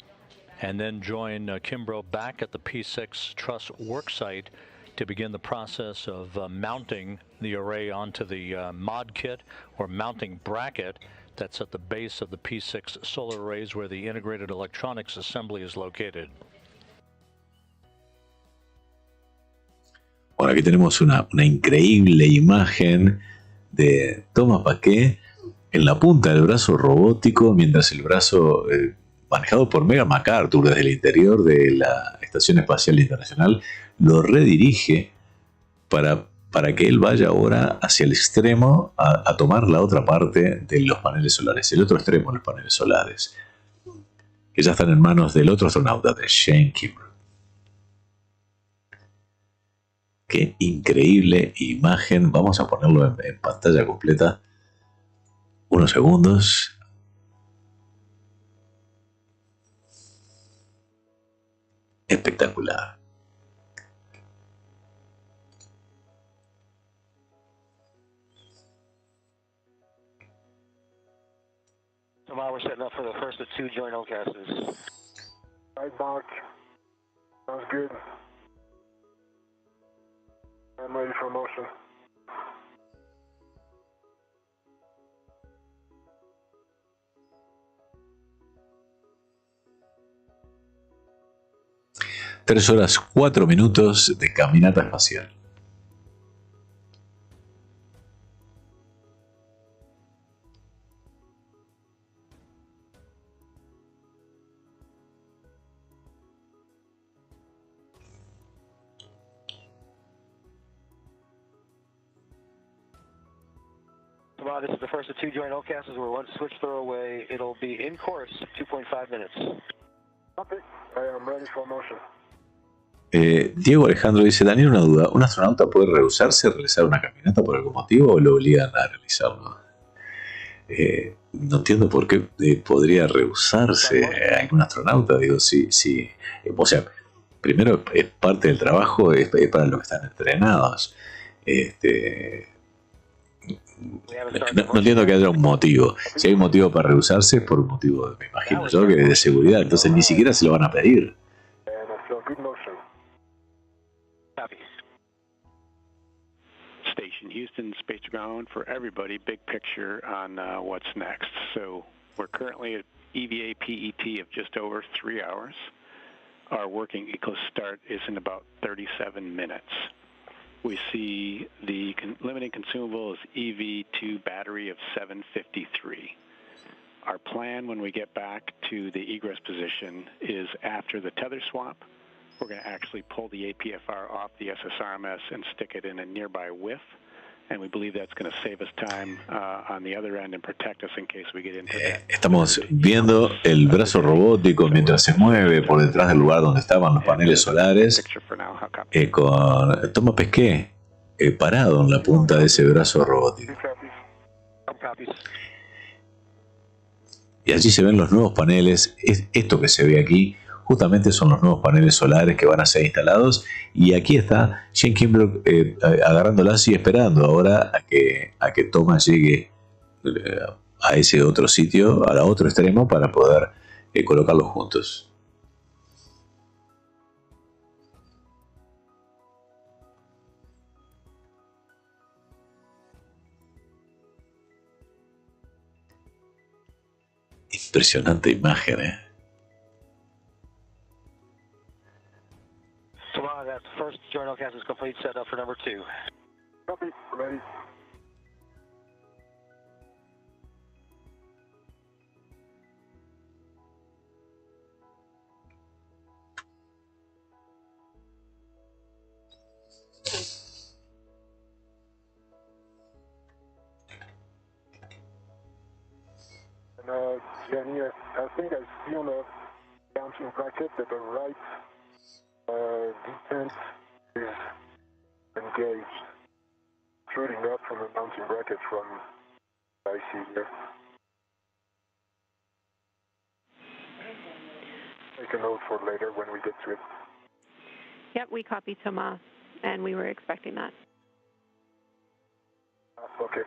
and then join Kimbrough back at the P6 truss worksite to begin the process of mounting the array onto the mod kit or mounting bracket that's at the base of the P6 solar arrays where the integrated electronics assembly is located. Bueno, aquí tenemos una increíble imagen de Thomas Pesquet en la punta del brazo robótico, mientras el brazo manejado por Megan MacArthur desde el interior de la Estación Espacial Internacional lo redirige para que él vaya ahora hacia el extremo a tomar la otra parte de los paneles solares, el otro extremo de los paneles solares, que ya están en manos del otro astronauta, de Shane Kimbrough. Qué increíble imagen. Vamos a ponerlo en pantalla completa. Unos segundos. Espectacular. So now we're setting up for the first of two joint LCASs. Right, Mark. Sounds good. I'm ready for motion. Tres horas 4 minutos de caminata espacial. This is the first of two joint LCASs. We're one switch throw away. It'll be in course, 2.5 minutes. Copy. I am ready for motion. Diego Alejandro dice: Daniel, una duda. ¿Un astronauta puede rehusarse a realizar una caminata por algún motivo o lo obligan a realizarlo? No entiendo por qué podría rehusarse algún astronauta. Digo, sí. O sea, primero es parte del trabajo, es para lo que están entrenados. No entiendo que haya un motivo. Si hay un motivo para rehusarse, es por un motivo, me imagino yo, que de seguridad. Entonces ni siquiera se lo van a pedir. Station Houston, Space Dragon for everybody. Big picture on what's next. So we're currently at EVA PET of just over 3 hours. Our working ECLIS start is in about 37 minutes. We see the limiting consumable is EV2 battery of 753. Our plan when we get back to the egress position is after the tether swap, we're going to actually pull the APFR off the SSRMS and stick it in a nearby whiff. And we believe that's going to save us time on the other end and protect us in case we get into that. Estamos viendo el brazo robótico mientras se mueve por detrás del lugar donde estaban los paneles solares, con Thomas Pesquet parado en la punta de ese brazo robótico. Y allí se ven los nuevos paneles. Esto que se ve aquí justamente son los nuevos paneles solares que van a ser instalados, y aquí está Shane Kimbrough agarrándolas y esperando ahora a que Thomas llegue a ese otro sitio, al otro extremo, para poder colocarlos juntos. Impresionante imagen, That first joint LCAS is complete. Set up for number 2. Copy. Ready. And Jenny, I think I see on the bouncing bracket that the right descent is engaged, shooting up from the mounting bracket from I see here. Make a note for later when we get to it. Yep, we copied Thomas, and we were expecting that. Okay.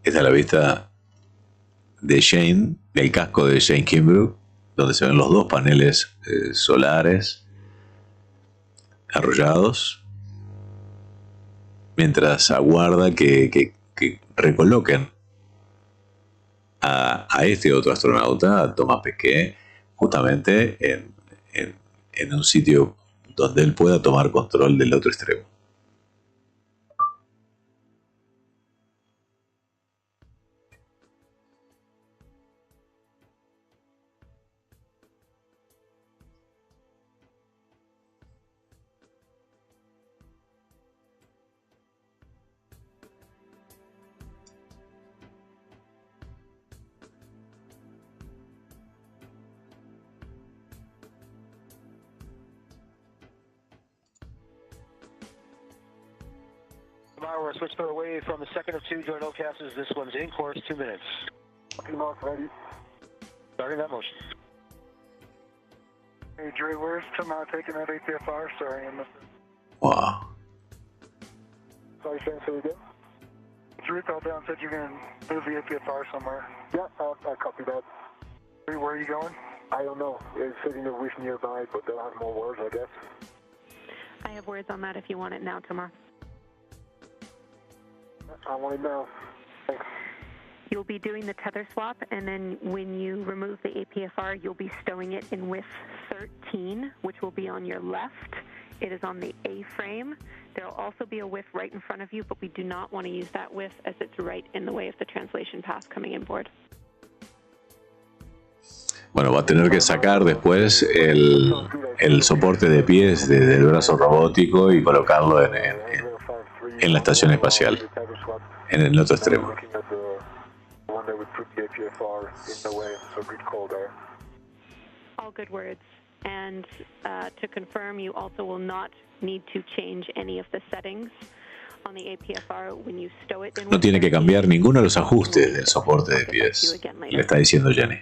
Esta es la vista de Shane, del casco de Shane Kimbrough, donde se ven los dos paneles solares arrollados, mientras aguarda que recoloquen a este otro astronauta, a Thomas Pesquet, justamente en un sitio donde él pueda tomar control del otro extremo. We're switching away from the second of two joint OCASs. This one's in course, 2 minutes. Mark, ready. Starting that motion. Hey, Dre, where's Tomas taking that APFR? Sorry, I missed it. Wow. Sorry, Shane, say again? Drew called down and said you're going to move the APFR somewhere. Yeah, I copy that. Hey, where are you going? I don't know. It's sitting a reef nearby, but they'll have more words, I guess. I have words on that if you want it now, Tomas. I want it now. Thanks. You'll be doing the tether swap, and then when you remove the APFR, you'll be stowing it in WIF 13, which will be on your left. It is on the A-frame. There will also be a WIF right in front of you, but we do not want to use that WIF as it's right in the way of the translation path coming inboard. Bueno, va a tener que sacar después el soporte de pies del brazo robótico y colocarlo en la estación espacial, en el otro extremo. All good words. And to confirm, you also will not need to change any of the settings on the APFR when you stow it in. No tiene que cambiar ninguno de los ajustes del soporte de pies, le está diciendo Jenny.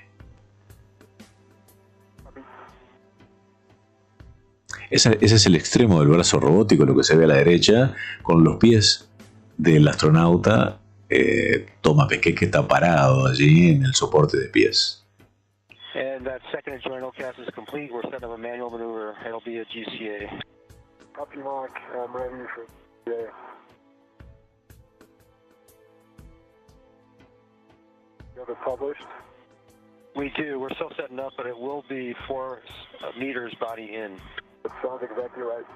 Ese es el extremo del brazo robótico, lo que se ve a la derecha, con los pies del astronauta Thomas Pesquet, que está parado allí en el soporte de pies. And that second joint OCAS is complete. We're setting up a manual maneuver. It'll be a GCA. Copy, Mark. I'm ready for GCA. You have it published? We do. We're still setting up, but it will be 4 meters body in. That sounds exactly right.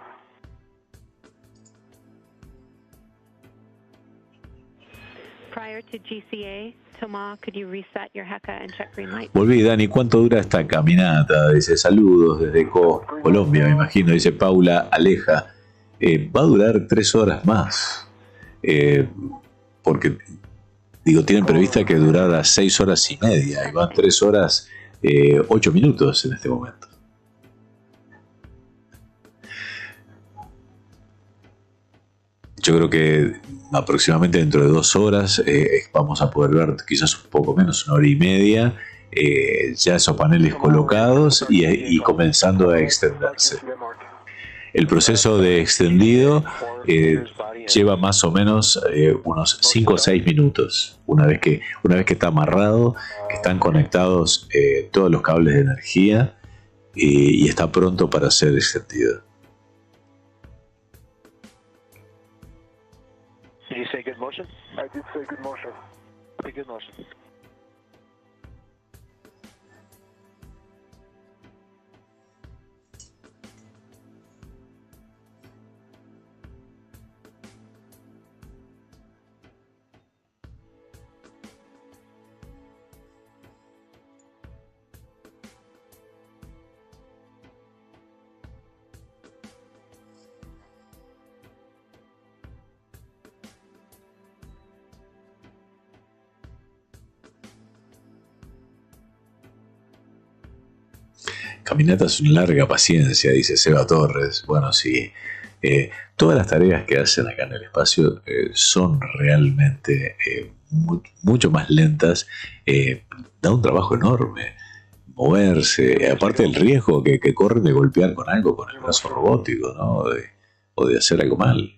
Prior to GCA, Thomas, could you reset your HECA and check green light? Volví, Dani, ¿cuánto dura esta caminata? Dice, saludos desde Colombia, me imagino. Dice Paula Aleja. Va a durar 3 horas más. Porque, digo, tienen prevista que durara 6 horas y media. Y van 3 horas 8 minutos en este momento. Yo creo que aproximadamente dentro de 2 horas vamos a poder ver, quizás un poco menos, 1 hora y media, ya esos paneles colocados y comenzando a extenderse. El proceso de extendido lleva más o menos unos 5 o 6 minutos. Una vez que está amarrado, que están conectados todos los cables de energía y está pronto para ser extendido. Did you say good motion? I did say good motion. Okay, good motion. Caminata es una larga paciencia, dice Seba Torres. Bueno, sí, todas las tareas que hacen acá en el espacio son realmente mucho más lentas. Da un trabajo enorme moverse, aparte del riesgo que corren de golpear con algo con el brazo robótico, ¿no? O de hacer algo mal.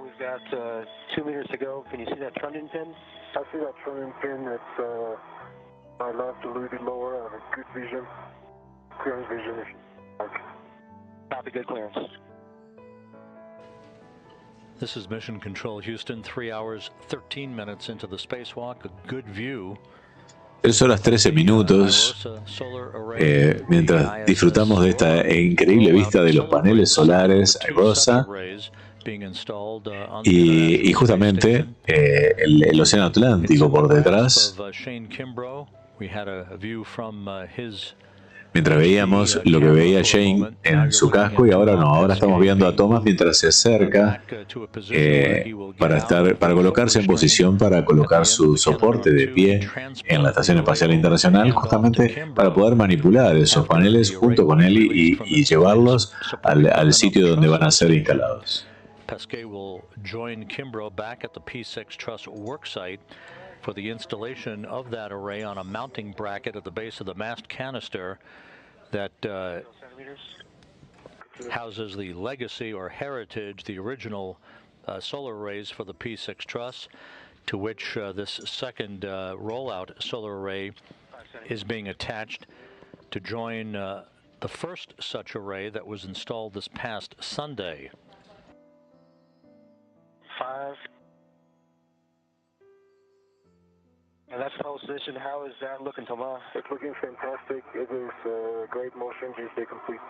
we've got 2 meters to go. Can you see that trunnion pin? I see that trunnion pin. It's my left, a little bit lower. I have a good vision. Clearance vision if you like. Copy, good clearance. This is Mission Control Houston, 3 hours, 13 minutes into the spacewalk. A good view. 3 horas 13 minutos, mientras disfrutamos de esta increíble vista de los paneles solares Irosa y justamente el océano Atlántico por detrás. Mientras veíamos lo que veía Shane en su casco y ahora estamos viendo a Thomas mientras se acerca para colocarse en posición para colocar su soporte de pie en la Estación Espacial Internacional, justamente para poder manipular esos paneles junto con él y llevarlos al sitio donde van a ser instalados. Pesquet will join Kimbrough back at the P6 truss worksite for the installation of that array on a mounting bracket at the base of the mast canister that houses the legacy or heritage, the original solar arrays for the P6 truss, to which this second rollout solar array is being attached to join the first such array that was installed this past Sunday. 5. And that's position. How is that looking, Thomas? It's looking fantastic. It is great motion. GCA complete.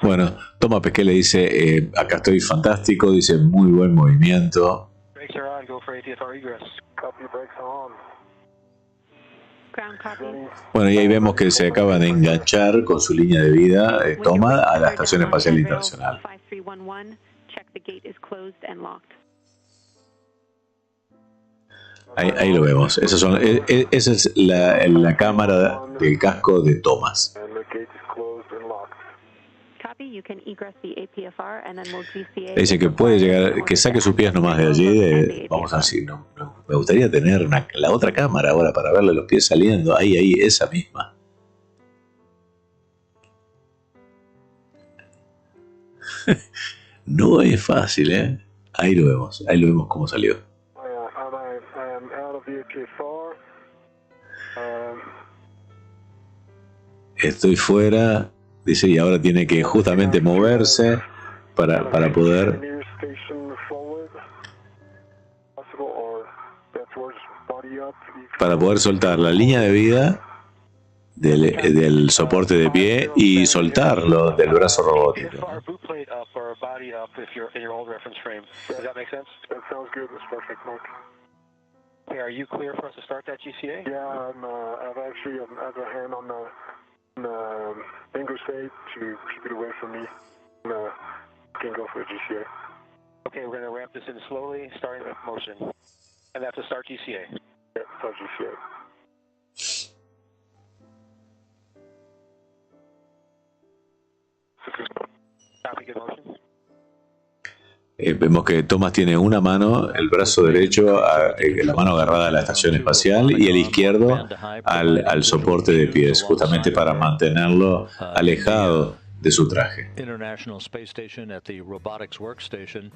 Bueno, Thomas Pesquet le dice, acá estoy fantástico, dice muy buen movimiento. Brakes are on. Go for ATFR egress. Copy, brakes are on. Ground copy. Bueno, y ahí vemos que se acaba de enganchar con su línea de vida, Thomas, a la Estación Espacial Internacional. 5311. Check the gate is closed and locked. Ahí lo vemos. Esa es la cámara del casco de Thomas. Dice que puede llegar, que saque sus pies nomás de allí. Vamos a decir, no, me gustaría tener la otra cámara ahora para verle los pies saliendo. Ahí, esa misma. No es fácil, ¿eh? Ahí lo vemos cómo salió. Estoy fuera, dice, y ahora tiene que justamente moverse para poder soltar la línea de vida del soporte de pie y soltarlo del brazo robótico. Okay, are you clear for us to start that GCA? Yeah, I've actually have a hand on the finger state to keep it away from me. Can go for a GCA. Okay, we're going to ramp this in slowly, starting with motion. And that's a start GCA. Yeah, start GCA. Copy, good motion. Vemos que Thomas tiene una mano, el brazo derecho, la mano agarrada a la estación espacial y el izquierdo al soporte de pies, justamente para mantenerlo alejado de su traje. International Space Station at the robotics workstation,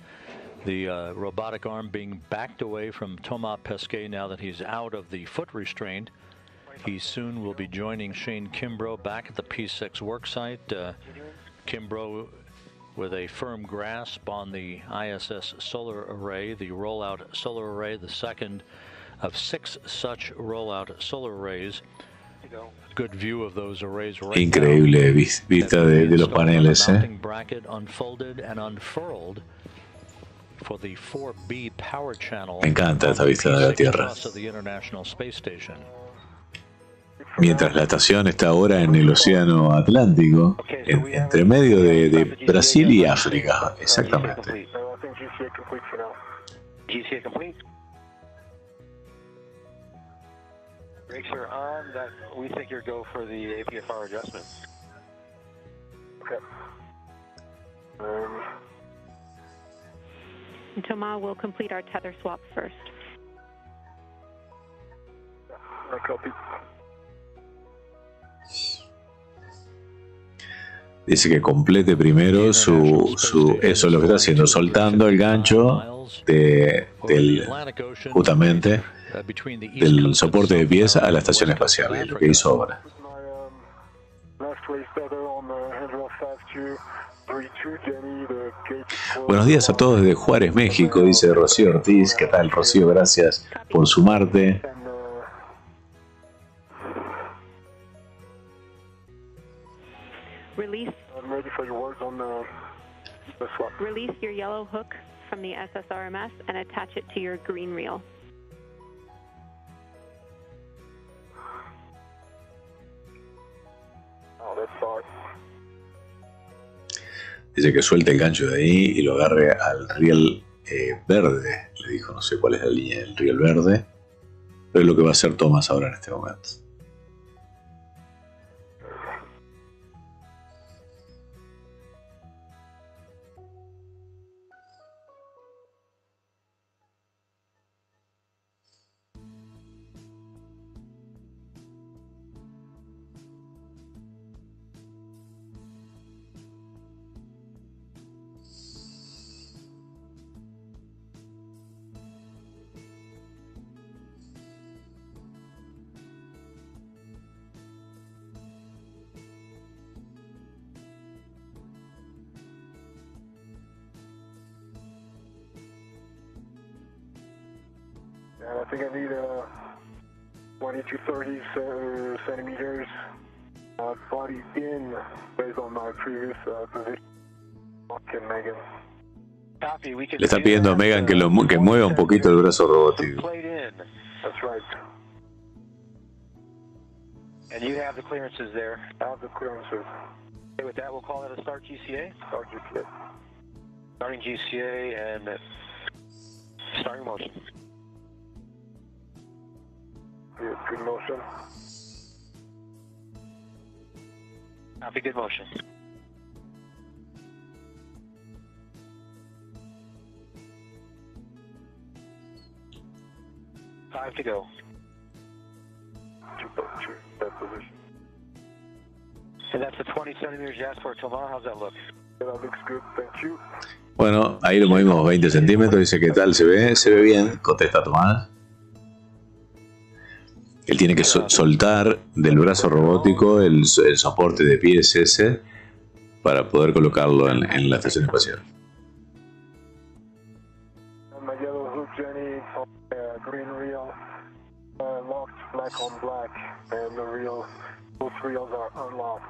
the robotic arm being backed away from Thomas Pesquet now that he's out of the foot restraint. He soon will be joining Shane Kimbrough back at the P6 worksite. Kimbrough with a firm grasp on the ISS solar array, the rollout solar array, the second of 6 such rollout solar arrays. Good view of those arrays right Increíble vista de los paneles, bracket unfolded and unfurled for the 4B power channel. Me encanta esta vista de la Tierra. Mientras la estación está ahora en el océano Atlántico, entre medio de Brasil y África, exactamente. GCA complete. Brakes are on. That we think you're go for the APFR adjustment. Okay. Thomas will complete our tether swap first. I copy. Dice que complete primero eso es lo que está haciendo, soltando el gancho justamente del soporte de pies a la estación espacial, es lo que hizo ahora. Buenos días a todos desde Juárez, México, dice Rocío Ortiz. ¿Qué tal, Rocío? Gracias por sumarte. Release your yellow hook from the SSRMS and attach it to your green reel. Dice que suelte el gancho de ahí y lo agarre al riel verde. Le dijo, no sé cuál es la línea del riel verde, pero es lo que va a hacer Tomás ahora en este momento. I think I need 20 to 30 centimeters body in based on my previous position. Okay, Megan. Le está pidiendo a Megan que mueva un poquito el brazo robótico. That's right. And you have the clearances there. I have the clearances. Okay, with that, we'll call that a start GCA. Start GCA. Starting GCA and starting motion. Yeah, good motion. Copy, good motion. Five to go. That position. And that's the 20 centimeters you asked for, Tomar. How's that look? Yeah, that looks good. Thank you. Bueno, ahí lo movimos 20 centímetros. Dice, ¿qué tal? ¿Se ve bien? Contesta Tomás. Él tiene que soltar del brazo robótico el soporte de pies ese para poder colocarlo en la estación espacial. My yellow hook, Jenny, green reel, locked black on black, and the reel, both reels are unlocked.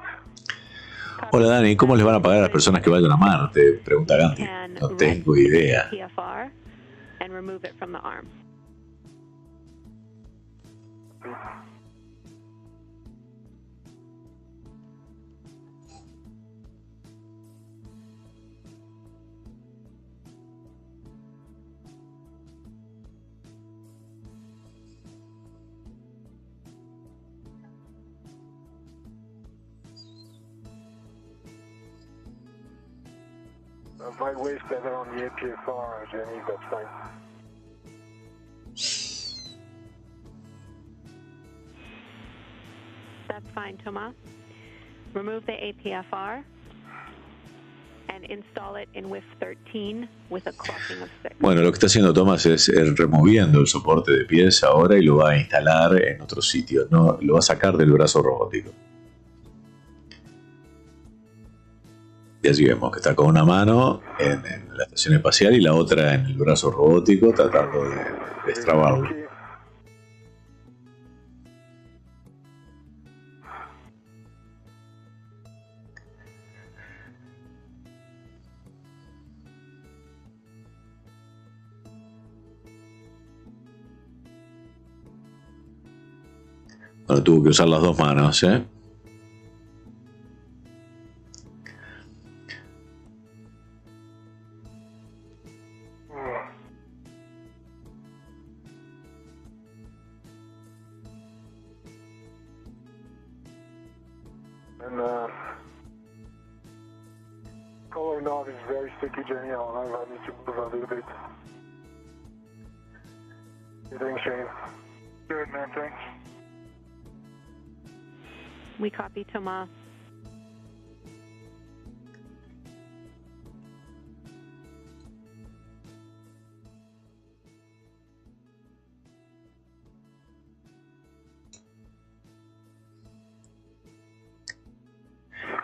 Hola Dani, ¿cómo les van a pagar a las personas que vayan a Marte? Pregunta Gandhi. No tengo idea. My waist better on the APSR, Jenny, that's fine. That's fine, Thomas. Remove the APFR and install it in WIF 13 with a clocking of 6. Bueno, lo que está haciendo Thomas es removiendo el soporte de pies ahora y lo va a instalar en otro sitio. No, lo va a sacar del brazo robótico. Y así vemos que está con una mano en la estación espacial y la otra en el brazo robótico tratando de destrabarlo. Bueno, tuvo que usar las dos manos, ¿eh? And color knob is very sticky, Jenny. I need to move a little bit. How you doing, Shane? Good, man, thanks. We copy, Thomas.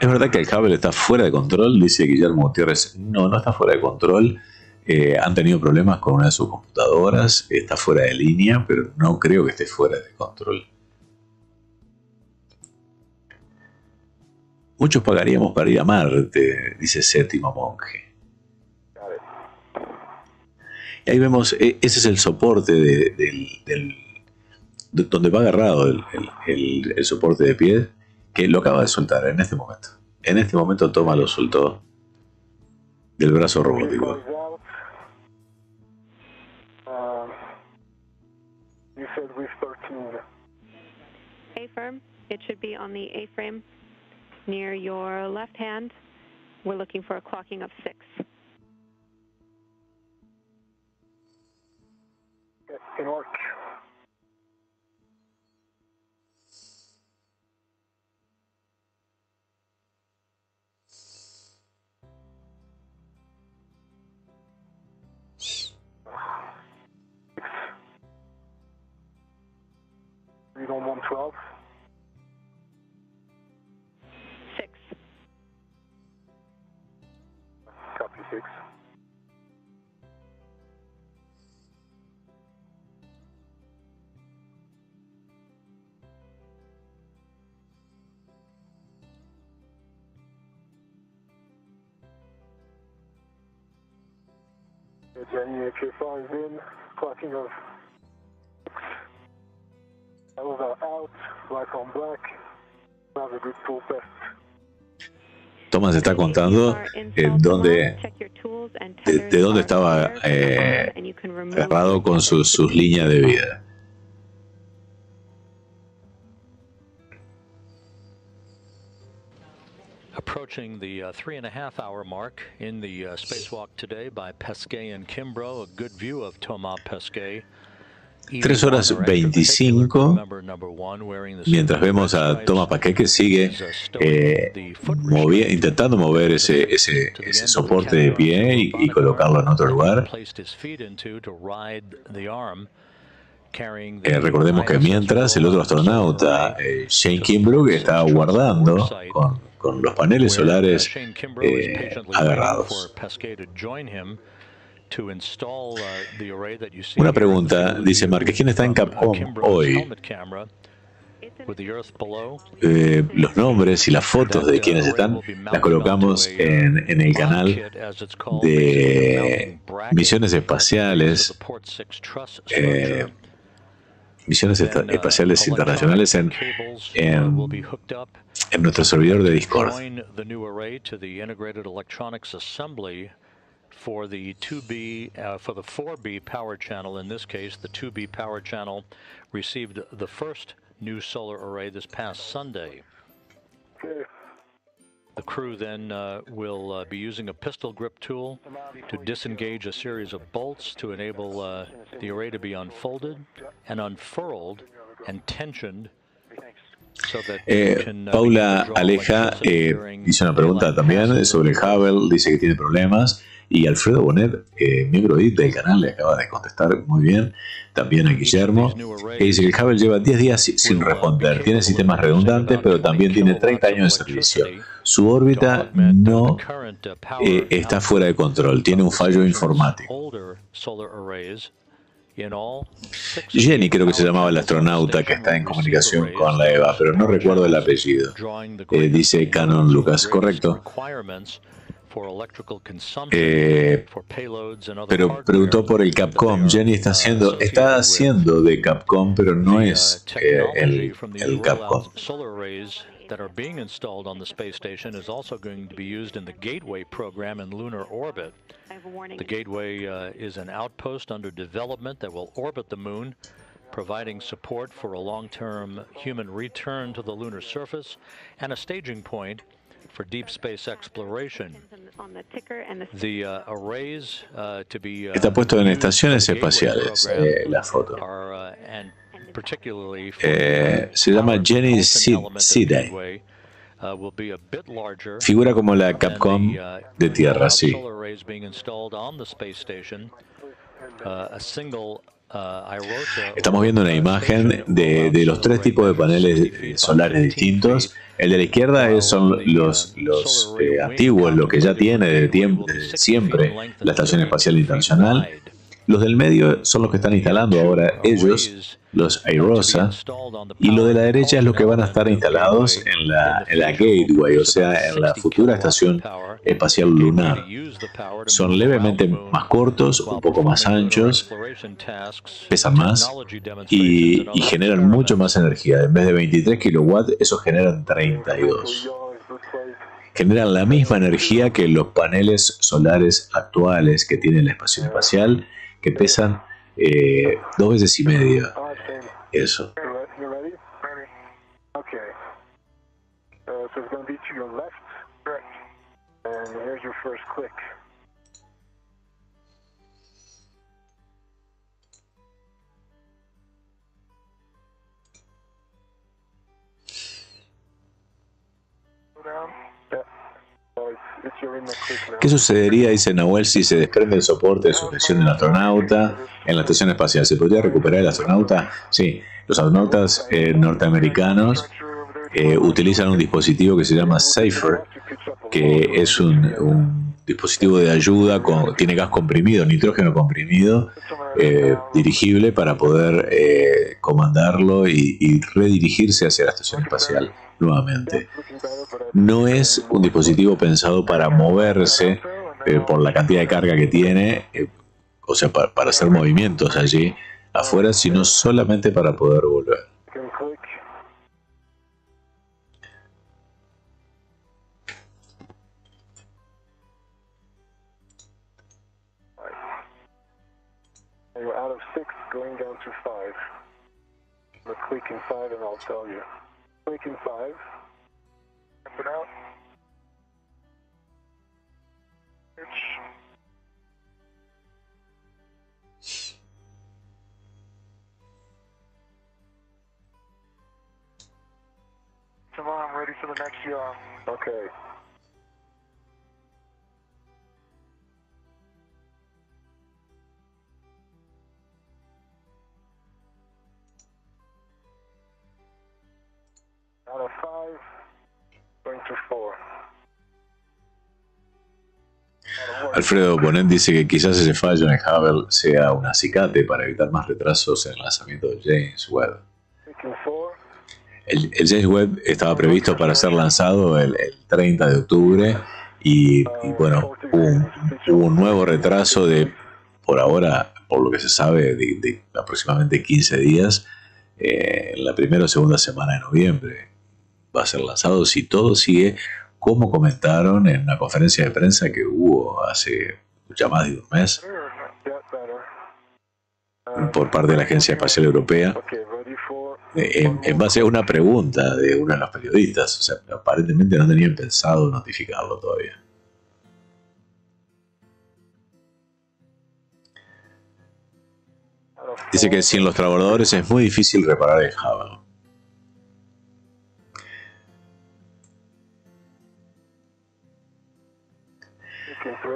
¿Es verdad que el Hubble está fuera de control? Dice Guillermo Gutiérrez. No, no está fuera de control. Han tenido problemas con una de sus computadoras. Está fuera de línea, pero no creo que esté fuera de control. Muchos pagaríamos para ir a Marte, dice Séptimo Monje. Y ahí vemos, ese es el soporte de donde va agarrado el soporte de pie, que lo acaba de soltar en este momento. En este momento Toma lo soltó del brazo robótico. A-firm, it should be on the A-frame near your left hand. We're looking for a clocking of 6. Can work. Read on 112. 6. Copy 6. Jenny, HFR is in, clocking of levels are out, black on black, have a good tool test. Thomas está contando de dónde estaba agarrado con sus líneas de vida. Approaching the 3.5-hour mark in the spacewalk today by Pesquet and Kimbrough, a good view of Thomas Pesquet. 3 horas 25, mientras vemos a Thomas Pesquet que sigue intentando mover ese soporte de pie y colocarlo en otro lugar. Recordemos que mientras el otro astronauta, Shane Kimbrough, está aguardando con los paneles solares agarrados. Una pregunta, dice Márquez, ¿quién está en Capcom hoy? Los nombres y las fotos de quienes están las colocamos en el canal de Misiones Espaciales Internacionales en nuestro servidor de Discord. For the 2B, for the 4B power channel, in this case, the 2B power channel received the first new solar array this past Sunday. The crew then will be using a pistol grip tool to disengage a series of bolts to enable the array to be unfolded and unfurled and tensioned. Paula Aleja hizo una pregunta también sobre el Hubble, dice que tiene problemas. Y Alfredo Bonet, miembro del canal, le acaba de contestar muy bien. También a Guillermo, que dice que el Hubble lleva 10 días sin responder. Tiene sistemas redundantes, pero también tiene 30 años de servicio. Su órbita no está fuera de control. Tiene un fallo informático. Jenny creo que se llamaba la astronauta que está en comunicación con la EVA, pero no recuerdo el apellido. Dice Canon Lucas, correcto. Pero preguntó por el Capcom. Jenny está haciendo de Capcom, pero no es el Capcom. That are being installed on the space station is also going to be used in the Gateway program in lunar orbit. The Gateway is an outpost under development that will orbit the moon, providing support for a long-term human return to the lunar surface and a staging point for deep space exploration. The arrays to be está puesto en estaciones espaciales la foto. Se llama Jenny Sidey. Figura como la Capcom de tierra, sí. A single Estamos viendo una imagen de los tres tipos de paneles solares distintos. El de la izquierda son los antiguos, lo que ya tiene desde siempre la Estación Espacial Internacional. Los del medio son los que están instalando ahora ellos, los Irosa, y lo de la derecha es lo que van a estar instalados en la Gateway, o sea, en la futura Estación Espacial Lunar. Son levemente más cortos, un poco más anchos, pesan más y generan mucho más energía. En vez de 23 kilowatts, esos generan 32. Generan la misma energía que los paneles solares actuales que tiene la Estación Espacial, que pesan 2 veces y media. Eso. ¿Qué sucedería, dice Nahuel, si se desprende el soporte de sujeción del astronauta en la estación espacial? ¿Se podría recuperar el astronauta? Sí, los astronautas norteamericanos utilizan un dispositivo que se llama Safer, que es un dispositivo de ayuda, tiene gas comprimido, nitrógeno comprimido, dirigible para poder comandarlo y redirigirse hacia la estación espacial nuevamente. No es un dispositivo pensado para moverse por la cantidad de carga que tiene, o sea, para hacer movimientos allí afuera, sino solamente para poder volver. You're out of 6, going down to 5. Let's click in 5 and I'll tell you. Click in 5. Put out. Come on, I'm ready for the next yaw. Okay. Out of 5, going to 4. Alfredo Bonet dice que quizás ese fallo en el Hubble sea un acicate para evitar más retrasos en el lanzamiento de James Webb. El James Webb estaba previsto para ser lanzado el 30 de octubre y bueno, hubo un nuevo retraso de, por ahora, por lo que se sabe, de aproximadamente 15 días, en la primera o segunda semana de noviembre. Va a ser lanzado si todo sigue como comentaron en una conferencia de prensa que hubo hace ya más de un mes por parte de la Agencia Espacial Europea, en base a una pregunta de uno de los periodistas. O sea, aparentemente no tenían pensado notificarlo todavía. Dice que sin los transbordadores es muy difícil reparar el Hubble.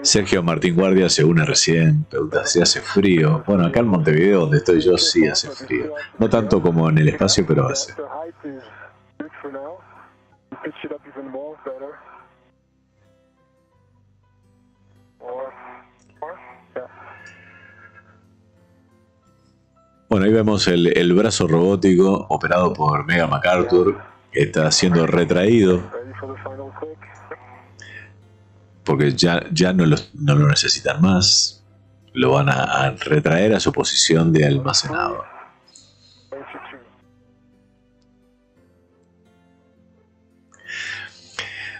Sergio Martín Guardia se une recién, pregunta si hace frío. Bueno, acá en Montevideo, donde estoy yo, sí hace frío. No tanto como en el espacio, pero hace. Bueno, ahí vemos el brazo robótico operado por Megan MacArthur, que está siendo retraído porque ya no lo necesitan más. Lo van a retraer a su posición de almacenado.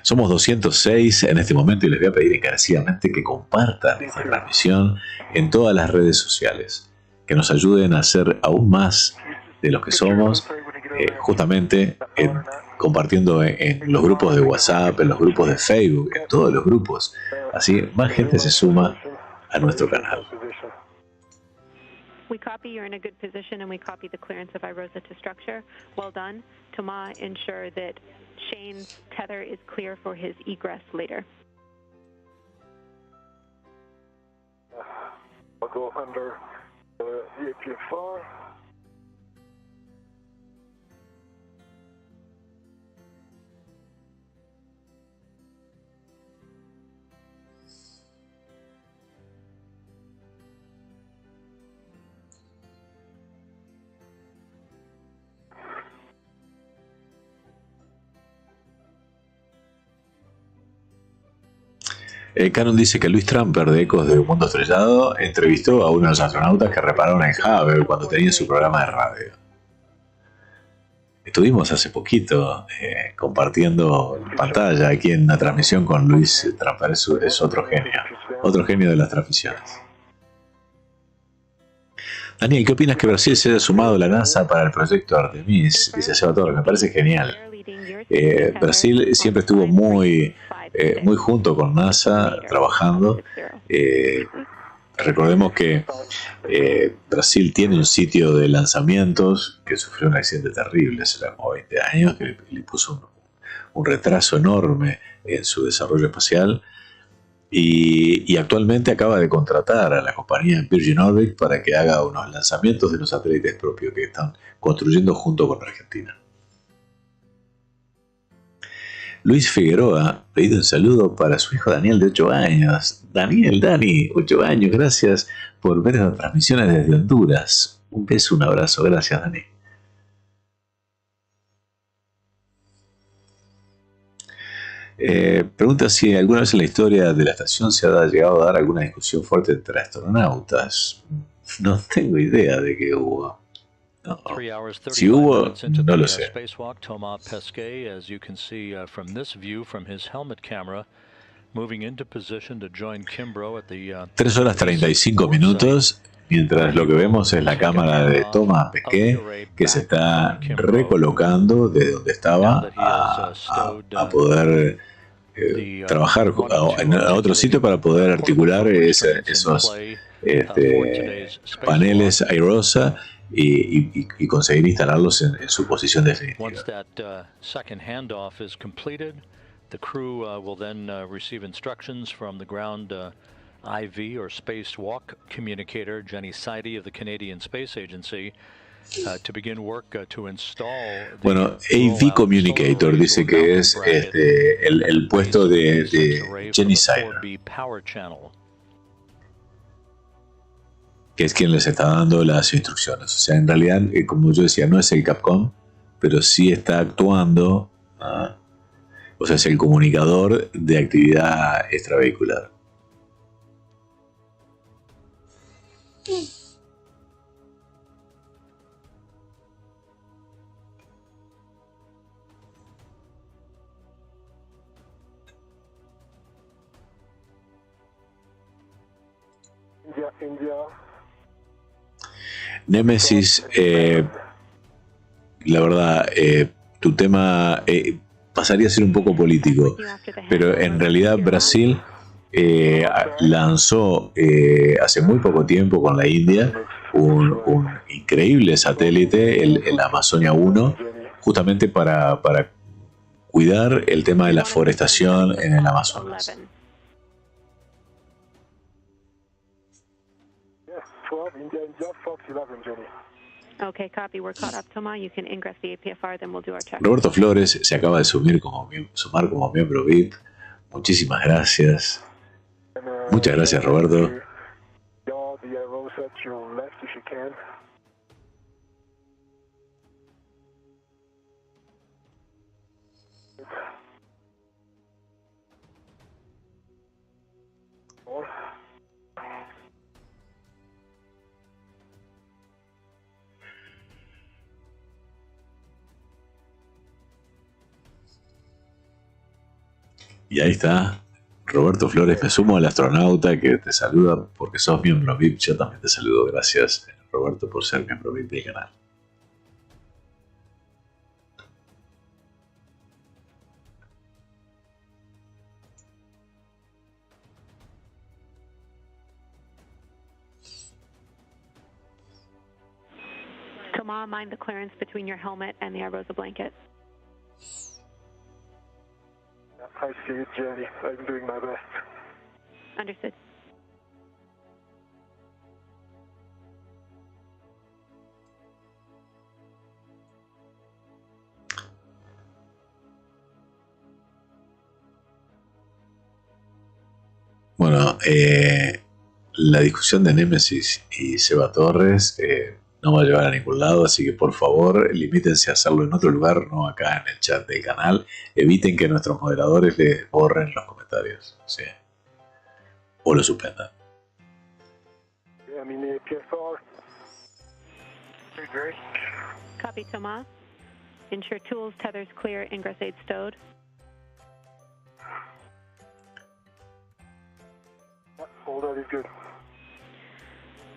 Somos 206 en este momento y les voy a pedir encarecidamente que compartan esta transmisión en todas las redes sociales, que nos ayuden a ser aún más de los que somos, justamente compartiendo en los grupos de WhatsApp, en los grupos de Facebook, en todos los grupos. Así más gente se suma a nuestro canal. We copy, you're in a good position, and we copy the clearance of Irosa to structure. Well done. Toma, ensure that Shane's tether is clear for his egress later. I'll go under VPFR. Canon dice que Luis Tramper de Ecos de un Mundo Estrellado entrevistó a uno de los astronautas que repararon en Hubble cuando tenía su programa de radio. Estuvimos hace poquito compartiendo pantalla aquí en una transmisión con Luis Tramper, es otro genio de las transmisiones. Daniel, ¿qué opinas que Brasil se haya sumado a la NASA para el proyecto Artemis? Dice Seba Torres, me parece genial. Brasil siempre estuvo muy junto con NASA trabajando. Recordemos que Brasil tiene un sitio de lanzamientos que sufrió un accidente terrible hace como 20 años, que le puso un retraso enorme en su desarrollo espacial. Y actualmente acaba de contratar a la compañía Virgin Orbit para que haga unos lanzamientos de los satélites propios que están construyendo junto con Argentina. Luis Figueroa, pedido un saludo para su hijo Daniel de 8 años. Dani, 8 años, gracias por ver las transmisiones desde Honduras. Un beso, un abrazo, gracias Dani. Pregunta si alguna vez en la historia de la estación se ha llegado a dar alguna discusión fuerte entre astronautas. No tengo idea de que hubo. No. Si hubo, no lo sé. Spacewalk Thomas Pesquet, as you can see from this view from his helmet camera, moving into position to join Kimbrough at the 3 horas 35 minutos, mientras lo que vemos es la cámara de Thomas Pesquet que se está recolocando desde donde estaba a poder trabajar a otro sitio para poder articular esos paneles Irosa y conseguir instalarlos en su posición definitiva. Once that second handoff is completed, the crew will then receive instructions from the ground IV or spacewalk communicator Jenny Sidey of the Canadian Space Agency to begin work to install. Bueno, AV Communicator dice que es el puesto de Jenny Sidey, que es quien les está dando las instrucciones. O sea, en realidad, como yo decía, no es el Capcom, pero sí está actuando, o sea, es el comunicador de actividad extravehicular. India. Némesis, la verdad, tu tema pasaría a ser un poco político, pero en realidad Brasil lanzó hace muy poco tiempo con la India un increíble satélite, el Amazonia 1, justamente para cuidar el tema de la forestación en el Amazonas. Okay, copy. We're caught up, Toma. You can ingress the APFR, then we'll do our check. Roberto Flores se acaba de sumar como miembro VIP. Muchísimas gracias. Muchas gracias, Roberto. Y ahí está, Roberto Flores, me sumo al astronauta que te saluda porque sos miembro VIP. Yo también te saludo, gracias Roberto por ser miembro VIP del canal. Toma, mind the clearance between your helmet and the Irosa blanket. I see it, Jenny. I'm doing my best. Understood. Bueno, la discusión de Némesis y Seba Torres no va a llevar a ningún lado, así que por favor limítense a hacerlo en otro lugar, no acá en el chat del canal. Eviten que nuestros moderadores les borren los comentarios, ¿sí? O lo suspendan. Copy, Tomas. Ensure tools, tethers clear, ingress aid stowed. All that is good.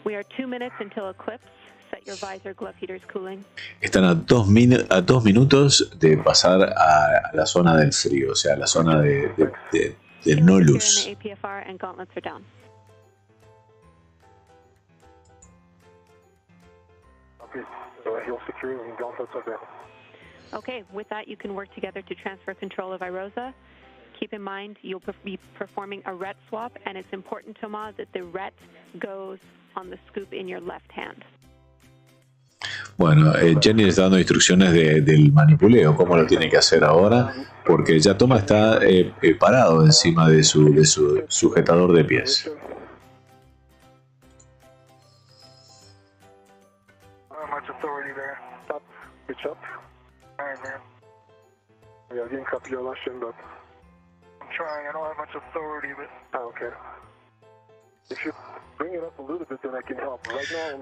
We are 2 minutes until eclipse. Set your visor, glove heaters cooling. Están a 2 minutos de pasar a la zona del frío, o sea, la zona de no luz. APFR and gauntlets are down. Okay, heel secure and gauntlets are down. Okay, with that you can work together to transfer control of Irosa. Keep in mind you'll be performing a RET swap, and it's important, Tomas, that the RET goes on the scoop in your left hand. Bueno, Jenny le está dando instrucciones del manipuleo, cómo lo tiene que hacer ahora, porque ya Toma está parado encima de su sujetador de pies.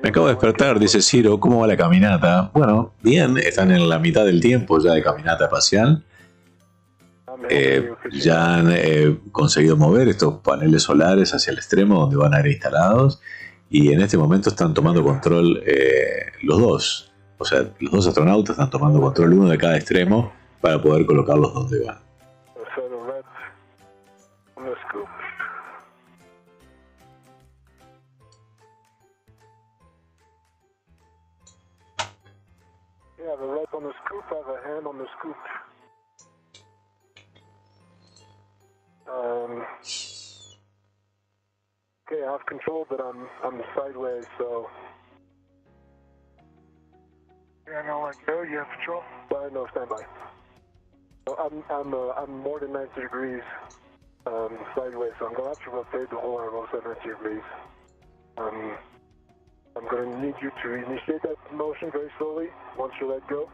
Me acabo de despertar, dice Ciro, ¿cómo va la caminata? Bueno, bien, están en la mitad del tiempo ya de caminata espacial. Ya han conseguido mover estos paneles solares hacia el extremo donde van a ir instalados, y en este momento están tomando control los dos. O sea, los dos astronautas están tomando control uno de cada extremo para poder colocarlos donde van. The right on the scoop, I have a hand on the scoop. Okay, I have control, but I'm sideways, so. Yeah, no, let go. You have control. No, stand by. So I'm more than 90 degrees sideways, so I'm gonna have to rotate the whole Irosa 90 degrees. I'm going to need you to initiate that motion very slowly once you let go,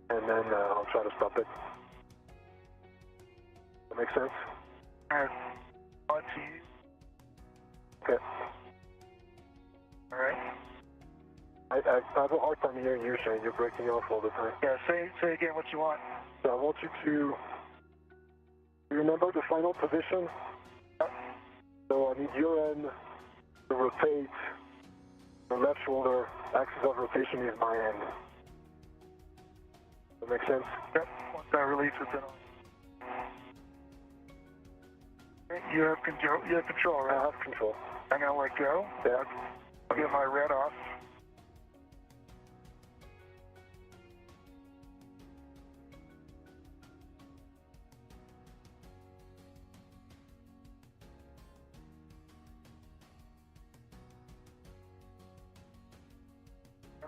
and then I'll try to stop it. That makes sense? On to you. Okay. All right. I have a hard time hearing you, Shane. You're breaking off all the time. Yeah, say again what you want. So I want you to remember the final position. So I need your end to rotate. The left shoulder axis of rotation is my end. That makes sense? Yep. Once I release it, then you have control. You have control, right? I have control. I'm gonna let go. Yeah. I'll get my red off.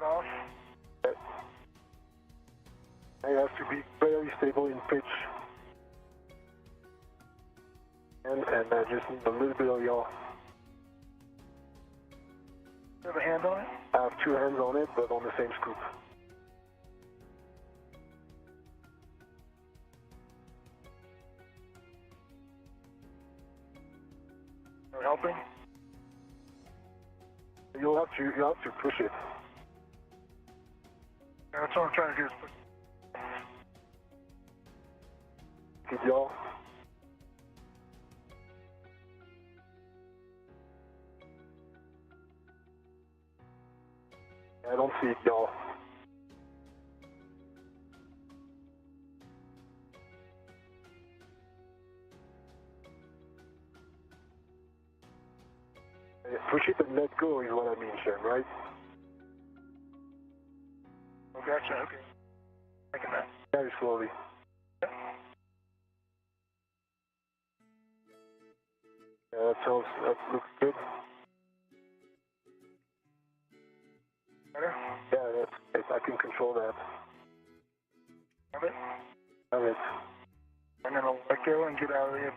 Off. It has to be very stable in pitch, and I just need a little bit of yaw. You have a hand on it? I have 2 hands on it, but on the same scoop. Are you helping? You'll have to push it. That's all I'm trying to do is push. Keep y'all. I don't see y'all. Push it and let go is what I mean, Shem, right? Oh, gotcha, okay. Taking that. Very slowly. Yeah, that looks good. Better? Yeah, I can control that. Have it? Have it. I'm gonna let go and get out of the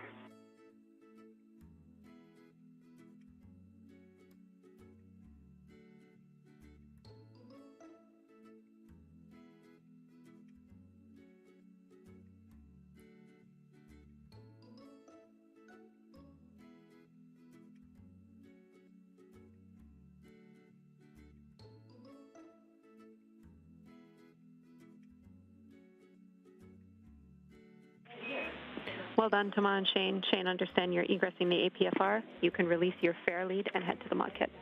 Well done, Tama and Shane. Shane, understand you're egressing the APFR. You can release your fare lead and head to the mod kit.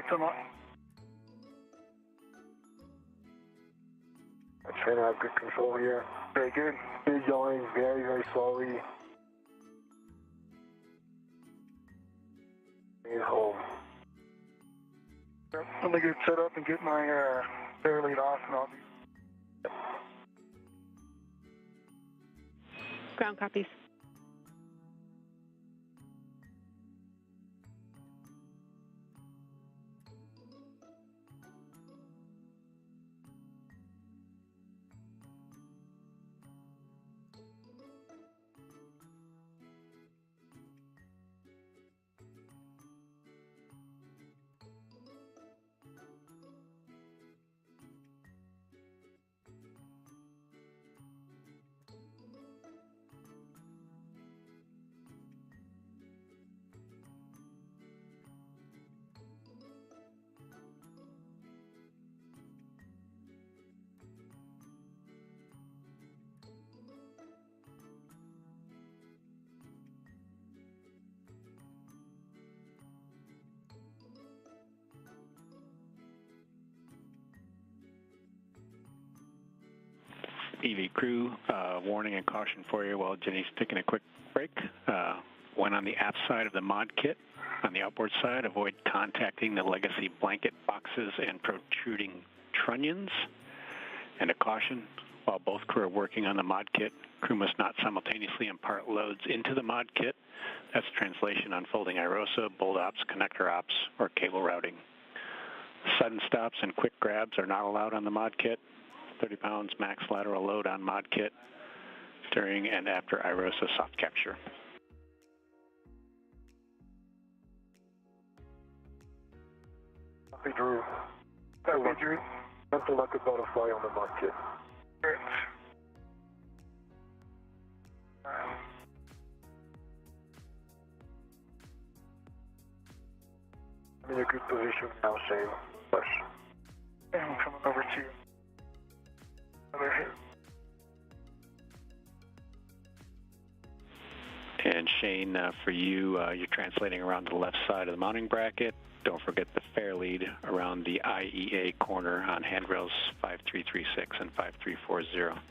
Come on. I'm trying to have good control here. Very good. Good going, very, very slowly. He's home. Let me get set up and get my fare lead off and I'll be... Ground copies. EV crew, warning and caution for you while Jenny's taking a quick break. When on the aft side of the mod kit, on the outboard side, avoid contacting the legacy blanket boxes and protruding trunnions. And a caution, while both crew are working on the mod kit, crew must not simultaneously impart loads into the mod kit. That's translation unfolding Irosa, bolt ops, connector ops, or cable routing. Sudden stops and quick grabs are not allowed on the mod kit. 30 pounds max lateral load on mod kit during and after Irosa soft capture. Hey Drew. Hey Drew. Something like a butterfly on the mod kit. I'm in a good position now, Shane. Push. And I'm coming over to you. And Shane, for you, you're translating around the left side of the mounting bracket. Don't forget the fare lead around the IEA corner on handrails 5336 and 5340.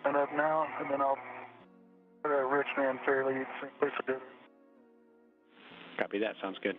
And up now, and then I'll put a rich man fare lead, same place I did. Copy that, sounds good.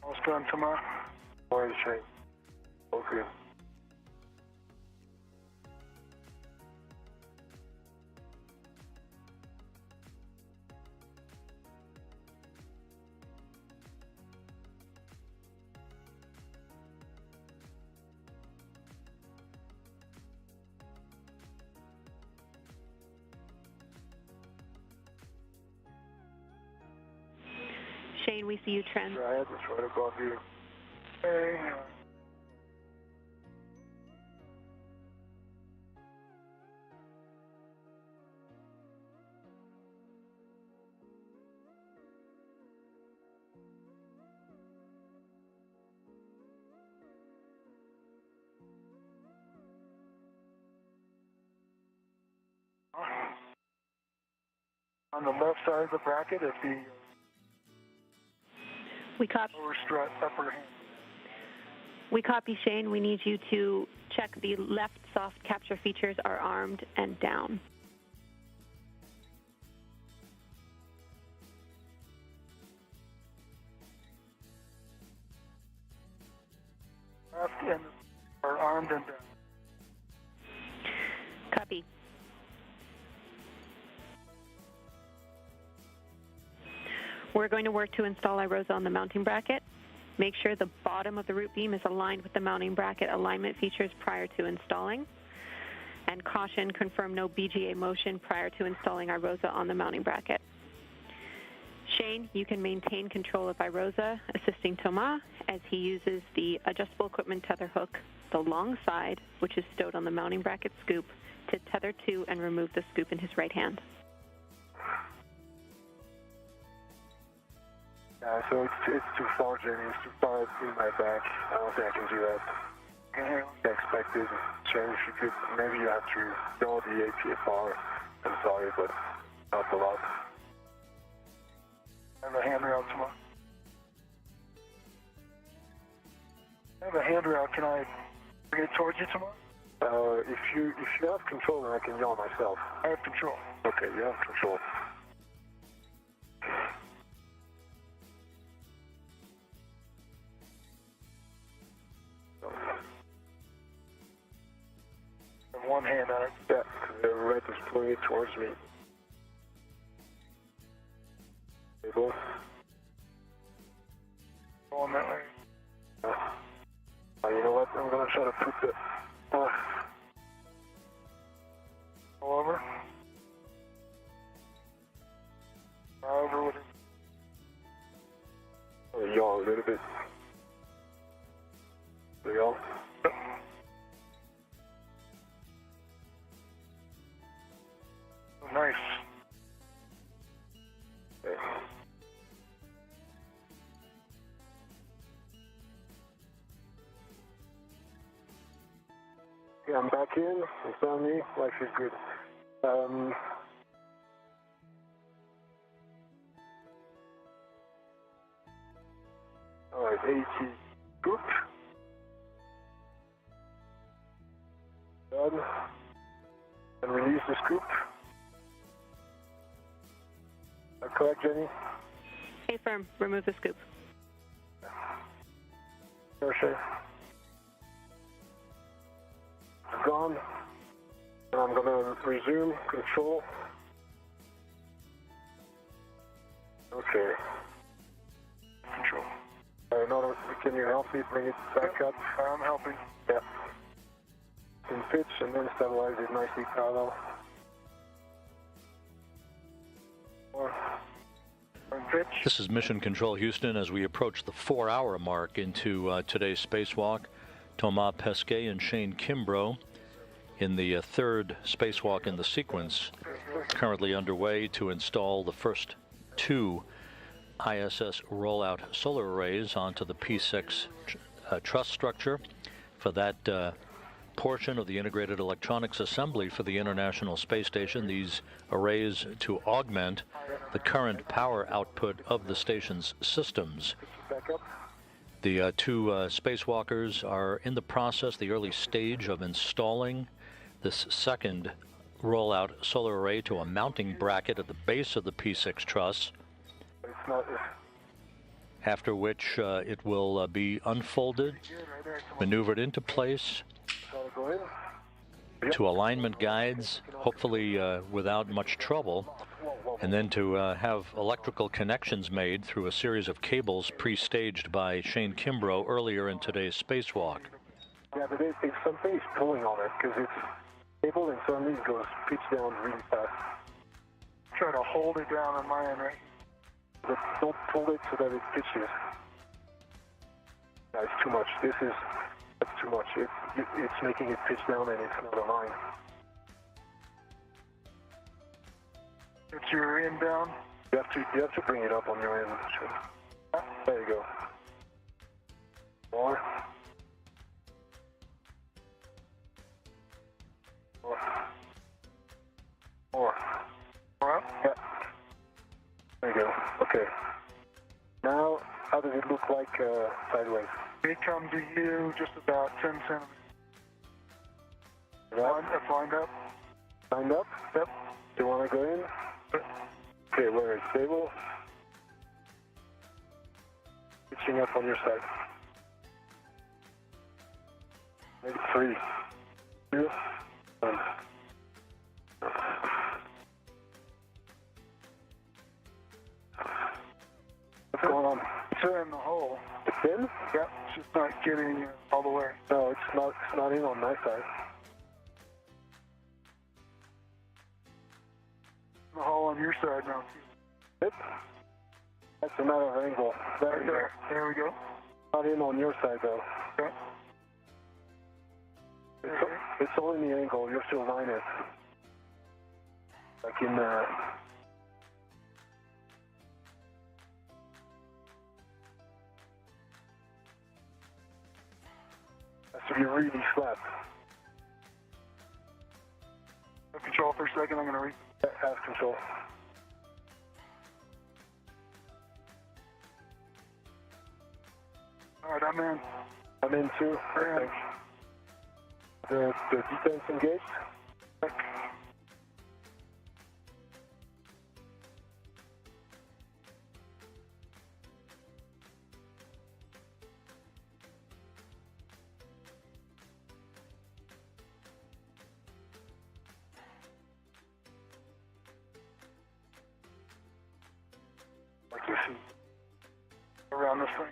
Oscar Thomas. Morning, Shane. Okay. Shane, we see you trend. Right, that's right above you. Hey. On the left side of the bracket is the lower strut, upper hand. We copy, Shane. We need you to check the left soft capture features are armed and down. Left and are armed and down. Copy. We're going to work to install Irosa on the mounting bracket. Make sure the bottom of the root beam is aligned with the mounting bracket alignment features prior to installing. And caution, confirm no BGA motion prior to installing Irosa on the mounting bracket. Shane, you can maintain control of Irosa, assisting Thomas as he uses the adjustable equipment tether hook, the long side, which is stowed on the mounting bracket scoop, to tether to and remove the scoop in his right hand. So it's too far, Jenny. It's too far in my back. I don't think I can do that. Expected. Jenny, if you could, maybe you have to know the APFR. I'm sorry, but not a lot. And the handrail tomorrow. I have a handrail. Can I bring it towards you tomorrow? If you have control, then I can yell myself. I have control. Okay, you have control. One hand on it. Yeah, the red is pulling it towards me. Stable. Going that way. You know what? I'm going to try to put the... Go over. Over with it. Yaw a little bit. There you go. Nice. Okay. Yeah, I'm back in. You found me. Life is good. Alright, 80 scoop. Done. And release the scoop. Correct, Jenny? Affirm. Remove the scoop. Sure. Gone. And I'm going to resume control. Okay. Control. No, can you help me bring it back up? I'm helping. Yeah. In pitch and then stabilize it nicely parallel. This is Mission Control Houston as we approach the 4-hour mark into today's spacewalk. Thomas Pesquet and Shane Kimbrough in the third spacewalk in the sequence, currently underway to install the first 2 ISS rollout solar arrays onto the P6 truss structure. For that portion of the integrated electronics assembly for the International Space Station, these arrays to augment the current power output of the station's systems. The 2 spacewalkers are in the process, the early stage of installing this second rollout solar array to a mounting bracket at the base of the P6 truss. after which it will be unfolded, maneuvered into place to alignment guides, hopefully without much trouble, and then to have electrical connections made through a series of cables pre-staged by Shane Kimbrough earlier in today's spacewalk. Yeah, but if something is pulling on it, because it's stable and suddenly it goes pitch down really fast. Try to hold it down on my end, right? But don't pull it so that it pitches. No, it's too much. That's too much. It's making it pitch down and it's not aligned. It's your end down. You have to bring it up on your end. There you go. More. More. More. More up? Yeah. There you go. Okay. Now, how does it look like sideways? They come to you just about 10 centimeters. That's lined up. Lined up? Yep. Do you want to go in? Okay, where it's stable. Pitching up on your side. Maybe 3, 2, 1. What's going on? It's in the hole. It's in? Yeah, it's just not getting all the way. No, it's not in on my side. The hole on your side now. Yep. That's a matter of angle. There we go. Not in on your side though. Okay. It's all in the angle. You have to align it. Like in has to be really flat. Have control for a second. I'm going to read. Have control. All right, I'm in. I'm in too. Thanks. The defense engaged. Like you see around this thing.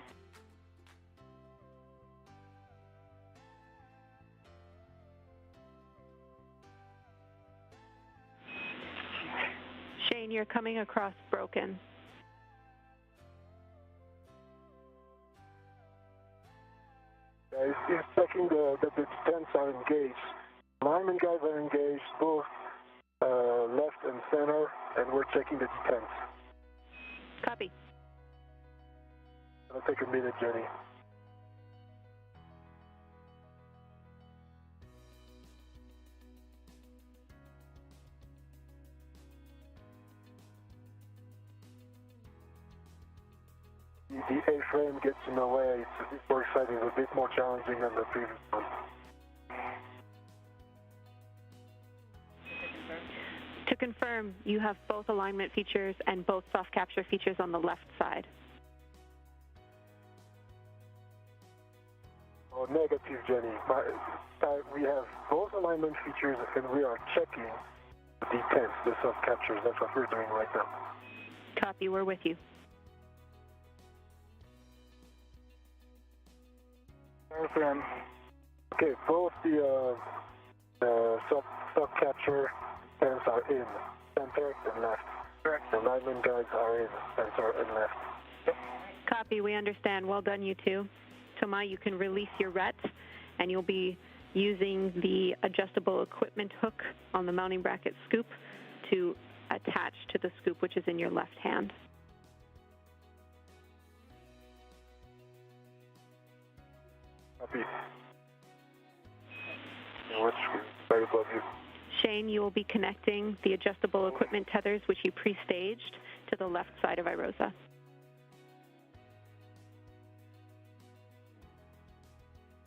Shane, you're coming across broken. It's checking that the defense are engaged. Lineman guys are engaged, both left and center, and we're checking the defense. Copy. It'll take a minute, Jenny. The A-frame gets in the way. It's work side is a bit more challenging than the previous one. To confirm, you have both alignment features and both soft capture features on the left side. Oh, negative, Jenny. We have both alignment features and we are checking the defense, the soft captures. That's what we're doing right now. Copy, we're with you. Okay, both the soft capture fans are in, center and left. The lineman guides are in, center and left. Copy, we understand. Well done, you two. Thomas, you can release your RET, and you'll be using the adjustable equipment hook on the mounting bracket scoop to attach to the scoop, which is in your left hand. Copy. Right above you. Shane, you will be connecting the adjustable equipment tethers, which you pre-staged, to the left side of Irosa.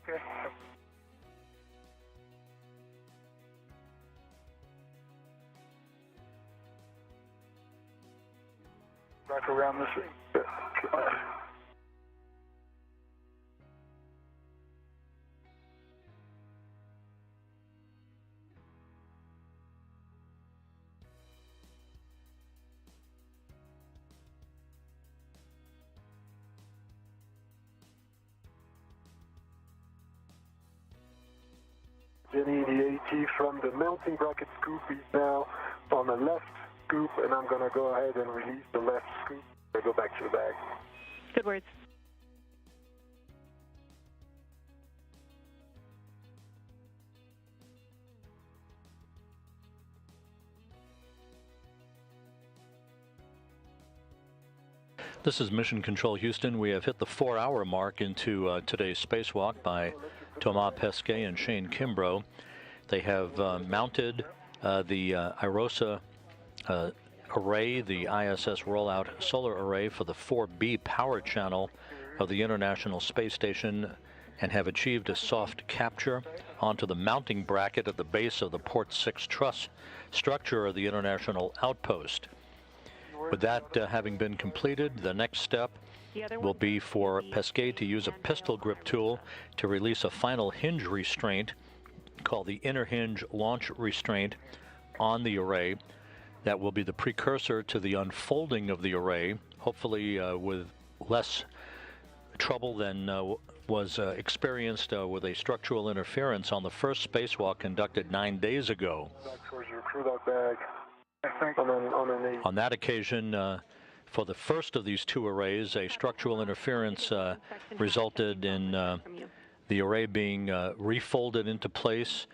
Okay. Back around this thing. Jenny, the AT from the mounting bracket scoop is now on the left scoop, and I'm going to go ahead and release the left scoop and go back to the bag. Good words. This is Mission Control Houston. We have hit the 4-hour mark into today's spacewalk by Thomas Pesquet and Shane Kimbrough. They have mounted the Irosa array, the ISS rollout solar array for the 4B power channel of the International Space Station and have achieved a soft capture onto the mounting bracket at the base of the Port 6 truss structure of the International Outpost. With that having been completed, the next step will be for Pesquet to use a pistol grip tool to release a final hinge restraint called the inner hinge launch restraint on the array. That will be the precursor to the unfolding of the array, hopefully with less trouble than was experienced with a structural interference on the first spacewalk conducted 9 days ago. On that occasion, for the first of these two arrays, a structural interference resulted in the array being refolded into place.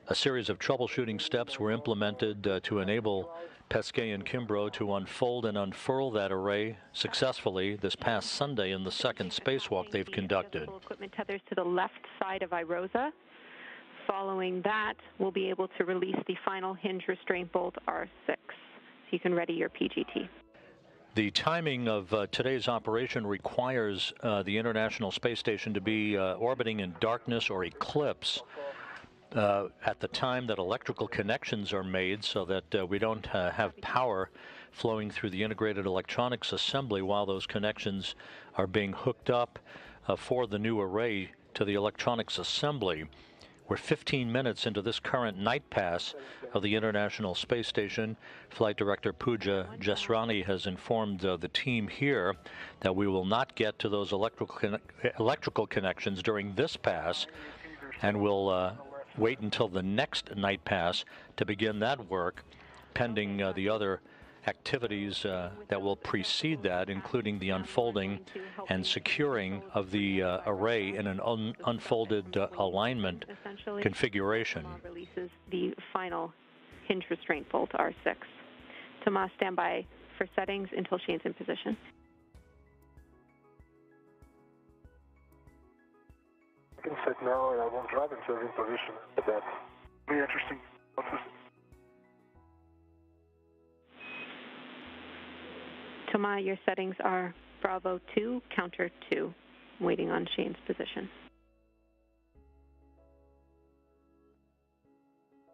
A series of troubleshooting steps were implemented to enable Pesquet and Kimbrough to unfold and unfurl that array successfully this past Sunday in the second spacewalk they've conducted. Equipment tethers to the left side of Irosa. Following that, we'll be able to release the final hinge restraint bolt R6, so you can ready your PGT. The timing of today's operation requires the International Space Station to be orbiting in darkness or eclipse at the time that electrical connections are made, so that we don't have power flowing through the integrated electronics assembly while those connections are being hooked up for the new array to the electronics assembly. We're 15 minutes into this current night pass of the International Space Station. Flight Director Pooja Jesrani has informed the team here that we will not get to those electrical connections during this pass, and we'll wait until the next night pass to begin that work, pending the other activities that will precede that, including the unfolding and securing of the array in an unfolded alignment configuration. Releases the final hinge restraint bolt R6. Tomas, stand by for settings until Shane's in position. I can set now and I won't drive until in position. That's very interesting. Toma, your settings are Bravo 2, counter 2. I'm waiting on Shane's position.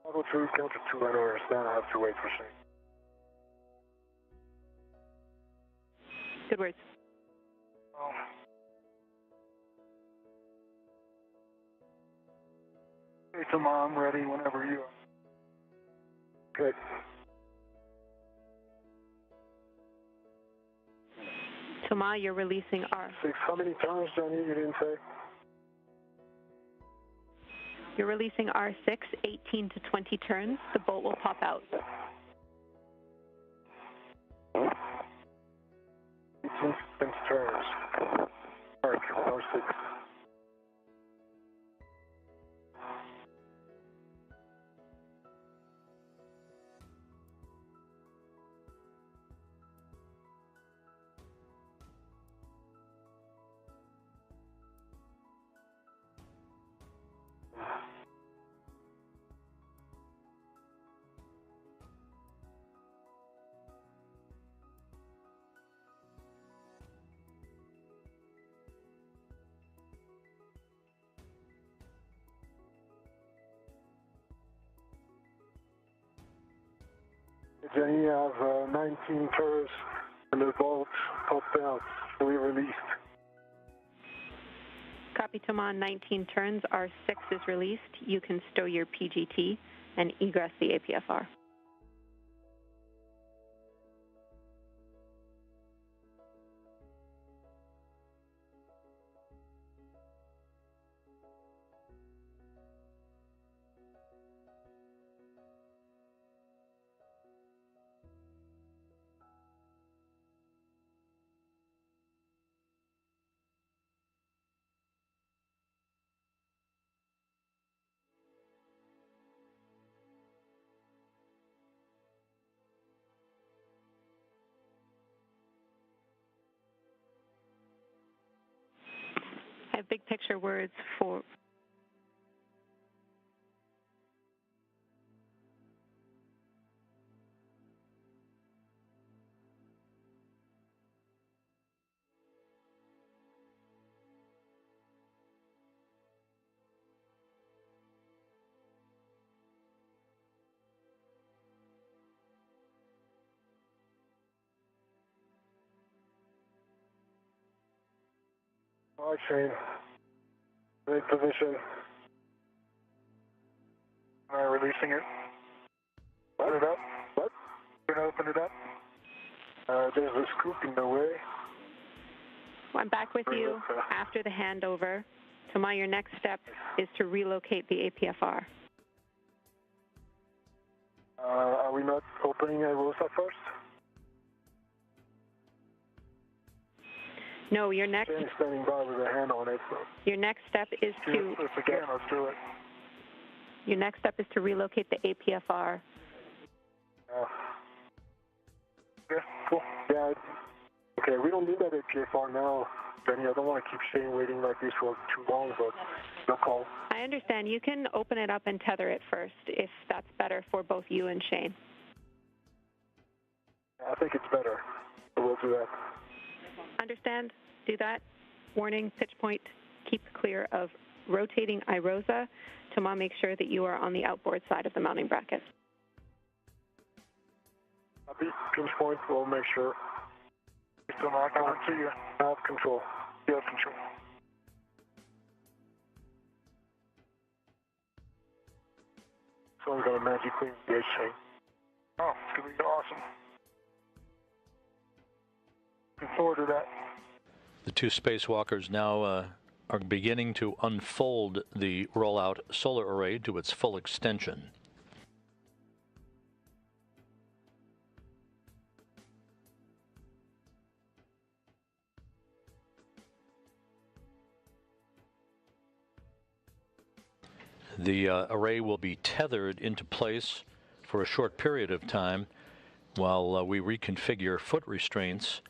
Bravo 2, counter 2, I don't understand. I have to wait for Shane. Good words. Hey, Toma, I'm ready whenever you are. Okay. Toma, you're releasing R. 6, how many turns, Johnny? You didn't say? You're releasing R6, 18 to 20 turns. The bolt will pop out. 18 to 20 turns. R6. Jenny, I have 19 turns and the bolt popped out, fully released. Copy, Toma, 19 turns. R6 is released. You can stow your PGT and egress the APFR. have big picture words for... All right, Shane. Great position. All right, releasing it. Open it up. What? Gonna open it up. There's a scoop in the way. I'm back with you after the handover. Toma, your next step is to relocate the APFR. Are we not opening Irosa first? No, your next... Shane's standing by with a hand on it. So. Your next step is to... Again, let's do it. Your next step is to relocate the APFR. Okay, cool. Yeah. Okay, we don't need that APFR now, Benny. I don't want to keep Shane waiting like this for too long, but no call. I understand. You can open it up and tether it first, if that's better for both you and Shane. I think it's better, so we'll do that. Understand? Do that. Warning, pitch point, keep clear of rotating Irosa. Toma, make sure that you are on the outboard side of the mounting bracket. Copy. Pinch point, we'll make sure. Toma, I can't see you. I have control. You have control. So we're going to magically engage Shane. Oh, it's going to be awesome. Looking forward to that. The two spacewalkers now are beginning to unfold the rollout solar array to its full extension. The array will be tethered into place for a short period of time while we reconfigure foot restraints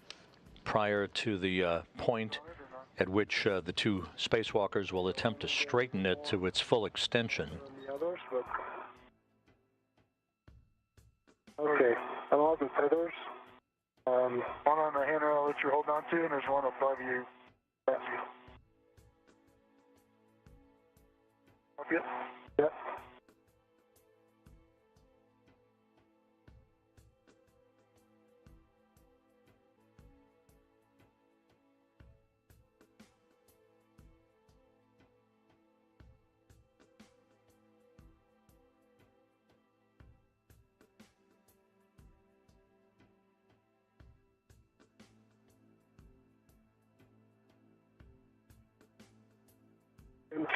prior to the point at which the two spacewalkers will attempt to straighten it to its full extension. Okay, I don't have the tethers. One on the handrail that you're holding on to, and there's one above you. That's you. Up yet? Yep.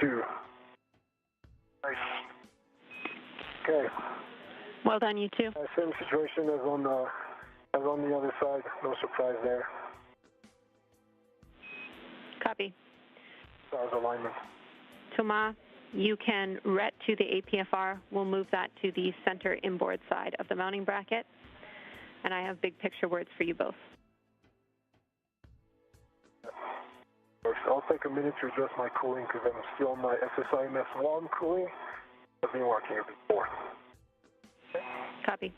Two. Nice. Okay. Well done, you two. Same situation as on the other side. No surprise there. Copy. Stars alignment. Toma, you can ret to the APFR. We'll move that to the center inboard side of the mounting bracket. And I have big picture words for you both. I'll take a minute to adjust my cooling because I'm still on my SSIMS warm cooling. I've been working a bit more. Copy.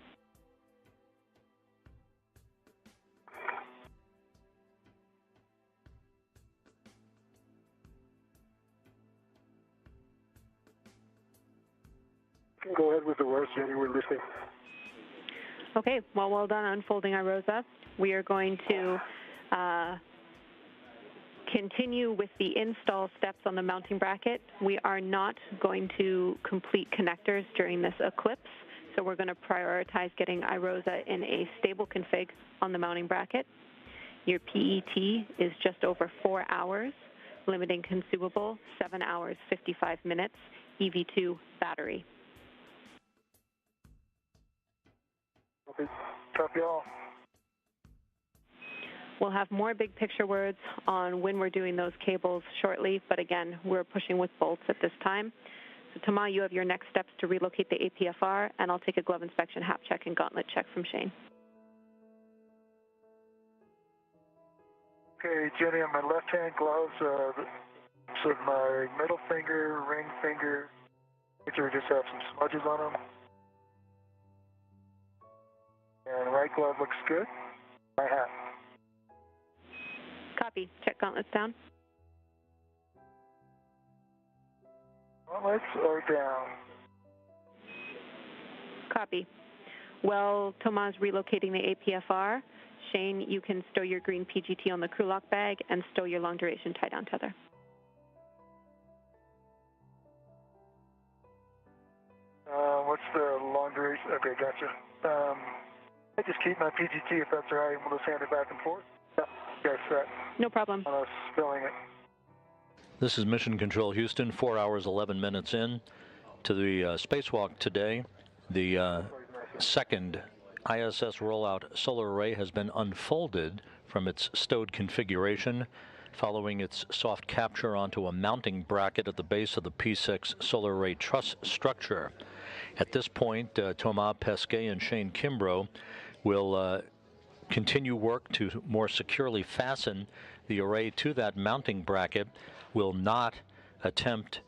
You can go ahead with the words, Jenny. We're listening. Okay, well done unfolding Irosa. We are going to continue with the install steps on the mounting bracket. We are not going to complete connectors during this eclipse, so we're going to prioritize getting Irosa in a stable config on the mounting bracket. Your PET is just over 4 hours, limiting consumable 7 hours, 55 minutes, EV2 battery. Copy all. We'll have more big picture words on when we're doing those cables shortly, but again, we're pushing with bolts at this time. So Toma, you have your next steps to relocate the APFR, and I'll take a glove inspection, hap check, and gauntlet check from Shane. Okay, Jenny, on my left-hand gloves, tips of my middle finger, ring finger, which just have some smudges on them. And right glove looks good. My hat. Copy. Check gauntlets down. Gauntlets are down. Copy. Well, Tomas relocating the APFR. Shane, you can stow your green PGT on the crew lock bag and stow your long duration tie down tether. What's the long duration? Okay, gotcha. I just keep my PGT if that's all right, and we'll just hand it back and forth. Yeah, guys set. No problem. Spilling it. This is Mission Control Houston, 4 hours, 11 minutes in to the spacewalk today. The second ISS rollout solar array has been unfolded from its stowed configuration following its soft capture onto a mounting bracket at the base of the P6 solar array truss structure. At this point, Thomas Pesquet and Shane Kimbrough will continue work to more securely fasten the array to that mounting bracket, will not attempt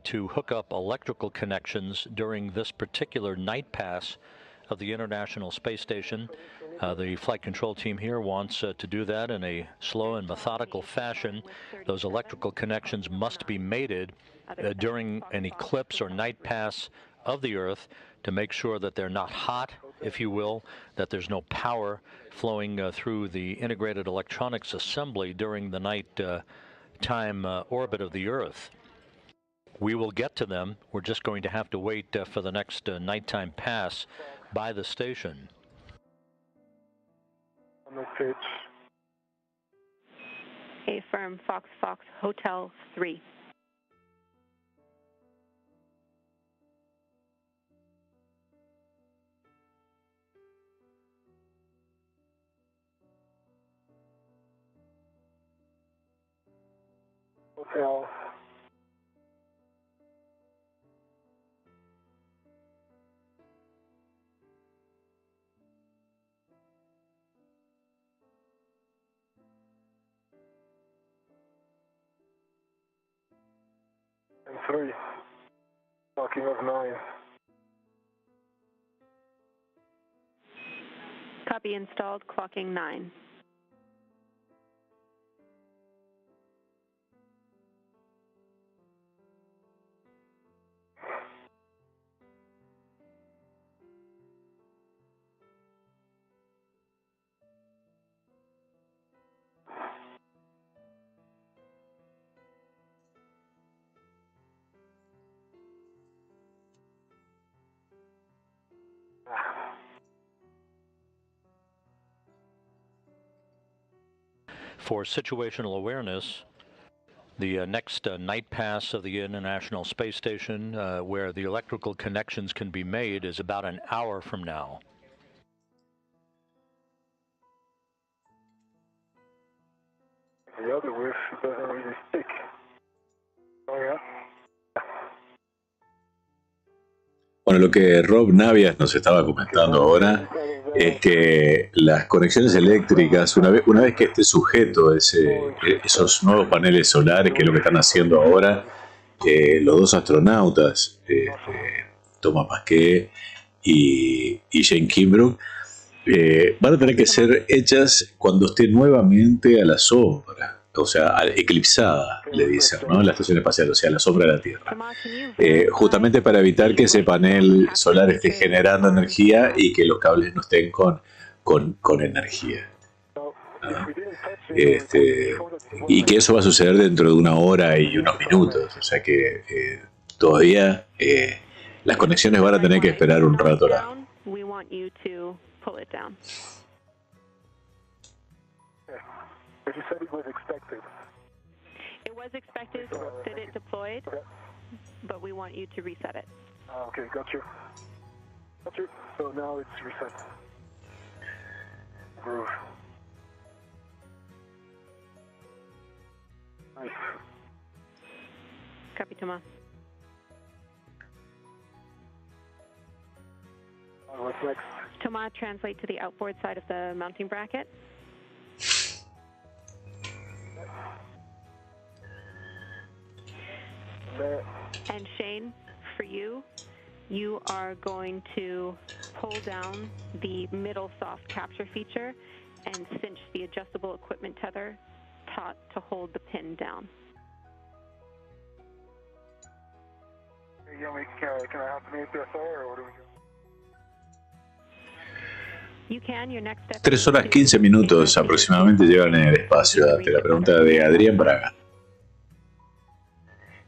to hook up electrical connections during this particular night pass of the International Space Station. The flight control team here wants to do that in a slow and methodical fashion. Those electrical connections must be mated during an eclipse or night pass of the Earth to make sure that they're not hot, if you will, that there's no power flowing through the integrated electronics assembly during the night time orbit of the Earth. We will get to them. We're just going to have to wait for the next nighttime pass by the station. On the pitch. A firm Fox Fox Hotel 3. Hotel. And 3. Talking of 9. Copy installed, clocking 9. For situational awareness, the next night pass of the International Space Station, where the electrical connections can be made, is about an hour from now. The other whiff doesn't really stick. Oh, yeah. Bueno, lo que Rob Navias nos estaba comentando ahora es que las conexiones eléctricas, una vez que esté sujeto esos nuevos paneles solares, que es lo que están haciendo ahora los dos astronautas, Thomas Pesquet y Shane Kimbrough, van a tener que ser hechas cuando esté nuevamente a la sombra. O sea, eclipsada, le dicen, ¿no? La Estación Espacial, o sea, la sombra de la Tierra. Justamente para evitar que ese panel solar esté generando energía y que los cables no estén con energía. ¿No? Y que eso va a suceder dentro de 1 hora y unos minutos. O sea que todavía las conexiones van a tener que esperar un rato largo. You said it was expected. It was expected that it deployed, but we want you to reset it. Okay, got you. Got you. So now it's reset. Groove. Nice. Copy, Thomas. What's next? Thomas, translate to the outboard side of the mounting bracket. And Shane, for you, you are going to pull down the middle soft capture feature and cinch the adjustable equipment tether taut to hold the pin down. Can I have the APSR or what do we do? You can, your next step 3 horas 15 minutos aproximadamente llevan en el espacio. Ante la pregunta de Adrián Braga.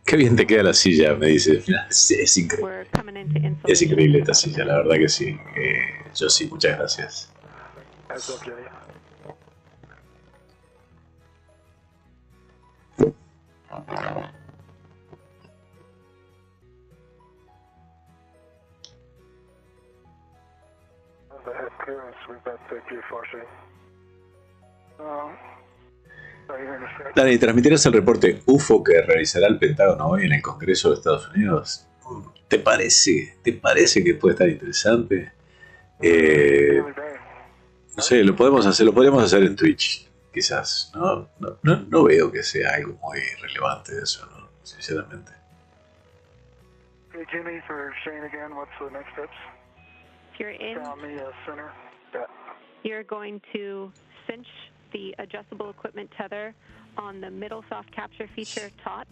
Qué bien te queda la silla, me dice. Es increíble. Es increíble esta silla, la verdad que sí. Yo sí, muchas gracias. Dani, ¿transmitirás el reporte UFO que realizará el Pentágono hoy en el Congreso de Estados Unidos? ¿Te parece que puede estar interesante? No sé, lo podríamos hacer en Twitch, quizás. No veo que sea algo muy relevante de eso, ¿no? Sinceramente. Hey Jimmy, for Shane again, what's the next steps? If you're in, center. you're going to cinch the adjustable equipment tether on the middle soft capture feature taut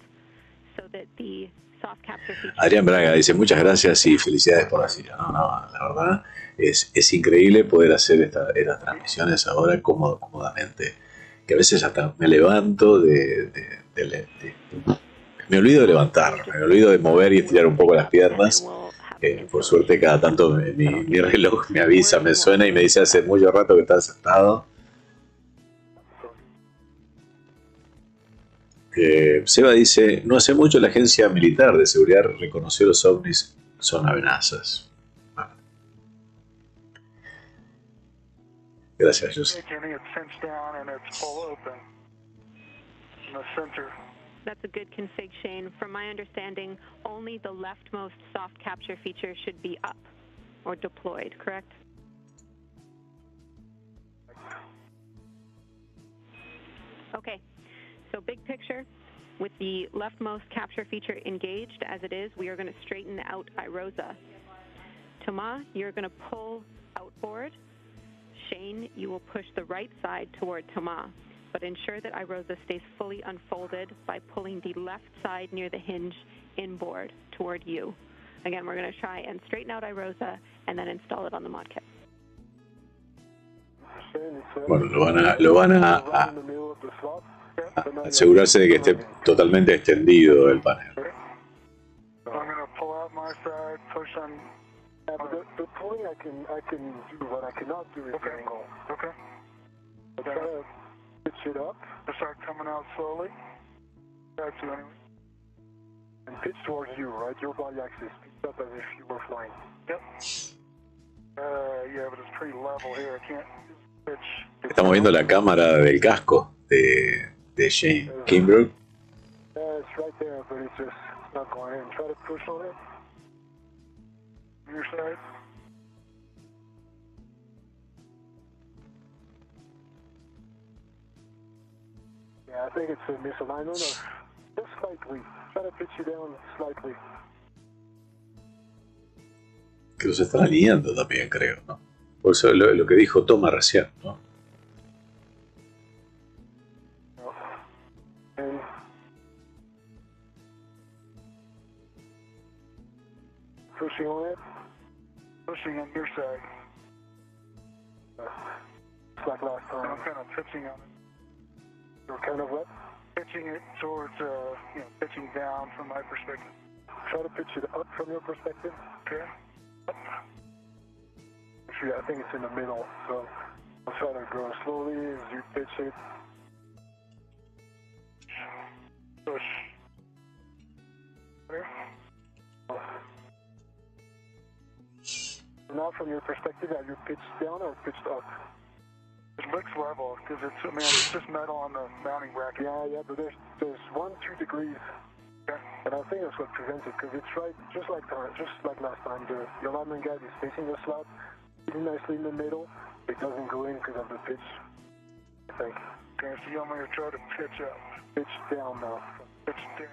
so that the soft capture feature... Adrián Braga dice muchas gracias y felicidades por la silla. No, la verdad es increíble poder hacer estas transmisiones ahora cómodamente. Que a veces hasta me levanto me olvido de levantar, me olvido de mover y estirar un poco las piernas. Por suerte cada tanto mi reloj me avisa, me suena y me dice hace mucho rato que estás sentado. Seba dice, no hace mucho la agencia militar de seguridad reconoció los ovnis son amenazas. Bueno. Gracias, José. That's a good config, Shane. From my understanding, only the leftmost soft capture feature should be up or deployed, correct? Okay, so big picture, with the leftmost capture feature engaged as it is, we are going to straighten out Irosa. Thomas, you're going to pull outboard. Shane, you will push the right side toward Thomas, but ensure that Irosa stays fully unfolded by pulling the left side near the hinge inboard toward you. Again, we're going to try and straighten out Irosa and then install it on the mod kit. Bueno, lo van a asegurarse de que esté totalmente extendido el panel. I'm going to pull out my side, push on. The pulling I can do, what I cannot do is angle. Okay. I'll try to pitch it up. I'll start coming out slowly. Try to anyway. And pitch towards you, right? Your body axis. Pitch up as if you were flying. Yep. Yeah, but it's pretty level here. I can't pitch. Estamos viendo la cámara del casco de Shane Kimbrough. Yeah, it's right there, but it's just not going in. Try to push on it. On your side. Yeah, I think it's a misalignment of just slightly. Try to pitch you down slightly. Que los están alineando también, creo, ¿no? Por eso lo que dijo Toma recién, ¿no? Pushing on it. Pushing on your side. It's like last time. I'm kind of pitching on it. You're kind of what? Pitching it towards, pitching down from my perspective. Try to pitch it up from your perspective. Okay. Up. Actually, I think it's in the middle, so I'll try to go slowly as you pitch it. Push. There. Now, from your perspective, are you pitched down or pitched up? It looks level because it's just metal on the mounting bracket. Yeah, but there's 1-2 degrees, and I think that's what prevents it because it's right, just like last time. The alignment guide is facing the slot, really nicely in the middle. It doesn't go in because of the pitch. I think. Okay, so I'm going to try to pitch up. Pitch down now. Pitch down.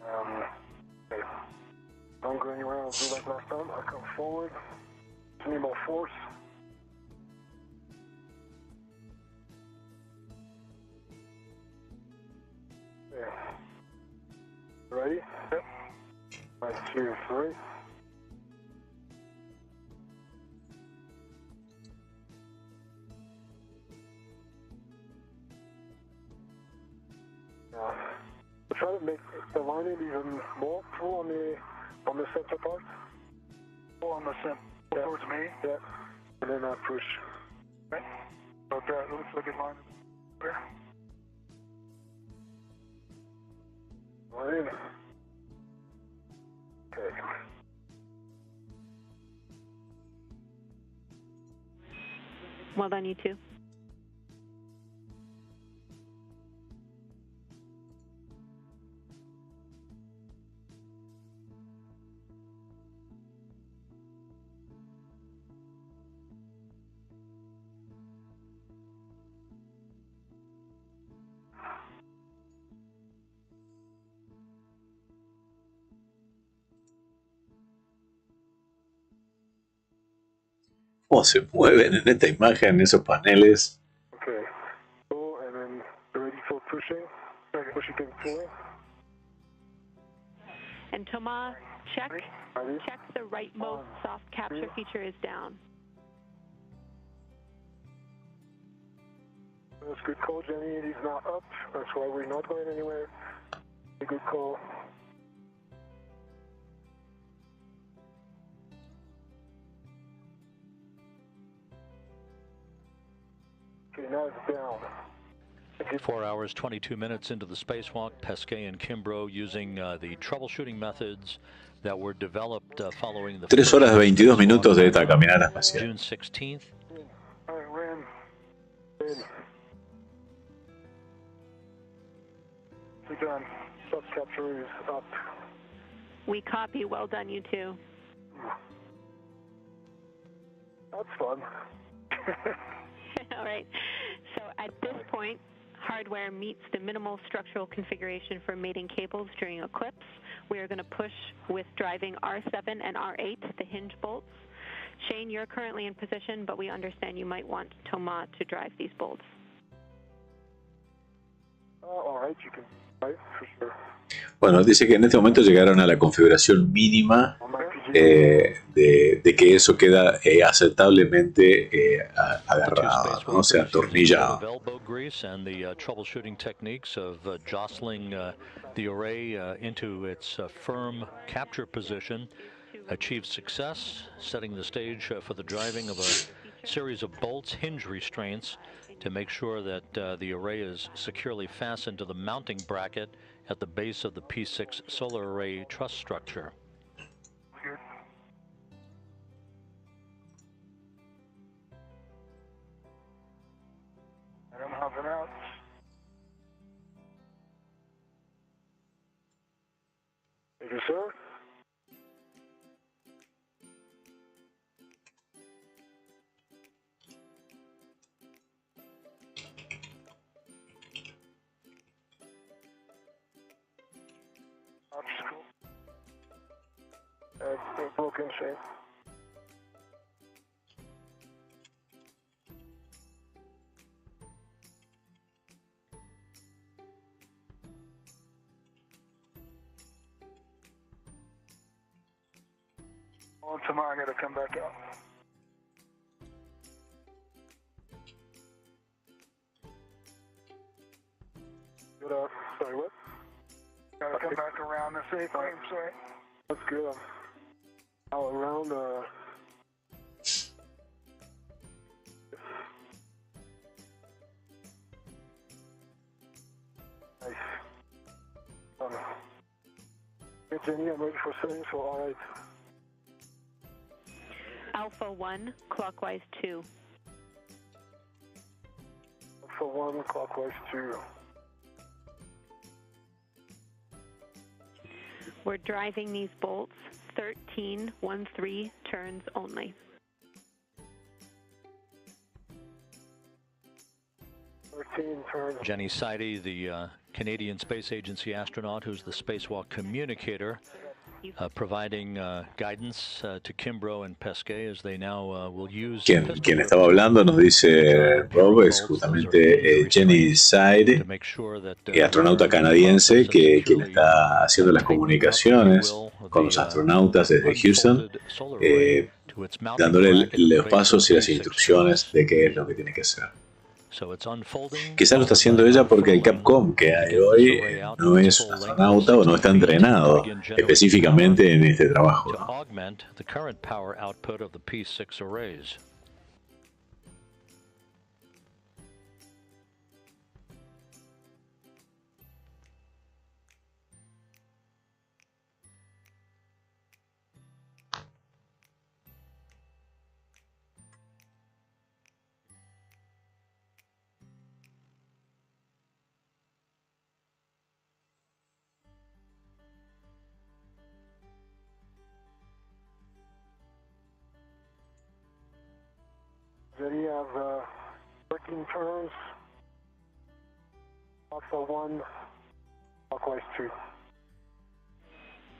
Okay. Don't go anywhere. I'll do like last time. I'll come forward. Just need more force. Okay. Ready? Yep. 1, 2, 3. Try to make the lining even more full on the center part. Full on the center, towards me? Yeah. And then I push. Okay. So that looks like a line there. Line. Okay. Well done, you two. ¿Cómo se mueven en esta imagen esos paneles? Okay. So, and then ready for pushing. Pushing and pulling. And Thomas, check the rightmost soft capture feature is down. That's a good call, Jenny. It is not up. That's why we're not going anywhere. A good call. Okay, now it's down. 4 hours, 22 minutes into the spacewalk, Pesquet and Kimbrough using the troubleshooting methods that were developed following the 3 horas 22 minutos de esta caminata espacial. June 16th. All right, we're in. We're done. Soft capture is up. We copy. Well done, you two. That's fun. All right. So at this point, hardware meets the minimal structural configuration for mating cables during eclipse. We are going to push with driving R7 and R8, the hinge bolts. Shane, you're currently in position, but we understand you might want Thomas to drive these bolts. All right, you can drive for sure. Bueno, dice que en este momento llegaron a la configuración mínima de que eso queda aceptablemente agarrado, ¿no? O sea, atornillado. Elbow grease and the troubleshooting techniques of jostling the array into its firm capture position achieved success, setting the stage for the driving of a series of bolts, hinge restraints, to make sure that the array is securely fastened to the mounting bracket at the base of the P6 solar array truss structure. I'm hopping out. Thank you, sir. Obstacle. Broken shape. Oh, tomorrow I gotta come back out. Good out. Sorry, what? Gotta come back around the safe frame, sorry. That's good. All around, nice. Hey, Jenny, I'm ready for setting, so all right. Alpha 1, clockwise 2. Alpha 1, clockwise 2. We're driving these bolts 13 turns only. 13 Jenny Seide, the Canadian Space Agency astronaut who's the spacewalk communicator, providing guidance to Kimbrough and Pesquet as they now will use. Quien estaba hablando, nos dice Rob, es justamente Jenny Seide, astronauta canadiense quien está haciendo las comunicaciones con los astronautas desde Houston, dándole los pasos y las instrucciones de qué es lo que tiene que hacer. Quizás lo está haciendo ella porque el Capcom que hay hoy no es un astronauta o no está entrenado específicamente en este trabajo, ¿no? Then you have working turns, also 1, clockwise 2.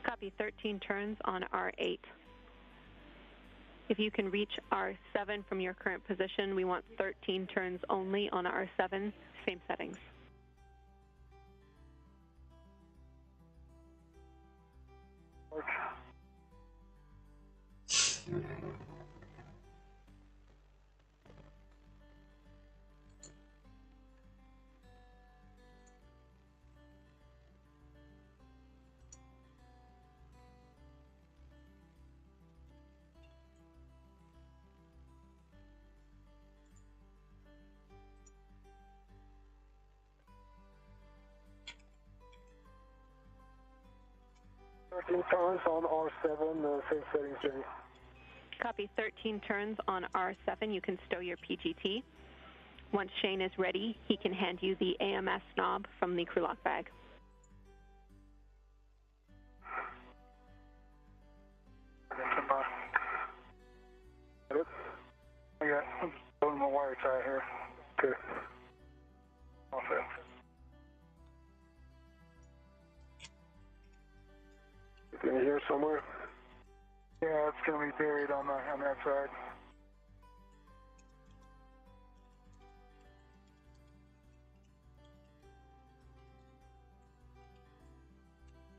Copy, 13 turns on R8. If you can reach R7 from your current position, we want 13 turns only on R7, same settings. Turns on R7, same settings, Jenny. Copy, 13 turns on R7. You can stow your PGT. Once Shane is ready, he can hand you the AMS knob from the crew lock bag. I got I'm my wire tie here. Okay. Off it. In here somewhere? Yeah, it's going to be buried on that side.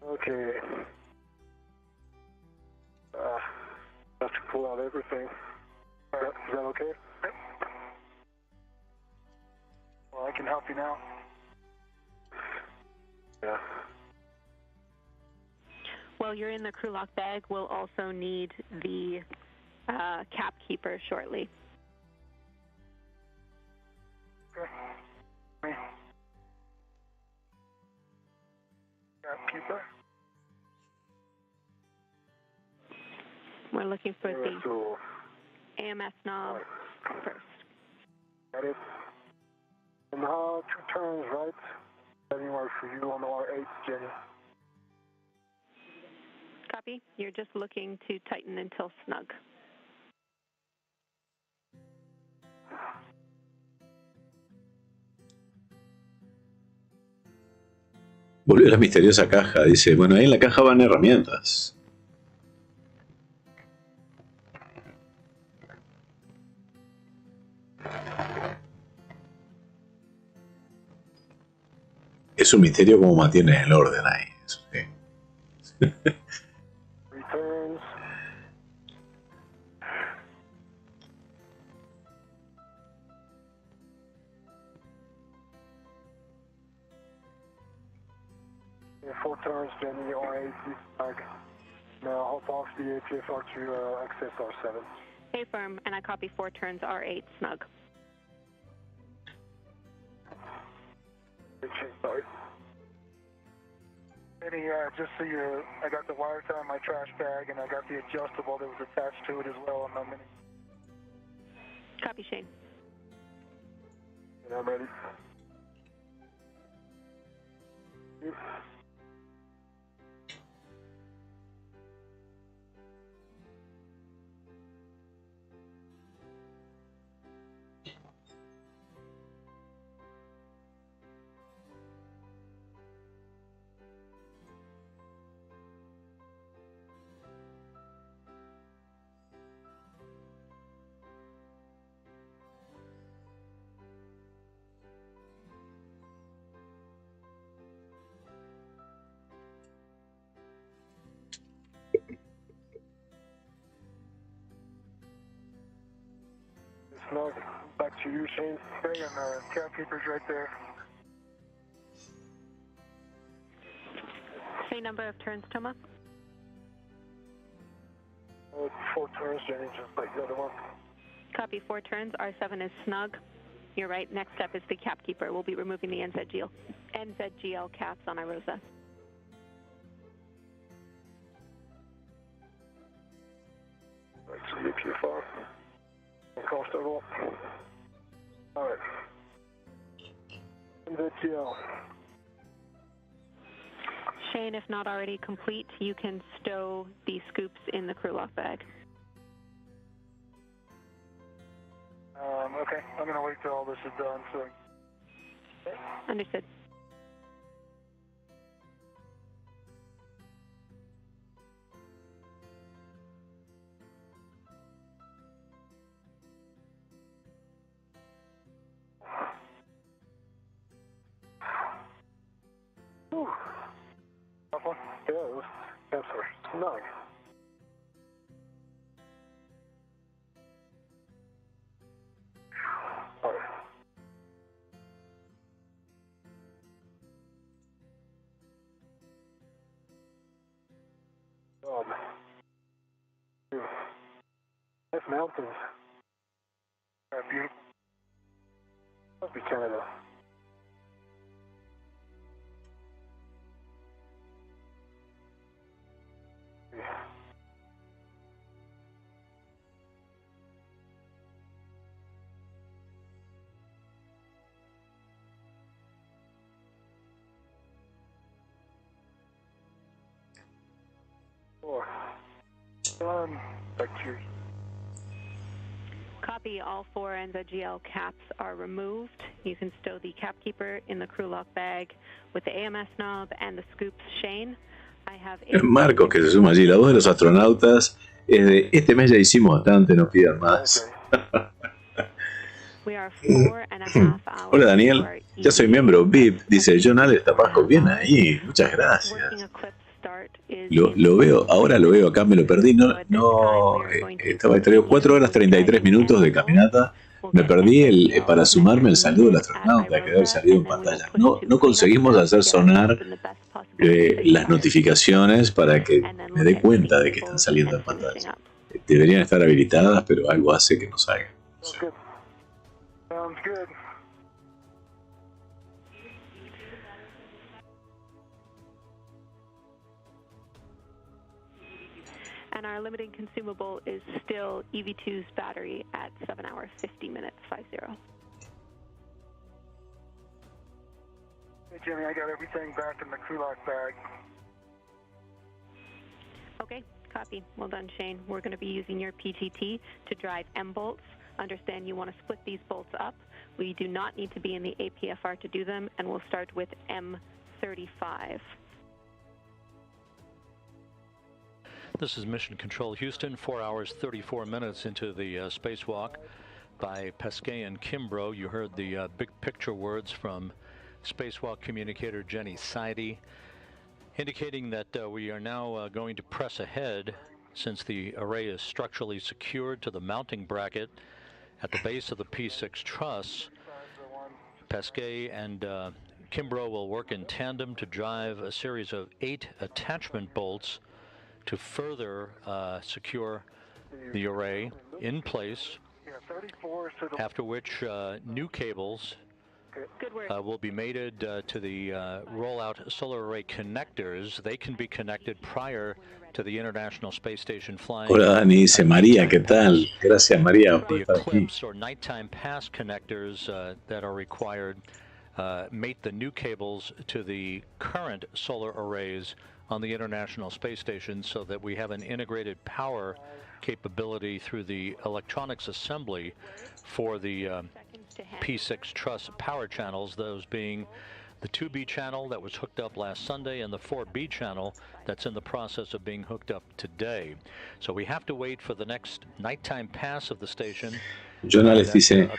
Okay. Have to pull out everything. Is that okay? Yep. Well, I can help you now. Yeah. While you're in the crew lock bag, we'll also need the cap keeper shortly. Okay. Cap keeper? We're looking for the AMS knob first. Got it. And now 2 turns, right? Anywhere for you on the R8, Jenny. Copy. You're just looking to tighten until snug. Volvió la misteriosa caja. Dice, bueno, ahí en la caja van herramientas. Es un misterio cómo mantiene el orden ahí. Eso, sí. Returns. Yeah, 4 turns, Jenny, R8, snug. Now hop off the HFR to access R7. Stay firm, and I copy 4 turns R8 snug. Sorry. Jenny, just so you, I got the wire tie in my trash bag, and I got the adjustable that was attached to it as well on my mini. Copy, Shane. And I'm ready. to you, Shane. Hey, and capkeeper's right there. Same number of turns, Toma? 4 turns, Jenny, just like the other one. Copy, 4 turns. R7 is snug. You're right. Next step is the capkeeper. We'll be removing the NZGL caps on Irosa. Let's see if far. Comfortable. All right. NZGL. Shane, if not already complete, you can stow the scoops in the crew lock bag. Okay, I'm going to wait till all this is done. So. Understood. Whew. Tough one? Yeah, it was. That's snug. God. Nice mountains. Beautiful. Must be Canada. Back to you. Copy. All 4 NZGL caps are removed. You can stow the capkeeper in the crew lock bag with the AMS knob and the scoops. Shane, I have Marcos, que se suma allí, la voz de los astronautas es de este mes ya hicimos bastante, no pidan más. Hola Daniel, ya soy miembro VIP, dice John Alex Tapasco, bien ahí, muchas gracias. Lo veo, ahora lo veo acá, me lo perdí, estaba traigo 4 horas 33 minutos de caminata, me perdí para sumarme el saludo del astronauta que debe haber salido en pantalla. No conseguimos hacer sonar las notificaciones para que me dé cuenta de que están saliendo en pantalla. Deberían estar habilitadas, pero algo hace que no salgan. Sounds good. And our limiting consumable is still EV2's battery at 7 hours, 50 minutes, 50. Hey, Jimmy, I got everything back in the crew lock bag. Okay, copy. Well done, Shane. We're going to be using your PTT to drive M bolts. Understand you want to split these bolts up. We do not need to be in the APFR to do them, and we'll start with M35. This is Mission Control Houston, 4 hours, 34 minutes into the spacewalk by Pesquet and Kimbrough. You heard the big picture words from spacewalk communicator Jenny Seide, indicating that we are now going to press ahead since the array is structurally secured to the mounting bracket at the base of the P6 truss. Pesquet and Kimbrough will work in tandem to drive a series of 8 attachment bolts to further secure the array in place, after which new cables will be mated to the rollout solar array connectors. They can be connected prior to the International Space Station flying. Hola Dani, dice María, ¿qué tal? Gracias María por The estar aquí. eclipse or nighttime pass connectors that are required mate the new cables to the current solar arrays on the International Space Station so that we have an integrated power capability through the electronics assembly for the P6 truss power channels, those being the 2B channel that was hooked up last Sunday and the 4B channel that's in the process of being hooked up today. So we have to wait for the next nighttime pass of the station. Jonales dice,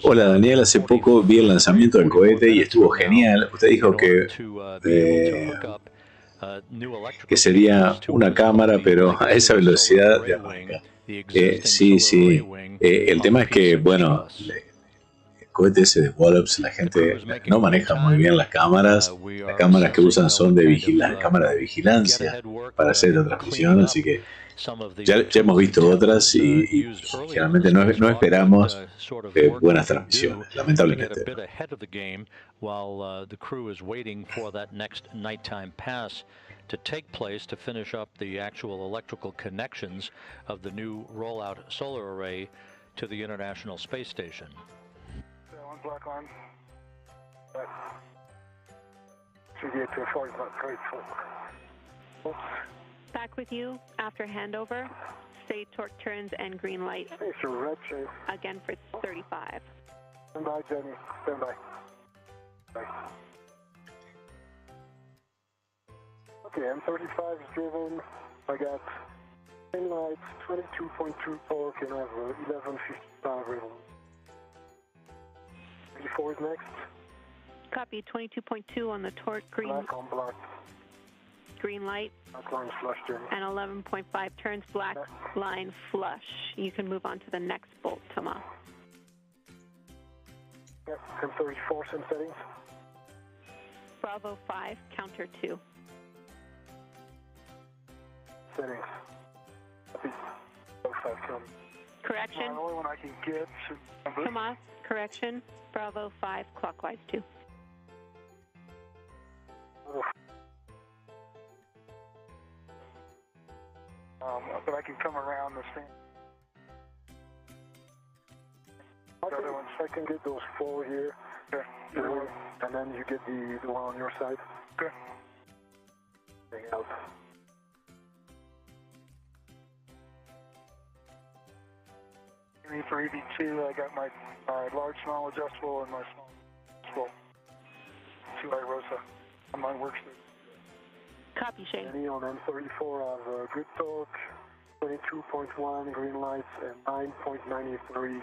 hola Daniel, hace poco vi el lanzamiento del cohete y estuvo genial. Usted dijo que sería una cámara, pero a esa velocidad de arranca. Sí, sí. El tema es que, bueno, cohete ese de Wallops, la gente no maneja muy bien las cámaras. Las cámaras que usan son cámaras de vigilancia para hacer la transmisión, así que ya hemos visto otras y generalmente no esperamos buenas transmisiones, lamentablemente. To take place to finish up the actual electrical connections of the new rollout solar array to the International Space Station. One black line. CDA to 4 is not grateful. Back with you after handover. Say torque turns and green light. Again for 35. Stand by, Jenny. Stand by. Bye. Okay, M35 is driven. I got 10 lights, 22.2 torque, and I have 1155 rhythm. 34 is next. Copy, 22.2 on the torque, green. Black on black. Green light. Black line flush, Jenny. And 11.5 turns black line flush. You can move on to the next bolt, Thomas. Yep, M34, same settings. Bravo 5, counter 2. Settings. Correction. The only one I can get. Tomas, correction. Bravo 5, clockwise 2. But I can come around the same. The other ones, I can get those 4 here. Okay. And then you get the one on your side. Okay. Hang out. For EV2, I got my large, small, adjustable, and my small adjustable. 2 Irosa on my workstation. Copy, Shane. And on M34, I have good torque, 22.1 green lights, and 9.93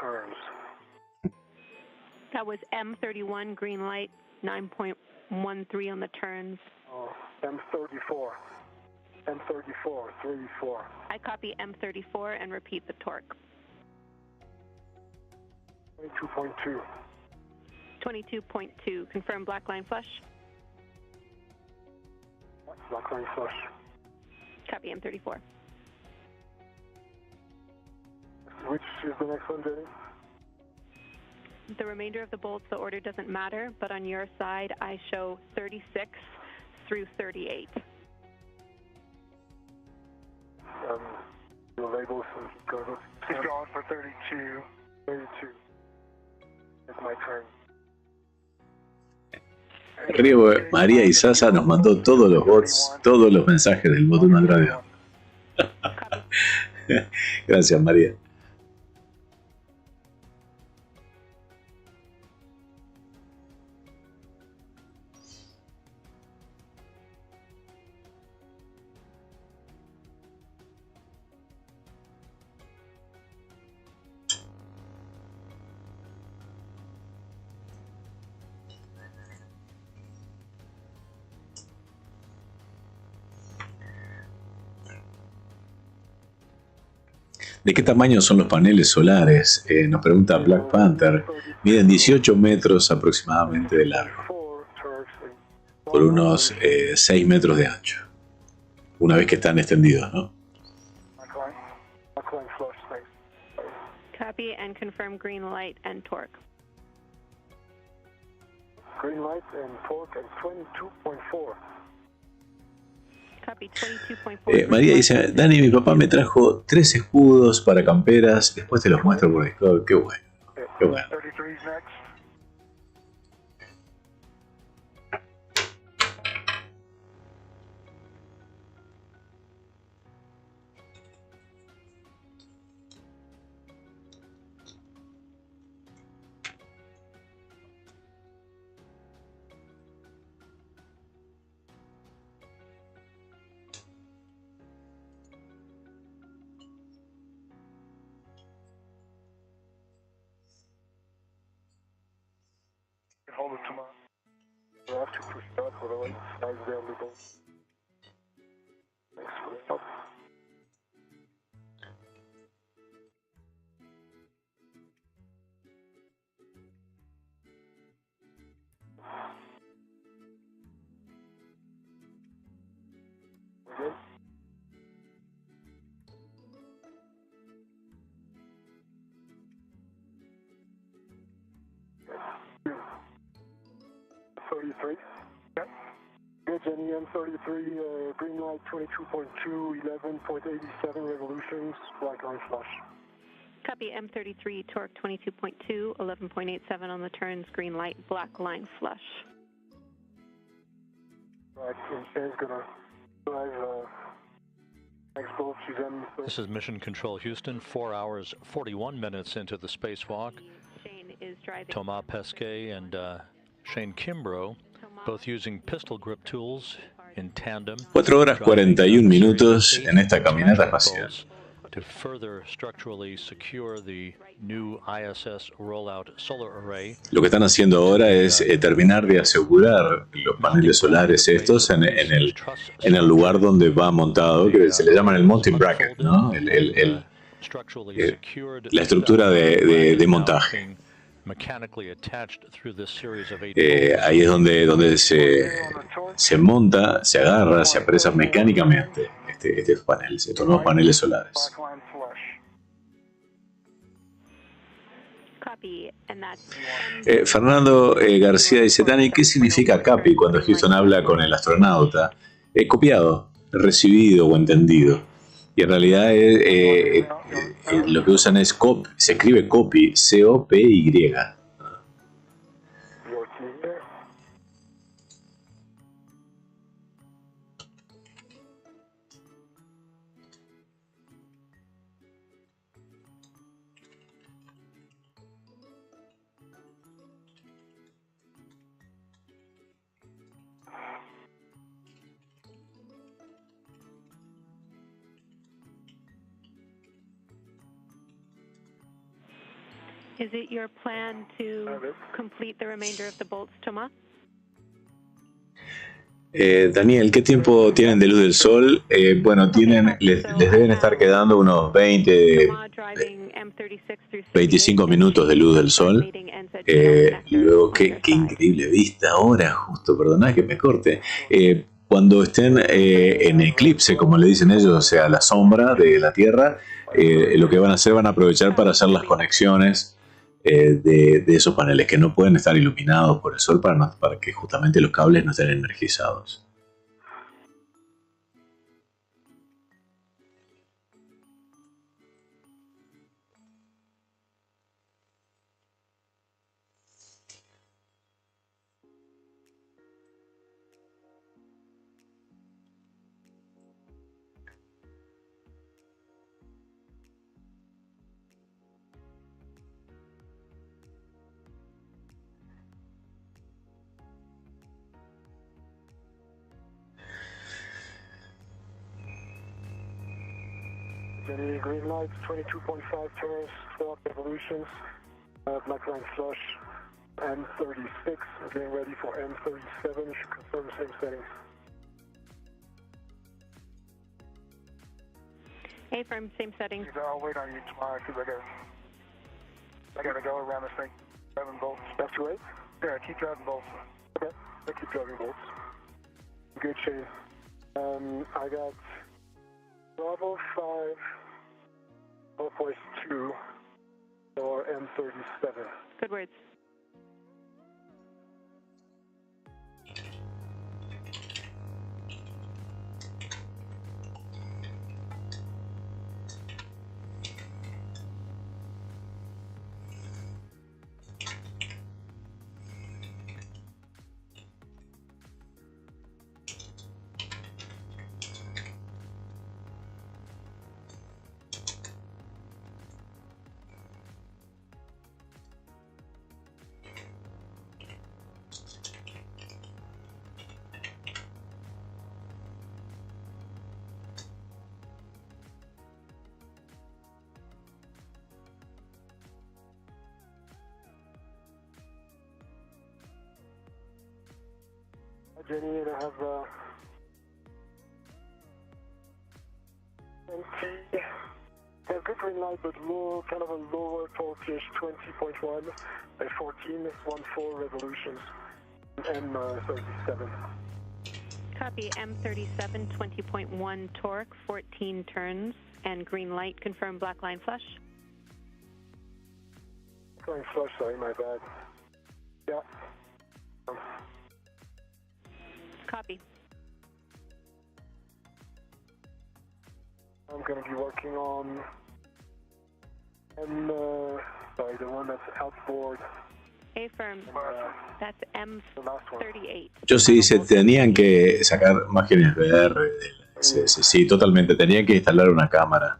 turns. That was M31 green light, 9.13 on the turns. M34. M34, 34. I copy M34 and repeat the torque. 22.2. 22.2. Confirm black line flush. Black line flush. Copy M34. Which is the next one, Jenny? The remainder of the bolts, the order doesn't matter, but on your side, I show 36 through 38. Your labels and go. He's going for 32. 32. It's my turn. Creo María y Sasa nos mandó todos los bots, todos los mensajes del bot 1 al radio. Gracias, María. ¿De qué tamaño son los paneles solares? Nos pregunta Black Panther. Miden 18 metros aproximadamente de largo, por unos 6 metros de ancho, una vez que están extendidos, ¿no? Copy and confirm green light and torque. Green light and torque at 22.4. María dice, Dani, mi papá me trajo 3 escudos para camperas, después te los muestro por Discord. Qué bueno, qué bueno. Hold it tomorrow. We'll have to push back, otherwise it slides down the boat. Thanks for the help. M33. Yep. Good, Jenny, M33, green light 22.2, 11.87 revolutions, black line flush. Copy, M33, torque 22.2, 11.87 on the turns, green light, black line flush. Right, and Shane's gonna drive, next bolt, she's M33. This is Mission Control Houston, 4 hours, 41 minutes into the spacewalk. Shane is driving. Thomas Pesquet and Shane Kimbrough, both using pistol grip tools in tandem. 4 horas 41 minutos en esta caminata espacial. To further structurally secure the new ISS rollout solar array. Lo que están haciendo ahora es terminar de asegurar los paneles solares estos en el lugar donde va montado, que se le llaman el mounting bracket, ¿no? La estructura de montaje. Ahí es donde se monta, se agarra, se apresa mecánicamente estos nuevos paneles solares. Fernando García dice, Dani, ¿qué significa CAPI cuando Houston habla con el astronauta? Copiado, recibido o entendido. Y en realidad lo que usan es copy, se escribe copy, C-O-P-Y. Is it your plan to complete the remainder of the bolts, Thomas? Daniel, ¿qué tiempo tienen de luz del sol? Bueno, les deben estar quedando unos 25 minutos de luz del sol. Y luego, qué increíble vista ahora, justo, perdonad que me corte. Cuando estén en eclipse, como le dicen ellos, o sea, la sombra de la Tierra, lo que van a hacer, van a aprovechar para hacer las conexiones de esos paneles que no pueden estar iluminados por el sol para que justamente los cables no estén energizados. Jenny, green lights, 22.5 turns, 4 revolutions, black line flush, M36, getting ready for M37, you should confirm the same settings. A-frame, same settings. I'll wait on you tomorrow because I gotta go around this thing, driving bolts. That's right? Yeah, keep driving bolts. Okay, I keep driving bolts. Good, Shane. I got Bravo 5, Northwest 2, or M37. Good words. Jenny, and I have NT. Have good green light, but low, kind of a lower torque-ish, 20.1 by 14 revolutions. M37. Copy, M37, 20.1 torque, 14 turns, and green light, confirm black line flush. Black line flush, sorry, my bad. Yeah. Copy. I'm going to be working on, the one that's outboard. Affirm. That's M38. Yo sí dice, tenían que sacar imágenes VR. Sí, totalmente. Tenían que instalar una cámara.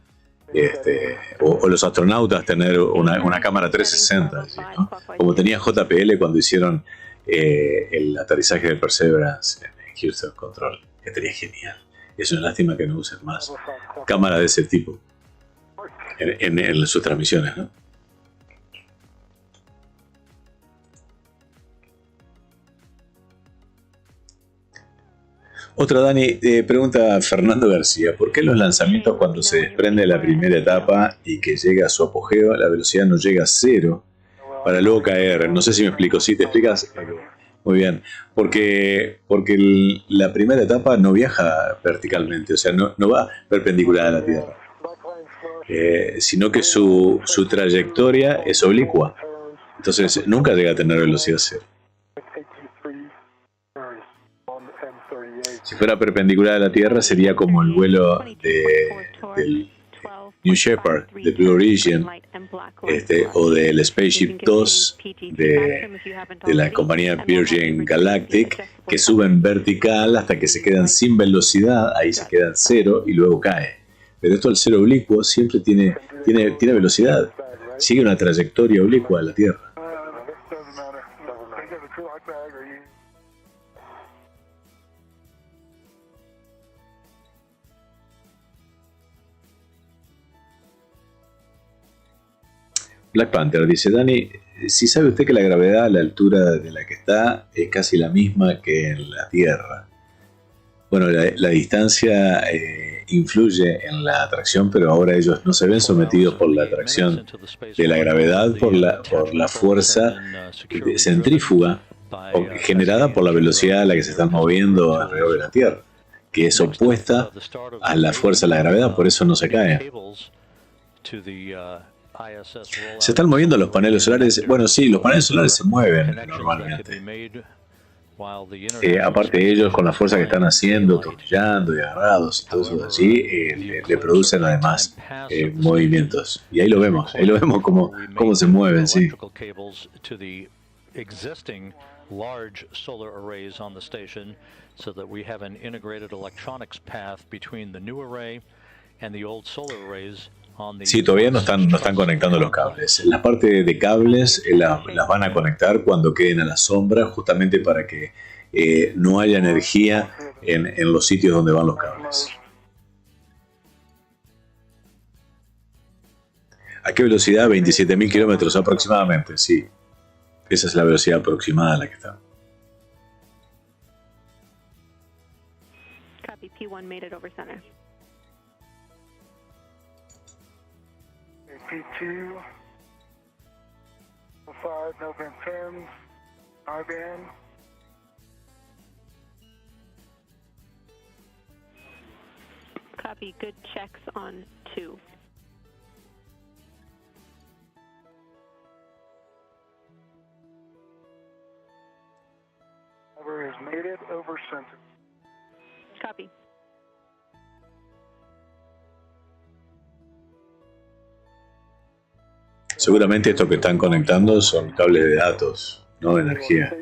O los astronautas tener una cámara 360. ¿Sí, no? Como tenía JPL cuando hicieron el aterrizaje de Perseverance en Centro de Control. Que sería genial. Es una lástima que no usen más cámara de ese tipo en sus transmisiones, ¿no? Otra, Dani, pregunta Fernando García, ¿por qué los lanzamientos cuando se desprende la primera etapa y que llega a su apogeo, la velocidad no llega a cero para luego caer? No sé si me explico, ¿sí te explicas? Muy bien, porque la primera etapa no viaja verticalmente, o sea, no va perpendicular a la Tierra, sino que su trayectoria es oblicua, entonces nunca llega a tener velocidad cero. Si fuera perpendicular a la Tierra sería como el vuelo del New Shepard, de Blue Origin, o del Spaceship 2 de la compañía Virgin Galactic, que suben vertical hasta que se quedan sin velocidad, ahí se quedan cero y luego cae. Pero esto al ser oblicuo siempre tiene velocidad, sigue una trayectoria oblicua a la Tierra. Black Panther dice, Dani, si sabe usted que la gravedad a la altura de la que está es casi la misma que en la Tierra. Bueno, la distancia influye en la atracción, pero ahora ellos no se ven sometidos por la atracción de la gravedad, por la fuerza centrífuga generada por la velocidad a la que se están moviendo alrededor de la Tierra, que es opuesta a la fuerza de la gravedad, por eso no se caen. Se están moviendo los paneles solares. Bueno, sí, los paneles solares se mueven normalmente. Aparte de ellos, con la fuerza que están haciendo, tornillando y agarrados y todo eso de allí, le producen además movimientos. Y ahí lo vemos cómo se mueven, sí. Sí, todavía no están conectando los cables. La parte de cables las van a conectar cuando queden a la sombra, justamente para que no haya energía en los sitios donde van los cables. ¿A qué velocidad? 27.000 kilómetros aproximadamente, sí. Esa es la velocidad aproximada a la que está. Copy, P1 made it over center. P2, 5, no band 10, I-band. Copy, good checks on 2. Cover is made it over center. Copy. Seguramente esto que están conectando son cables de datos, no de energía.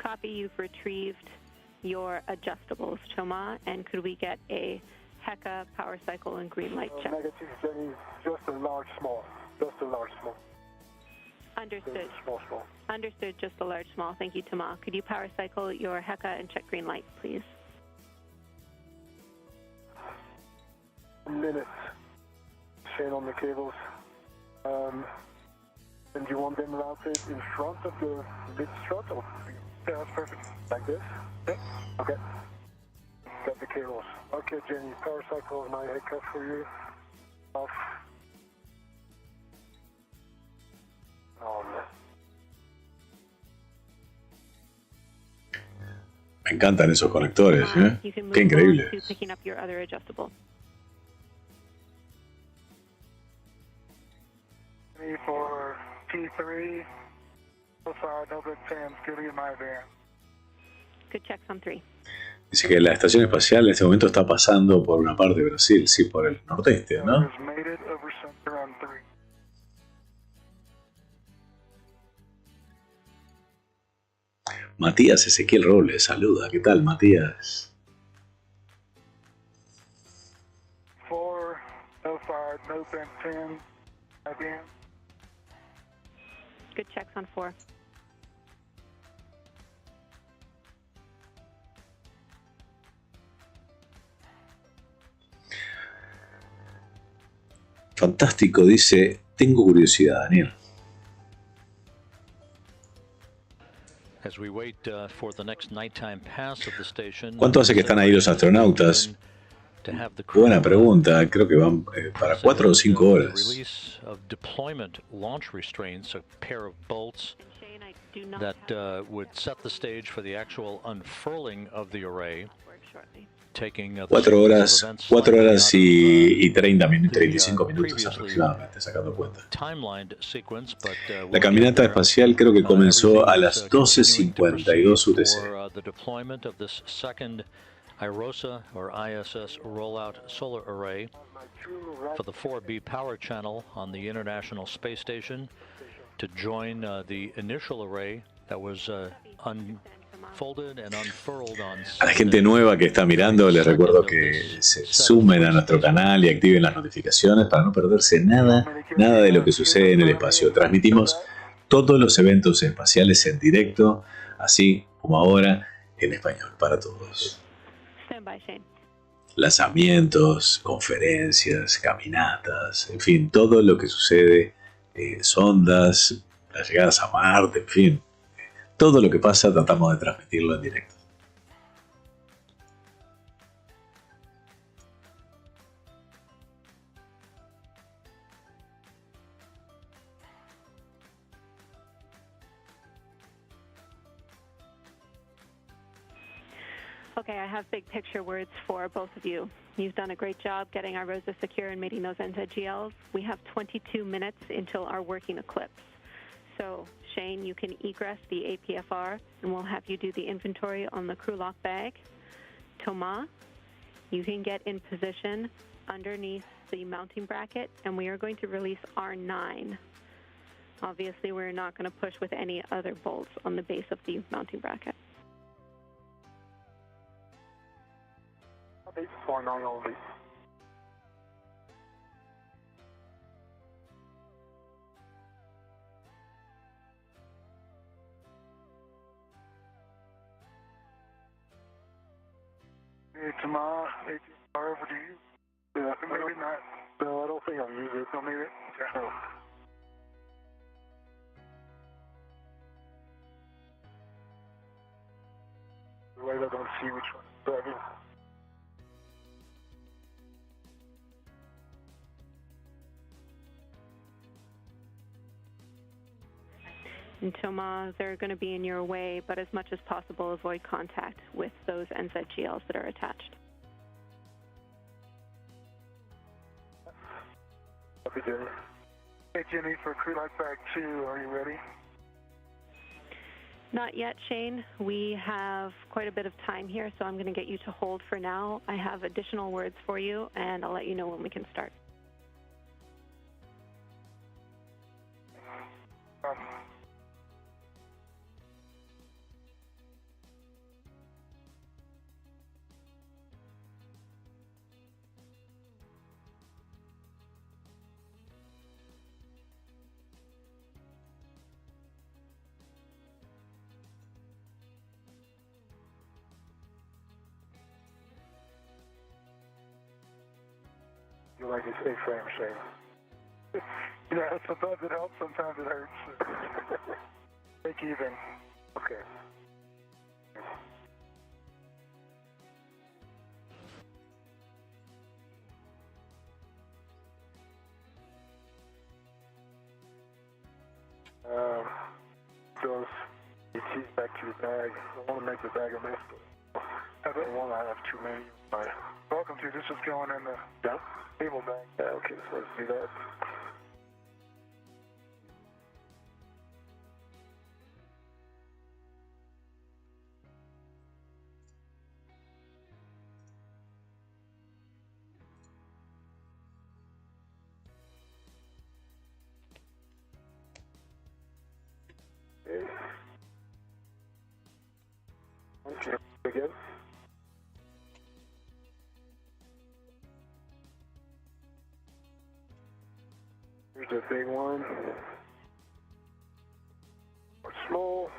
Copy, you've retrieved your adjustables, Thomas, and could we get a HECA power cycle and green light check? Negative, Jenny, just a large small. Understood. Small. Understood, just a large small. Thank you, Thomas. Could you power cycle your HECA and check green light, please? Minutes. Chain on the cables. And do you want them routed in front of the mid strut? Or? Yeah, that's perfect. Like this? Yep. Okay. Got the cables. Okay, Jenny, power cycle my head cut for you. Off. Me encantan esos conectores, ¿eh? You can move Qué increíble. on to picking up your other adjustable. For T3, so far, no good Sam, getting in my van. Good checks on 3. Dice que la estación espacial en este momento está pasando por una parte de Brasil, sí, por el nordeste, ¿no? Made it over center on 3. Matías Ezequiel Robles, saluda. ¿Qué tal, Matías? 4, no fire, no bent 10, again. Good checks on 4. Fantástico, dice, tengo curiosidad, Daniel. ¿Cuánto hace que están ahí los astronautas? Buena pregunta, creo que van para 4 o 5 horas. That would set the stage for the actual unfurling of the array. 4 horas y 35 minutos aproximadamente, sacando cuenta. La caminata espacial creo que comenzó a las 12:52 UTC. The deployment of this second Irosa or ISS rollout solar array for the 4B power channel on the International Space Station to join the initial array that was unfolded and unfurled on. A la gente nueva que está mirando, les recuerdo que se sumen a nuestro canal y activen las notificaciones para no perderse nada de lo que sucede en el espacio. Transmitimos todos los eventos espaciales en directo, así como ahora en español para todos. Lanzamientos, conferencias, caminatas, en fin, todo lo que sucede, sondas, las llegadas a Marte, en fin, todo lo que pasa tratamos de transmitirlo en directo. Okay, I have big picture words for both of you. You've done a great job getting Irosa secure and mating those NZGLs. We have 22 minutes until our working eclipse. So, Shane, you can egress the APFR, and we'll have you do the inventory on the crew lock bag. Thomas, you can get in position underneath the mounting bracket, and we are going to release R9. Obviously, we're not going to push with any other bolts on the base of the mounting bracket. Only. Hey, tomorrow, over to you. Yeah, maybe not. No, I don't think I'll use it. No, maybe. Yeah. Right, I don't see which one. But I mean, And Thomas, they're going to be in your way, but as much as possible, avoid contact with those NZGLs that are attached. Copy, Jenny. Hey, Jenny, for crew lock bag 2, are you ready? Not yet, Shane. We have quite a bit of time here, so I'm going to get you to hold for now. I have additional words for you, and I'll let you know when we can start. You like a frame, Shane? Yeah, sometimes it helps, sometimes it hurts. Take even. Okay. Goes ET back to the bag. I want to make the bag a mess. one, I have too many. Right. Welcome to, this is going in the table bank. Yeah, okay, so let's do that. Okay, again. Here's the big one. Small.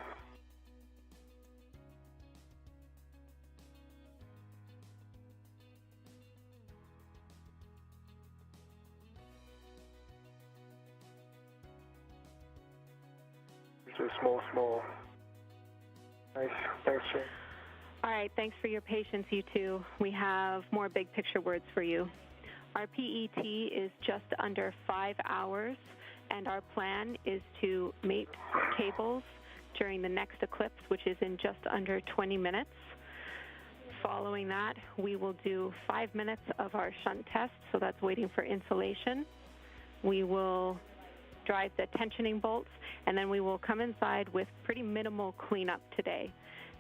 Here's a small. Nice. Thanks, sir. All right, thanks for your patience, you two. We have more big picture words for you. Our PET is just under 5 hours, and our plan is to mate cables during the next eclipse, which is in just under 20 minutes. Following that, we will do 5 minutes of our shunt test, so that's waiting for insulation. We will drive the tensioning bolts, and then we will come inside with pretty minimal cleanup today.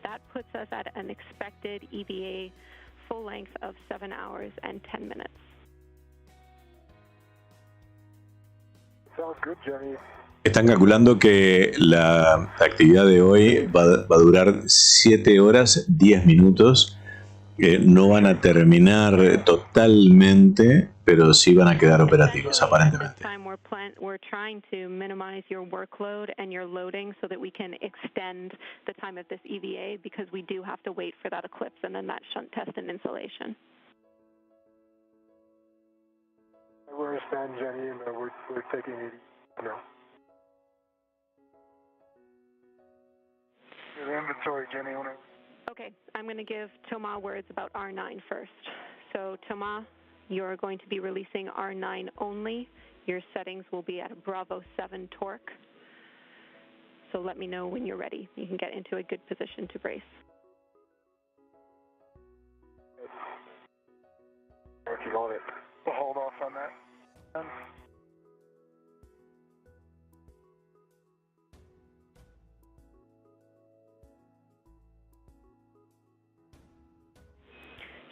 That puts us at an expected EVA full length of 7 hours and 10 minutes. Sounds good, Jenny. Están calculando que la actividad de hoy va a durar 7 horas 10 minutos. No van a terminar totalmente, pero sí van a quedar operativos, aparentemente. We're trying to minimize your workload and your loading so that we can extend the time of this EVA because we do have to wait for that eclipse and then that shunt test and insulation. We understand, Jenny, and we're taking it, The inventory, Jenny. Okay, I'm going to give Thomas words about R9 first. So, Thomas, you're going to be releasing R9 only. Your settings will be at a Bravo 7 torque. So let me know when you're ready. You can get into a good position to brace. Working on it. We'll hold off on that.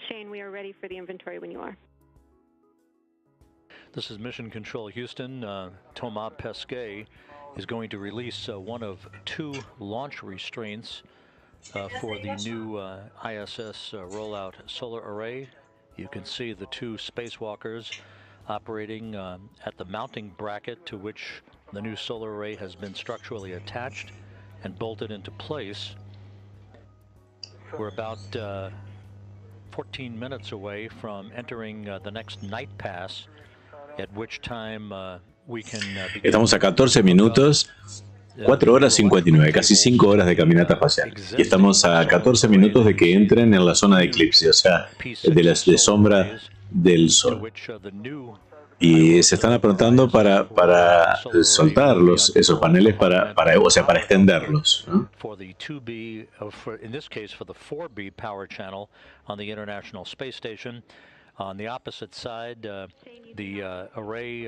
Shane, we are ready for the inventory when you are. This is Mission Control Houston. Thomas Pesquet is going to release one of 2 launch restraints for the new ISS rollout solar array. You can see the 2 spacewalkers operating at the mounting bracket to which the new solar array has been structurally attached and bolted into place. We're about 14 minutes away from entering the next night pass, at which time we can Estamos a 14 minutos, 4 horas 59, casi 5 horas de caminata espacial. Y estamos a 14 minutos de que entren en la zona de eclipse, o sea, de sombra del Sol. Y se están aprontando para soltar esos paneles para extenderlos, ¿no? In this case, for the 4B power channel on the International Space Station. On the opposite side, the array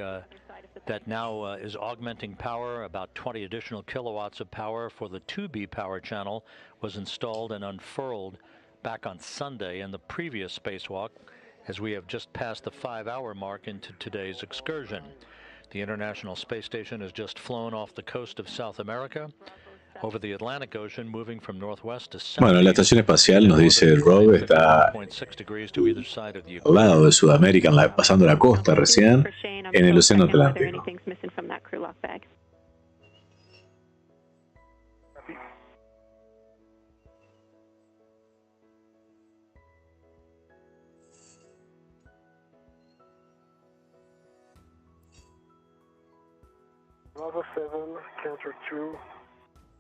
that now is augmenting power, about 20 additional kilowatts of power for the 2B power channel, was installed and unfurled back on Sunday in the previous spacewalk, as we have just passed the 5-hour mark into today's excursion. The International Space Station has just flown off the coast of South America, over the Atlantic Ocean, moving from northwest to south. Bueno, la estación espacial, nos dice Rob, está al lado de Sudamérica, pasando la costa recién, en el Océano Atlántico. Bravo 7, counter 2,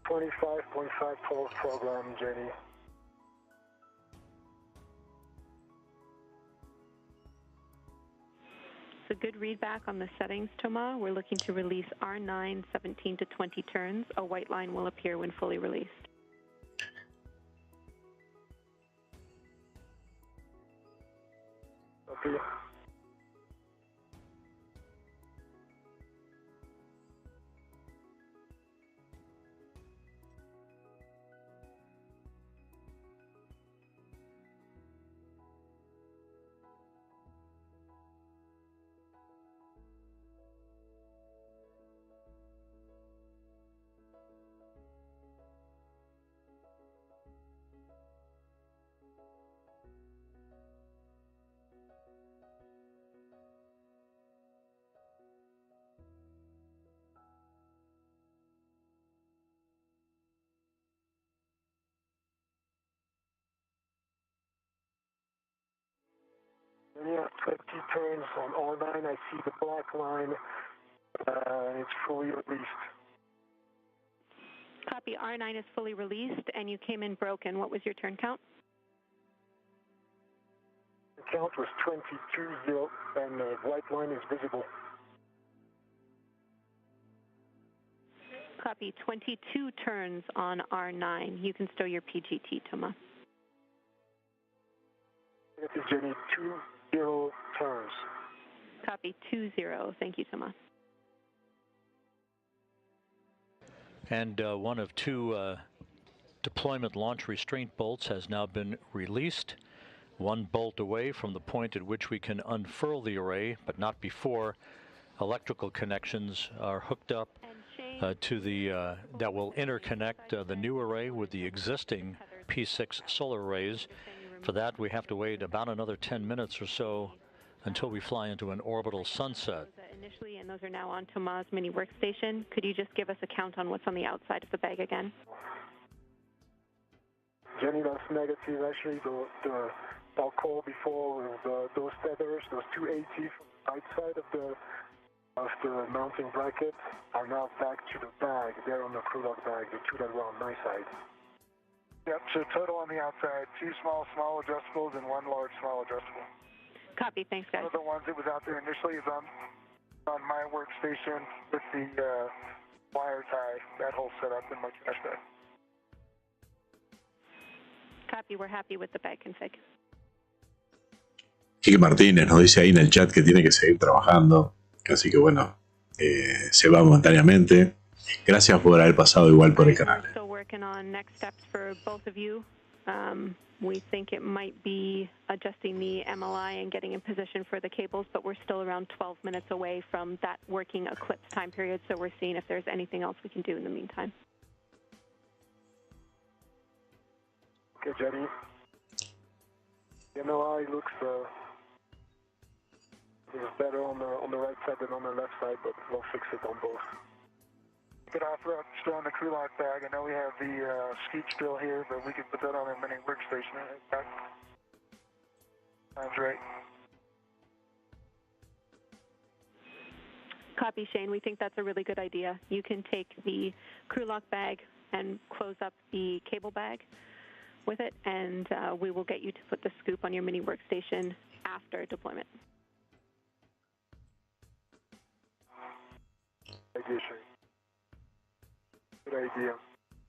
25.5 pulse program, Jenny. So good readback on the settings, Thomas. We're looking to release R9 17 to 20 turns. A white line will appear when fully released. Copy. Yeah, 20 turns on R9. I see the black line. It's fully released. Copy. R9 is fully released, and you came in broken. What was your turn count? The count was 22-0, and the white line is visible. Copy. 22 turns on R9. You can stow your PGT, Thomas. This is Jenny, 2-0 turns. Copy. 2-0. Thank you, Thomas. And one of two deployment launch restraint bolts has now been released. One bolt away from the point at which we can unfurl the array, but not before electrical connections are hooked up to the that will interconnect the new array with the existing P6 solar arrays. For that, we have to wait about another 10 minutes or so until we fly into an orbital sunset. Initially, and those are now on Thomas' mini workstation. Could you just give us a count on what's on the outside of the bag again? Jenny, that's negative. Actually, I'll call before with those tethers, those 280 outside of the mounting bracket are now back to the bag. They're on the crew lock bag, the two that were on my side. Yep, so total on the outside, 2 small adjustables and 1 large small adjustable. Copy, thanks guys. One of the ones that was out there initially is on my workstation with the wire tie, that whole setup in my cache bag. Copy, we're happy with the bag config. Quique Martínez nos dice ahí en el chat que tiene que seguir trabajando, así que bueno, se va momentáneamente. Gracias por haber pasado igual por el canal. Still working on next steps for both of you. We think it might be adjusting the MLI and getting in position for the cables, but we're still around 12 minutes away from that working eclipse time period, so we're seeing if there's anything else we can do in the meantime. Okay, Jenny. The MLI looks better on the right side than on the left side, but we'll fix it on both. Get off still on the crew lock bag. I know we have the skeet still here, but we can put that on our mini workstation. Sounds right. Copy, Shane. We think that's a really good idea. You can take the crew lock bag and close up the cable bag with it, and we will get you to put the scoop on your mini workstation after deployment.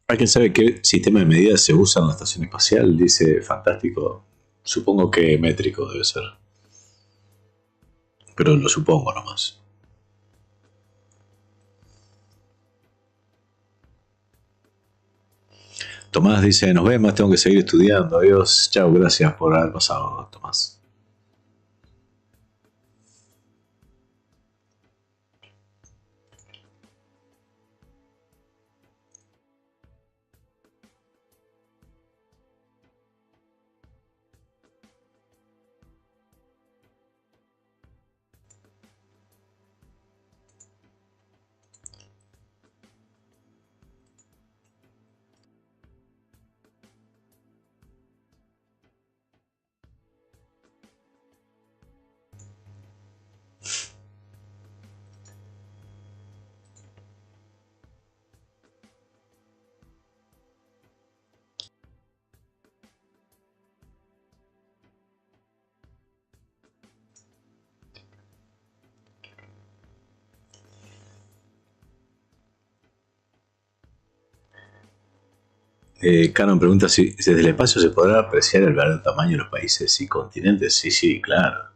¿Alguien sabe qué sistema de medidas se usa en la estación espacial? Dice fantástico. Supongo que métrico debe ser. Pero lo supongo nomás. Tomás dice, nos vemos, tengo que seguir estudiando. Adiós, chao, gracias por haber pasado, Tomás. Canon pregunta si desde el espacio se podrá apreciar el verdadero tamaño de los países y continentes. Sí, claro.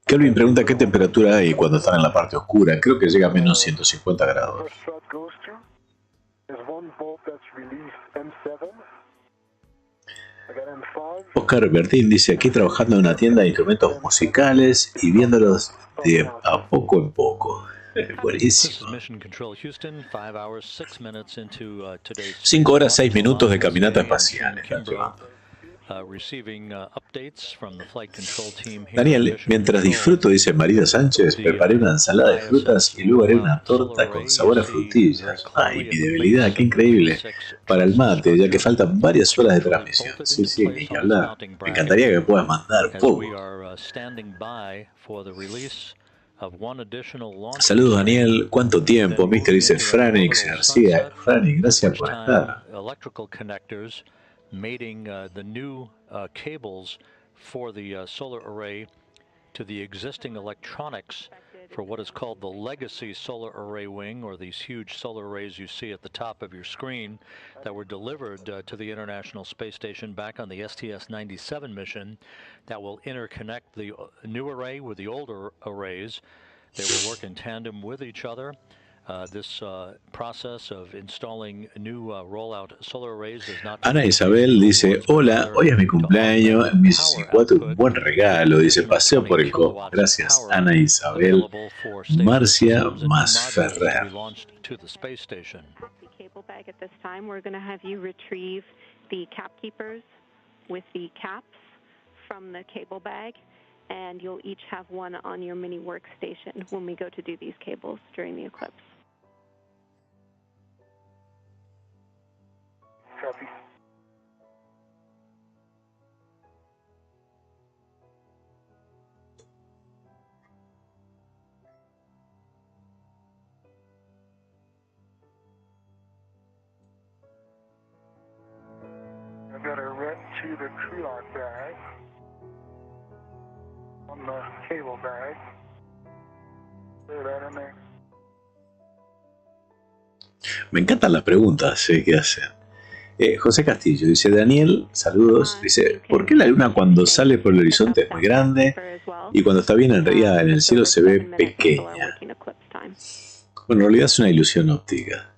Kelvin pregunta qué temperatura hay cuando están en la parte oscura. Creo que llega a menos 150 grados. Oscar Bertín dice, aquí trabajando en una tienda de instrumentos musicales y viéndolos de a poco en poco. Buenísimo. 5 horas 6 minutos de caminata espacial. Daniel, mientras disfruto, dice Marida Sánchez, preparé una ensalada de frutas y luego haré una torta con sabor a frutillas. Ay, mi debilidad, qué increíble. Para el mate, ya que faltan varias horas de transmisión. Sí, sí, ni que hablar. Me encantaría que me puedas mandar un poco. Saludos, Daniel. ¿Cuánto tiempo? Mister dice Franix García. Franix, gracias por estar. Mating the new cables for the solar array to the existing electronics for what is called the legacy solar array wing, or these huge solar arrays you see at the top of your screen that were delivered to the International Space Station back on the STS-97 mission that will interconnect the new array with the older arrays. They will work in tandem with each other. This process of installing new rollout solar arrays is not. Ana Isabel dice, hola, hoy es mi cumpleaños, en mi 64, un buen regalo, dice, paseo por el cosmos. Gracias, Ana Isabel. Marcia Masferrer. Cable bag at this time, we're going to have you retrieve the cap keepers with the caps from the cable bag, and you'll each have one on your mini workstation when we go to do these cables during the eclipse. Copy. I've got a red to the crew lock bag on the cable bag. Throw that in there. Me encantan las preguntas que hacen. José Castillo dice, Daniel, saludos, dice, ¿por qué la luna cuando sale por el horizonte es muy grande y cuando está bien enriada en el cielo se ve pequeña? Bueno, en realidad es una ilusión óptica.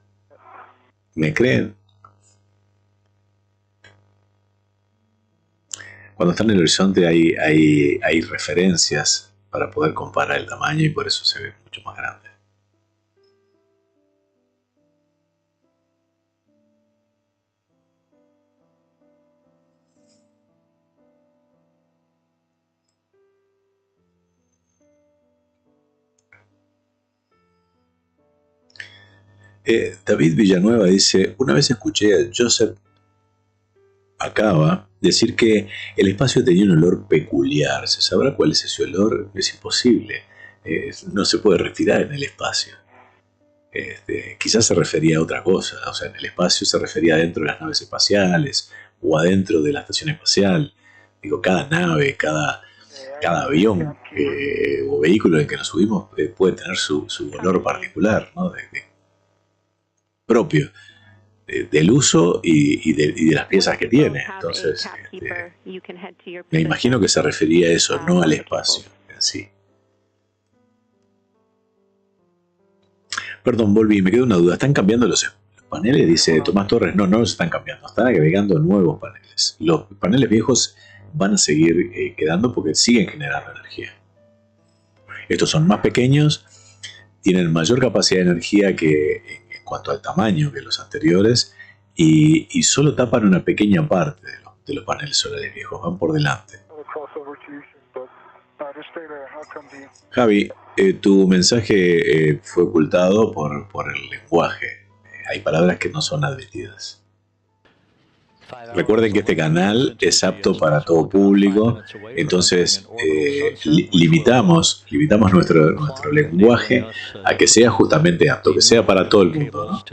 ¿Me creen? Cuando está en el horizonte hay referencias para poder comparar el tamaño y por eso se ve mucho más grande. David Villanueva dice, una vez escuché a Joseph Acaba decir que el espacio tenía un olor peculiar. ¿Se sabrá cuál es ese olor? Es imposible. No se puede respirar en el espacio. Quizás se refería a otra cosa. O sea, en el espacio se refería adentro de las naves espaciales o adentro de la estación espacial. Digo, cada nave, cada avión o vehículo en el que nos subimos puede tener su olor particular, ¿no? Propio del uso y de las piezas que tiene. Entonces, me imagino que se refería a eso, no al espacio en sí. Perdón, volví, me quedó una duda. ¿Están cambiando los paneles? Dice Tomás Torres. No, no los están cambiando. Están agregando nuevos paneles. Los paneles viejos van a seguir quedando porque siguen generando energía. Estos son más pequeños, tienen mayor capacidad de energía que en cuanto al tamaño que los anteriores y solo tapan una pequeña parte de los paneles solares viejos, van por delante. Javi, tu mensaje fue ocultado por el lenguaje. Hay palabras que no son admitidas. Recuerden que este canal es apto para todo público, entonces limitamos nuestro lenguaje a que sea justamente apto, que sea para todo el mundo, ¿no?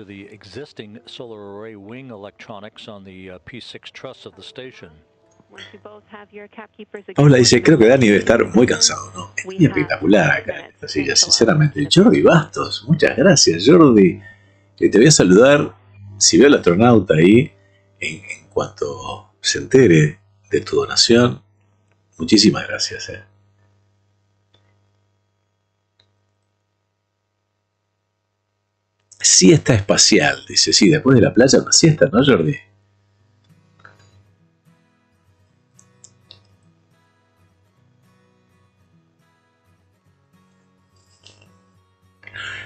Paula dice, creo que Dani debe estar muy cansado, ¿no? Es muy espectacular acá en esta silla, sinceramente. Jordi Bastos, muchas gracias, Jordi. Te voy a saludar, si veo al astronauta ahí, en cuanto se entere de tu donación. Muchísimas gracias. Siesta espacial, dice. Sí, después de la playa, una siesta, ¿no, Jordi?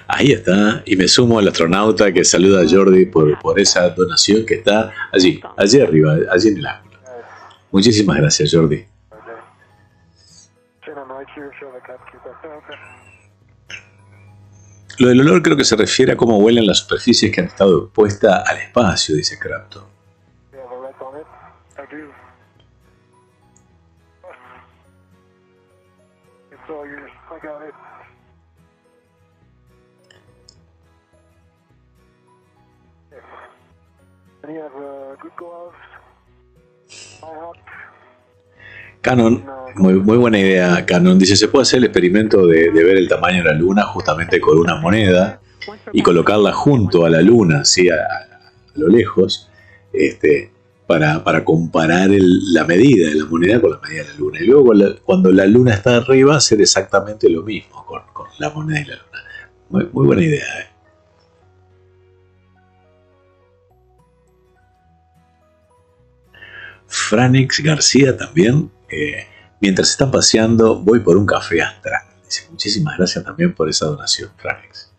Ahí está, y me sumo al astronauta que saluda a Jordi por esa donación que está allí arriba, allí en el ángulo. Muchísimas gracias, Jordi. Lo del olor creo que se refiere a cómo huelen las superficies que han estado expuestas al espacio, dice Crapto. Canon, muy buena idea, Canon. Dice, se puede hacer el experimento de ver el tamaño de la luna justamente con una moneda y colocarla junto a la luna, ¿sí? a lo lejos, para comparar la medida de la moneda con la medida de la luna. Y luego cuando la luna está arriba, hacer exactamente lo mismo con la moneda y la luna. Muy buena idea, Franix García también. Mientras están paseando, voy por un café astral. Dice, muchísimas gracias también por esa donación, Franix.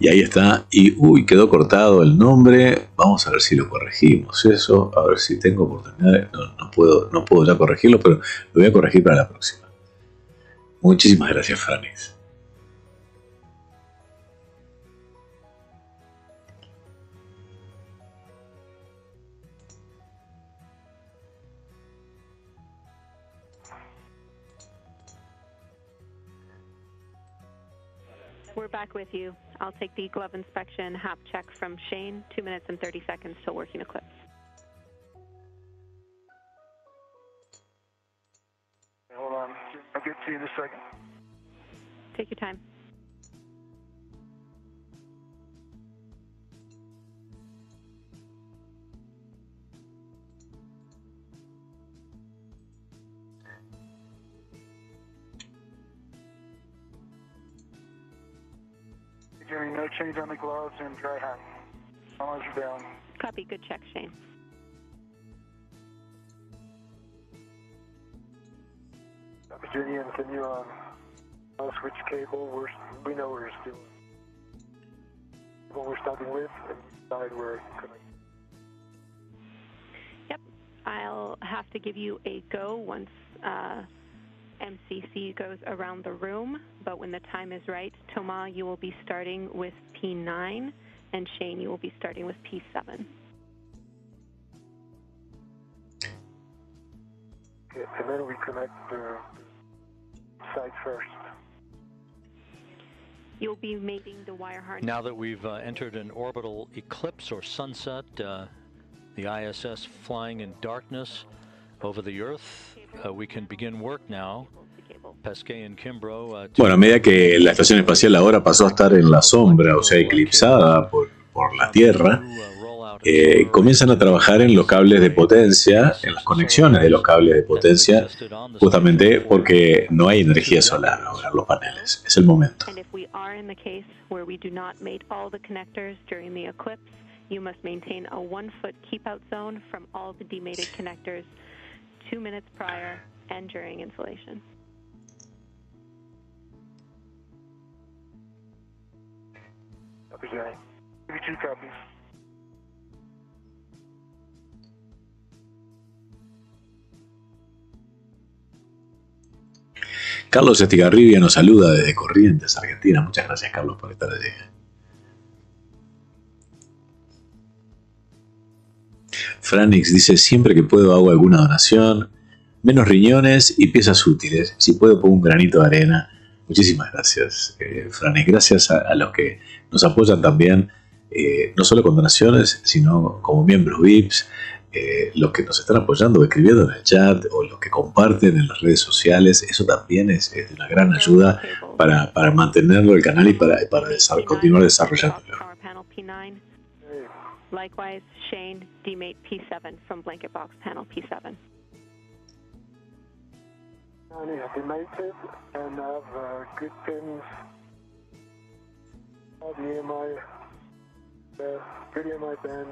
Y ahí está, y uy, quedó cortado el nombre. Vamos a ver si lo corregimos eso, a ver si tengo oportunidad. No puedo ya corregirlo, pero lo voy a corregir para la próxima. Muchísimas gracias, Franix. We're back with you. I'll take the glove inspection hap check from Shane, 2 minutes and 30 seconds till working eclipse. Hold on. I'll get to you in a second. Take your time. Jerry, no change on the gloves and dry hat. Arms are down. Copy. Good check, Shane. Virginia, can you switch cable? We know we're still what we're starting with, and decide where it's coming. Yep. I'll have to give you a go once MCC goes around the room, but when the time is right, Thomas, you will be starting with P9, and Shane, you will be starting with P7. Okay, and then we connect the site first. You'll be mating the wire harness. Now that we've entered an orbital eclipse or sunset, the ISS flying in darkness over the Earth, we can begin work now. Pesquet and Kimbrough. Bueno, a medida que la estación espacial ahora pasó a estar en la sombra, o sea, eclipsada por la Tierra, comienzan a trabajar en los cables de potencia, en las conexiones de los cables de potencia, justamente porque no hay energía solar ahora en los paneles. Es el momento. And if we are in the case where we do not mate all the connectors during the eclipse, you must maintain a 1-foot keep-out zone from all the demated connectors 2 minutes prior and during installation. Copy, Johnny. Give me 2 copies. Carlos Estigarribia nos saluda desde Corrientes, Argentina. Muchas gracias, Carlos, por estar allí. Franix dice, siempre que puedo hago alguna donación, menos riñones y piezas útiles. Si puedo pongo un granito de arena. Muchísimas gracias, Franix. Gracias a los que nos apoyan también, no solo con donaciones, sino como miembros VIPs, los que nos están apoyando, escribiendo en el chat o los que comparten en las redes sociales, eso también es de una gran ayuda para mantenerlo el canal y para continuar desarrollándolo. Likewise, Shane, demate P7 from blanket box panel P7. Demated and have good pins. The EMI, good EMI band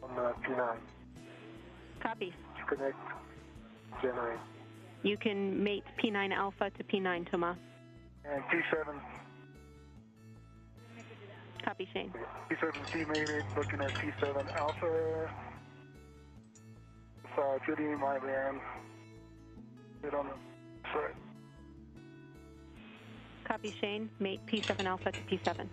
on P9. Copy. To connect Gen 9. You can mate P9 alpha to P9, Thomas. And P7. Copy, Shane. P7 demated, looking at P7 alpha. Good EMI band. Good on the side. Copy, Shane. Mate P7 alpha to P7.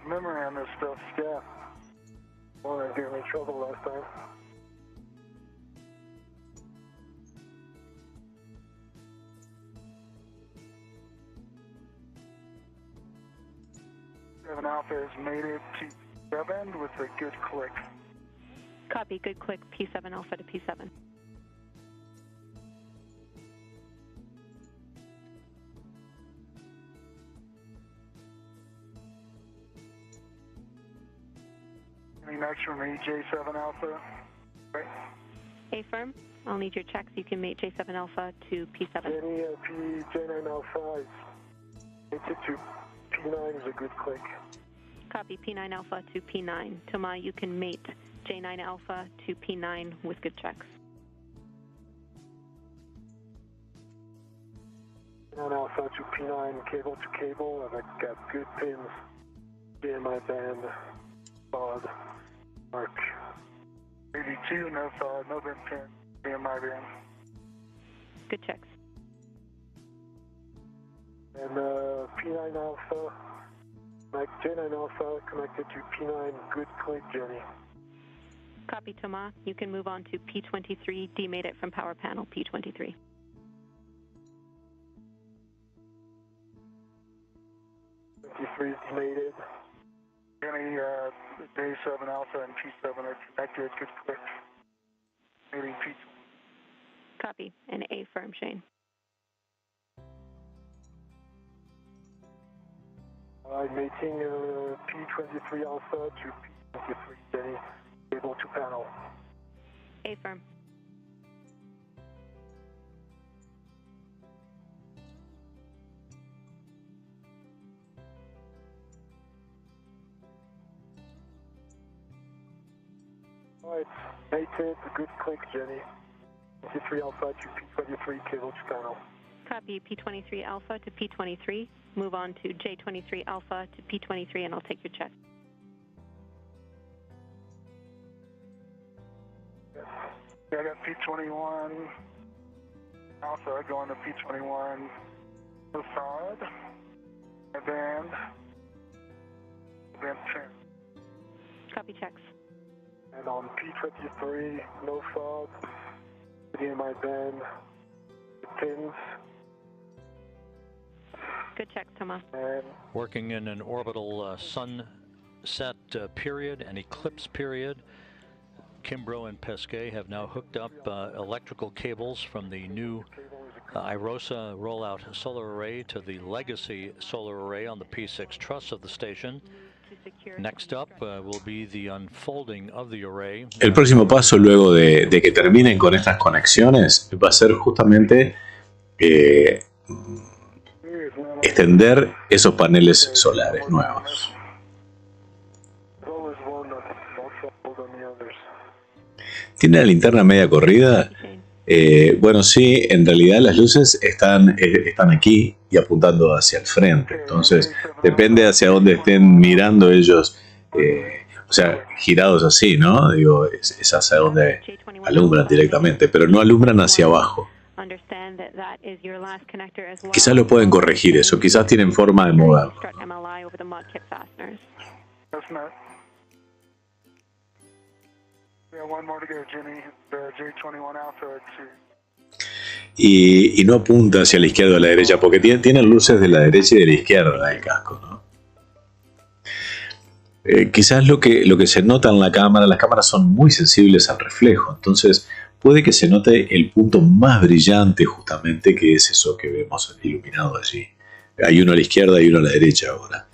Memory on this stuff, yeah. Well, I gave me trouble last time. P7 alpha is mated P7 with a good click. Copy, good click, P7 alpha to P7. Any next from me, J7 alpha? Right. A firm, I'll need your checks. You can mate J7 alpha to P7. Any J9 alpha is mated to P9 is a good click. Copy, P9 alpha to P9. Toma, you can mate J9 alpha to P9 with good checks. P9 alpha to P9, cable to cable, and I've got good pins. DMI band, FOD, mark. 82, no FOD, no band pin, DMI band. Good checks. And P9 alpha, like J9 alpha connected to P9, good click, Jenny. Copy, Toma. You can move on to P23, demate it from power panel P23. P23 is demated. Jenny, J7 alpha and P7 are connected, good click. Mating P. Copy, and A firm, Shane. I'm mating P23 alpha to P23, Jenny. Cable to panel. A firm. Alright, mated, good click, Jenny. P23 alpha to P23, cable to panel. Copy, P23 alpha to P23. Move on to J23 alpha to P23, and I'll take your check. Yeah, I got P21 alpha going to P21 facade, a band 10. Copy checks. And on P23, no FOD, in my band, pins. Good checks, Thomas. And working in an orbital sunset period, an eclipse period. Kimbrough and Pesquet have now hooked up electrical cables from the new Irosa rollout solar array to the legacy solar array on the P6 truss of the station. Next up will be the unfolding of the array. El próximo paso luego de que terminen con estas conexiones va a ser justamente extender esos paneles solares nuevos. ¿Tiene la linterna media corrida? Bueno, sí, en realidad las luces están aquí y apuntando hacia el frente. Entonces, depende hacia dónde estén mirando ellos, o sea, girados así, ¿no? Digo, es hacia donde alumbran directamente, pero no alumbran hacia abajo. Quizás lo pueden corregir eso, quizás tienen forma de moverlo. y no apunta hacia la izquierda o la derecha, porque tienen luces de la derecha y de la izquierda el casco, ¿no? Quizás lo que se nota en la cámara, las cámaras son muy sensibles al reflejo, entonces puede que se note el punto más brillante justamente, que es eso que vemos iluminado allí. Hay uno a la izquierda y uno a la derecha ahora.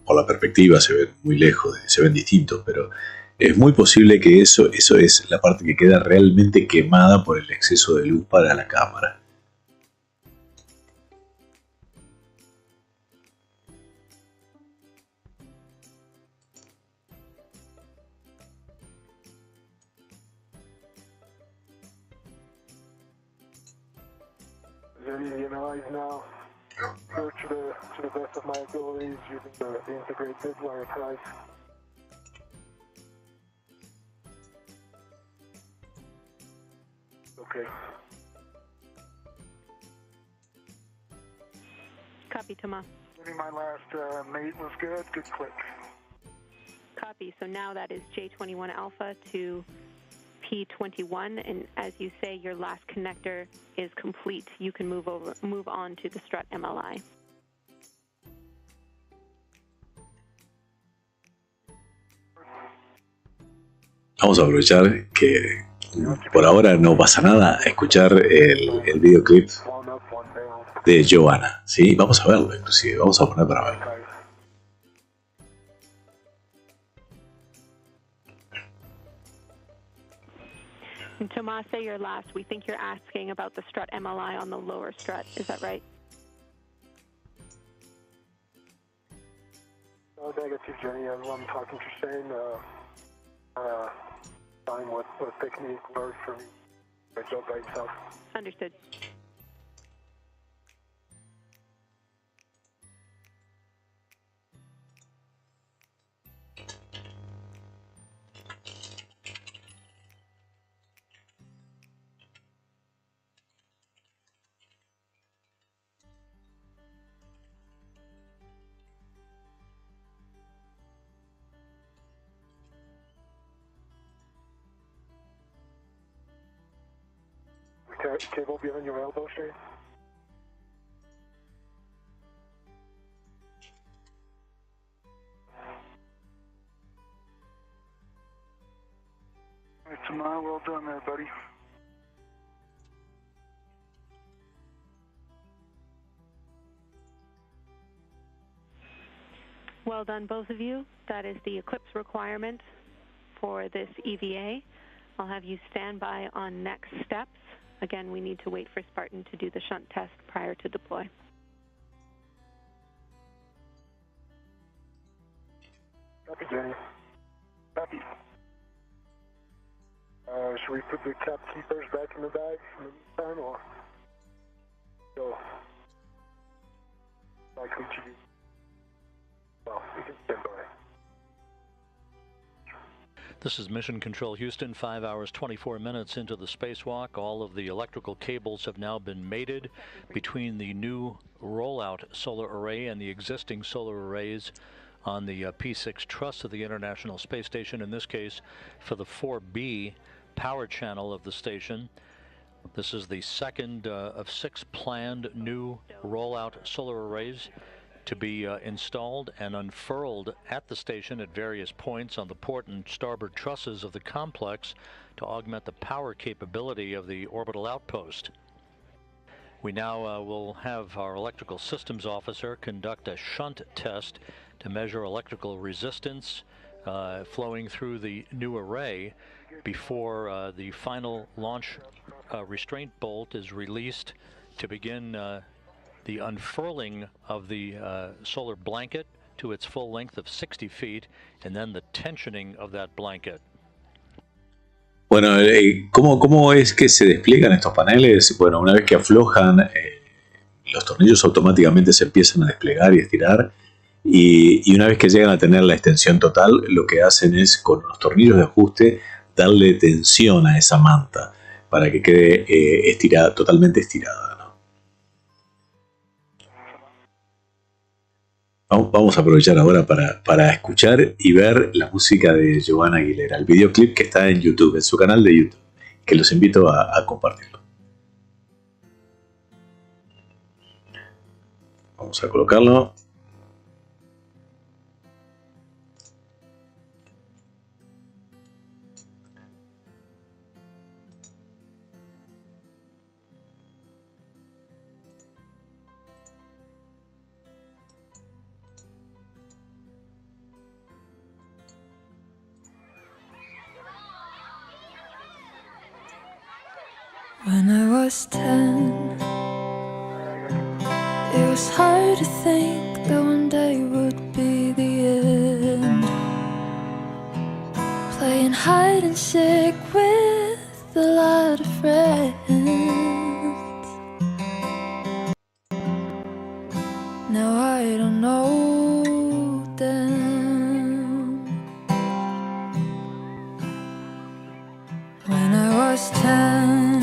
Por la perspectiva se ven muy lejos, se ven distintos, pero es muy posible que eso es la parte que queda realmente quemada por el exceso de luz para la cámara. Now, go to the best of my abilities using the integrated wire ties. Okay. Copy, Thomas. My last mate was good. Good click. Copy. So now that is J21 Alpha to P21, and as you say, your last connector is complete. You can move on to the strut MLI. Vamos a aprovechar que por ahora no pasa nada, a escuchar el videoclip de Joanna, ¿sí? Vamos a verlo, inclusive, vamos a poner para verlo. And Tomas, say your last. We think you're asking about the strut MLI on the lower strut. Is that right? No, negative, Jenny. I'm talking to Shane. Find what technique works for me. My job by itself. Understood. Cable behind your elbow, Shane. Alright, Tamar, well done there, buddy. Well done, both of you. That is the eclipse requirement for this EVA. I'll have you stand by on next steps. Again, we need to wait for Spartan to do the shunt test prior to deploy. Copy, Jenny. Copy. Should we put the cap keepers back in the bag in the meantime, or go likely to be? Well, we can stand by. This is Mission Control Houston, 5 hours, 24 minutes into the spacewalk. All of the electrical cables have now been mated between the new rollout solar array and the existing solar arrays on the P6 truss of the International Space Station, in this case for the 4B power channel of the station. This is the second of 6 planned new rollout solar arrays to be installed and unfurled at the station at various points on the port and starboard trusses of the complex to augment the power capability of the orbital outpost. We now will have our electrical systems officer conduct a shunt test to measure electrical resistance flowing through the new array before the final launch restraint bolt is released to begin the unfurling of the solar blanket to its full length of 60 feet, and then the tensioning of that blanket. Bueno, ¿cómo es que se despliegan estos paneles? Bueno, una vez que aflojan, los tornillos automáticamente se empiezan a desplegar y estirar, y una vez que llegan a tener la extensión total, lo que hacen es, con los tornillos de ajuste, darle tensión a esa manta para que quede estirada, totalmente estirada, ¿no? Vamos a aprovechar ahora para escuchar y ver la música de Giovanna Aguilera, el videoclip que está en YouTube, en su canal de YouTube, que los invito a compartirlo. Vamos a colocarlo. When I was 10, it was hard to think that one day would be the end. Playing hide and seek with a lot of friends. Now I don't know them. When I was 10,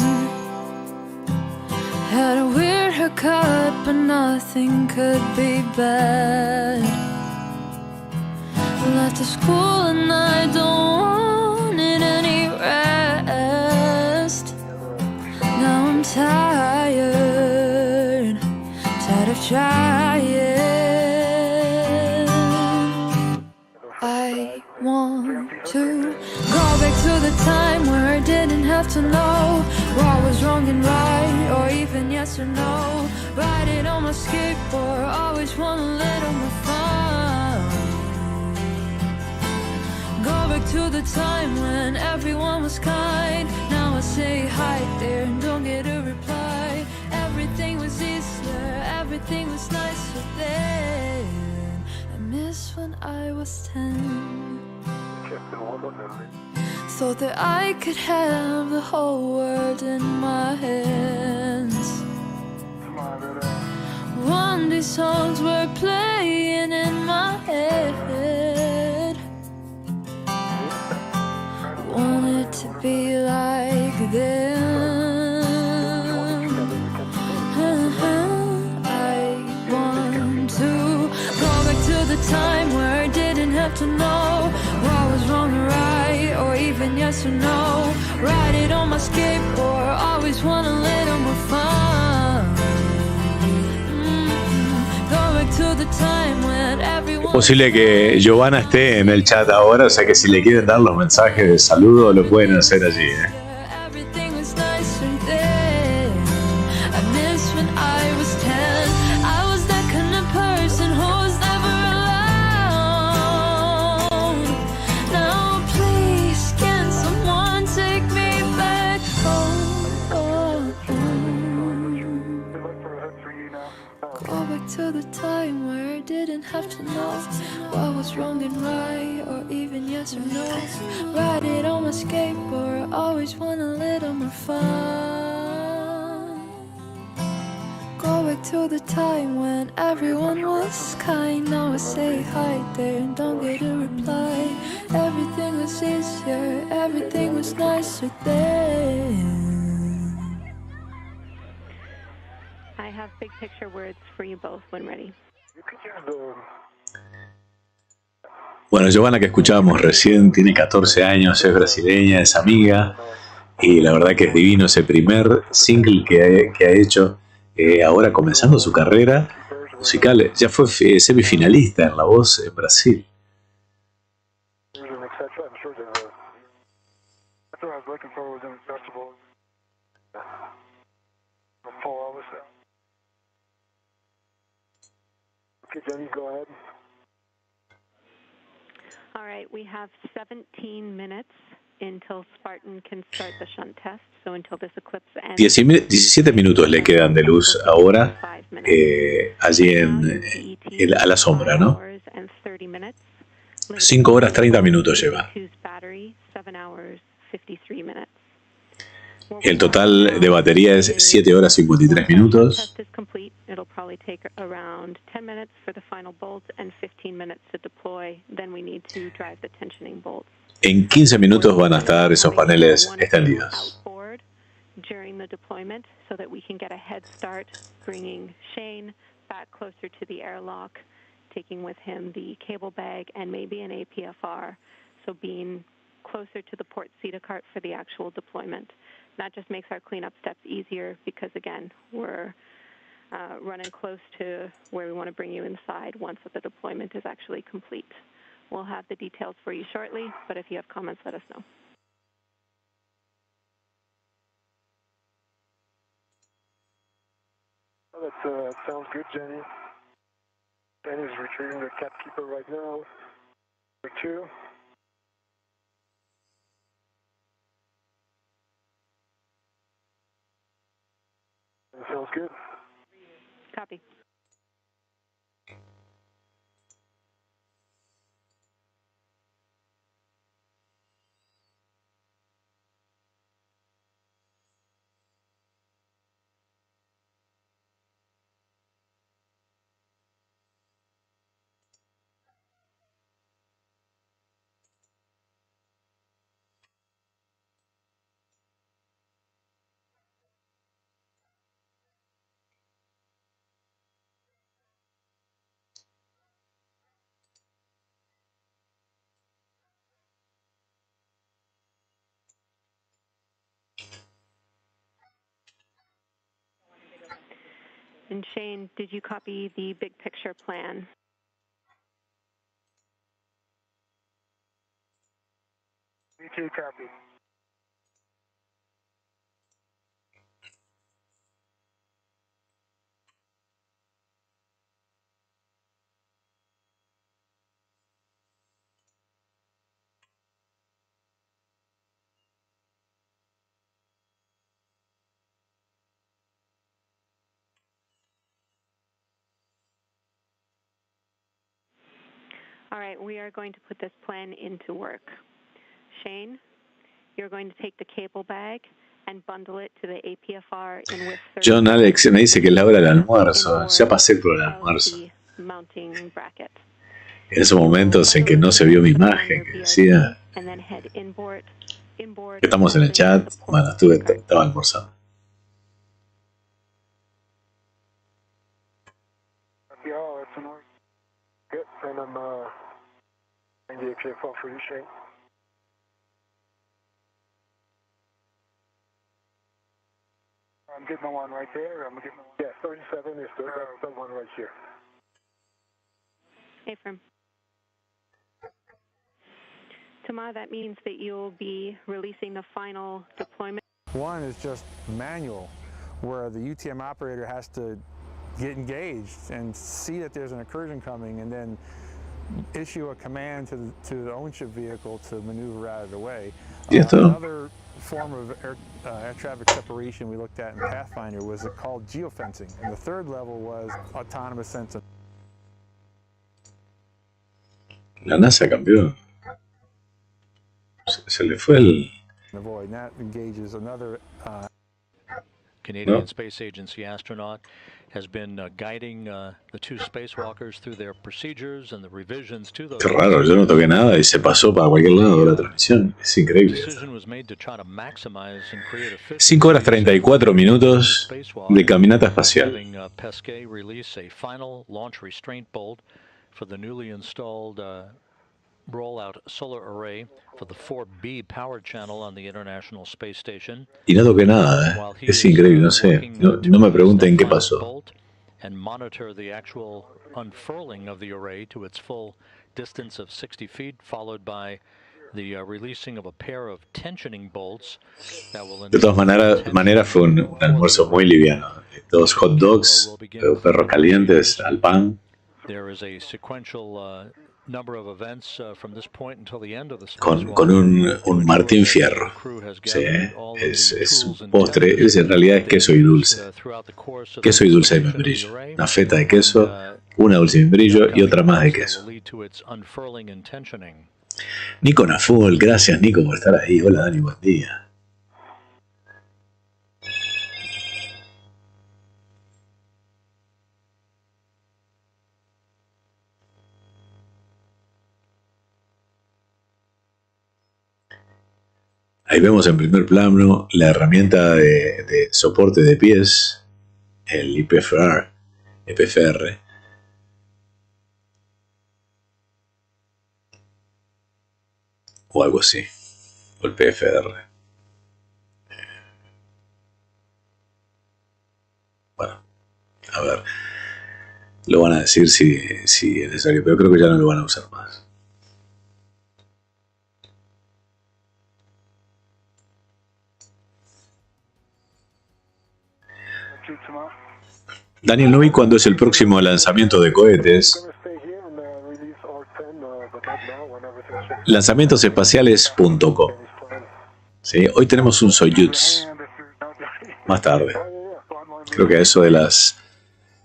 had a weird haircut, but nothing could be bad. Left to school and I don't need any rest. Now I'm tired of trying. I want to go back to the time where I didn't have to know what was wrong and right, or even yes or no. Ride it on my skateboard, always want a little more fun. Go back to the time when everyone was kind. Now I say hi there and don't get a reply. Everything was easier, everything was nicer then. I miss when I was 10. Thought that I could have the whole world in my hands. One day songs were playing in my head. Wanted to be like them. I want to go back to the time where I didn't have to know what was wrong or right, or even yes or no. Ride it on my skateboard, always want a little more fun. Go back to the time when everyone... Es posible que Giovanna esté en el chat ahora, o sea que si le quieren dar los mensajes de saludo lo pueden hacer allí. Everything was nicer then. I miss when I was 10. I was that kind of person who was never alone. Now please, can someone take me back home? Go back to the time where I didn't have to know what was wrong and right, or even yes or no. Ride it on my skateboard, always want a little more fun. Go back to the time when everyone was kind. Now I say hi there and don't get a reply. Everything was easier, everything was nicer then. I have big picture words for you both when ready. Bueno, Giovanna, que escuchábamos recién, tiene 14 años, es brasileña, es amiga, y la verdad que es divino ese primer single que ha hecho, ahora comenzando su carrera musical. Ya fue semifinalista en La Voz en Brasil. Okay, Jenny, go ahead. All right, we have 17 minutes until Spartan can start the shunt test, so until this eclipse ends. 17 minutos le quedan de luz ahora, allí a la sombra, ¿no? 5 horas 30 minutos lleva. El total de batería es 7 horas 53 minutos. It'll probably take around 10 minutes for the final bolt and 15 minutes to deploy. Then we need to drive the tensioning bolts. En 15 minutos van a estar esos paneles extendidos. During the deployment, so that we can get a head start, bringing Shane back closer to the airlock, taking with him the cable bag and maybe an APFR, so being closer to the port CETA cart for the actual deployment. That just makes our cleanup steps easier because, again, we're running close to where we want to bring you inside once the deployment is actually complete. We'll have the details for you shortly, but if you have comments, let us know. Oh, that sounds good, Jenny. Jenny's retrieving the cat keeper right now. Number 2. That sounds good. Copy. And Shane, did you copy the big picture plan? BT copy. All right, we are going to put this plan into work. Shane, you're going to take the cable bag and bundle it to the APFR in width 30. John Alex me dice que es la hora del almuerzo. Ya pasé por el almuerzo. Mounting bracket. En esos momentos en que no se vio mi imagen, que decía And then head inboard, que estamos en el chat. Bueno, estaba almorzando. Yeah, that's an order. Good, and I'm in the APFR for you, Shane. I'm getting the one right there. I'm getting the one. Yeah, 37 is the one right here. Affirm. Tama, that means that you'll be releasing the final deployment. One is just manual, where the UTM operator has to get engaged and see that there's an incursion coming and then issue a command to the ownership vehicle to maneuver out of the way. Another form of air traffic separation we looked at in Pathfinder was called geofencing, and the third level was autonomous sensing. La NASA cambió. Se le fue el... Avoid. That engages another... Canadian Space Agency astronaut has been guiding the two spacewalkers through their procedures and the revisions to those. Qué raro, yo no toqué nada y se pasó para cualquier lado de la transmisión. Es increíble. 5 horas 34 minutos de caminata espacial. Pesquet release a final launch restraint bolt for the newly installed rollout solar array for the 4B power channel on the International Space Station. Y no toqué nada, es increíble, no sé, no me pregunten qué pasó. And monitor the actual unfurling of the array to its full distance of 60 feet, followed by the releasing of a pair of tensioning bolts that will... De todas maneras fue un almuerzo muy liviano. 2 hot dogs, perros calientes al pan. There is a sequential number of events from this point until the end of the con un Martín Fierro. Sí, es un postre, en realidad es queso y dulce. Queso y dulce de membrillo. Una feta de queso, una dulce de membrillo y otra más de queso. Nico Naful, gracias Nico por estar ahí. Hola Dani, buen día. Ahí vemos en primer plano la herramienta de soporte de pies, el IPFR, o algo así, o el PFR. Bueno, a lo van a decir si es necesario, pero creo que ya no lo van a usar más. Daniel, no vi cuándo es el próximo lanzamiento de cohetes. Lanzamientosespaciales.com. ¿Sí? Hoy tenemos un Soyuz. Más tarde. Creo que a eso de las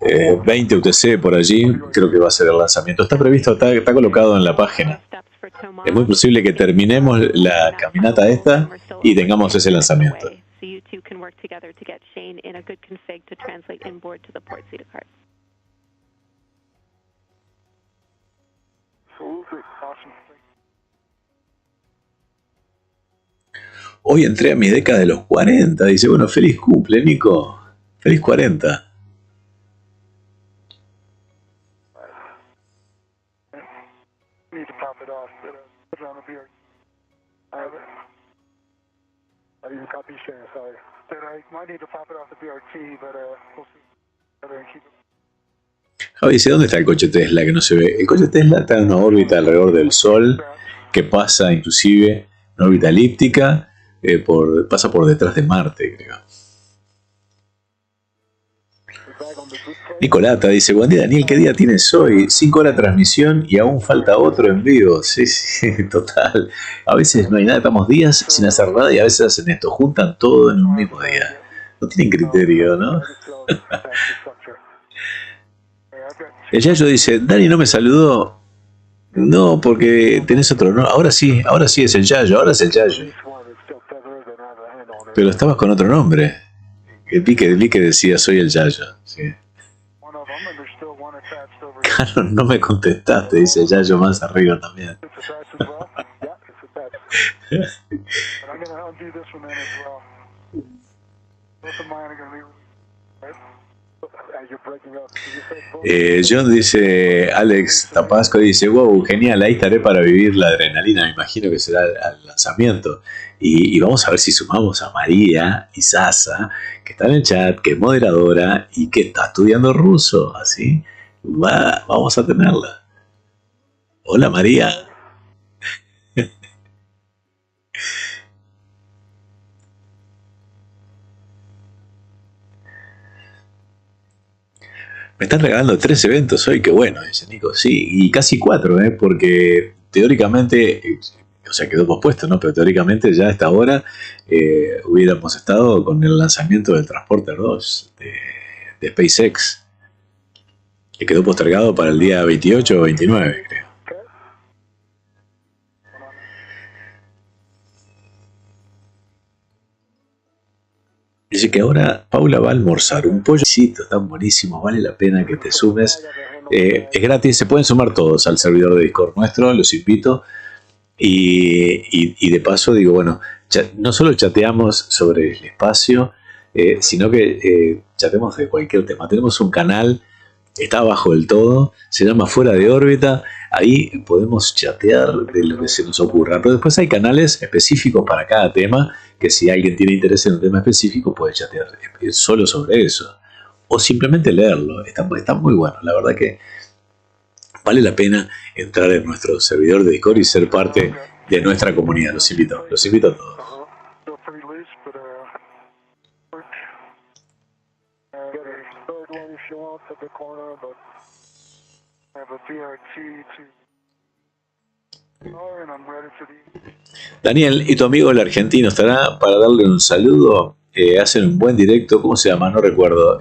20 UTC por allí, creo que va a ser el lanzamiento. Está previsto, está colocado en la página. Es muy posible que terminemos la caminata esta y tengamos ese lanzamiento. So you two can work together to get Shane in a good config to translate inboard to the port seat of cards. Hoy entré a mi década de los 40. Dice, bueno, feliz cumple, Nico. Feliz 40. I didn't copy Shane, sorry. Said I might need to pop it off the BRT, but we'll see. Better keep it. Javi dice, ¿dónde está el coche Tesla que no se ve? El coche Tesla está en una órbita alrededor del Sol, que pasa inclusive una órbita elíptica, pasa por detrás de Marte, creo. Nicolata dice, buen día Daniel, ¿qué día tienes hoy? 5 horas de transmisión y aún falta otro en vivo. Sí, total. A veces no hay nada, estamos días sin hacer nada y a veces hacen esto, juntan todo en un mismo día. No tienen criterio, ¿no? El Yayo dice, Dani no me saludó. No, porque tenés otro, no, ahora sí es el Yayo, ahora es el Yayo. Pero estabas con otro nombre. Vi que decía, soy el Yayo. Sí. Claro, no me contestaste, dice el Yayo más arriba también. John dice, Alex Tapasco dice, wow, genial, ahí estaré para vivir la adrenalina, me imagino que será al lanzamiento. Y vamos a ver si sumamos a María y Sasa, que está en el chat, que es moderadora y que está estudiando ruso, así. Vamos a tenerla. Hola María. Me están regalando 3 eventos hoy, qué bueno, dice Nico. Sí, y casi 4, porque teóricamente, o sea, quedó pospuesto, ¿no? Pero teóricamente ya a esta hora hubiéramos estado con el lanzamiento del Transporter 2 de SpaceX, que quedó postergado para el día 28 o 29, creo. Dice que ahora Paula va a almorzar un pollo tan buenísimo, vale la pena que te sumes. Es gratis, se pueden sumar todos al servidor de Discord nuestro, los invito. Y de paso digo, bueno, no solo chateamos sobre el espacio, sino que chateamos de cualquier tema. Tenemos un canal, está abajo del todo, se llama Fuera de órbita. Ahí podemos chatear de lo que se nos ocurra. Pero después hay canales específicos para cada tema, que si alguien tiene interés en un tema específico puede chatear solo sobre eso. O simplemente leerlo. Está muy bueno. La verdad que vale la pena entrar en nuestro servidor de Discord y ser parte de nuestra comunidad. Los invito a todos. Daniel y tu amigo el argentino estará para darle un saludo. Hacen un buen directo. ¿Cómo se llama? No recuerdo.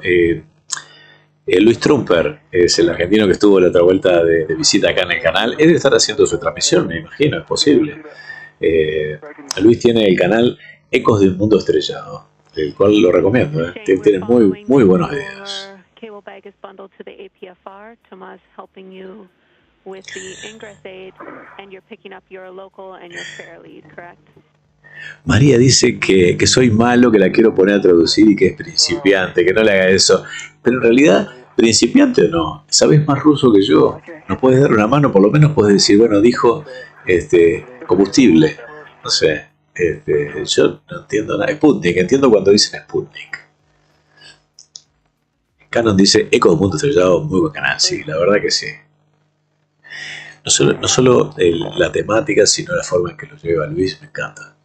Luis Trumper es el argentino que estuvo la otra vuelta de visita acá en el canal. Él debe estar haciendo su transmisión, me imagino, es posible. Luis tiene el canal Ecos de un Mundo Estrellado, el cual lo recomiendo. Tiene muy buenos videos. María dice que soy malo, que la quiero poner a traducir y que es principiante, que no le haga eso. Pero en realidad, principiante o no, sabes más ruso que yo. No puedes dar una mano, por lo menos puedes decir, bueno, dijo combustible. No sé, yo no entiendo nada. Sputnik, entiendo cuando dicen Sputnik. Canon dice, Eco de Punto Estrellado, muy buen canal. Sí, la verdad que sí. No solo la temática, sino la forma en que lo lleva Luis, me encanta.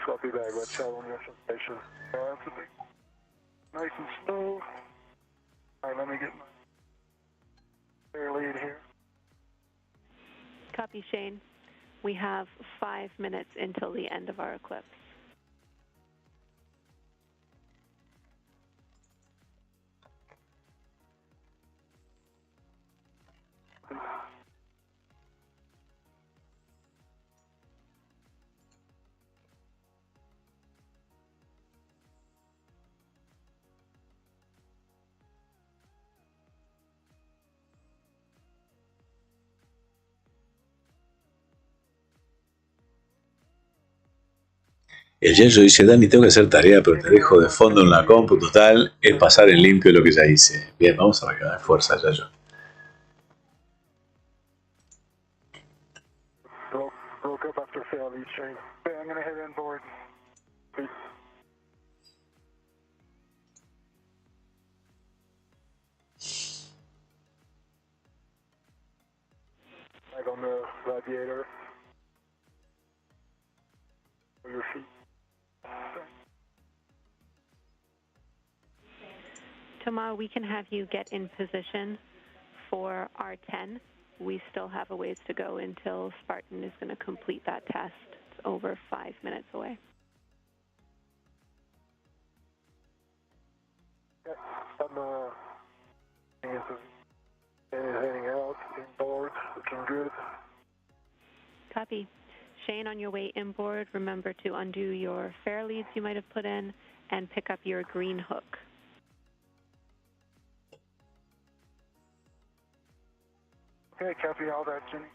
Copy that, red shell on your station. Nice and slow. Alright, let me get my fair lead here. Copy, Shane. We have 5 minutes until the end of our eclipse. El Yenjo dice, Dani, tengo que hacer tarea, pero te dejo de fondo en la compu. Total, es pasar en limpio lo que ya hice. Bien, vamos a recargar fuerza, Yayo. Broke up after fail lead train. Okay, I'm gonna head inboard. Please. Like on the radiator. For your feet. Toma, we can have you get in position for R10. We still have a ways to go until Spartan is going to complete that test. It's over 5 minutes away. I'm heading out, inboard, looking good. Copy. Shane, on your way inboard, remember to undo your fair leads you might have put in and pick up your green hook. Okay, copy all that, Jenny.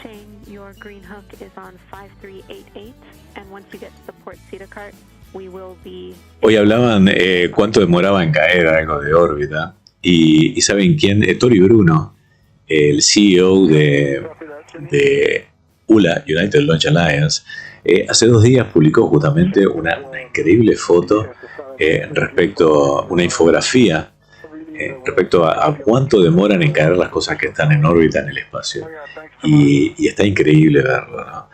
Shane, your green hook is on 5388, and once you get to the port Cedar Cart, we will be... Hoy hablaban cuánto demoraba en caer algo de órbita. Y ¿saben quién? Tori Bruno, el CEO de ULA, United Launch Alliance, hace 2 días publicó justamente una increíble foto respecto a una infografía respecto a cuánto demoran en caer las cosas que están en órbita en el espacio. Y está increíble verlo, ¿no?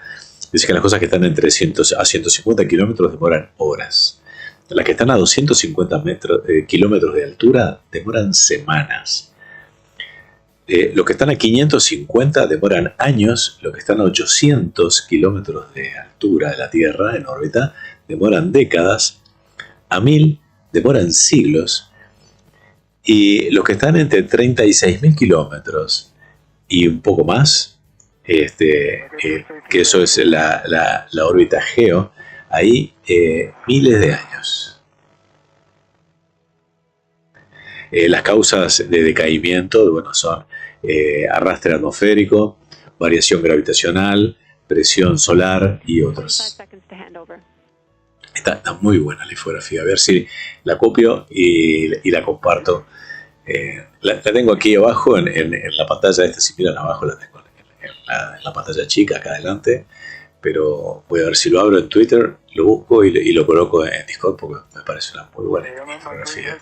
Dice que las cosas que están entre 100 a 150 kilómetros demoran horas. Las que están a 250 kilómetros de altura demoran semanas. Los que están a 550 demoran años. Los que están a 800 kilómetros de altura de la Tierra en órbita demoran décadas. A 1000 demoran siglos. Y los que están entre 36.000 kilómetros y un poco más, que eso es la órbita Geo, ahí miles de años. Las causas de decaimiento, bueno, son arrastre atmosférico, variación gravitacional, presión solar y otros. Está muy buena la infografía. A ver si la copio y la comparto. La tengo aquí abajo en la pantalla esta. Si miran abajo la tengo en la pantalla chica acá adelante. Pero voy a ver si lo abro en Twitter, lo busco y lo coloco en Discord porque me parece una muy buena infografía.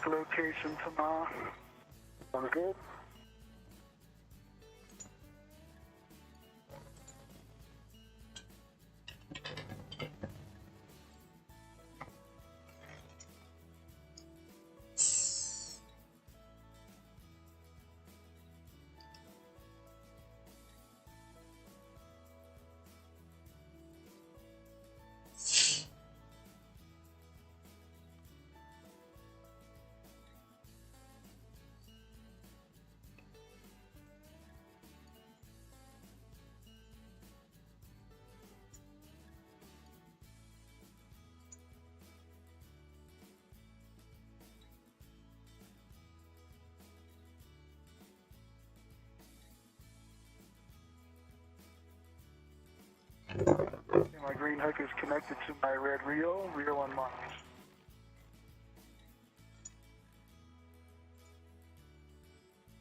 My green hook is connected to my red reel on Mars.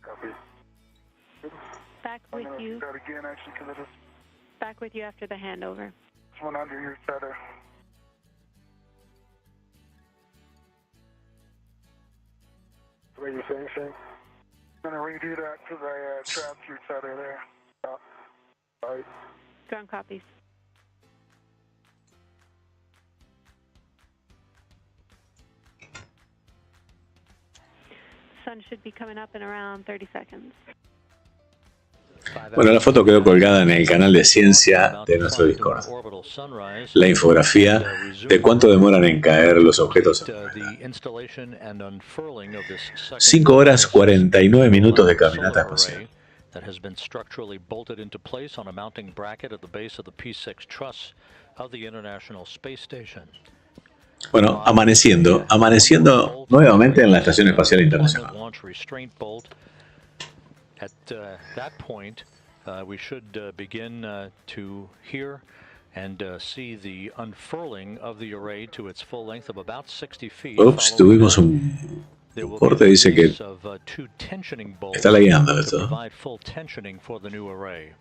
Copy. Back with you. That again, actually, because it is Back with you after the handover. it's one under your tether. What are you saying, Shane? I'm gonna redo that because I trapped your tether there. All right. Ground copies. Sun should be coming up in around 30 seconds. Bueno, la foto quedó colgada en el canal de ciencia de nuestro Discord. La infografía de cuánto demoran en caer los objetos. 5 horas 49 minutos de caminata espacial. That has been structurally bolted into place on a mounting bracket at the base of the P6 truss of the International Space Station. Bueno, amaneciendo nuevamente en la Estación Espacial Internacional. At that point, we should begin to hear and see the unfurling of the array to its full length of about 60 feet. Ups, tuvimos un corte, dice que está lagueando esto. Provide full tensioning for the new array.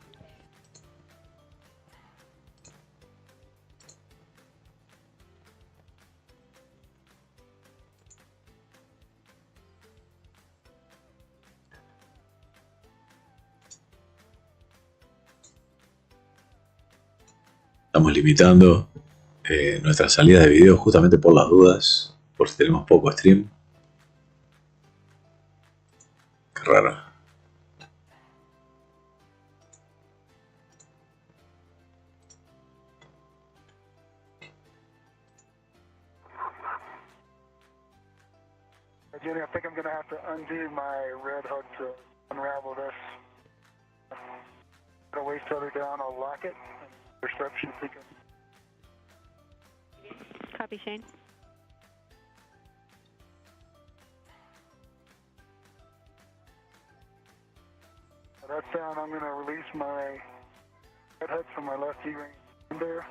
Estamos limitando nuestras salidas de video justamente por las dudas, por si tenemos poco stream. Qué raro. Jenny, I think I'm going to have to undo my red hook to unravel this. Put a waste tether down, I'll lock it. Reception ticket. Copy, Shane. That's down. I'm going to release my red hook from my left E-ring there.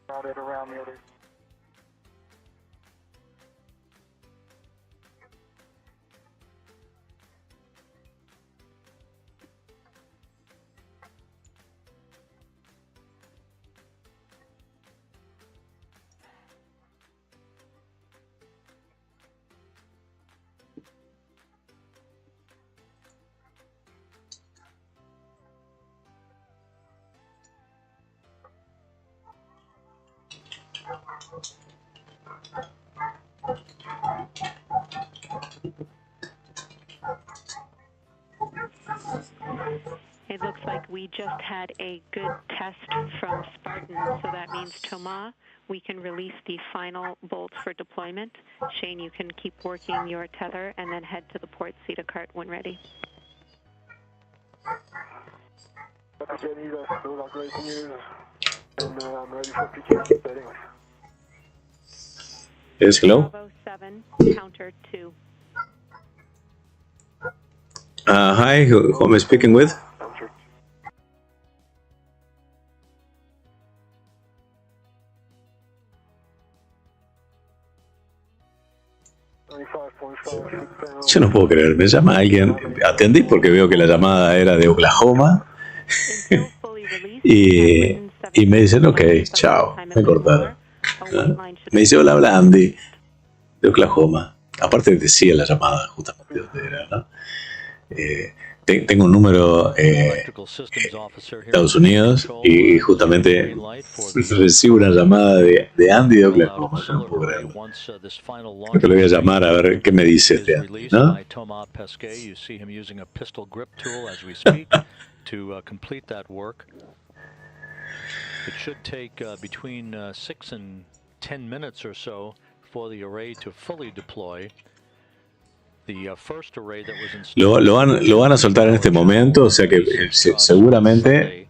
Route it around the other. It looks like we just had a good test from Spartan, so that means Thomas, we can release the final bolts for deployment. Shane, you can keep working your tether and then head to the port CETA cart when ready. Jenny, those are great news, and I'm ready for PK setting. Yes, hello. Bravo 7, counter 2. Hi, who am I speaking with? Yo no puedo creer, me llama alguien, atendí porque veo que la llamada era de Oklahoma y me dicen, ok, chao, me cortaron. Me dice, hola, habla Andy, de Oklahoma. Aparte decía la llamada justamente dónde era, ¿no? Tengo un número de Estados Unidos y justamente recibo una llamada de Andy de Oklahoma. Yo no puedo creerlo. Creo que lo voy a llamar a ver qué me dice este Andy, ¿no? It should take between 6 and 10 minutes or so for the array to fully deploy. The first array that was installed Lo van a soltar en este momento, o sea que seguramente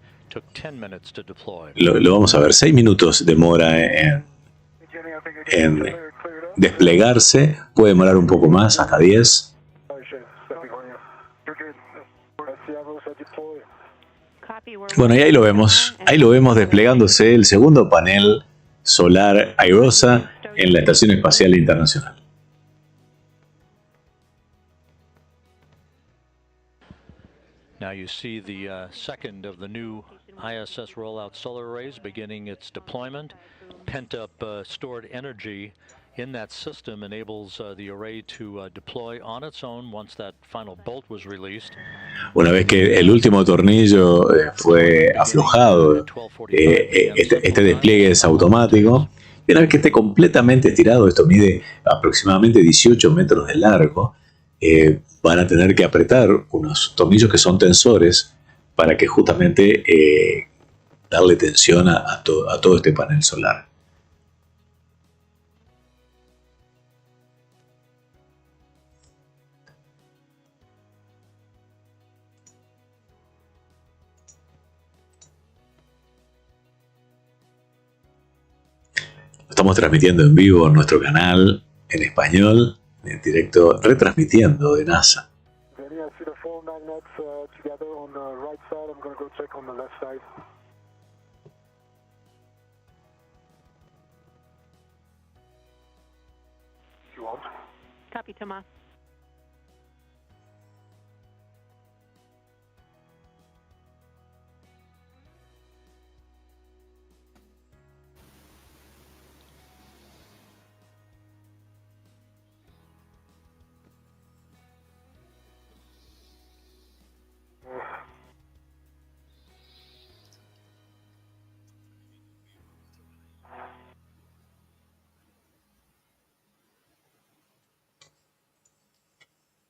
lo vamos a ver. 6 minutos demora en desplegarse, puede demorar un poco más, hasta 10. Bueno, y ahí lo vemos desplegándose el segundo panel solar Irosa en la Estación Espacial Internacional. Now you see the second of the new ISS rollout solar arrays beginning its deployment. Pent-up stored energy in that system enables the array to deploy on its own once that final bolt was released. Una vez que el último tornillo fue aflojado, este despliegue es automático. Y una vez que esté completamente estirado, esto mide aproximadamente 18 metros de largo, van a tener que apretar unos tornillos que son tensores para que justamente darle tensión a todo este panel solar. Estamos transmitiendo en vivo en nuestro canal en español, en directo, retransmitiendo de NASA. Copy, Thomas.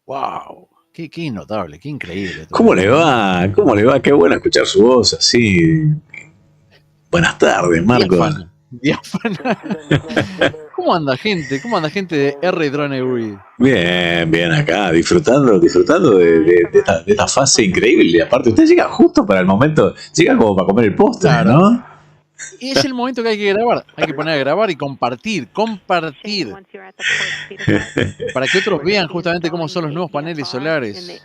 ¡Wow! Qué notable, qué increíble. ¿Cómo le va? ¿Cómo le va? Qué bueno escuchar su voz así. Buenas tardes, Marco. Diáfana. ¿Cómo anda gente? ¿Cómo anda gente de R Drone UI? Bien, bien acá, disfrutando de esta fase increíble. Y aparte, usted llega justo para el momento, llega como para comer el postre, claro, ¿no? Y es el momento que hay que grabar. Hay que poner a grabar y compartir. Para que otros vean justamente cómo son los nuevos paneles solares.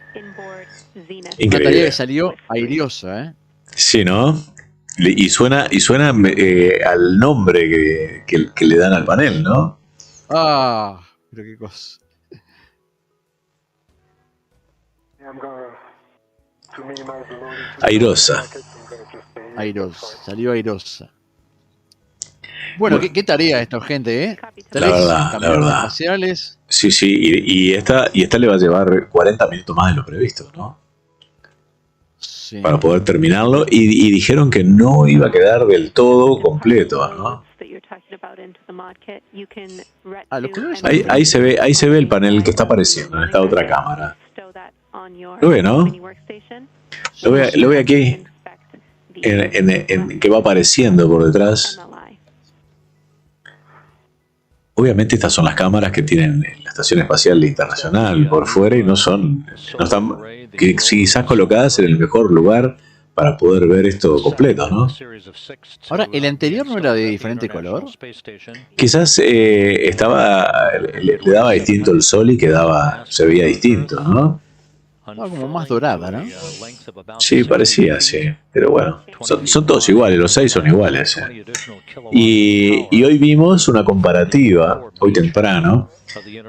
Increíble. Una tarea que salió airosa, ¿eh? Sí, ¿no? Y suena al nombre que le dan al panel, ¿no? Ah, pero qué cosa. Irosa. Salió airosa. Bueno, ¿qué tarea esta, gente, eh? La verdad. Espaciales. Sí, y esta le va a llevar 40 minutos más de lo previsto, ¿no? Sí. Para poder terminarlo. Y dijeron que no iba a quedar del todo completo, ¿no? Los colores ahí se ve el panel que está apareciendo en esta otra cámara. Lo ve, ¿no? Lo ve aquí, que va apareciendo por detrás. Obviamente estas son las cámaras que tienen la Estación Espacial Internacional por fuera y no están quizás colocadas en el mejor lugar para poder ver esto completo, ¿no? Ahora, ¿el anterior no era de diferente color? Quizás le daba distinto el sol y se veía distinto, ¿no? Como más dorada, ¿no? Sí, parecía, sí. Pero bueno, son todos iguales, los 6 son iguales. Y hoy vimos una comparativa, hoy temprano,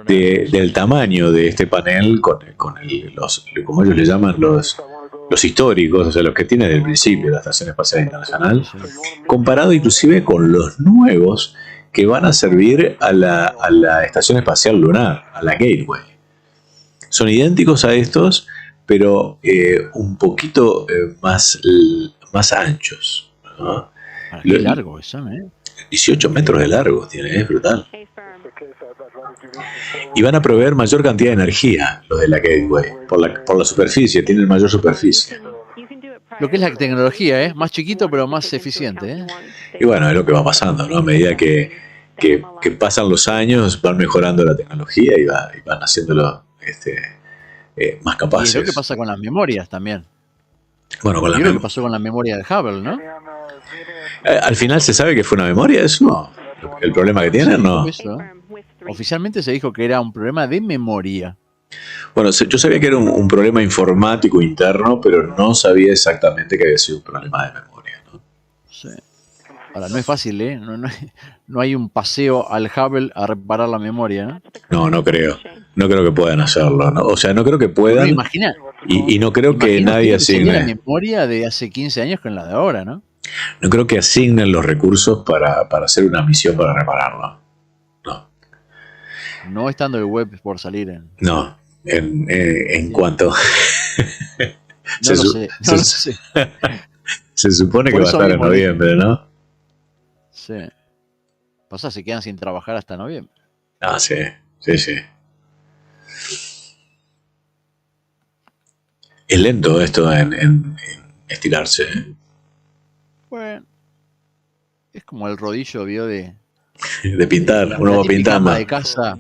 del tamaño de este panel con como ellos le llaman, los históricos, o sea, los que tiene desde el principio la Estación Espacial Internacional, comparado inclusive con los nuevos que van a servir a la Estación Espacial Lunar, a la Gateway. Son idénticos a estos, pero un poquito más anchos, ¿no? Qué largo eso, ¿eh? 18 metros de largo tiene, es brutal. Y van a proveer mayor cantidad de energía los de la Gateway, por la superficie, tienen mayor superficie. Lo que es la tecnología, ¿eh? Más chiquito pero más eficiente, ¿eh? Y bueno, es lo que va pasando, ¿no? A medida que pasan los años, van mejorando la tecnología y van haciéndolo más capaces. Y lo que pasa con las memorias también. Bueno, con lo que pasó con la memoria de Hubble, ¿no? Al final se sabe que fue una memoria, ¿eso? ¿El problema que tiene? No. Eso. Oficialmente se dijo que era un problema de memoria. Bueno, yo sabía que era un problema informático interno, pero no sabía exactamente que había sido un problema de memoria, ¿no? Sí. Ahora, no es fácil, ¿eh? No hay un paseo al Hubble a reparar la memoria, ¿no? No creo. No creo que puedan hacerlo, ¿no? O sea, no creo que puedan. Imagina, y no creo que nadie asigne la memoria de hace 15 años con la de ahora, ¿no? No creo que asignen los recursos para hacer una misión para repararlo. No estando el web por salir en... No, en cuanto... No lo sé. Se supone que va a estar en noviembre, ¿no? Sí. Pasa, se quedan sin trabajar hasta noviembre. Ah, sí. Es lento esto en estirarse. Bueno, es como el rodillo, vio, de pintar, uno va pintando. Ama de casa.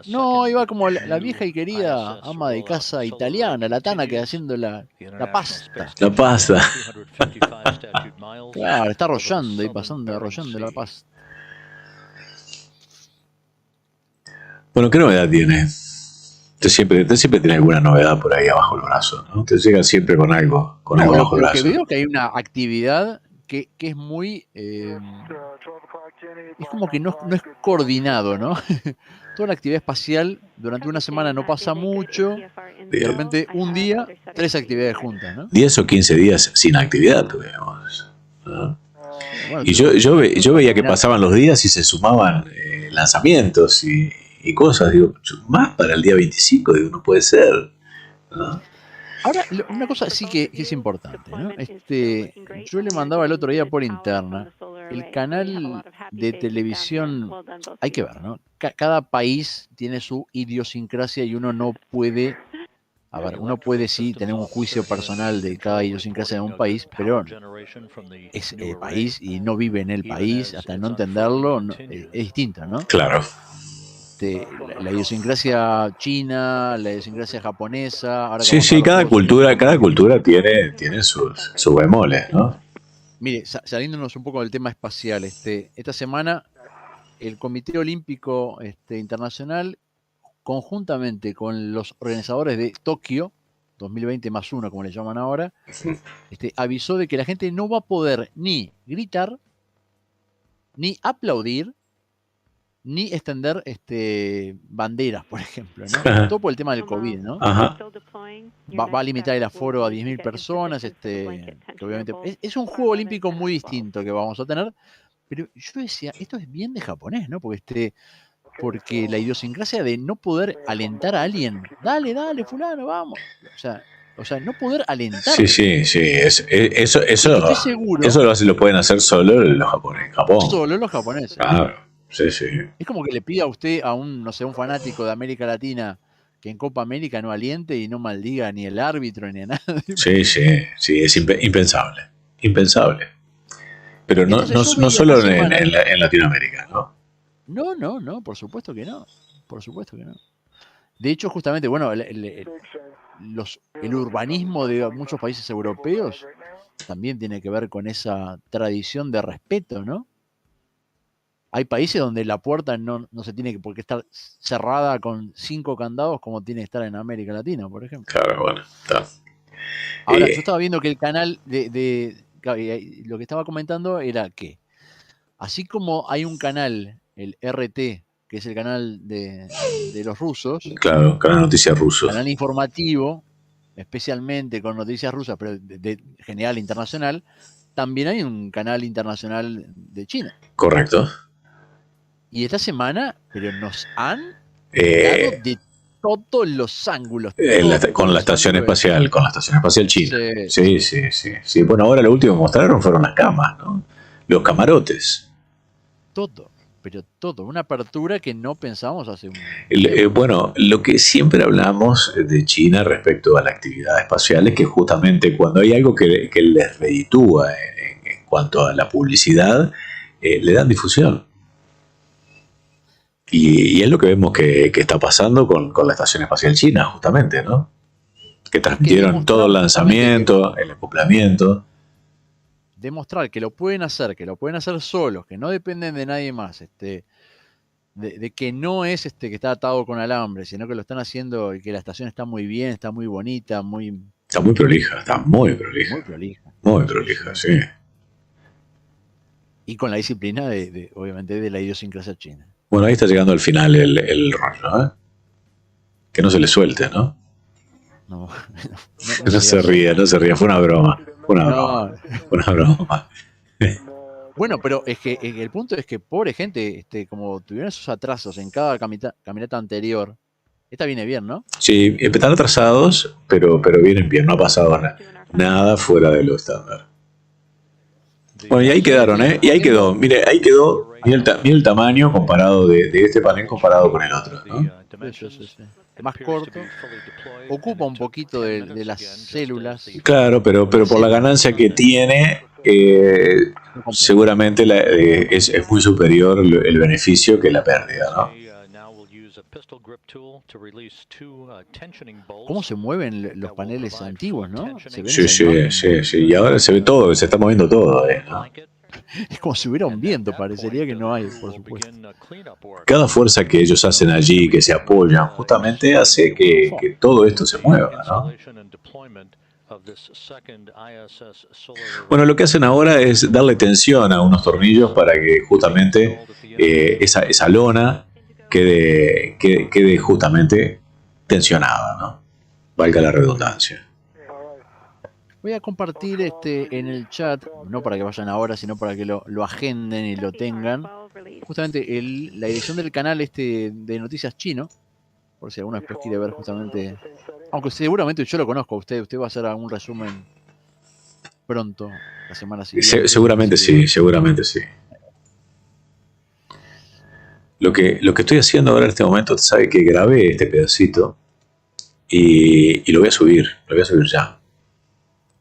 No, iba como la vieja y querida ama de casa italiana, la tana que haciendo la pasta. La pasta. Claro, está arrollando y arrollando la pasta. Bueno, ¿qué novedad tiene? Usted siempre tiene alguna novedad por ahí abajo el brazo, ¿no? Usted llega siempre con algo abajo el brazo. Lo que veo que hay una actividad que es muy... es como que no es coordinado, ¿no? Toda la actividad espacial durante una semana no pasa mucho. De repente, un día, 3 actividades juntas, ¿no? 10 o 15 días sin actividad tuvimos, ¿no? Y yo veía que pasaban los días y se sumaban lanzamientos y cosas. Digo, más para el día 25, digo, no puede ser, ¿no? Ahora, una cosa sí que es importante, ¿no? Yo le mandaba el otro día por interna el canal de televisión, hay que ver, ¿no? Cada país tiene su idiosincrasia y uno no puede, uno puede sí tener un juicio personal de cada idiosincrasia de un país, pero es el país y no vive en el país, hasta no entenderlo, es distinto, ¿no? Claro. La idiosincrasia china, la idiosincrasia japonesa. Ahora sí, cada cultura tiene sus bemoles, ¿no? Mire, saliéndonos un poco del tema espacial, esta semana el Comité Olímpico Internacional, conjuntamente con los organizadores de Tokio 2020+1, como le llaman ahora, avisó de que la gente no va a poder ni gritar, ni aplaudir, ni extender banderas, por ejemplo, ¿no? Todo por el tema del COVID, ¿no? Ajá. Va a limitar el aforo a 10.000 personas, que obviamente es un juego olímpico muy distinto que vamos a tener, pero yo decía, esto es bien de japonés, ¿no? Porque la idiosincrasia de no poder alentar a alguien, dale, fulano, vamos. O sea, no poder alentar. Sí. Eso lo pueden hacer solo los japoneses. Solo los japoneses. Claro. Sí. Es como que le pida a usted, a un fanático de América Latina que en Copa América no aliente y no maldiga ni el árbitro ni a nadie. Sí, es impensable. Impensable. Pero no, Entonces yo no veía solo esta semana. en Latinoamérica, ¿no? No, por supuesto que no. Por supuesto que no. De hecho, justamente, bueno, el urbanismo de muchos países europeos también tiene que ver con esa tradición de respeto, ¿no? Hay países donde la puerta no se tiene por qué estar cerrada con 5 candados como tiene que estar en América Latina, por ejemplo. Claro, bueno, está. Ahora, yo estaba viendo que el canal lo que estaba comentando era que, así como hay un canal, el RT, que es el canal de los rusos. Claro, canal de noticias rusos. Canal informativo, especialmente con noticias rusas, pero de general internacional. También hay un canal internacional de China. Correcto. Y esta semana, pero nos han dado de todos los ángulos. Con la estación espacial, china. Sí. Bueno, ahora lo último que mostraron fueron las camas, ¿no? Los camarotes. Todo, pero todo. Una apertura que no pensábamos hace un bueno, lo que siempre hablamos de China respecto a la actividad espacial es que justamente cuando hay algo que les reditúa en cuanto a la publicidad, le dan difusión. Y es lo que vemos que está pasando con la Estación Espacial China, justamente, ¿no? Que transmitieron todo el lanzamiento, el acoplamiento. Demostrar que lo pueden hacer solos, que no dependen de nadie más, de que no es que está atado con alambre, sino que lo están haciendo y que la estación está muy bien, está muy bonita, Está muy prolija, Muy prolija, sí. Y con la disciplina obviamente, de la idiosincrasia china. Bueno, ahí está llegando al final el rollo, ¿eh? Que no se le suelte, ¿no? No se ría, fue una broma. Una broma. Bueno, pero es que el punto es que, pobre gente, como tuvieron esos atrasos en cada caminata anterior, esta viene bien, ¿no? Sí, están atrasados, pero vienen bien, no ha pasado nada fuera de lo estándar. Bueno, y ahí quedaron, ¿eh? Y ahí quedó, mire, mire el tamaño comparado de este panel comparado con el otro, ¿no? Sí. Más corto, ocupa un poquito de las células. Claro, pero por la ganancia que tiene, seguramente es muy superior el beneficio que la pérdida, ¿no? ¿Cómo se mueven los paneles antiguos, no? Sí. Y ahora se ve todo, se está moviendo todo, ¿no? Es como si hubiera un viento, parecería que no hay, por supuesto. Cada fuerza que ellos hacen allí, que se apoyan, justamente hace que todo esto se mueva, ¿no? Bueno, lo que hacen ahora es darle tensión a unos tornillos para que justamente esa lona quede justamente tensionada, ¿no? Valga la redundancia. Voy a compartir en el chat, no para que vayan ahora, sino para que lo agenden y lo tengan. Justamente la edición del canal de noticias chino, por si alguno después quiere ver justamente, aunque seguramente yo lo conozco a usted va a hacer algún resumen pronto, la semana siguiente. Seguramente sí. Lo que estoy haciendo ahora en este momento, sabe que grabé este pedacito y lo voy a subir ya.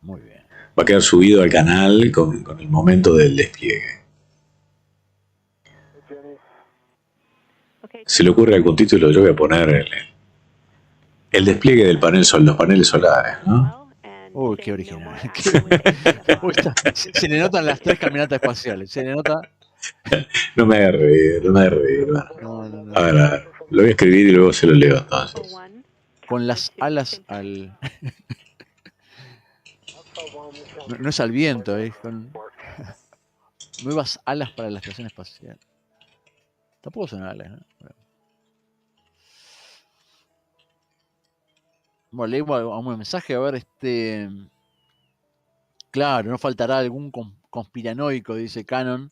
Muy bien. Va a quedar subido al canal con el momento del despliegue. Si le ocurre algún título, yo voy a poner el despliegue del los paneles solares, ¿no? Uy, qué original. Se le notan las 3 caminatas espaciales. Se le nota. No me haga reír. No. A ver, lo voy a escribir y luego se lo leo entonces. Con las alas al... No es al viento, es con nuevas alas para la estación espacial. Tampoco son alas, ¿no? Bueno, leímos un mensaje, a ver, claro, no faltará algún conspiranoico, dice Canon,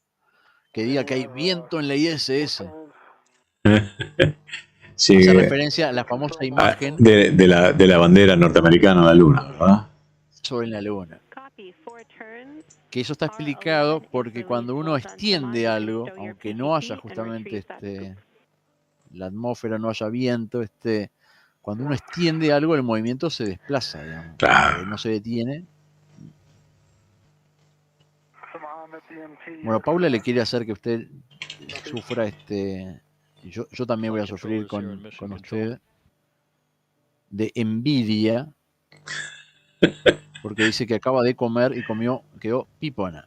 que diga que hay viento en la ISS. Sí, hace referencia a la famosa imagen de la bandera norteamericana de la Luna, ¿verdad? Sobre la Luna. Que eso está explicado porque cuando uno extiende algo, aunque no haya justamente la atmósfera, no haya viento, cuando uno extiende algo, el movimiento se desplaza, digamos. Claro. No se detiene. Bueno, Paula le quiere hacer que usted sufra yo también voy a sufrir con usted de envidia, porque dice que acaba de comer y quedó pipona.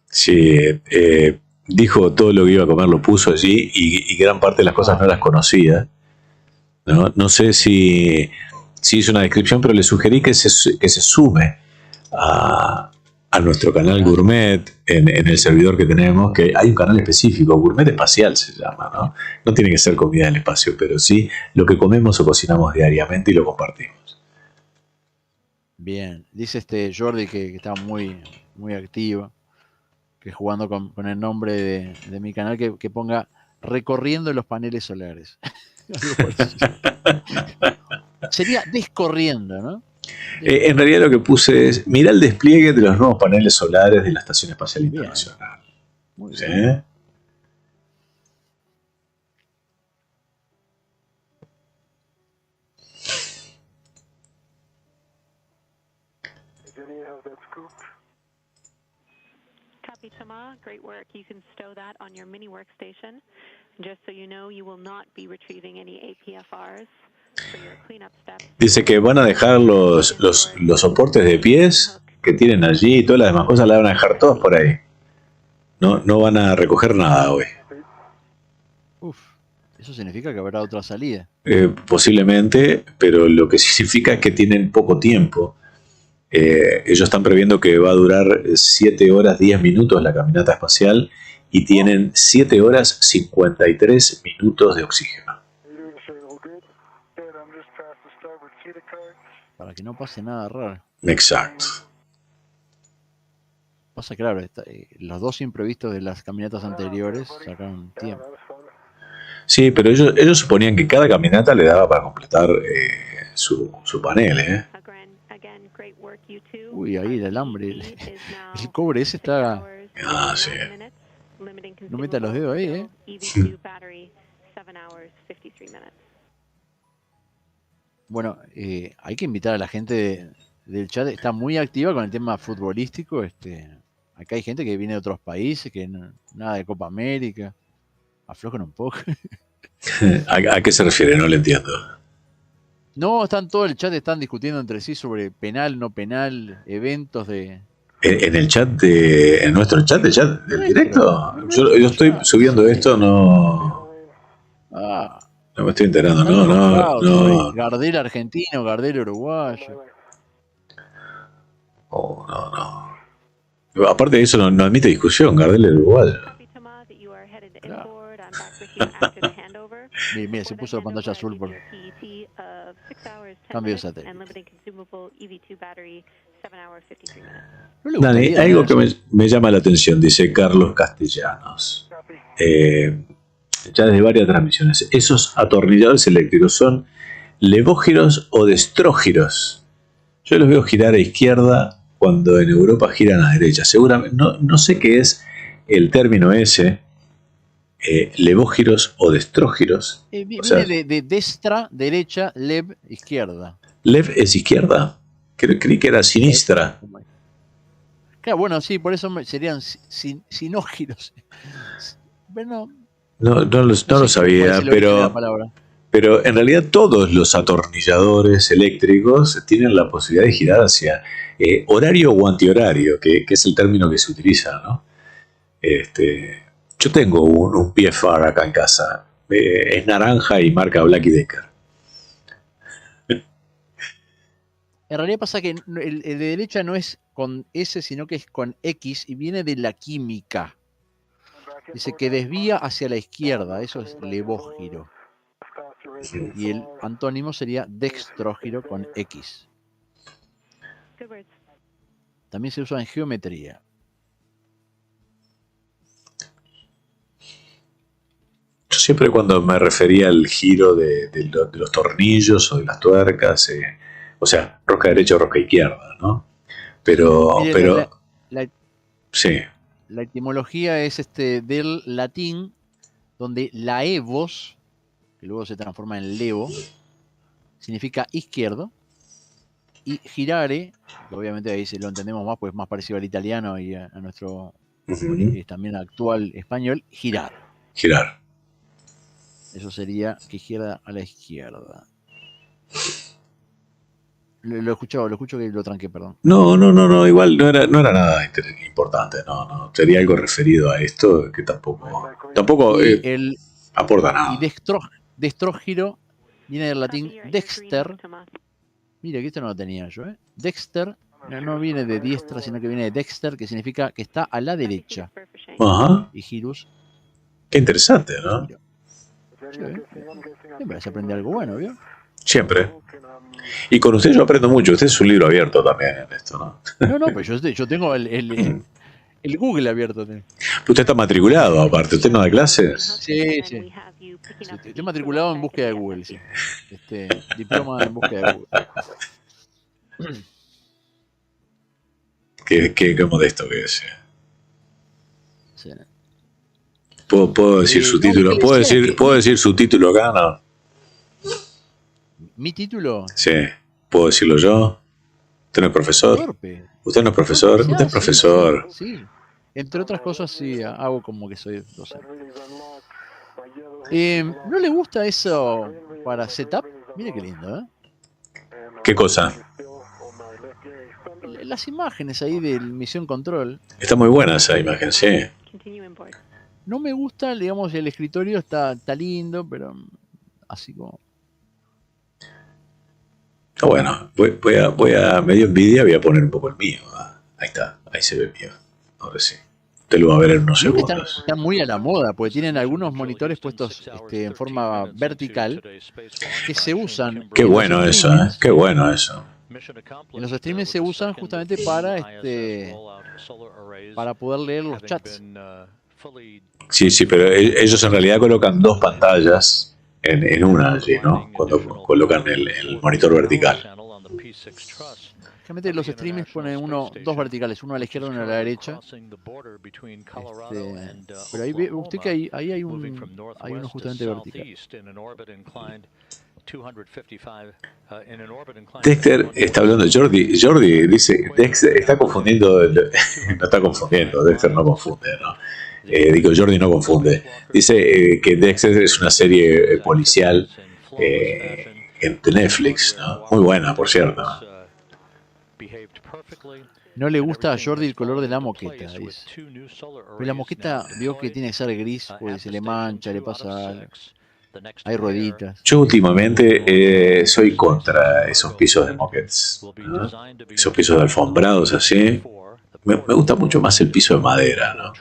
Sí, dijo todo lo que iba a comer, lo puso allí y gran parte de las cosas no las conocía. No sé si hizo una descripción, pero le sugerí que se sume a nuestro canal Gourmet en el servidor que tenemos, que hay un canal específico, Gourmet Espacial se llama, ¿no? No tiene que ser comida del espacio, pero sí lo que comemos o cocinamos diariamente y lo compartimos. Bien, dice Jordi que está muy, muy activo, que jugando con el nombre de mi canal, que ponga recorriendo los paneles solares. Sería descorriendo, ¿no? En realidad lo que puse es, mira el despliegue de los nuevos paneles solares de la Estación Espacial Internacional. Muy ¿Sí? bien. Copy, Tama. Great work. You can stow that on your mini workstation. Just so you know, you will not be retrieving any APFRs. Dice que van a dejar los soportes de pies que tienen allí y todas las demás cosas las van a dejar todas por ahí. No van a recoger nada hoy. Eso significa que habrá otra salida. Posiblemente, pero lo que significa es que tienen poco tiempo. Ellos están previendo que va a durar 7 horas 10 minutos la caminata espacial y tienen 7 horas 53 minutos de oxígeno. Para que no pase nada raro. Exacto. Pasa claro, los dos imprevistos de las caminatas anteriores sacaron tiempo. Sí, pero ellos suponían que cada caminata le daba para completar su panel, Uy, ahí el alambre, el cobre ese está... Ah, sí. No meta los dedos ahí, Bueno, hay que invitar a la gente del chat, está muy activa con el tema futbolístico. Acá hay gente que viene de otros países, que nada de Copa América. Aflojan un poco. ¿A qué se refiere? No le entiendo. No, todo el chat están discutiendo entre sí sobre penal, no penal, eventos de... En el chat en nuestro chat, el chat del directo. Yo estoy subiendo esto, no me estoy enterando, no. Gardel argentino, Gardel uruguayo. No. Aparte de eso, no admite discusión, Gardel es uruguayo. Mira, se puso la pantalla azul por cambio de satélite. Dani, algo que me llama la atención, dice Carlos Castellanos. Ya desde varias transmisiones. Esos atornilladores eléctricos son levógiros o destrógiros. Yo los veo girar a izquierda cuando en Europa giran a derecha. Seguramente, no sé qué es el término ese. Levógiros o destrógiros. Viene de destra, derecha, lev, izquierda. ¿Lev es izquierda? Creí que era sinistra. Claro, bueno, sí, por eso serían sinógiros. Bueno, no lo sabía, pero en realidad todos los atornilladores eléctricos tienen la posibilidad de girar hacia horario o antihorario, que es el término que se utiliza, ¿no? Yo tengo un PFR acá en casa. Es naranja y marca Black & Decker. En realidad pasa que el de derecha no es con S, sino que es con X y viene de la química. Dice que desvía hacia la izquierda, eso es levógiro. Y el antónimo sería dextrógiro con X. También se usa en geometría. Yo siempre cuando me refería al giro de los tornillos o de las tuercas, o sea, rosca derecha o rosca izquierda, ¿no? Pero sí. La etimología es del latín, donde laevos que luego se transforma en levo, significa izquierdo. Y girare, que obviamente ahí se lo entendemos más, pues más parecido al italiano y a nuestro también actual español, girar. Girar. Eso sería que gira a la izquierda. Lo escucho que lo tranqué, perdón. No, igual no era nada importante, no. Sería algo referido a esto que tampoco aporta nada. Y destrógiro viene del latín dexter. Mira, que esto no lo tenía yo, ¿eh? Dexter no viene de diestra, sino que viene de dexter, que significa que está a la derecha. Ajá. Y girus. Qué interesante, ¿no? Siempre se aprende algo bueno, ¿vio? Siempre. Y con usted yo aprendo mucho. Usted es un libro abierto también en esto, ¿no? No, pues yo tengo el Google abierto. Usted está matriculado, aparte. ¿Usted no da clases? Sí. Estoy matriculado en búsqueda de Google, sí. Diploma en búsqueda de Google. Qué modesto que es. Sí. ¿Puedo decir su título? ¿Puedo decir su título acá? No. ¿Mi título? Sí. ¿Puedo decirlo yo? ¿Usted no es profesor? Torpe. ¿Usted no es profesor? Usted es profesor. Sí. Entre otras cosas, sí, hago como que soy docente. ¿No le gusta eso para setup? Mire qué lindo, ¿eh? ¿Qué cosa? Las imágenes ahí del Misión Control. Está muy buena esa imagen, sí. No me gusta, digamos, el escritorio está lindo, pero así como... Está bueno. Me dio envidia, voy a poner un poco el mío. Ahí está, ahí se ve el mío. Ahora sí. Usted lo va a ver en unos segundos. Están muy a la moda, porque tienen algunos monitores puestos en forma vertical que se usan. Qué bueno eso, ¿eh? Qué bueno eso. En los streamings se usan justamente para poder leer los chats. Sí, pero ellos en realidad colocan dos pantallas en una allí, ¿no? Cuando colocan el monitor vertical. Generalmente los streamings ponen dos verticales, uno a la izquierda y uno a la derecha. Pero ahí ve usted que ahí hay uno justamente vertical. Dexter está hablando, Jordi dice, Dexter está confundiendo, no está confundiendo, Dexter no confunde, ¿no? Jordi no confunde. Dice que Dexter es una serie policial en Netflix, ¿no? Muy buena, por cierto. No le gusta a Jordi el color de la moqueta, dice. Pero la moqueta vio que tiene que ser gris, porque se le mancha, le pasa algo. Hay rueditas. Yo últimamente soy contra esos pisos de moquets, ¿no? Esos pisos de alfombrados así. Me gusta mucho más el piso de madera, ¿no?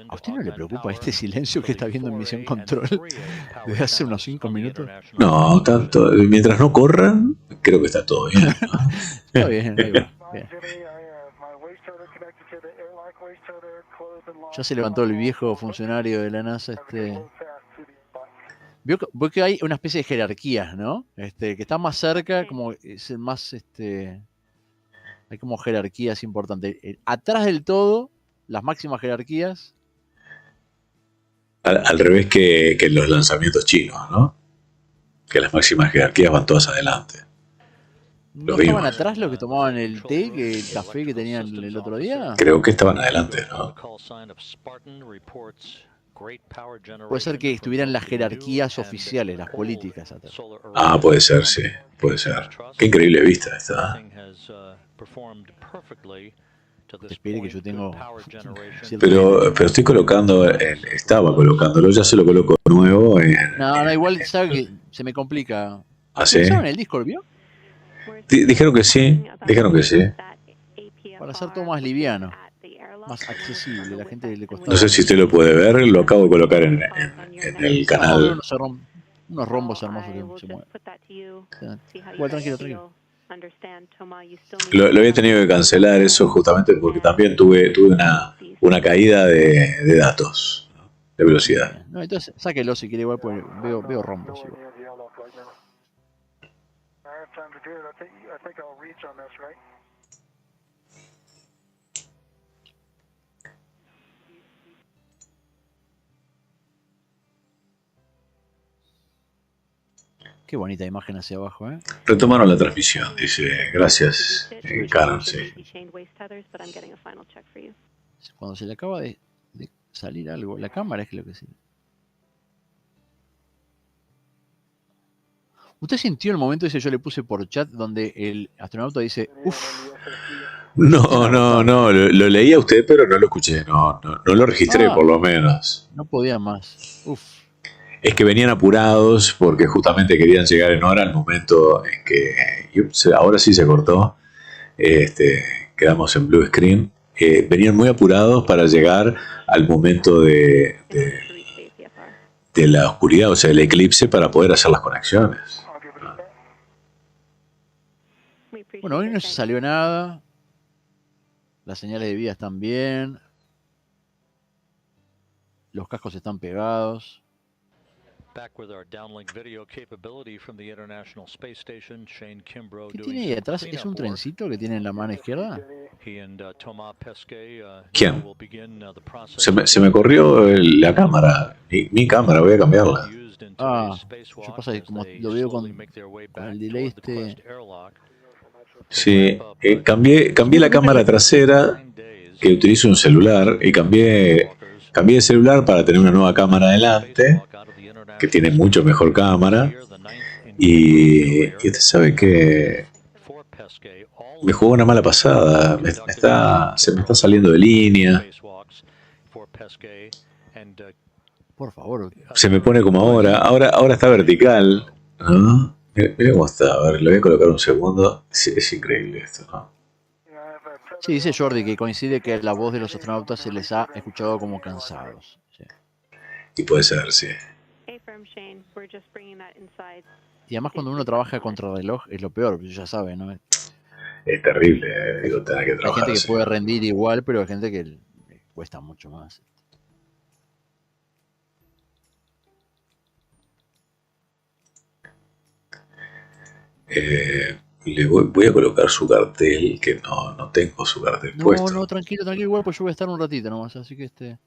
¿A usted no le preocupa este silencio que está viendo en Misión Control desde hace unos 5 minutos? No, tanto. Mientras no corran, creo que está todo bien, ¿no? Está bien, ahí va. Bien. Ya se levantó el viejo funcionario de la NASA. Veo que hay una especie de jerarquía, ¿no? Que está más cerca, como es el más, hay como jerarquías importantes. Atrás del todo, las máximas jerarquías. Al revés que en los lanzamientos chinos, ¿no? Que las máximas jerarquías van todas adelante. ¿No estaban atrás los que tomaban el té, el café que tenían el otro día? Creo que estaban adelante, ¿no? Puede ser que estuvieran las jerarquías oficiales, las políticas atrás. Ah, puede ser, sí, puede ser. Qué increíble vista esta. Espere que yo tengo... Pero estoy estaba colocándolo, ya se lo coloco nuevo. No, igual sabe que se me complica. ¿Ah, sí? ¿Usaban el Discord, vio? Dijeron que sí, Para hacer todo más liviano, más accesible, la gente le costaba. No sé si usted lo puede ver, lo acabo de colocar en el canal. Unos rombos hermosos que se mueven. Igual, tranquilo. Lo había tenido que cancelar eso justamente porque también tuve una caída de datos, ¿no? De velocidad. No, entonces sáquelo si quiere igual, porque veo rombos. Igual. Qué bonita imagen hacia abajo, ¿eh? Retomaron la transmisión, dice. Gracias, Karen, sí. Cuando se le acaba de salir algo, la cámara es que lo que sí. ¿Usted sintió el momento ese, yo le puse por chat, donde el astronauta dice, uff? No, lo leí a usted, pero no lo escuché, no lo registré por lo menos. No podía más, uff. Es que venían apurados porque justamente querían llegar en hora al momento en que, ahora sí se cortó, quedamos en blue screen, venían muy apurados para llegar al momento de la oscuridad, o sea, el eclipse, para poder hacer las conexiones. Bueno, hoy no se salió nada. Las señales de vida están bien. Los cascos están pegados. ¿Qué tiene ahí atrás? ¿Es un trencito que tiene en la mano izquierda? ¿Quién? Se me corrió la cámara. Mi cámara, voy a cambiarla. Yo pasa que como lo veo con el delay Sí, cambié la cámara trasera, que utilizo un celular, y cambié el celular para tener una nueva cámara adelante, que tiene mucho mejor cámara, y usted sabe que me jugó una mala pasada, se me está saliendo de línea. Por favor. Se me pone como ahora está vertical, ¿no? Mira cómo está, a ver, le voy a colocar un segundo. Es increíble esto, ¿no? Sí, dice Jordi que coincide que la voz de los astronautas se les ha escuchado como cansados. Sí. Y puede ser, sí. Y además cuando uno trabaja contra reloj es lo peor, ya sabe, ¿no? Es terrible, digo, tener que trabajar. Hay gente que así. puede rendir igual, pero hay gente que le cuesta mucho más. Le voy a colocar su cartel, que no tengo su cartel puesto. No, tranquilo, igual, pues yo voy a estar un ratito nomás, así que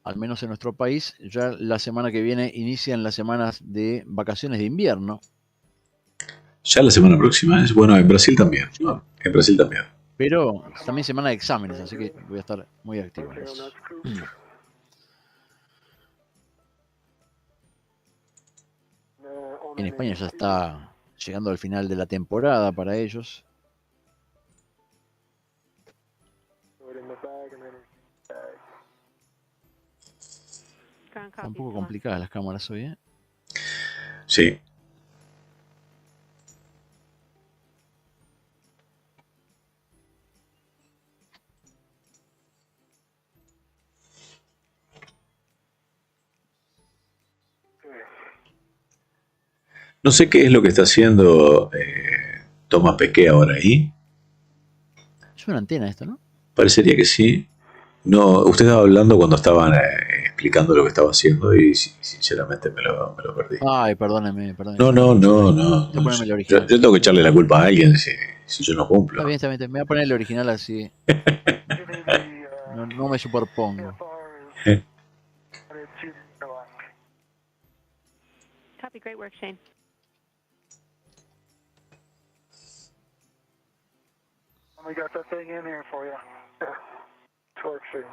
al menos en nuestro país, ya la semana que viene inician las semanas de vacaciones de invierno. Ya la semana próxima es, bueno, en Brasil también, ¿no? En Brasil también. Pero también semana de exámenes, así que voy a estar muy activo en eso. En España ya está llegando al final de la temporada para ellos. Están un poco complicadas las cámaras hoy, ¿eh? Sí. No sé qué es lo que está haciendo Thomas Pesquet ahora ahí. Es una antena esto, ¿no? Parecería que sí. No, usted estaba hablando cuando estaban explicando lo que estaba haciendo y sinceramente me lo perdí. Ay, perdóneme. No. Yo tengo que echarle la culpa a alguien si yo no cumplo. Está bien. Me voy a poner el original así. No me superpongo. Copy, great work, Shane. We got that thing in here for you. Torque sheet.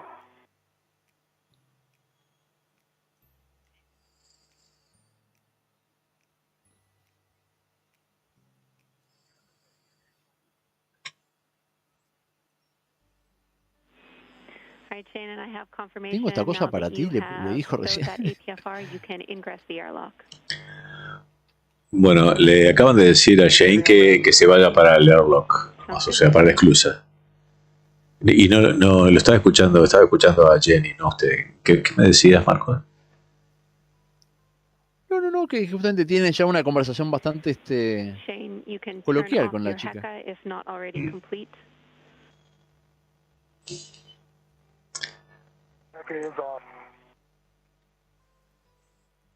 Tengo esta cosa para ti, le dijo recién. Bueno, le acaban de decir a Shane que se vaya para el airlock, o sea, para la esclusa. Y no lo estaba escuchando a Jenny, no usted. ¿Qué me decías, Marco? No, que justamente tiene ya una conversación bastante coloquial con la chica.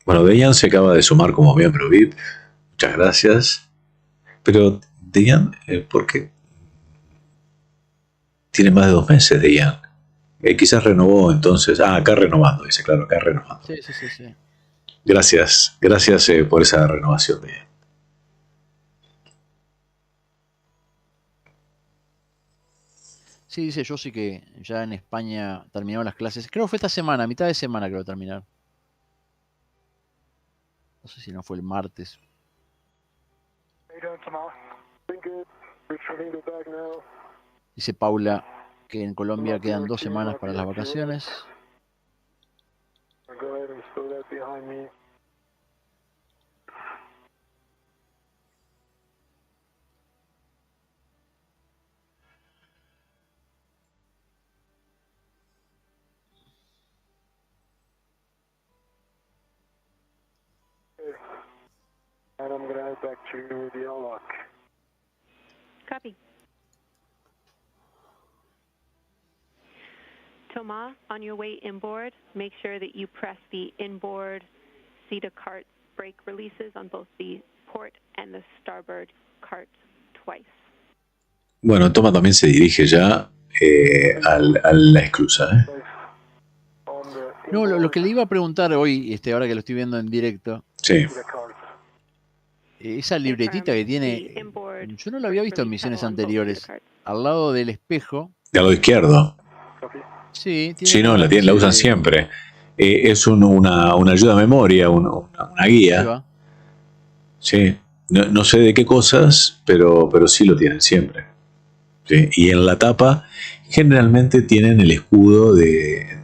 Bueno, Dejan se acaba de sumar como miembro VIP. Muchas gracias. Pero, Dejan, ¿por qué? Tiene más de 2 meses, Dejan. Quizás renovó entonces. Ah, acá renovando, dice, claro, acá renovando. Sí, sí, sí, sí. Gracias por esa renovación de... Sí, dice yo sí que ya en España terminaron las clases. Creo que fue esta semana, a mitad de semana creo terminar. No sé si no fue el martes. Dice Paula que en Colombia quedan 2 semanas para las vacaciones. And I'm gonna head back to the airlock. Copy. Thomas, on your way inboard, make sure that you press the inboard SETA cart brake releases on both the port and the starboard cart twice. Bueno, Toma también se dirige ya a la esclusa. No, lo que le iba a preguntar hoy, ahora que lo estoy viendo en directo. Sí. Esa libretita que tiene, yo no la había visto en misiones anteriores, al lado del espejo. Del lado izquierdo. Sí, tiene sí, no, la usan siempre. Es una ayuda a memoria, una guía. Sí. No sé de qué cosas, pero sí lo tienen siempre. Sí. Y en la tapa generalmente tienen el escudo de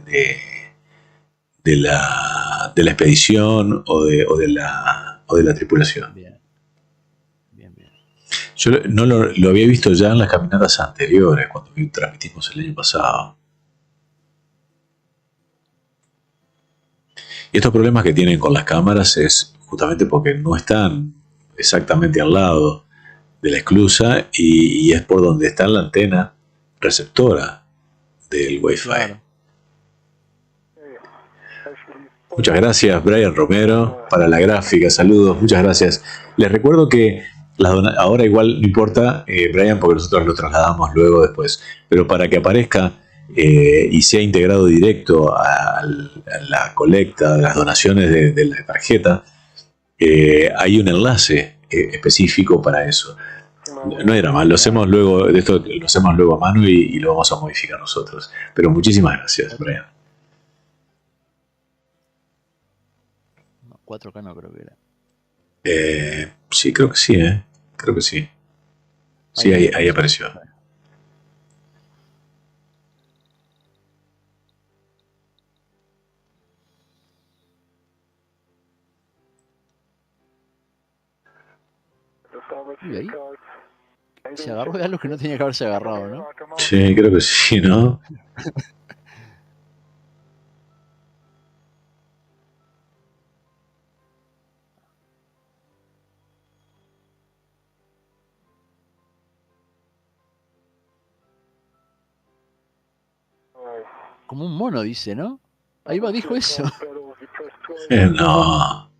la expedición o de la tripulación. Bien. Yo no lo había visto ya en las caminatas anteriores, cuando transmitimos el año pasado. Y estos problemas que tienen con las cámaras es justamente porque no están exactamente al lado de la esclusa y es por donde está la antena receptora del Wi-Fi. Claro. Muchas gracias, Brian Romero, para la gráfica. Saludos, muchas gracias. Les recuerdo que ahora igual no importa, Brian, porque nosotros lo trasladamos luego después, pero para que aparezca y sea integrado directo a la colecta de las donaciones de la tarjeta, hay un enlace específico para eso. No hay drama, lo hacemos luego, de esto lo hacemos luego a mano y lo vamos a modificar nosotros. Pero muchísimas gracias, Brian. 4K no creo que era. Sí, creo que sí, creo que sí. Sí, ahí apareció. ¿Y ahí? Se agarró de algo que no tenía que haberse agarrado, ¿no? Sí, creo que sí, ¿no? Como un mono, dice, ¿no? Ahí va, dijo eso. No.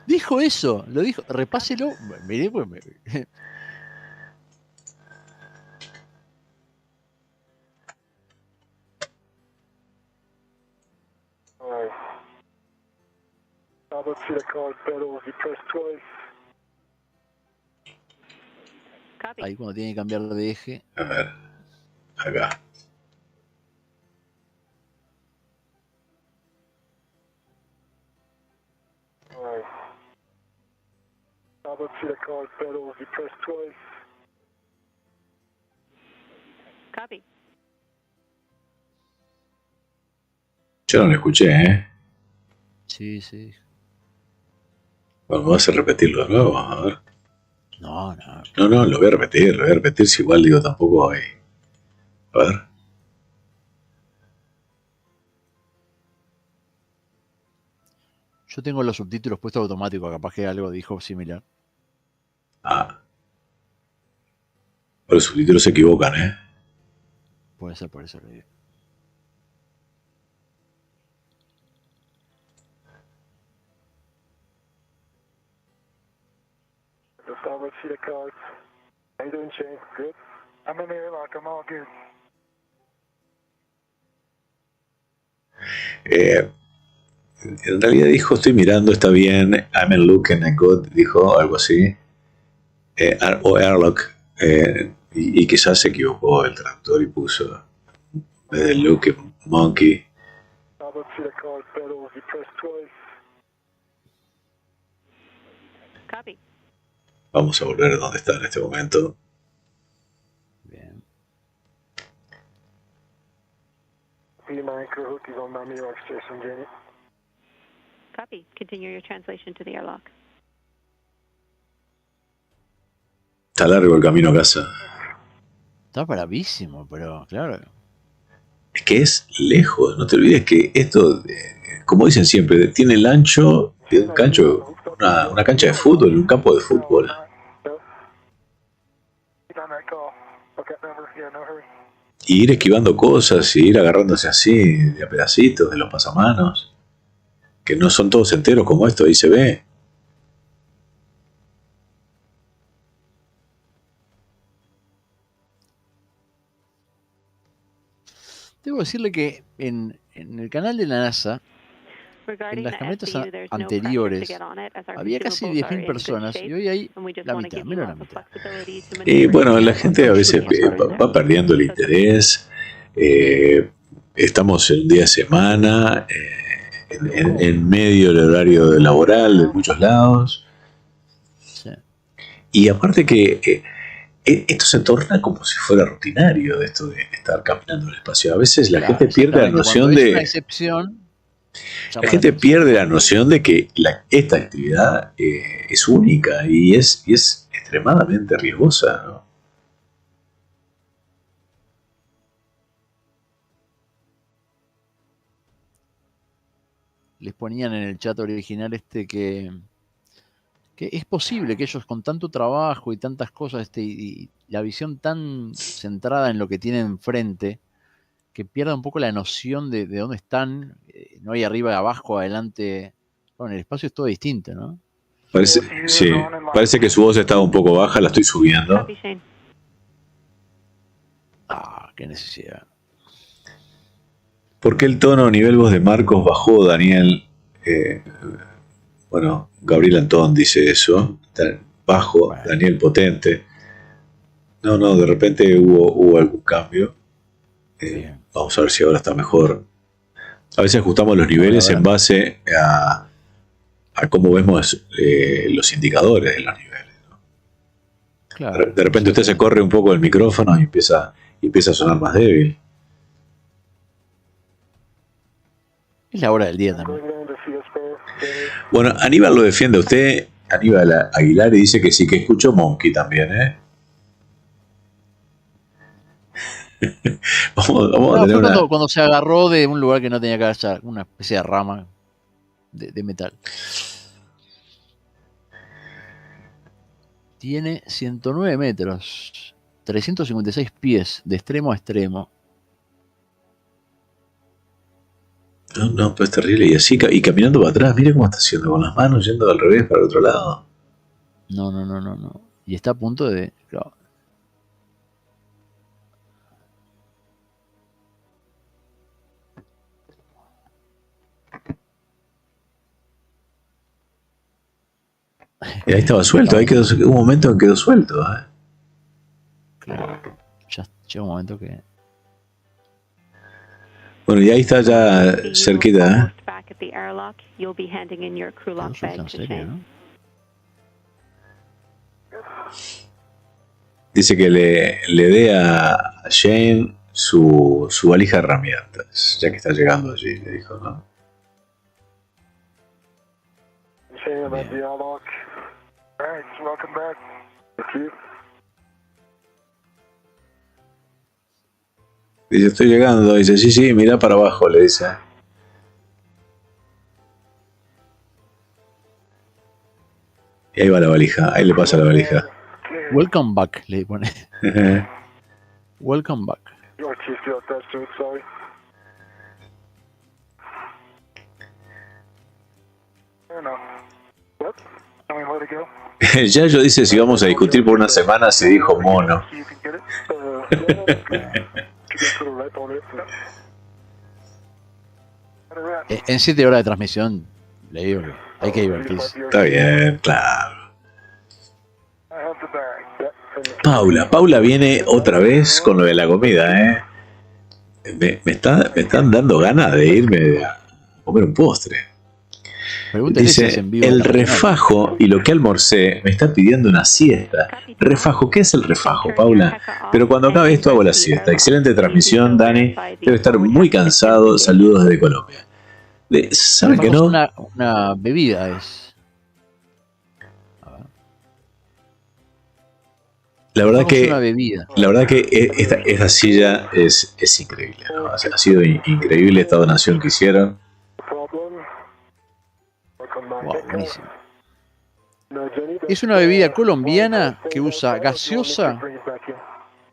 Dijo eso, lo dijo. Repáselo. Miré, pues. Ahí cuando tiene que cambiar de eje. A ver, acá. Copy. Yo no lo escuché, Sí, sí. Bueno, ¿me vas a repetirlo de nuevo? A ver. No. No, lo voy a repetir, si igual digo tampoco hay. A ver. Yo tengo los subtítulos puestos automáticos, capaz que algo dijo similar. Ah. Pero los subtítulos se equivocan, Puede ser por eso lo digo. Starboard Cedar Cards. How you doing, Shane? Good? I'm in the airlock. I'm all good. En realidad dijo, estoy mirando, está bien, I'm looking at good, dijo algo así, o airlock, y quizás se equivocó el traductor y puso looking monkey. Copy. Vamos a volver a donde está en este momento. Bien. Copy. Continue your translation to the airlock. Está largo el camino a casa. Está bravísimo, pero claro. Es que es lejos, no te olvides que esto, como dicen siempre, tiene el ancho de un cancho, una cancha de fútbol, un campo de fútbol. Y ir esquivando cosas y ir agarrándose así, de a pedacitos, de los pasamanos, que no son todos enteros como esto, ahí se ve. Debo decirle que en el canal de la NASA, en las camionetas anteriores, había casi 10.000 personas y hoy hay la mitad, menos la mitad. Y bueno, la gente a veces va perdiendo el interés. Estamos en un día de semana, en medio del horario laboral de muchos lados. Sí. Y aparte que esto se torna como si fuera rutinario, de esto de estar caminando en el espacio. A veces la gente pierde la noción de... La gente pierde la noción de que esta actividad es única y es extremadamente riesgosa, ¿no? Les ponían en el chat original que es posible que ellos con tanto trabajo y tantas cosas y la visión tan centrada en lo que tienen enfrente, que pierdan un poco la noción de dónde están, no hay arriba, abajo, adelante. Bueno, en el espacio es todo distinto, ¿no? Parece que su voz estaba un poco baja, la estoy subiendo. Qué necesidad. ¿Por qué el tono a nivel voz de Marcos bajó, Daniel? Bueno, Gabriel Antón dice eso. Bajo, bueno. Daniel potente. No, de repente hubo algún cambio. Vamos a ver si ahora está mejor. A veces ajustamos los niveles en base a cómo vemos los indicadores de los niveles, ¿no? Claro, de repente usted se corre un poco el micrófono y empieza a sonar más débil. Es la hora del día también. Bueno, Aníbal lo defiende a usted, Aníbal Aguilar, y dice que sí, que escuchó Monkey también, ¿eh? vamos a tener cuando se agarró de un lugar que no tenía que agarrar, una especie de rama de metal. Tiene 109 metros, 356 pies de extremo a extremo. No, pues es terrible. Y así, y caminando para atrás, mire cómo está haciendo, con las manos yendo al revés para el otro lado. No. Y está a punto de... Claro. Y ahí estaba suelto, ahí quedó, un momento en que quedó suelto, ¿eh? Claro. Ya llega un momento que... Bueno, y ahí está ya cerquita, ¿eh? En serio, ¿no? Dice que le dé a Shane su valija de herramientas, ya que está llegando allí, le dijo, ¿no? Dice, estoy llegando. Dice, sí, mira para abajo, le dice. Y ahí va la valija, ahí le pasa la valija. Welcome back, le pone. Welcome back. Yayo dice, si vamos a discutir por una semana, se dijo mono. En 7 horas de transmisión, le digo que hay que divertirse. Está bien, claro. Paula viene otra vez con lo de la comida, ¿eh? Me están dando ganas de irme a comer un postre. Dice, el refajo y lo que almorcé me está pidiendo una siesta. Refajo, ¿qué es el refajo, Paula? Pero cuando acabe esto hago la siesta. Excelente transmisión, Dani. Debe estar muy cansado. Saludos desde Colombia. ¿Saben que no? Una bebida es. La verdad que esta silla es increíble, ¿no? Ha sido increíble esta donación que hicieron. Wow, buenísimo. Es una bebida colombiana que usa gaseosa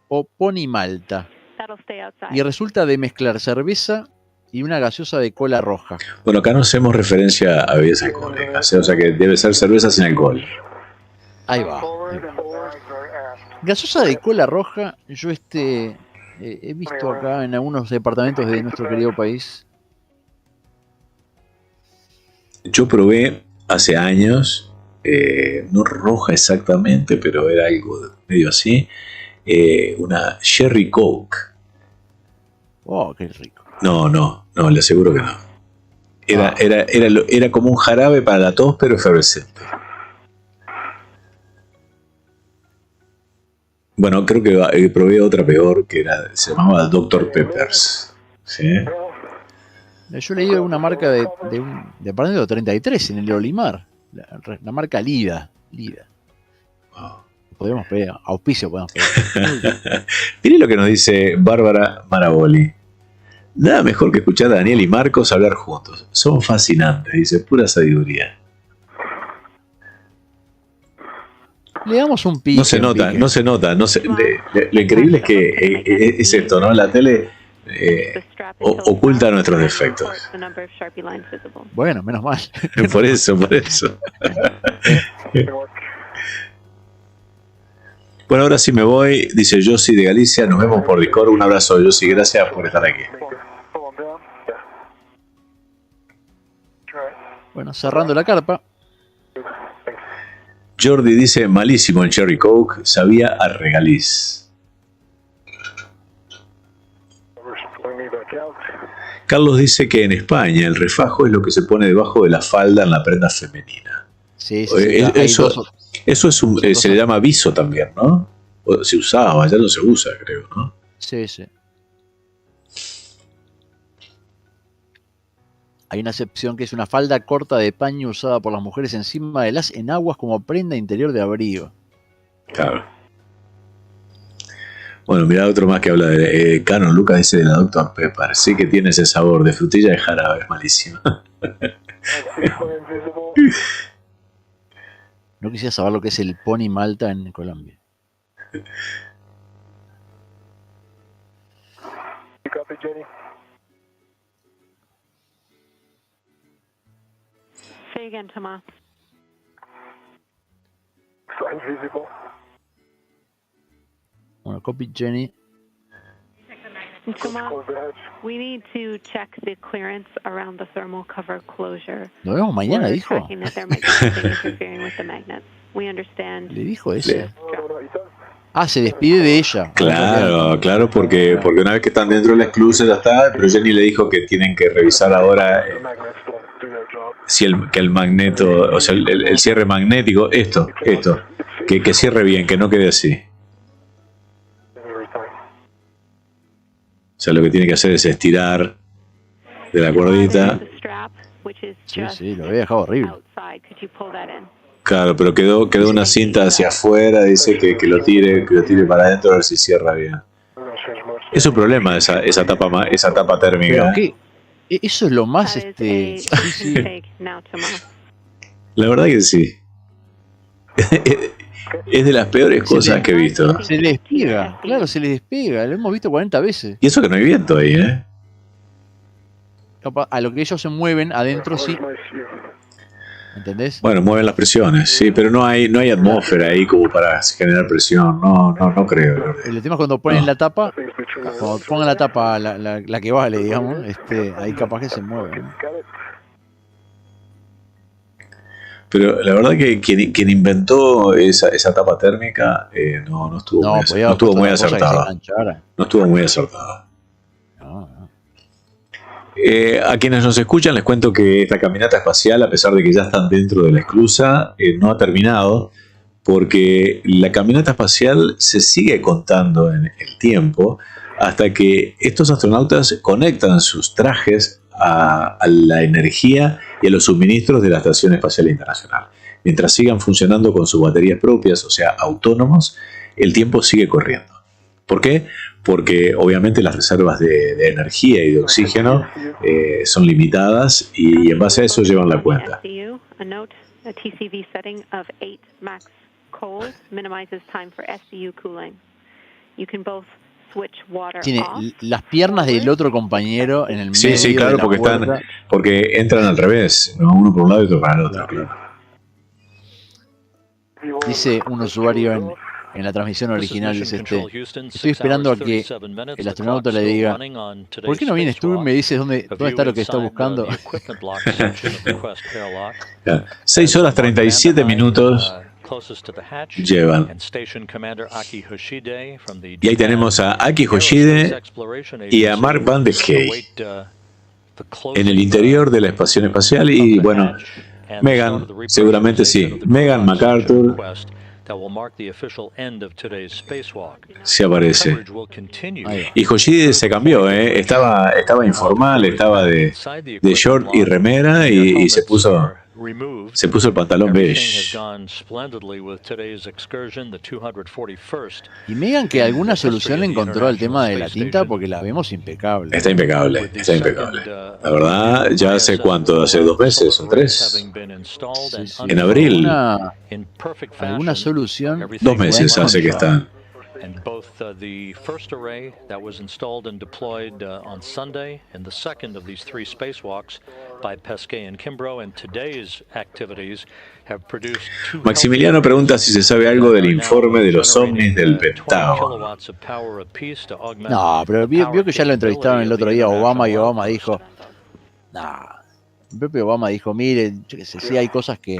o pony malta y resulta de mezclar cerveza y una gaseosa de cola roja. Bueno, acá no hacemos referencia a bebidas alcohólicas, o sea que debe ser cerveza sin alcohol. Ahí va. Gaseosa de cola roja, yo he visto acá en algunos departamentos de nuestro querido país. Yo probé hace años, no roja exactamente, pero era algo medio así, una Cherry Coke. Oh, qué rico. No, le aseguro que no. Era como un jarabe para la tos, pero efervescente. Bueno, creo que probé otra peor, que se llamaba Dr. Peppers. ¿Sí? Yo leí una marca de apartamento 33 en el Olimar. La marca Lida. Podemos pedir, auspicio podemos pedir. Miren lo que nos dice Bárbara Maraboli. Nada mejor que escuchar a Daniel y Marcos hablar juntos. Son fascinantes, dice, pura sabiduría. Le damos un pique. No se nota. Lo increíble es que es esto, ¿no? La tele oculta nuestros defectos. Bueno, menos mal. Por eso. Bueno, ahora sí me voy, dice Josie de Galicia, nos vemos por Discord. Un abrazo, Josie, gracias por estar aquí. Bueno, cerrando la carpa. Jordi dice, malísimo el Cherry Coke, sabía a regaliz. Carlos dice que en España el refajo es lo que se pone debajo de la falda en la prenda femenina. Sí, Eso se le llama viso también, ¿no? Se usaba, ya no se usa, creo, ¿no? Sí. Hay una excepción que es una falda corta de paño usada por las mujeres encima de las enaguas como prenda interior de abrigo. Claro. Bueno, mirá otro más que habla de Canon. Lucas dice de la Dr. Pepper. Sí que tiene ese sabor de frutilla de jarabe, es malísima. No quisiera saber lo que es el pony malta en Colombia. Say again, Thomas. Bueno, copy Jenny. Thomas, we need to check the clearance around the thermal cover closure. Nos vemos mañana, dijo. Le dijo eso. Se despide de ella. Claro, porque una vez que están dentro de la esclusa ya está, pero Jenny le dijo que tienen que revisar ahora si el magneto, o sea, el cierre magnético, esto, que cierre bien, que no quede así. O sea, lo que tiene que hacer es estirar de la cuerdita. Sí, lo había dejado horrible. Claro, pero quedó una cinta hacia afuera, dice que lo tire para adentro a ver si cierra bien. Es un problema esa tapa térmica. Eso es lo más La verdad que sí. Es de las peores cosas que he visto. Se le despega, claro, se le despega. Lo hemos visto 40 veces. Y eso que no hay viento ahí, A lo que ellos se mueven adentro, sí. ¿Entendés? Bueno, mueven las presiones, sí, pero no hay atmósfera ahí como para generar presión. No creo. El tema es cuando ponen la tapa, cuando pongan la tapa, la que vale, digamos, ahí capaz que se mueve, ¿no? Pero la verdad que quien inventó esa tapa térmica no estuvo muy acertada. No estuvo muy acertada. A quienes nos escuchan les cuento que esta caminata espacial, a pesar de que ya están dentro de la esclusa, no ha terminado, porque la caminata espacial se sigue contando en el tiempo hasta que estos astronautas conectan sus trajes a la energía y a los suministros de la Estación Espacial Internacional. Mientras sigan funcionando con sus baterías propias, o sea, autónomos, el tiempo sigue corriendo. ¿Por qué? Porque obviamente las reservas de energía y de oxígeno son limitadas y en base a eso llevan la cuenta. Tiene las piernas del otro compañero en el medio. Sí, claro, de la puerta. porque entran al revés, ¿no? Uno por un lado y otro para el otro, claro. Dice un usuario en la transmisión original, dice estoy esperando a que el astronauta le diga, ¿por qué no vienes tú y me dices dónde está lo que está buscando? 6 horas 37 minutos llevan. Y ahí tenemos a Aki Hoshide y a Mark Van der Hey en el interior de la estación espacial. Y bueno, Megan, seguramente sí, Megan MacArthur se aparece. Y Hoshide se cambió, estaba informal, estaba de short y remera y se puso el pantalón beige. Y Megan que alguna solución le encontró al tema de la tinta porque la vemos impecable. Está impecable. La verdad, ya hace cuánto, hace 2 meses o 3. En abril. Alguna solución. 2 meses hace que están. And both the first array that was installed and deployed on Sunday and the second of these 3 spacewalks by Pesquet and Kimbrough and today's activities have produced 2 Maximiliano pregunta si se sabe algo del informe de los ovnis del Pentágono. No, pero vio que ya lo entrevistaron el otro día Obama y Obama dijo, el propio Obama dijo, mire, yo qué sé, sí hay cosas que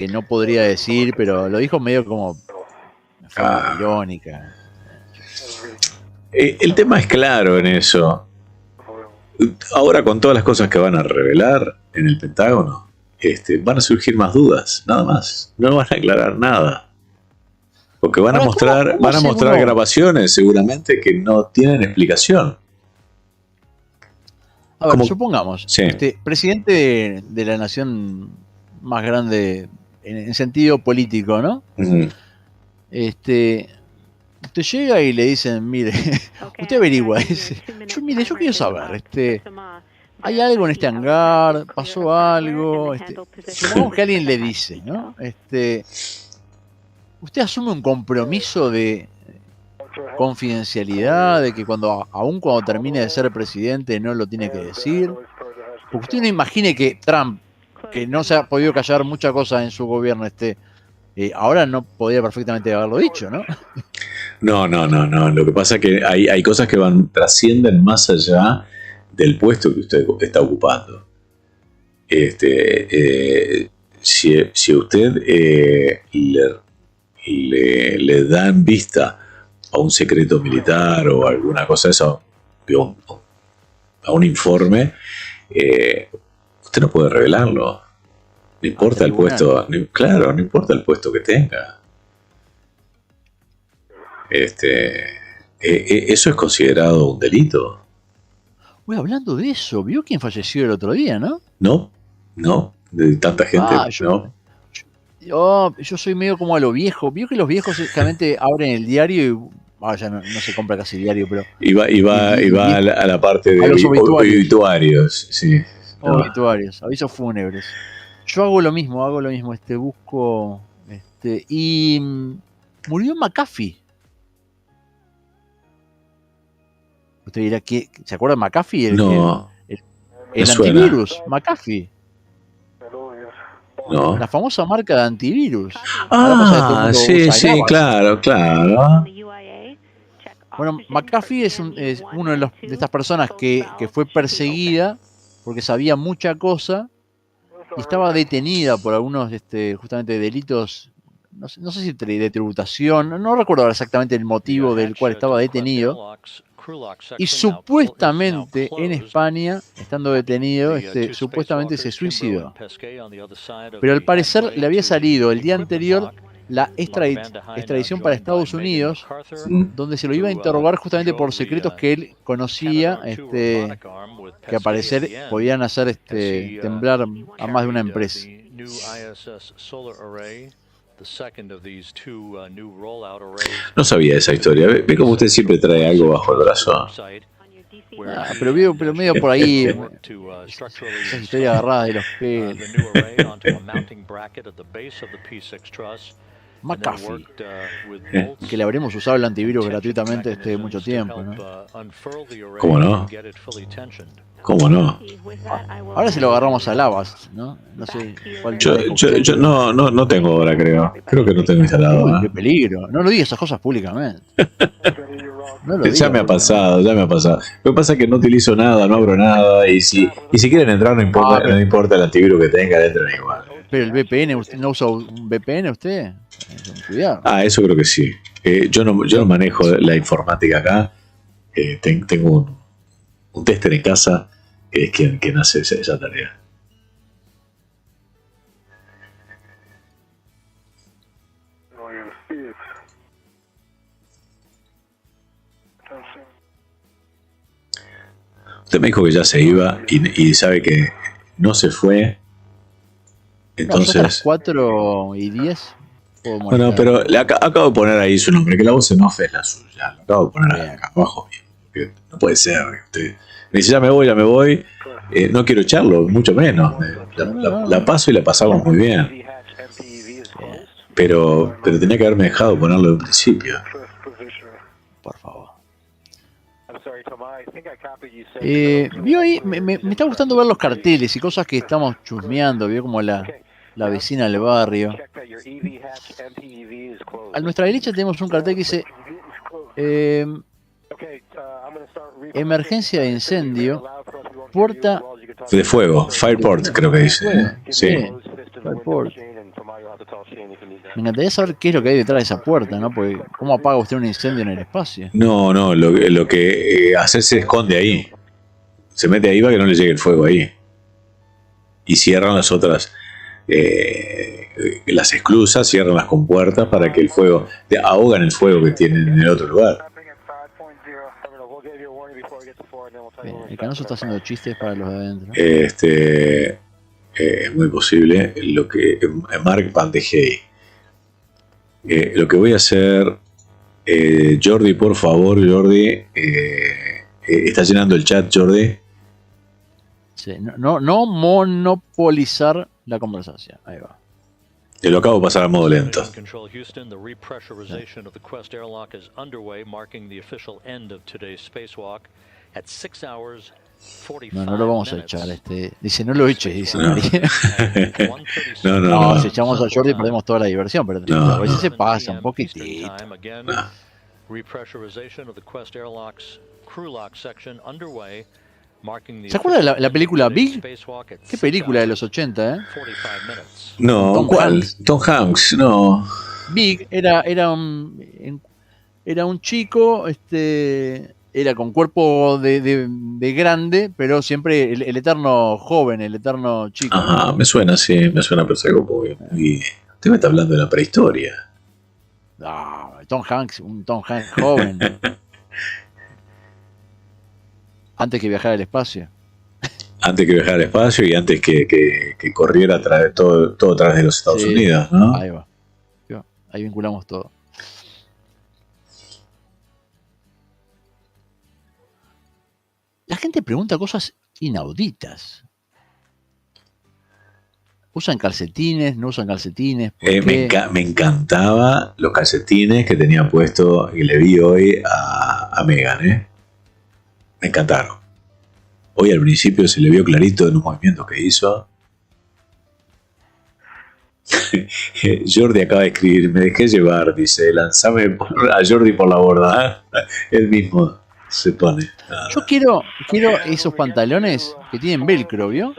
no podría decir, pero lo dijo medio como de forma irónica. El tema es claro en eso. Ahora con todas las cosas que van a revelar en el Pentágono, van a surgir más dudas, nada más. No van a aclarar nada. Porque van a mostrar grabaciones seguramente que no tienen explicación. A ver, supongamos, sí. Presidente de la nación más grande en sentido político, ¿no? Uh-huh. Usted llega y le dicen, mire, usted averigua, yo quiero saber, hay algo en este hangar, pasó algo, supongamos que alguien le dice, ¿no? Usted asume un compromiso de confidencialidad, de que aun cuando termine de ser presidente no lo tiene que decir, porque usted no imagine que Trump, que no se ha podido callar muchas cosas en su gobierno, ahora no podría perfectamente haberlo dicho, ¿no? No. Lo que pasa es que hay cosas que trascienden más allá del puesto que usted está ocupando. Si usted le da en vista a un secreto militar o alguna cosa de eso, a un informe, usted no puede revelarlo. No importa el puesto, no importa el puesto que tenga. Eso es considerado un delito. Uy, hablando de eso, ¿vio quién falleció el otro día, no? No, de tanta gente, no. Yo soy medio como a lo viejo. Vio que los viejos realmente abren el diario y ya no se compra casi diario, pero y va a la parte de los obituarios, sí. Obituarios, avisos fúnebres. Yo hago lo mismo, busco, y murió McAfee. Usted dirá, ¿se acuerda de McAfee? No. Me El suena. antivirus, McAfee. No. La famosa marca de antivirus. Ahora pasa que todo el Ah, mundo sí, usa sí, Avast. claro. Bueno, McAfee es uno de estas personas que fue perseguida porque sabía mucha cosa y estaba detenida por algunos justamente delitos, no sé si de tributación, no recuerdo exactamente el motivo del cual estaba detenido. Y supuestamente en España, estando detenido, supuestamente se suicidó. Pero al parecer le había salido el día anterior la extradición para Estados Unidos, donde se lo iba a interrogar justamente por secretos que él conocía, que al parecer podían hacer temblar a más de una empresa. No sabía esa historia. Ve como usted siempre trae algo bajo el brazo. Pero medio por ahí, esa historia agarrada de los pelos. McAfee, que le habremos usado el antivirus gratuitamente mucho tiempo, ¿no? ¿Cómo no? ¿Cómo no? Ahora se lo agarramos a Avast, ¿no? No sé cuál. Yo no tengo ahora, creo. Creo que no tengo instalado. Uy, qué peligro. No lo digas esas cosas públicamente. No lo Ya me ha pasado. Lo que pasa es que no utilizo nada, no abro nada. Y si quieren entrar, no importa el antivirus que tengan, entran igual. Pero el VPN, ¿usted no usa un VPN usted? Cuidado. Ah, eso creo que sí. Yo no manejo la informática acá. Tengo un tester en casa que es quien hace esa tarea. Usted me dijo que ya se iba y sabe que no se fue. Entonces. No, las 4:10. Bueno, pero acabo de poner ahí su nombre, que la voz en off es la suya. Lo acabo de poner acá abajo. Porque no puede ser. Usted me dice, ya me voy. No quiero echarlo, mucho menos. La paso y la pasamos muy bien. Pero tenía que haberme dejado ponerlo de un principio. Por favor. Vio ahí, me está gustando ver los carteles y cosas que estamos chusmeando. Vio como la vecina del barrio. A nuestra derecha tenemos un cartel que dice emergencia de incendio, puerta de fuego, fireport creo que dice. Sí. Fireport. Me encantaría saber qué es lo que hay detrás de esa puerta, ¿no? Porque ¿cómo apaga usted un incendio en el espacio? No, lo que hace se esconde ahí. Se mete ahí para que no le llegue el fuego ahí. Y cierran las otras, las esclusas, cierran las compuertas para que el fuego, ahogan el fuego que tienen en el otro lugar. Bien, el canoso está haciendo chistes para los de adentro. Es muy posible. Lo que Mark Van de Hey. Lo que voy a hacer, Jordi, por favor, Jordi, está llenando el chat, Jordi. Sí, no monopolizar la conversación. Ahí va. Te lo acabo de pasar a modo lento. No lo vamos a echar. Dice, no lo eches, dice no. No, si echamos a Jordi perdemos toda la diversión, pero a veces se pasa un poquitito. ¿Se acuerda de la película Big? ¿Qué película de los 80, No, ¿cuál? Tom Hanks, no. Big era un chico, era con cuerpo de grande, pero siempre el eterno joven, el eterno chico. Ajá, me suena, sí, me suena, pero es algo muy... Usted me está hablando de la prehistoria. No, Tom Hanks, un Tom Hanks joven. Antes que viajar al espacio. Antes que viajar al espacio y antes que corriera a través, todo a través de los Estados Unidos, ¿no? Ahí va. Ahí vinculamos todo. La gente pregunta cosas inauditas. ¿Usan calcetines? ¿No usan calcetines? Me encantaba los calcetines que tenía puesto y le vi hoy a Megan, Me encantaron. Hoy al principio se le vio clarito en un movimiento que hizo. Jordi acaba de escribir, me dejé llevar, dice, lanzame a Jordi por la borda. Él mismo se pone. Yo quiero esos pantalones que tienen velcro, ¿vio?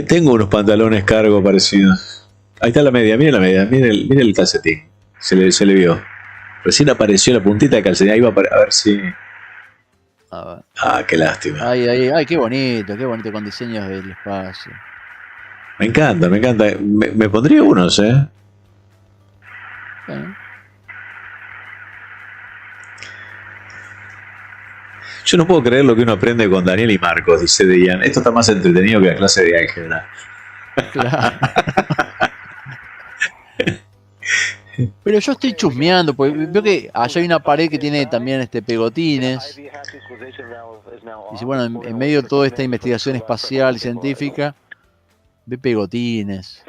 Tengo unos pantalones cargo parecidos. Ahí está la media, miren la media, miren el calcetín. Se le vio. Recién apareció la puntita de calcetín, ahí va a ver si... A ver. Ah, qué lástima. Ay, qué bonito con diseños del espacio. Me encanta. Me pondría unos, Yo no puedo creer lo que uno aprende con Daniel y Marcos, dice Dejan. Esto está más entretenido que la clase de álgebra. Claro. Pero yo estoy chusmeando, porque veo que allá hay una pared que tiene también pegotines. Dice, bueno, en medio de toda esta investigación espacial y científica, ve pegotines.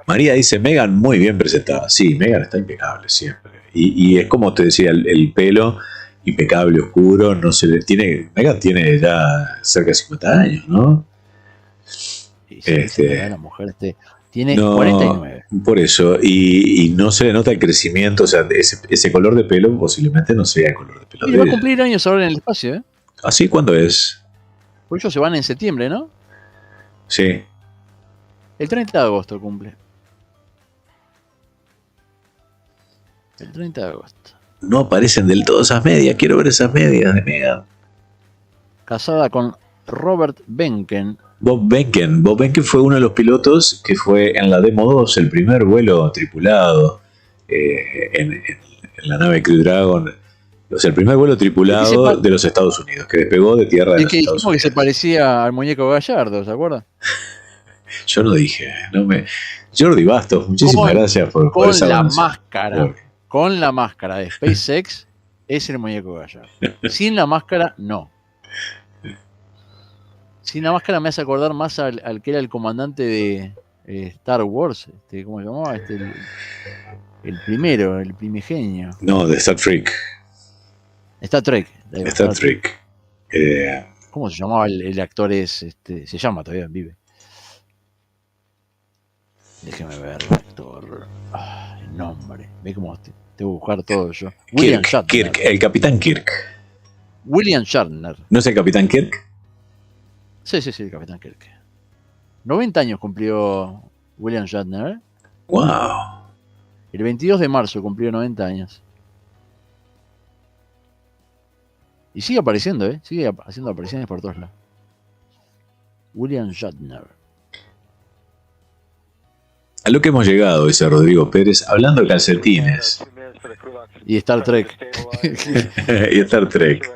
María dice, Megan muy bien presentada. Sí, Megan está impecable siempre. Y es como te decía, el pelo impecable, oscuro, no se le tiene. Megan tiene ya cerca de 50 años, ¿no? Sí, la mujer tiene 49. Por eso, y no se le nota el crecimiento, o sea, ese color de pelo posiblemente no sea el color de pelo. Y va a cumplir años ahora en el espacio, ¿eh? ¿Así? ¿Cuándo es? Pues ellos se van en septiembre, ¿no? Sí. El 30 de agosto cumple. El 30 de agosto. No aparecen del todo esas medias. Quiero ver esas medias de Megan. Casada con Robert Benken. Bob Benken fue uno de los pilotos que fue en la Demo 2, el primer vuelo tripulado en la nave Crew Dragon. O sea, el primer vuelo tripulado de los Estados Unidos, que despegó de tierra de los Estados Unidos. Que se parecía al muñeco Gallardo, ¿se acuerda? Yo no dije. Jordi Bastos, muchísimas gracias por esa máscara. Con la máscara de SpaceX es el muñeco Gallardo. Sin la máscara, no. Sin la máscara me hace acordar más al que era el comandante de Star Wars. ¿Cómo se llamaba? El primero, el primigenio. No, de Star Trek. Star Trek. Star Trek. ¿Cómo se llamaba el actor? Se llama todavía, vive. Déjeme ver el actor. El nombre. Ve cómo tengo que buscar todo yo. William Shatner. Kirk, el Capitán Kirk. William Shatner. ¿No es el Capitán Kirk? Sí, el Capitán Kirk. 90 años cumplió William Shatner. ¡Wow! El 22 de marzo cumplió 90 años. Y sigue apareciendo, sigue haciendo apariciones por todos lados. William Shatner. A lo que hemos llegado, dice Rodrigo Pérez, hablando de calcetines. Y Star Trek. Y Star Trek.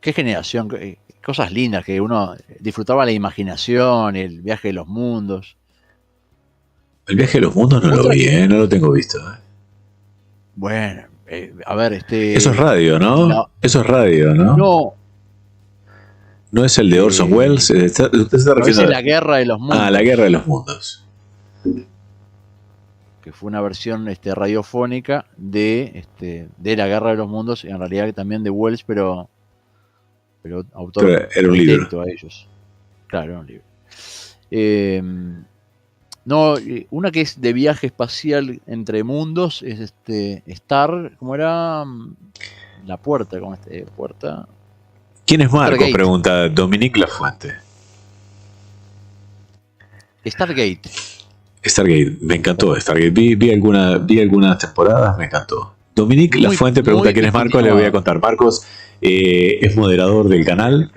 Qué generación, cosas lindas que uno disfrutaba la imaginación, el viaje de los mundos. El viaje de los mundos no lo vi, no lo tengo visto. Bueno, a ver, Eso es radio, ¿no? No. Eso es radio, ¿no? No. ¿No es el de Orson Welles? ¿Usted se está refiriendo es La Guerra de los Mundos. Ah, La Guerra de los Mundos. Que fue una versión radiofónica de La Guerra de los Mundos, en realidad también de Welles, pero autor era un libro a ellos. Claro, era un libro. No, una que es de viaje espacial entre mundos es Star, ¿cómo era? La puerta, ¿cómo puerta? ¿Quién es Marco? Stargate. Pregunta Dominique Lafuente. Stargate, me encantó Stargate. Vi algunas temporadas, me encantó. Dominique Lafuente pregunta quién es Marcos, le voy a contar. Marcos es moderador del canal.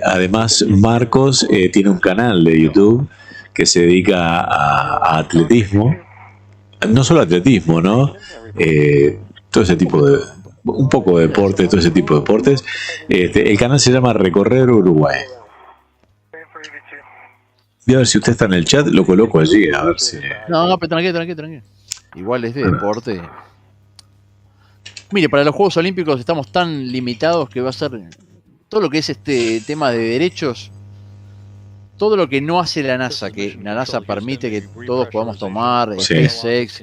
Además, Marcos tiene un canal de YouTube que se dedica a atletismo. No solo atletismo, ¿no? Todo ese tipo de... Un poco de deporte, todo ese tipo de deportes. El canal se llama Recorrer Uruguay. Voy a ver si usted está en el chat, lo coloco allí, a ver si... No, pero tranquilo. Igual es de deporte. Mire, para los Juegos Olímpicos estamos tan limitados que va a ser todo lo que es tema de derechos, todo lo que no hace la NASA, que la NASA permite que todos podamos tomar, Sí. SpaceX,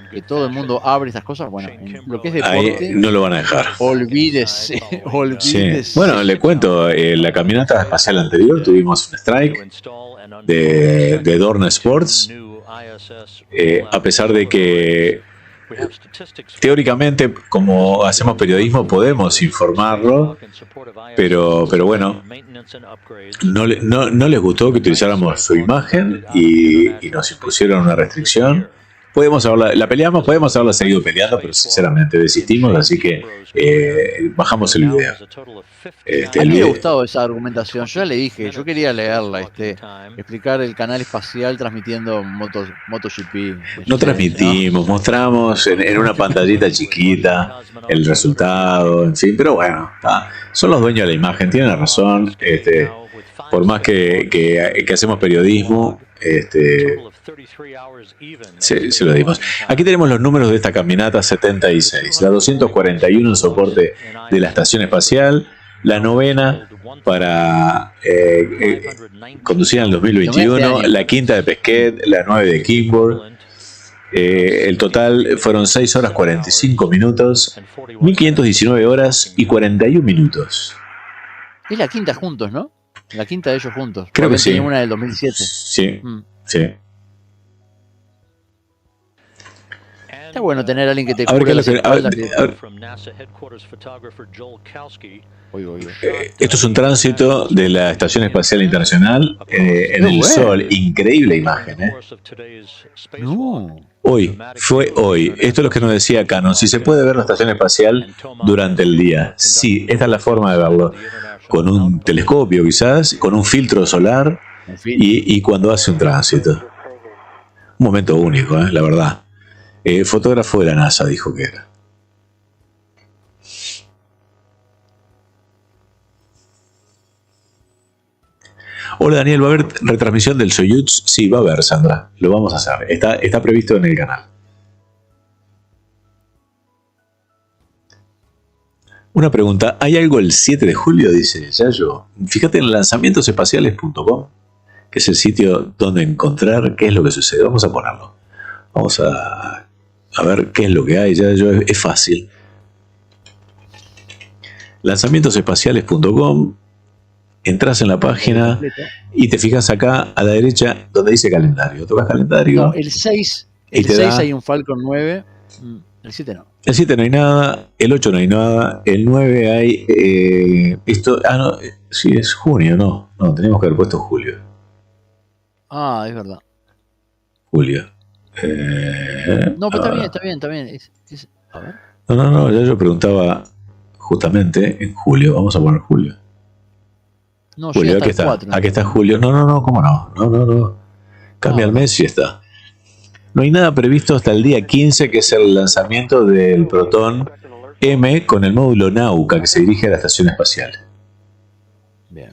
que todo el mundo abre estas cosas, bueno, en lo que es Ahí deporte, no lo van a dejar. olvídese, Sí. olvídese. Bueno, le cuento, la caminata espacial anterior tuvimos un strike de Dorna Sports, a pesar de que teóricamente, como hacemos periodismo, podemos informarlo, pero bueno, no les gustó que utilizáramos su imagen y nos impusieron una restricción. Podemos la peleamos, podemos haberla seguido peleando, pero sinceramente desistimos, así que bajamos el video. A mí me ha gustado esa argumentación. Yo ya le dije, yo quería leerla, explicar el canal espacial transmitiendo MotoGP. No transmitimos, mostramos en una pantallita chiquita el resultado, en fin, pero bueno, son los dueños de la imagen, tienen razón. Por más que hacemos periodismo, se lo dimos. Aquí tenemos los números de esta caminata 76, la 241 en soporte de la Estación Espacial, la 9ª para conducida en el 2021, la 5ª de Pesquet, la 9 de Kimbrough. El total fueron 6 horas 45 minutos, 1519 horas y 41 minutos. Es la 5ª juntos, ¿no? La 5ª de ellos juntos. Creo que sí. Tiene una del 2007. Sí, sí. Está bueno tener a alguien que te cubra las espaldas. Esto es un tránsito de la Estación Espacial Internacional en el Sol. Increíble imagen, ¿eh? No. Fue hoy. Esto es lo que nos decía Canon. Si se puede ver la Estación Espacial durante el día. Sí, esta es la forma de verlo. Con un telescopio quizás, con un filtro solar y cuando hace un tránsito. Un momento único, la verdad. Fotógrafo de la NASA dijo que era. Hola Daniel, ¿va a haber retransmisión del Soyuz? Sí, va a haber, Sandra. Lo vamos a hacer. Está previsto en el canal. Una pregunta, ¿hay algo el 7 de julio? Dice Yayo. Fíjate en lanzamientosespaciales.com, que es el sitio donde encontrar qué es lo que sucede. Vamos a ponerlo. Vamos a ver qué es lo que hay. Yayo, es fácil. Lanzamientosespaciales.com. Entras en la página y te fijas acá a la derecha donde dice calendario. Tocas calendario. No, el 6. El 6 hay un Falcon 9. El 7 no. El 7 no hay nada, el 8 no hay nada, el 9 hay... no, sí, es junio, no, tenemos que haber puesto julio. Ah, es verdad. Julio. No, pero está bien. A ver. No, ya yo preguntaba justamente en julio, vamos a poner julio. No, julio, aquí está, 4, aquí está julio, no, ¿cómo no? No. Cambia el mes y está. No hay nada previsto hasta el día 15, que es el lanzamiento del Proton M con el módulo Nauka que se dirige a la Estación Espacial. Bien.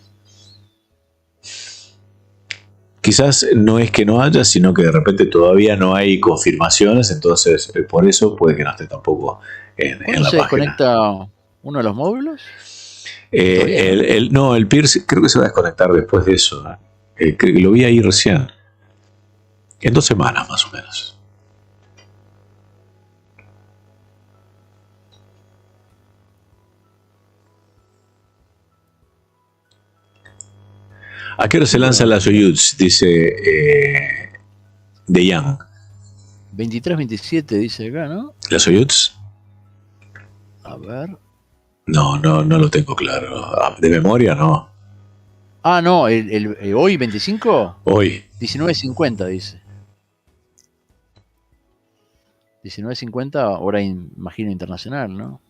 Quizás no es que no haya, sino que de repente todavía no hay confirmaciones, entonces por eso puede que no esté tampoco en la página. ¿Se desconecta uno de los módulos? No, el Pierce creo que se va a desconectar después de eso. Lo vi ahí recién. En 2 semanas más o menos. ¿A qué hora se lanza la Soyuz? Dice De Young. 23-27 dice acá, ¿no? ¿La Soyuz? A ver. No lo tengo claro. De memoria no. Ah, no, hoy 25. Hoy. 19:50 dice. 19:50, hora imagino internacional, ¿no?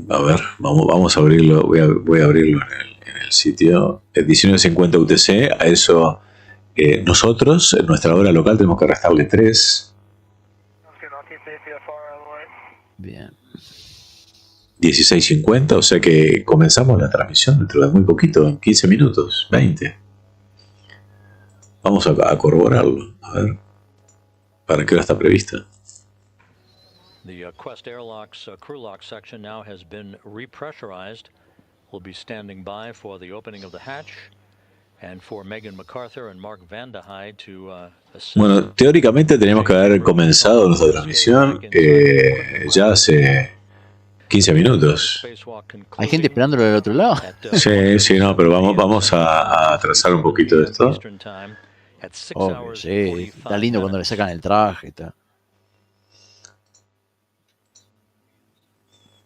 A ver, vamos a abrirlo. Voy a abrirlo en el sitio. 19:50 UTC. A eso nosotros, en nuestra hora local, tenemos que restarle 3. Bien. 16:50, o sea que comenzamos la transmisión dentro de muy poquito, en 15 minutos, 20. Vamos a corroborarlo. A ver, ¿para qué hora está prevista? The Quest Airlock's crew lock section now has been repressurized. We'll be standing by for the opening of the hatch Bueno, teóricamente tenemos que haber comenzado nuestra transmisión ya hace 15 minutos. ¿Hay gente esperándolo del otro lado? Sí, no, pero vamos a atrasar un poquito esto. Obvio, sí. Está lindo cuando le sacan el traje y tal.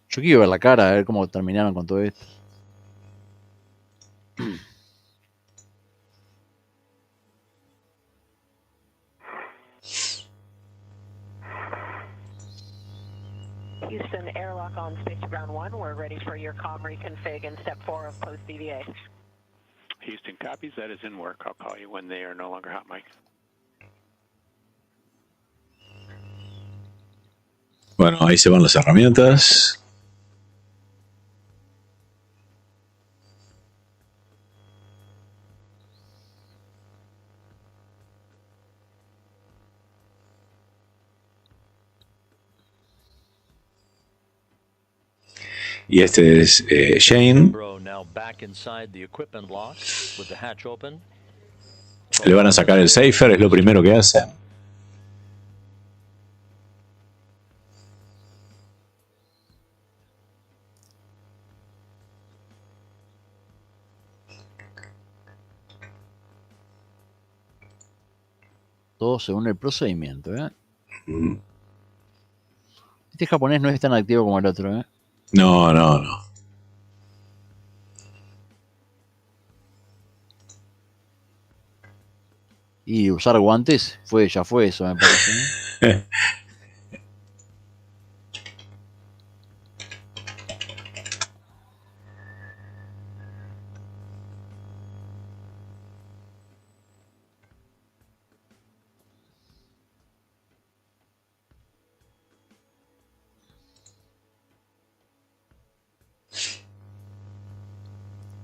Yo quiero ver la cara, a ver cómo terminaron con todo esto. Houston, airlock on space to ground 1. We're ready for your comm reconfig in step 4 of post DVA. Houston copies. That is in work. I'll call you when they are no longer hot mic. Bueno, ahí se van las herramientas. Y este es Shane. Le van a sacar el safer, es lo primero que hacen. Todo según el procedimiento, ¿eh? Este japonés no es tan activo como el otro, ¿eh? No. Y usar guantes ya fue eso, me parece, ¿eh?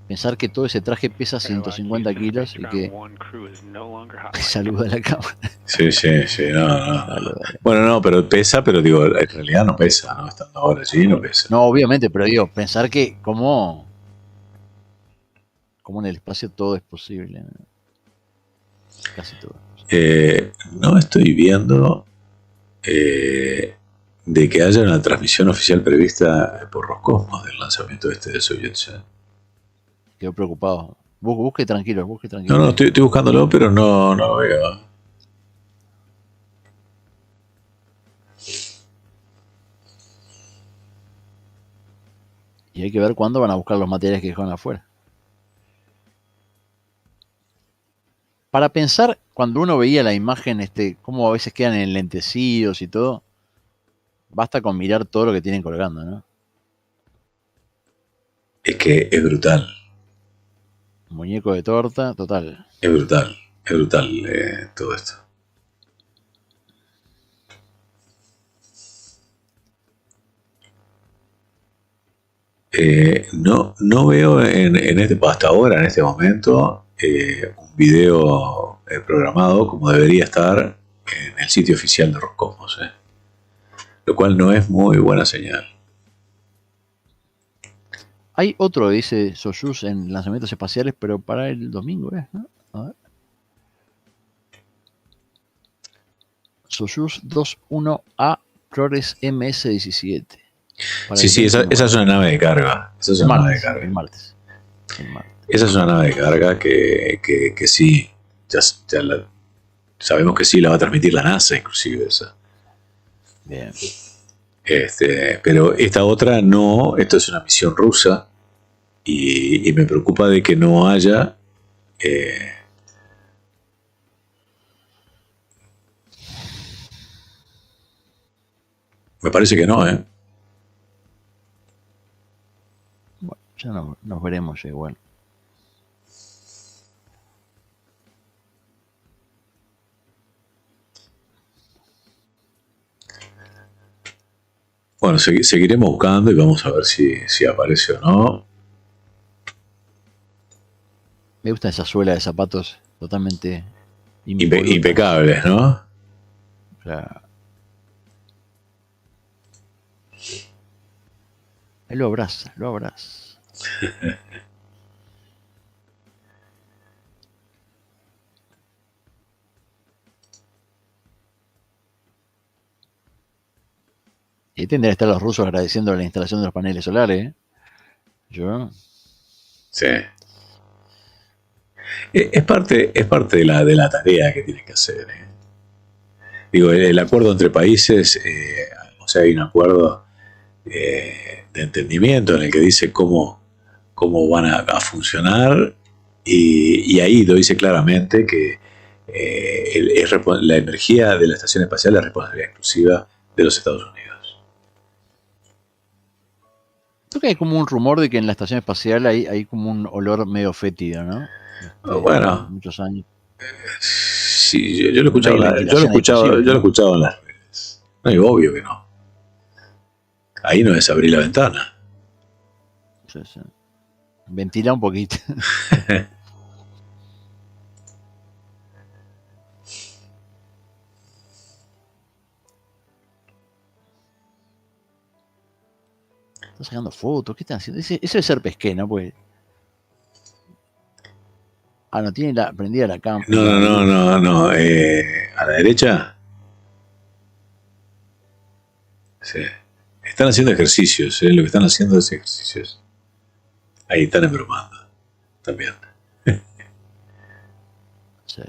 Pensar que todo ese traje pesa 150 kilos y que saluda a la cámara. Sí, no. Bueno, no, pero pesa, pero digo, en realidad no pesa, ¿no? Estando ahora allí no pesa. No, obviamente, pero digo, pensar que como en el espacio todo es posible, ¿no? Casi todo. No estoy viendo de que haya una transmisión oficial prevista por Roscosmos del lanzamiento de Soyuz. Quedo preocupado. Busque tranquilo. No, estoy buscándolo, pero no lo veo. Y hay que ver cuándo van a buscar los materiales que dejaron afuera. Para pensar, cuando uno veía la imagen, cómo a veces quedan enlentecidos y todo, basta con mirar todo lo que tienen colgando, ¿no? Es que es brutal. Muñeco de torta, total. Es brutal todo esto. No veo hasta ahora, en este momento, un video programado como debería estar en el sitio oficial de Roscosmos, lo cual no es muy buena señal. Hay otro, dice Soyuz, en lanzamientos espaciales, pero para el domingo, ¿no? A ver. Soyuz 21A Progress MS-17. Sí, esa es una nave de carga. El martes. Esa es una nave de carga que sí, ya sabemos que sí la va a transmitir la NASA, inclusive esa. Bien. Pero esta otra no, esto es una misión rusa y me preocupa de que no haya me parece que no, Bueno, ya nos veremos igual. Bueno, seguiremos buscando y vamos a ver si aparece o no. Me gusta esa suela de zapatos totalmente impecables, ¿no? Claro. Ahí lo abraza. Y tendrían que estar los rusos agradeciendo la instalación de los paneles solares, ¿eh? Yo. Sí. Es parte de la tarea que tienen que hacer. Digo, el acuerdo entre países, o sea, hay un acuerdo de entendimiento en el que dice cómo van a funcionar y ahí lo dice claramente que la energía de la Estación Espacial es responsabilidad exclusiva de los Estados Unidos. Creo que hay como un rumor de que en la estación espacial hay como un olor medio fétido, ¿no? Bueno, muchos años. Sí, yo lo he escuchado en las redes. No, es obvio que no. Ahí no es abrir la ventana. Sí. Ventila un poquito. Están sacando fotos, ¿qué están haciendo? Eso debe ser Pesquet, ¿no? Pues. No tiene prendida la cámara. No. A la derecha. Sí. Están haciendo ejercicios, lo que están haciendo es ejercicios. Ahí están embromando. También. Sí.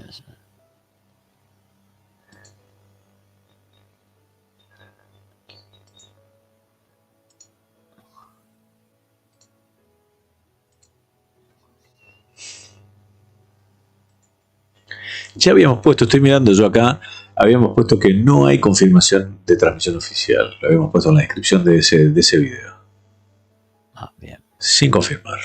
Ya habíamos puesto, estoy mirando yo acá, habíamos puesto que no hay confirmación de transmisión oficial. Lo habíamos puesto en la descripción de ese video. Bien. Sin confirmar.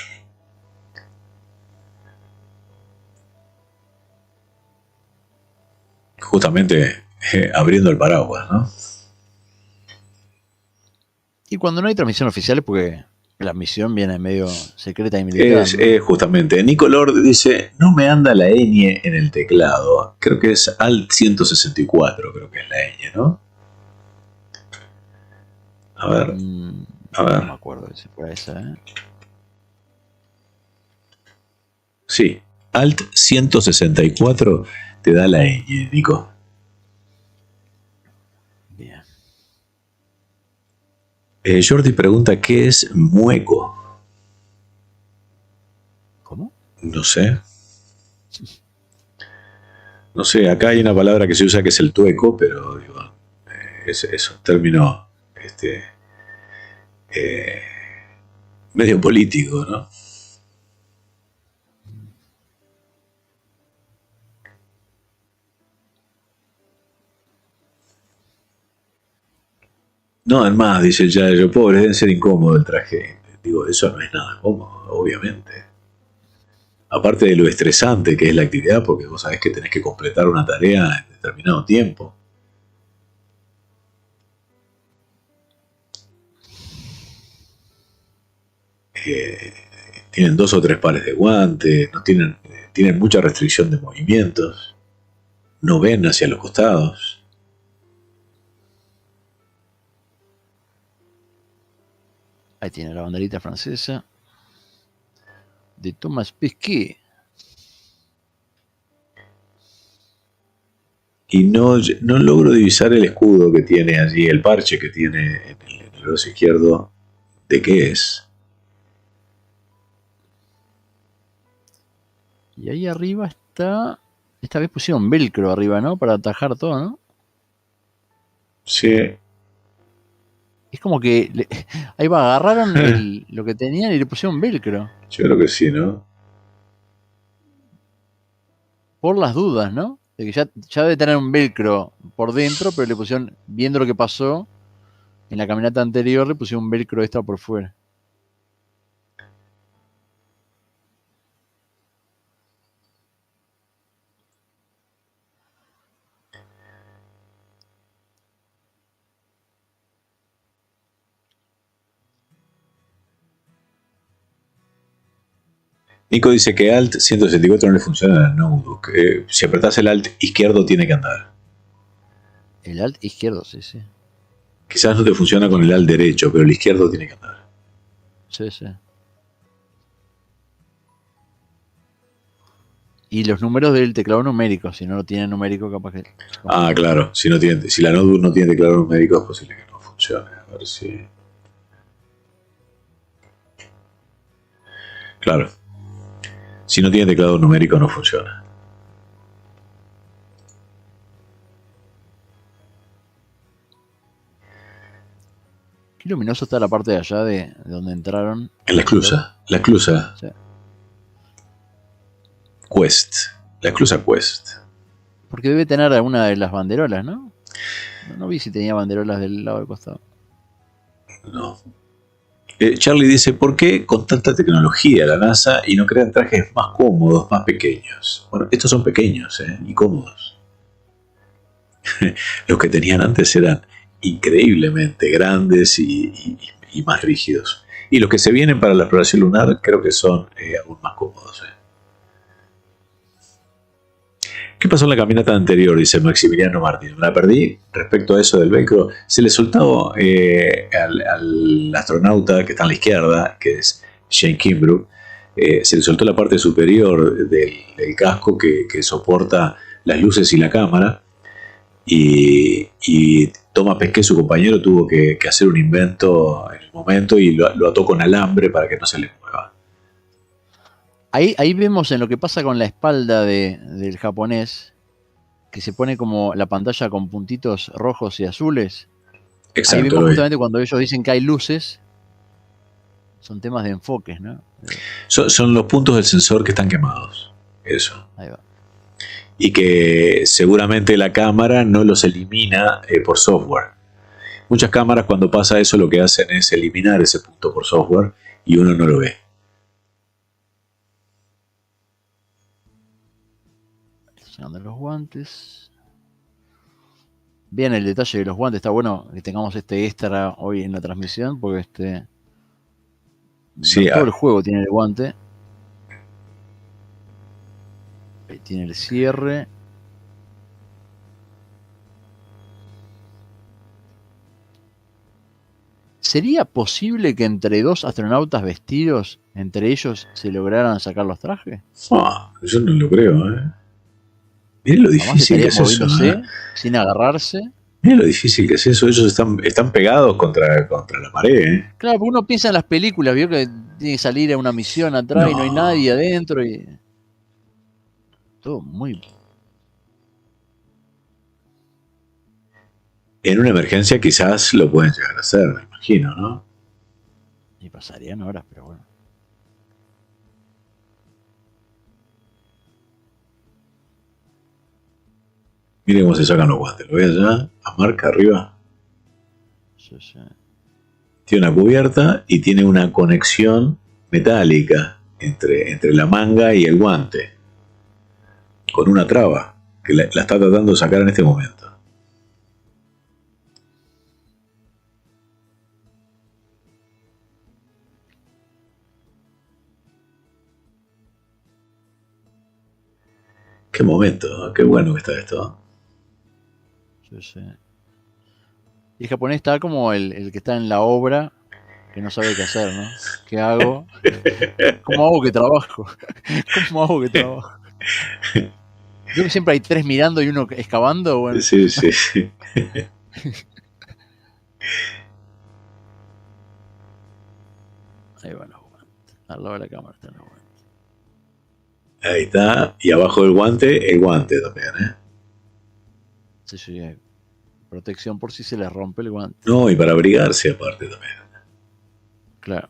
Justamente abriendo el paraguas, ¿no? Y cuando no hay transmisión oficial es porque la misión viene medio secreta y militar. Es justamente. Nicolor dice, no me anda la ñ en el teclado. Creo que es Alt 164, creo que es la ñ, ¿no? A ver. No me acuerdo si fue esa, ¿eh? Sí, Alt 164 te da la ñ, Nico. Bien. Jordi pregunta, ¿qué es mueco? ¿Cómo? No sé. No sé, acá hay una palabra que se usa que es el tueco, pero digo, es un término medio político, ¿no? No, además, dice ya, yo pobre, deben ser incómodo el traje. Digo, eso no es nada cómodo, obviamente. Aparte de lo estresante que es la actividad, porque vos sabés que tenés que completar una tarea en determinado tiempo. Tienen 2 o 3 pares de guantes, no tienen mucha restricción de movimientos, no ven hacia los costados. Ahí tiene la banderita francesa de Thomas Pesquet. Y no logro divisar el escudo que tiene allí, el parche que tiene en el brazo izquierdo. ¿De qué es? Y ahí arriba está... Esta vez pusieron velcro arriba, ¿no? Para atajar todo, ¿no? Sí. Es como que... ahí va, agarraron lo que tenían y le pusieron velcro. Yo creo que sí, ¿no? Por las dudas, ¿no? De que ya debe tener un velcro por dentro, pero le pusieron, viendo lo que pasó en la caminata anterior, le pusieron un velcro extra por fuera. Nico dice que Alt 164 no le funciona en el notebook. Si apretás el Alt izquierdo tiene que andar. El Alt izquierdo, sí. Quizás no te funciona con el Alt derecho, pero el izquierdo tiene que andar. Sí. Y los números del teclado numérico, si no lo tiene numérico, capaz que... Claro. Si la notebook no tiene teclado numérico, es posible que no funcione. funcione. A ver si... Claro. Si no tiene teclado numérico no funciona. Qué luminoso está la parte de allá de donde entraron. En la esclusa. La esclusa. Sí. Quest. La esclusa Quest. Porque debe tener alguna de las banderolas, ¿no? No vi si tenía banderolas del lado del costado. No. Charlie dice, ¿por qué con tanta tecnología la NASA y no crean trajes más cómodos, más pequeños? Bueno, estos son pequeños y cómodos. Los que tenían antes eran increíblemente grandes y más rígidos. Y los que se vienen para la exploración lunar creo que son aún más cómodos. ¿Qué pasó en la caminata anterior? Dice Maximiliano Martín. Me la perdí respecto a eso del velcro. Se le soltó al astronauta que está a la izquierda, que es Kimbrough, se le soltó la parte superior del casco que soporta las luces y la cámara. Y Thomas Pesquet, su compañero, tuvo que hacer un invento en el momento y lo ató con alambre para que no se le mueva. Ahí vemos en lo que pasa con la espalda del japonés, que se pone como la pantalla con puntitos rojos y azules. Exacto. Ahí vemos justamente cuando ellos dicen que hay luces, son temas de enfoques, ¿no? Son los puntos del sensor que están quemados. Eso. Ahí va. Y que seguramente la cámara no los elimina por software. Muchas cámaras cuando pasa eso lo que hacen es eliminar ese punto por software y uno no lo ve. De los guantes. Bien, el detalle de los guantes, está bueno que tengamos este extra hoy en la transmisión, porque sí, todo el juego tiene el guante. Ahí tiene el cierre. ¿Sería posible que entre dos astronautas vestidos, entre ellos, se lograran sacar los trajes? Yo no lo creo, Miren lo difícil que es eso. Sin agarrarse. Miren lo difícil que es eso. Ellos están pegados contra la pared. Claro, porque uno piensa en las películas, vio que tiene que salir a una misión atrás y no hay nadie adentro. Todo muy... En una emergencia quizás lo pueden llegar a hacer, me imagino, ¿no? Y pasarían horas, pero bueno. Miren cómo se sacan los guantes. Lo ve allá, a marca arriba. Sí. Tiene una cubierta y tiene una conexión metálica entre la manga y el guante. Con una traba que la está tratando de sacar en este momento. Qué momento, qué bueno que está esto. Sí. Y el japonés está como el que está en la obra, que no sabe qué hacer, ¿no? ¿Qué hago? ¿Cómo hago que trabajo? ¿Cómo hago que trabajo? Creo que siempre hay tres mirando y uno excavando. Bueno. Sí. Ahí van los guantes. Al lado de la cámara están los guantes. Ahí está. Y abajo del guante, el guante también, Sí. Protección por si se les rompe el guante. No, y para abrigarse aparte también. Claro.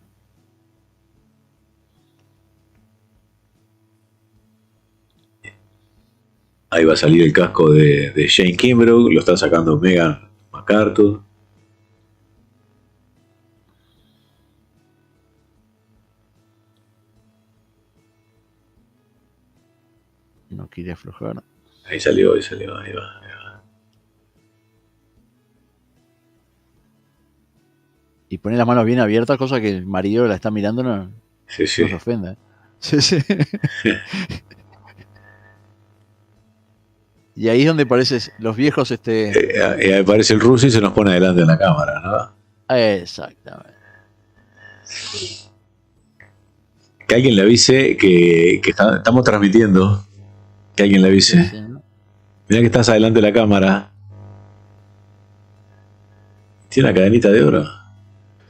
Ahí va a salir el casco de Kimbrough, lo está sacando Megan MacArthur. No quiere aflojar. Ahí salió, ahí va. Y pone las manos bien abiertas, cosa que el marido la está mirando, no se ofenda. Sí. Y ahí es donde aparecen los viejos. Ahí aparece el ruso y se nos pone adelante en la cámara, ¿no? Exactamente. Que alguien le avise que estamos transmitiendo. Que alguien le avise. Sí, ¿no? Mira que estás adelante de la cámara. ¿Tiene una cadenita de oro?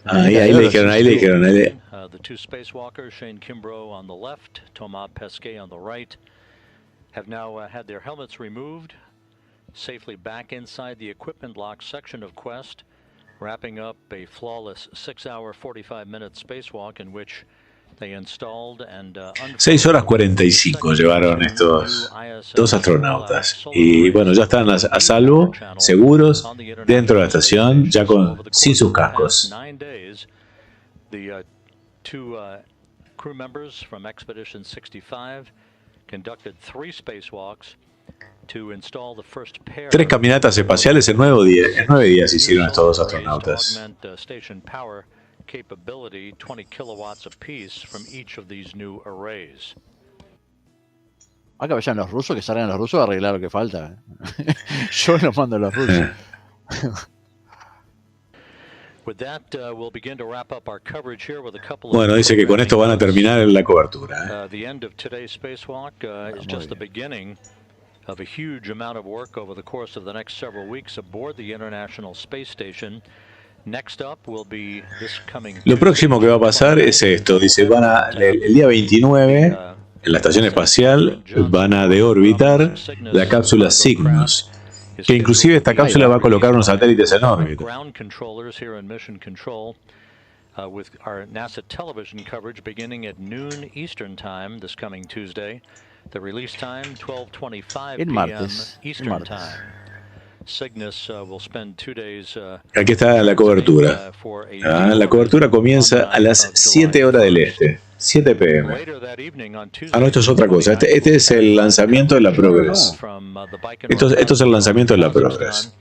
Ahí le dijeron. The two spacewalkers, Shane Kimbrough on the left, Thomas Pesquet on the right, have now had their helmets removed, safely back inside the equipment lock section of Quest, wrapping up a flawless 6-hour, 45-minute spacewalk in which they installed and 6 horas 45 llevaron estos dos astronautas. Y bueno, ya están a salvo, seguros, dentro de la estación, ya sin sus cascos. The two crew members from Expedition 65 conducted 3 spacewalks to install the first pair. 3 caminatas espaciales en 9 días hicieron estos dos astronautas. Station power capability 20 kilowatts apiece from each of these new arrays. Acá vayan los rusos, que salgan los rusos a arreglar lo que falta. Yo los mando a los rusos. Bueno, dice que con esto van a terminar la cobertura. The end of today's spacewalk is just the beginning of a huge amount of work over the course of the next several weeks aboard the International Space Station. Next up will be this coming. Lo próximo que va a pasar es esto. Dice, el día 29 en la Estación Espacial van a deorbitar la cápsula Cygnus, que inclusive esta cápsula va a colocar unos satélites en órbita. With our NASA television coverage beginning at noon Eastern Time this coming Tuesday. The release time 12:25 p.m. Eastern Time. Cygnus will spend 2 days. Aquí está la cobertura. La cobertura comienza a las 7 horas del este, 7 p.m. No, esto es otra cosa. Este es el lanzamiento de la Progress. Esto es el lanzamiento de la Progress.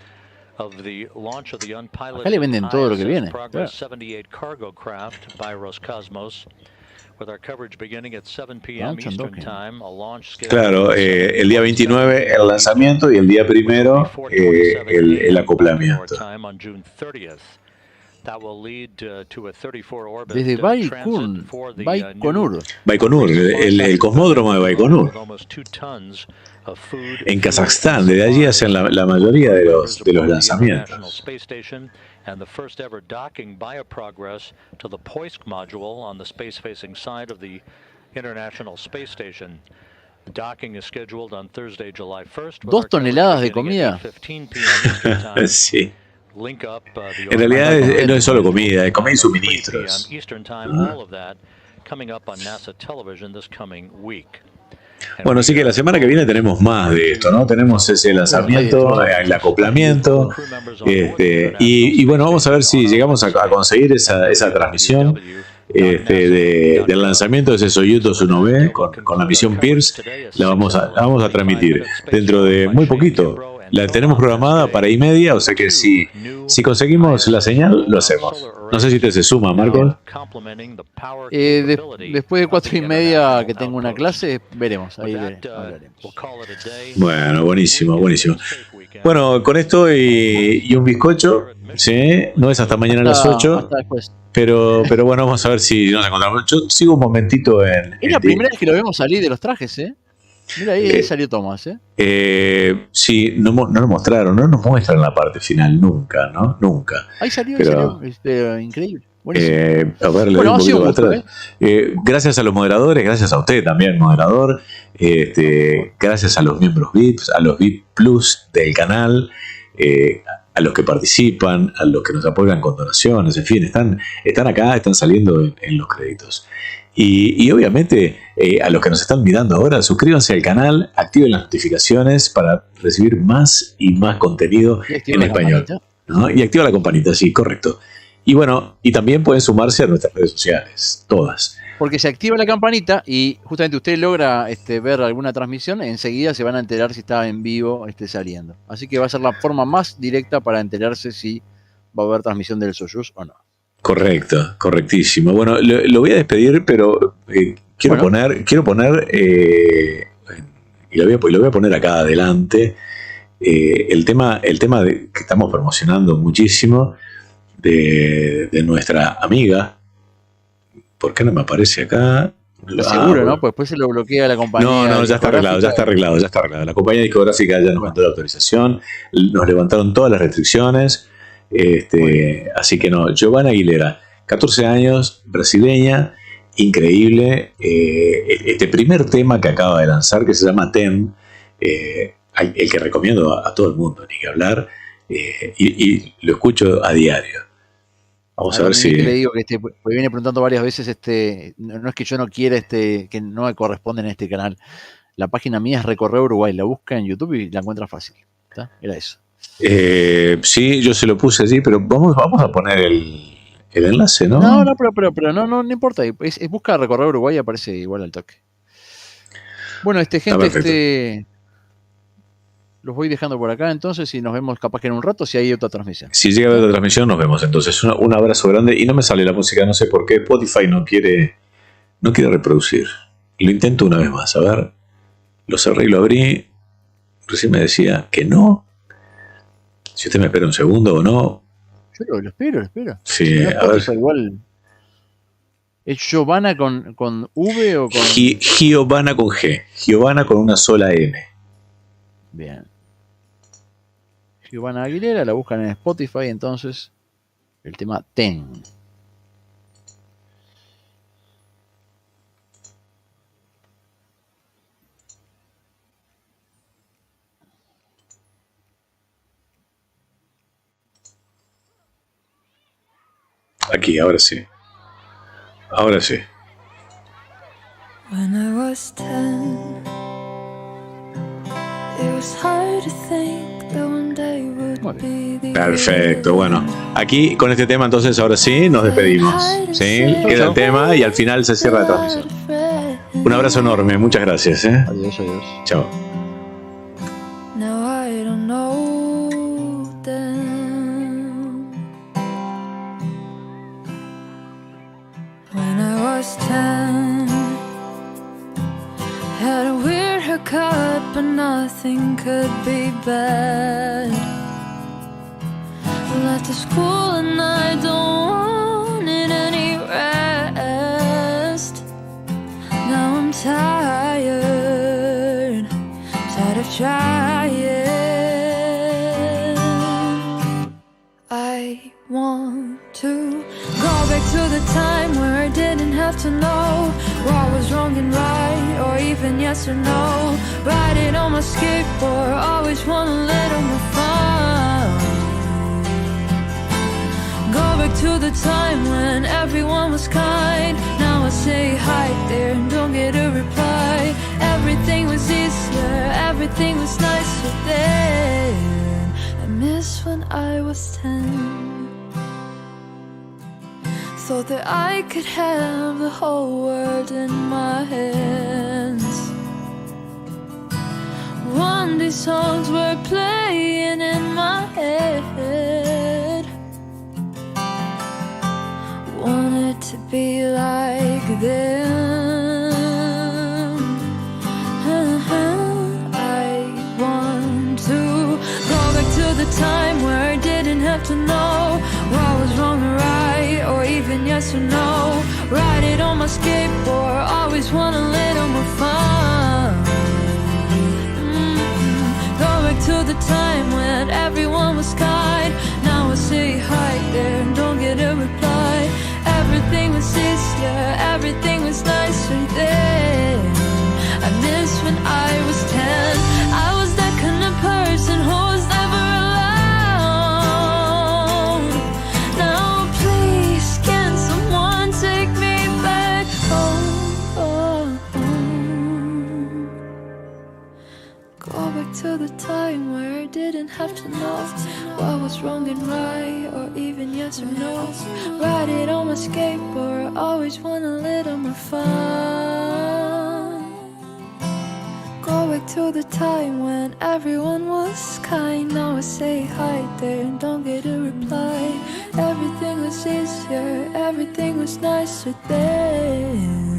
Acá le venden todo lo que viene. Claro, el día 29 el lanzamiento y el día 1 el acoplamiento. Desde Baikonur, el cosmódromo de Baikonur. En Kazajstán, desde allí hacen la mayoría de los lanzamientos. And the first ever docking by a Progress to the Poisk module on the space-facing side of the International Space Station. The docking is scheduled on Thursday, July 1st. 2 toneladas de comida. Sí. En realidad no es solo comida, es comida y suministros. Eastern Time, all of that coming up on NASA television this coming week. Bueno, así que la semana que viene tenemos más de esto, ¿no? Tenemos ese lanzamiento, el acoplamiento, y bueno, vamos a ver si llegamos a conseguir esa transmisión del lanzamiento de ese Soyuz 1B con la misión Pierce. La vamos a transmitir dentro de muy poquito. La tenemos programada para 1:30, o sea que si conseguimos la señal, lo hacemos. No sé si te se suma, Marcos. Después de 4:30 que tengo una clase, veremos. Ahí hablaremos. Bueno, buenísimo. Bueno, con esto y un bizcocho, ¿sí? No es hasta mañana a las 8. Hasta después. Pero bueno, vamos a ver si nos encontramos. Yo sigo un momentito en... Es la primera vez que lo vemos salir de los trajes, ¿eh? Mira, ahí salió Tomás, ¿eh? Sí, no nos mostraron, no nos muestran la parte final, nunca, ¿no? Nunca. Ahí salió, increíble. A ver, le doy un poquito para atrás. Gracias a los moderadores, gracias a usted también, moderador. Gracias a los miembros VIPs, a los VIP Plus del canal, a los que participan, a los que nos apoyan con donaciones, en fin, están acá, están saliendo en los créditos. Y obviamente a los que nos están mirando ahora, suscríbanse al canal, activen las notificaciones para recibir más y más contenido en español, ¿no? Y activa la campanita, sí, correcto. Y bueno, y también pueden sumarse a nuestras redes sociales, todas. Porque se activa la campanita y justamente usted logra ver alguna transmisión, enseguida se van a enterar si está en vivo saliendo. Así que va a ser la forma más directa para enterarse si va a haber transmisión del Soyuz o no. Correcto, correctísimo. Bueno, lo voy a despedir, pero quiero poner y lo voy a poner acá adelante, el tema que estamos promocionando muchísimo de nuestra amiga. ¿Por qué no me aparece acá? Seguro, ¿no? Pues después se lo bloquea la compañía. No, ya está arreglado. La compañía discográfica ya nos mandó la autorización, nos levantaron todas las restricciones. Así que no, Giovanna Aguilera, 14 años, brasileña, increíble. Este primer tema que acaba de lanzar, que se llama Ten, el que recomiendo a todo el mundo, ni que hablar, y lo escucho a diario. Vamos a ver si... Le digo que porque viene preguntando varias veces, no es que yo no quiera, que no me corresponde en este canal. La página mía es Recorrer Uruguay, la busca en YouTube y la encuentra fácil. ¿Está? Era eso. Sí, yo se lo puse allí, pero vamos a poner el enlace, ¿no? No, pero no importa. Es busca Recorrer Uruguay y aparece igual al toque. Bueno, gente, los voy dejando por acá entonces y nos vemos capaz que en un rato si hay otra transmisión. Si llega otra transmisión nos vemos entonces. Un abrazo grande y no me sale la música, no sé por qué. Spotify no quiere reproducir. Lo intento una vez más, a ver. Los cerré y lo abrí. Recién me decía que no. Si usted me espera un segundo o no. Yo lo espero. Sí, a ver. Igual. ¿Es Giovanna con V o con...? Giovanna con G. Giovanna con una sola N. Bien. Giovanna Aguilera, la buscan en Spotify entonces. El tema Ten. Aquí, ahora sí. Ahora sí. When I was 10, it was hard to think that one day would be the Perfecto, bueno. Aquí con este tema entonces ahora sí nos despedimos. ¿Sí? Queda el tema y al final se cierra la transmisión. Un abrazo enorme, muchas gracias. Adiós. Chao. Now I don't know them. When I was 10, had a weird haircut, but nothing could be bad. Left the school and I don't need any rest. Now I'm tired of trying. I want to go back to the time where I didn't have to know what was wrong and right, or even yes or no. Riding on my skateboard, always want a little more fun. Go back to the time when everyone was kind. Now I say hi there and don't get a reply. Everything was easier, everything was nicer then. I miss when I was 10. Thought that I could have the whole world in my hands. One day songs were playing in my head. Wanted to be like them. I want to go back to the time where I didn't have to know what was wrong or right, or even yes or no. Ride it on my skateboard, always want a little more fun. Go back to the time when everyone was kind. Now I say hi there and don't get a reply. Everything was easier, everything was nicer then. I miss when I was 10. I was that kind of person who was never alone. Now please, can someone take me back home? Go back to the time where I didn't have to know what was wrong and right, or even yes or no. Ride it on my skateboard, always want a little more fun. Go back to the time when everyone was kind. Now I say hi there and don't get a reply. Everything was easier, everything was nicer then.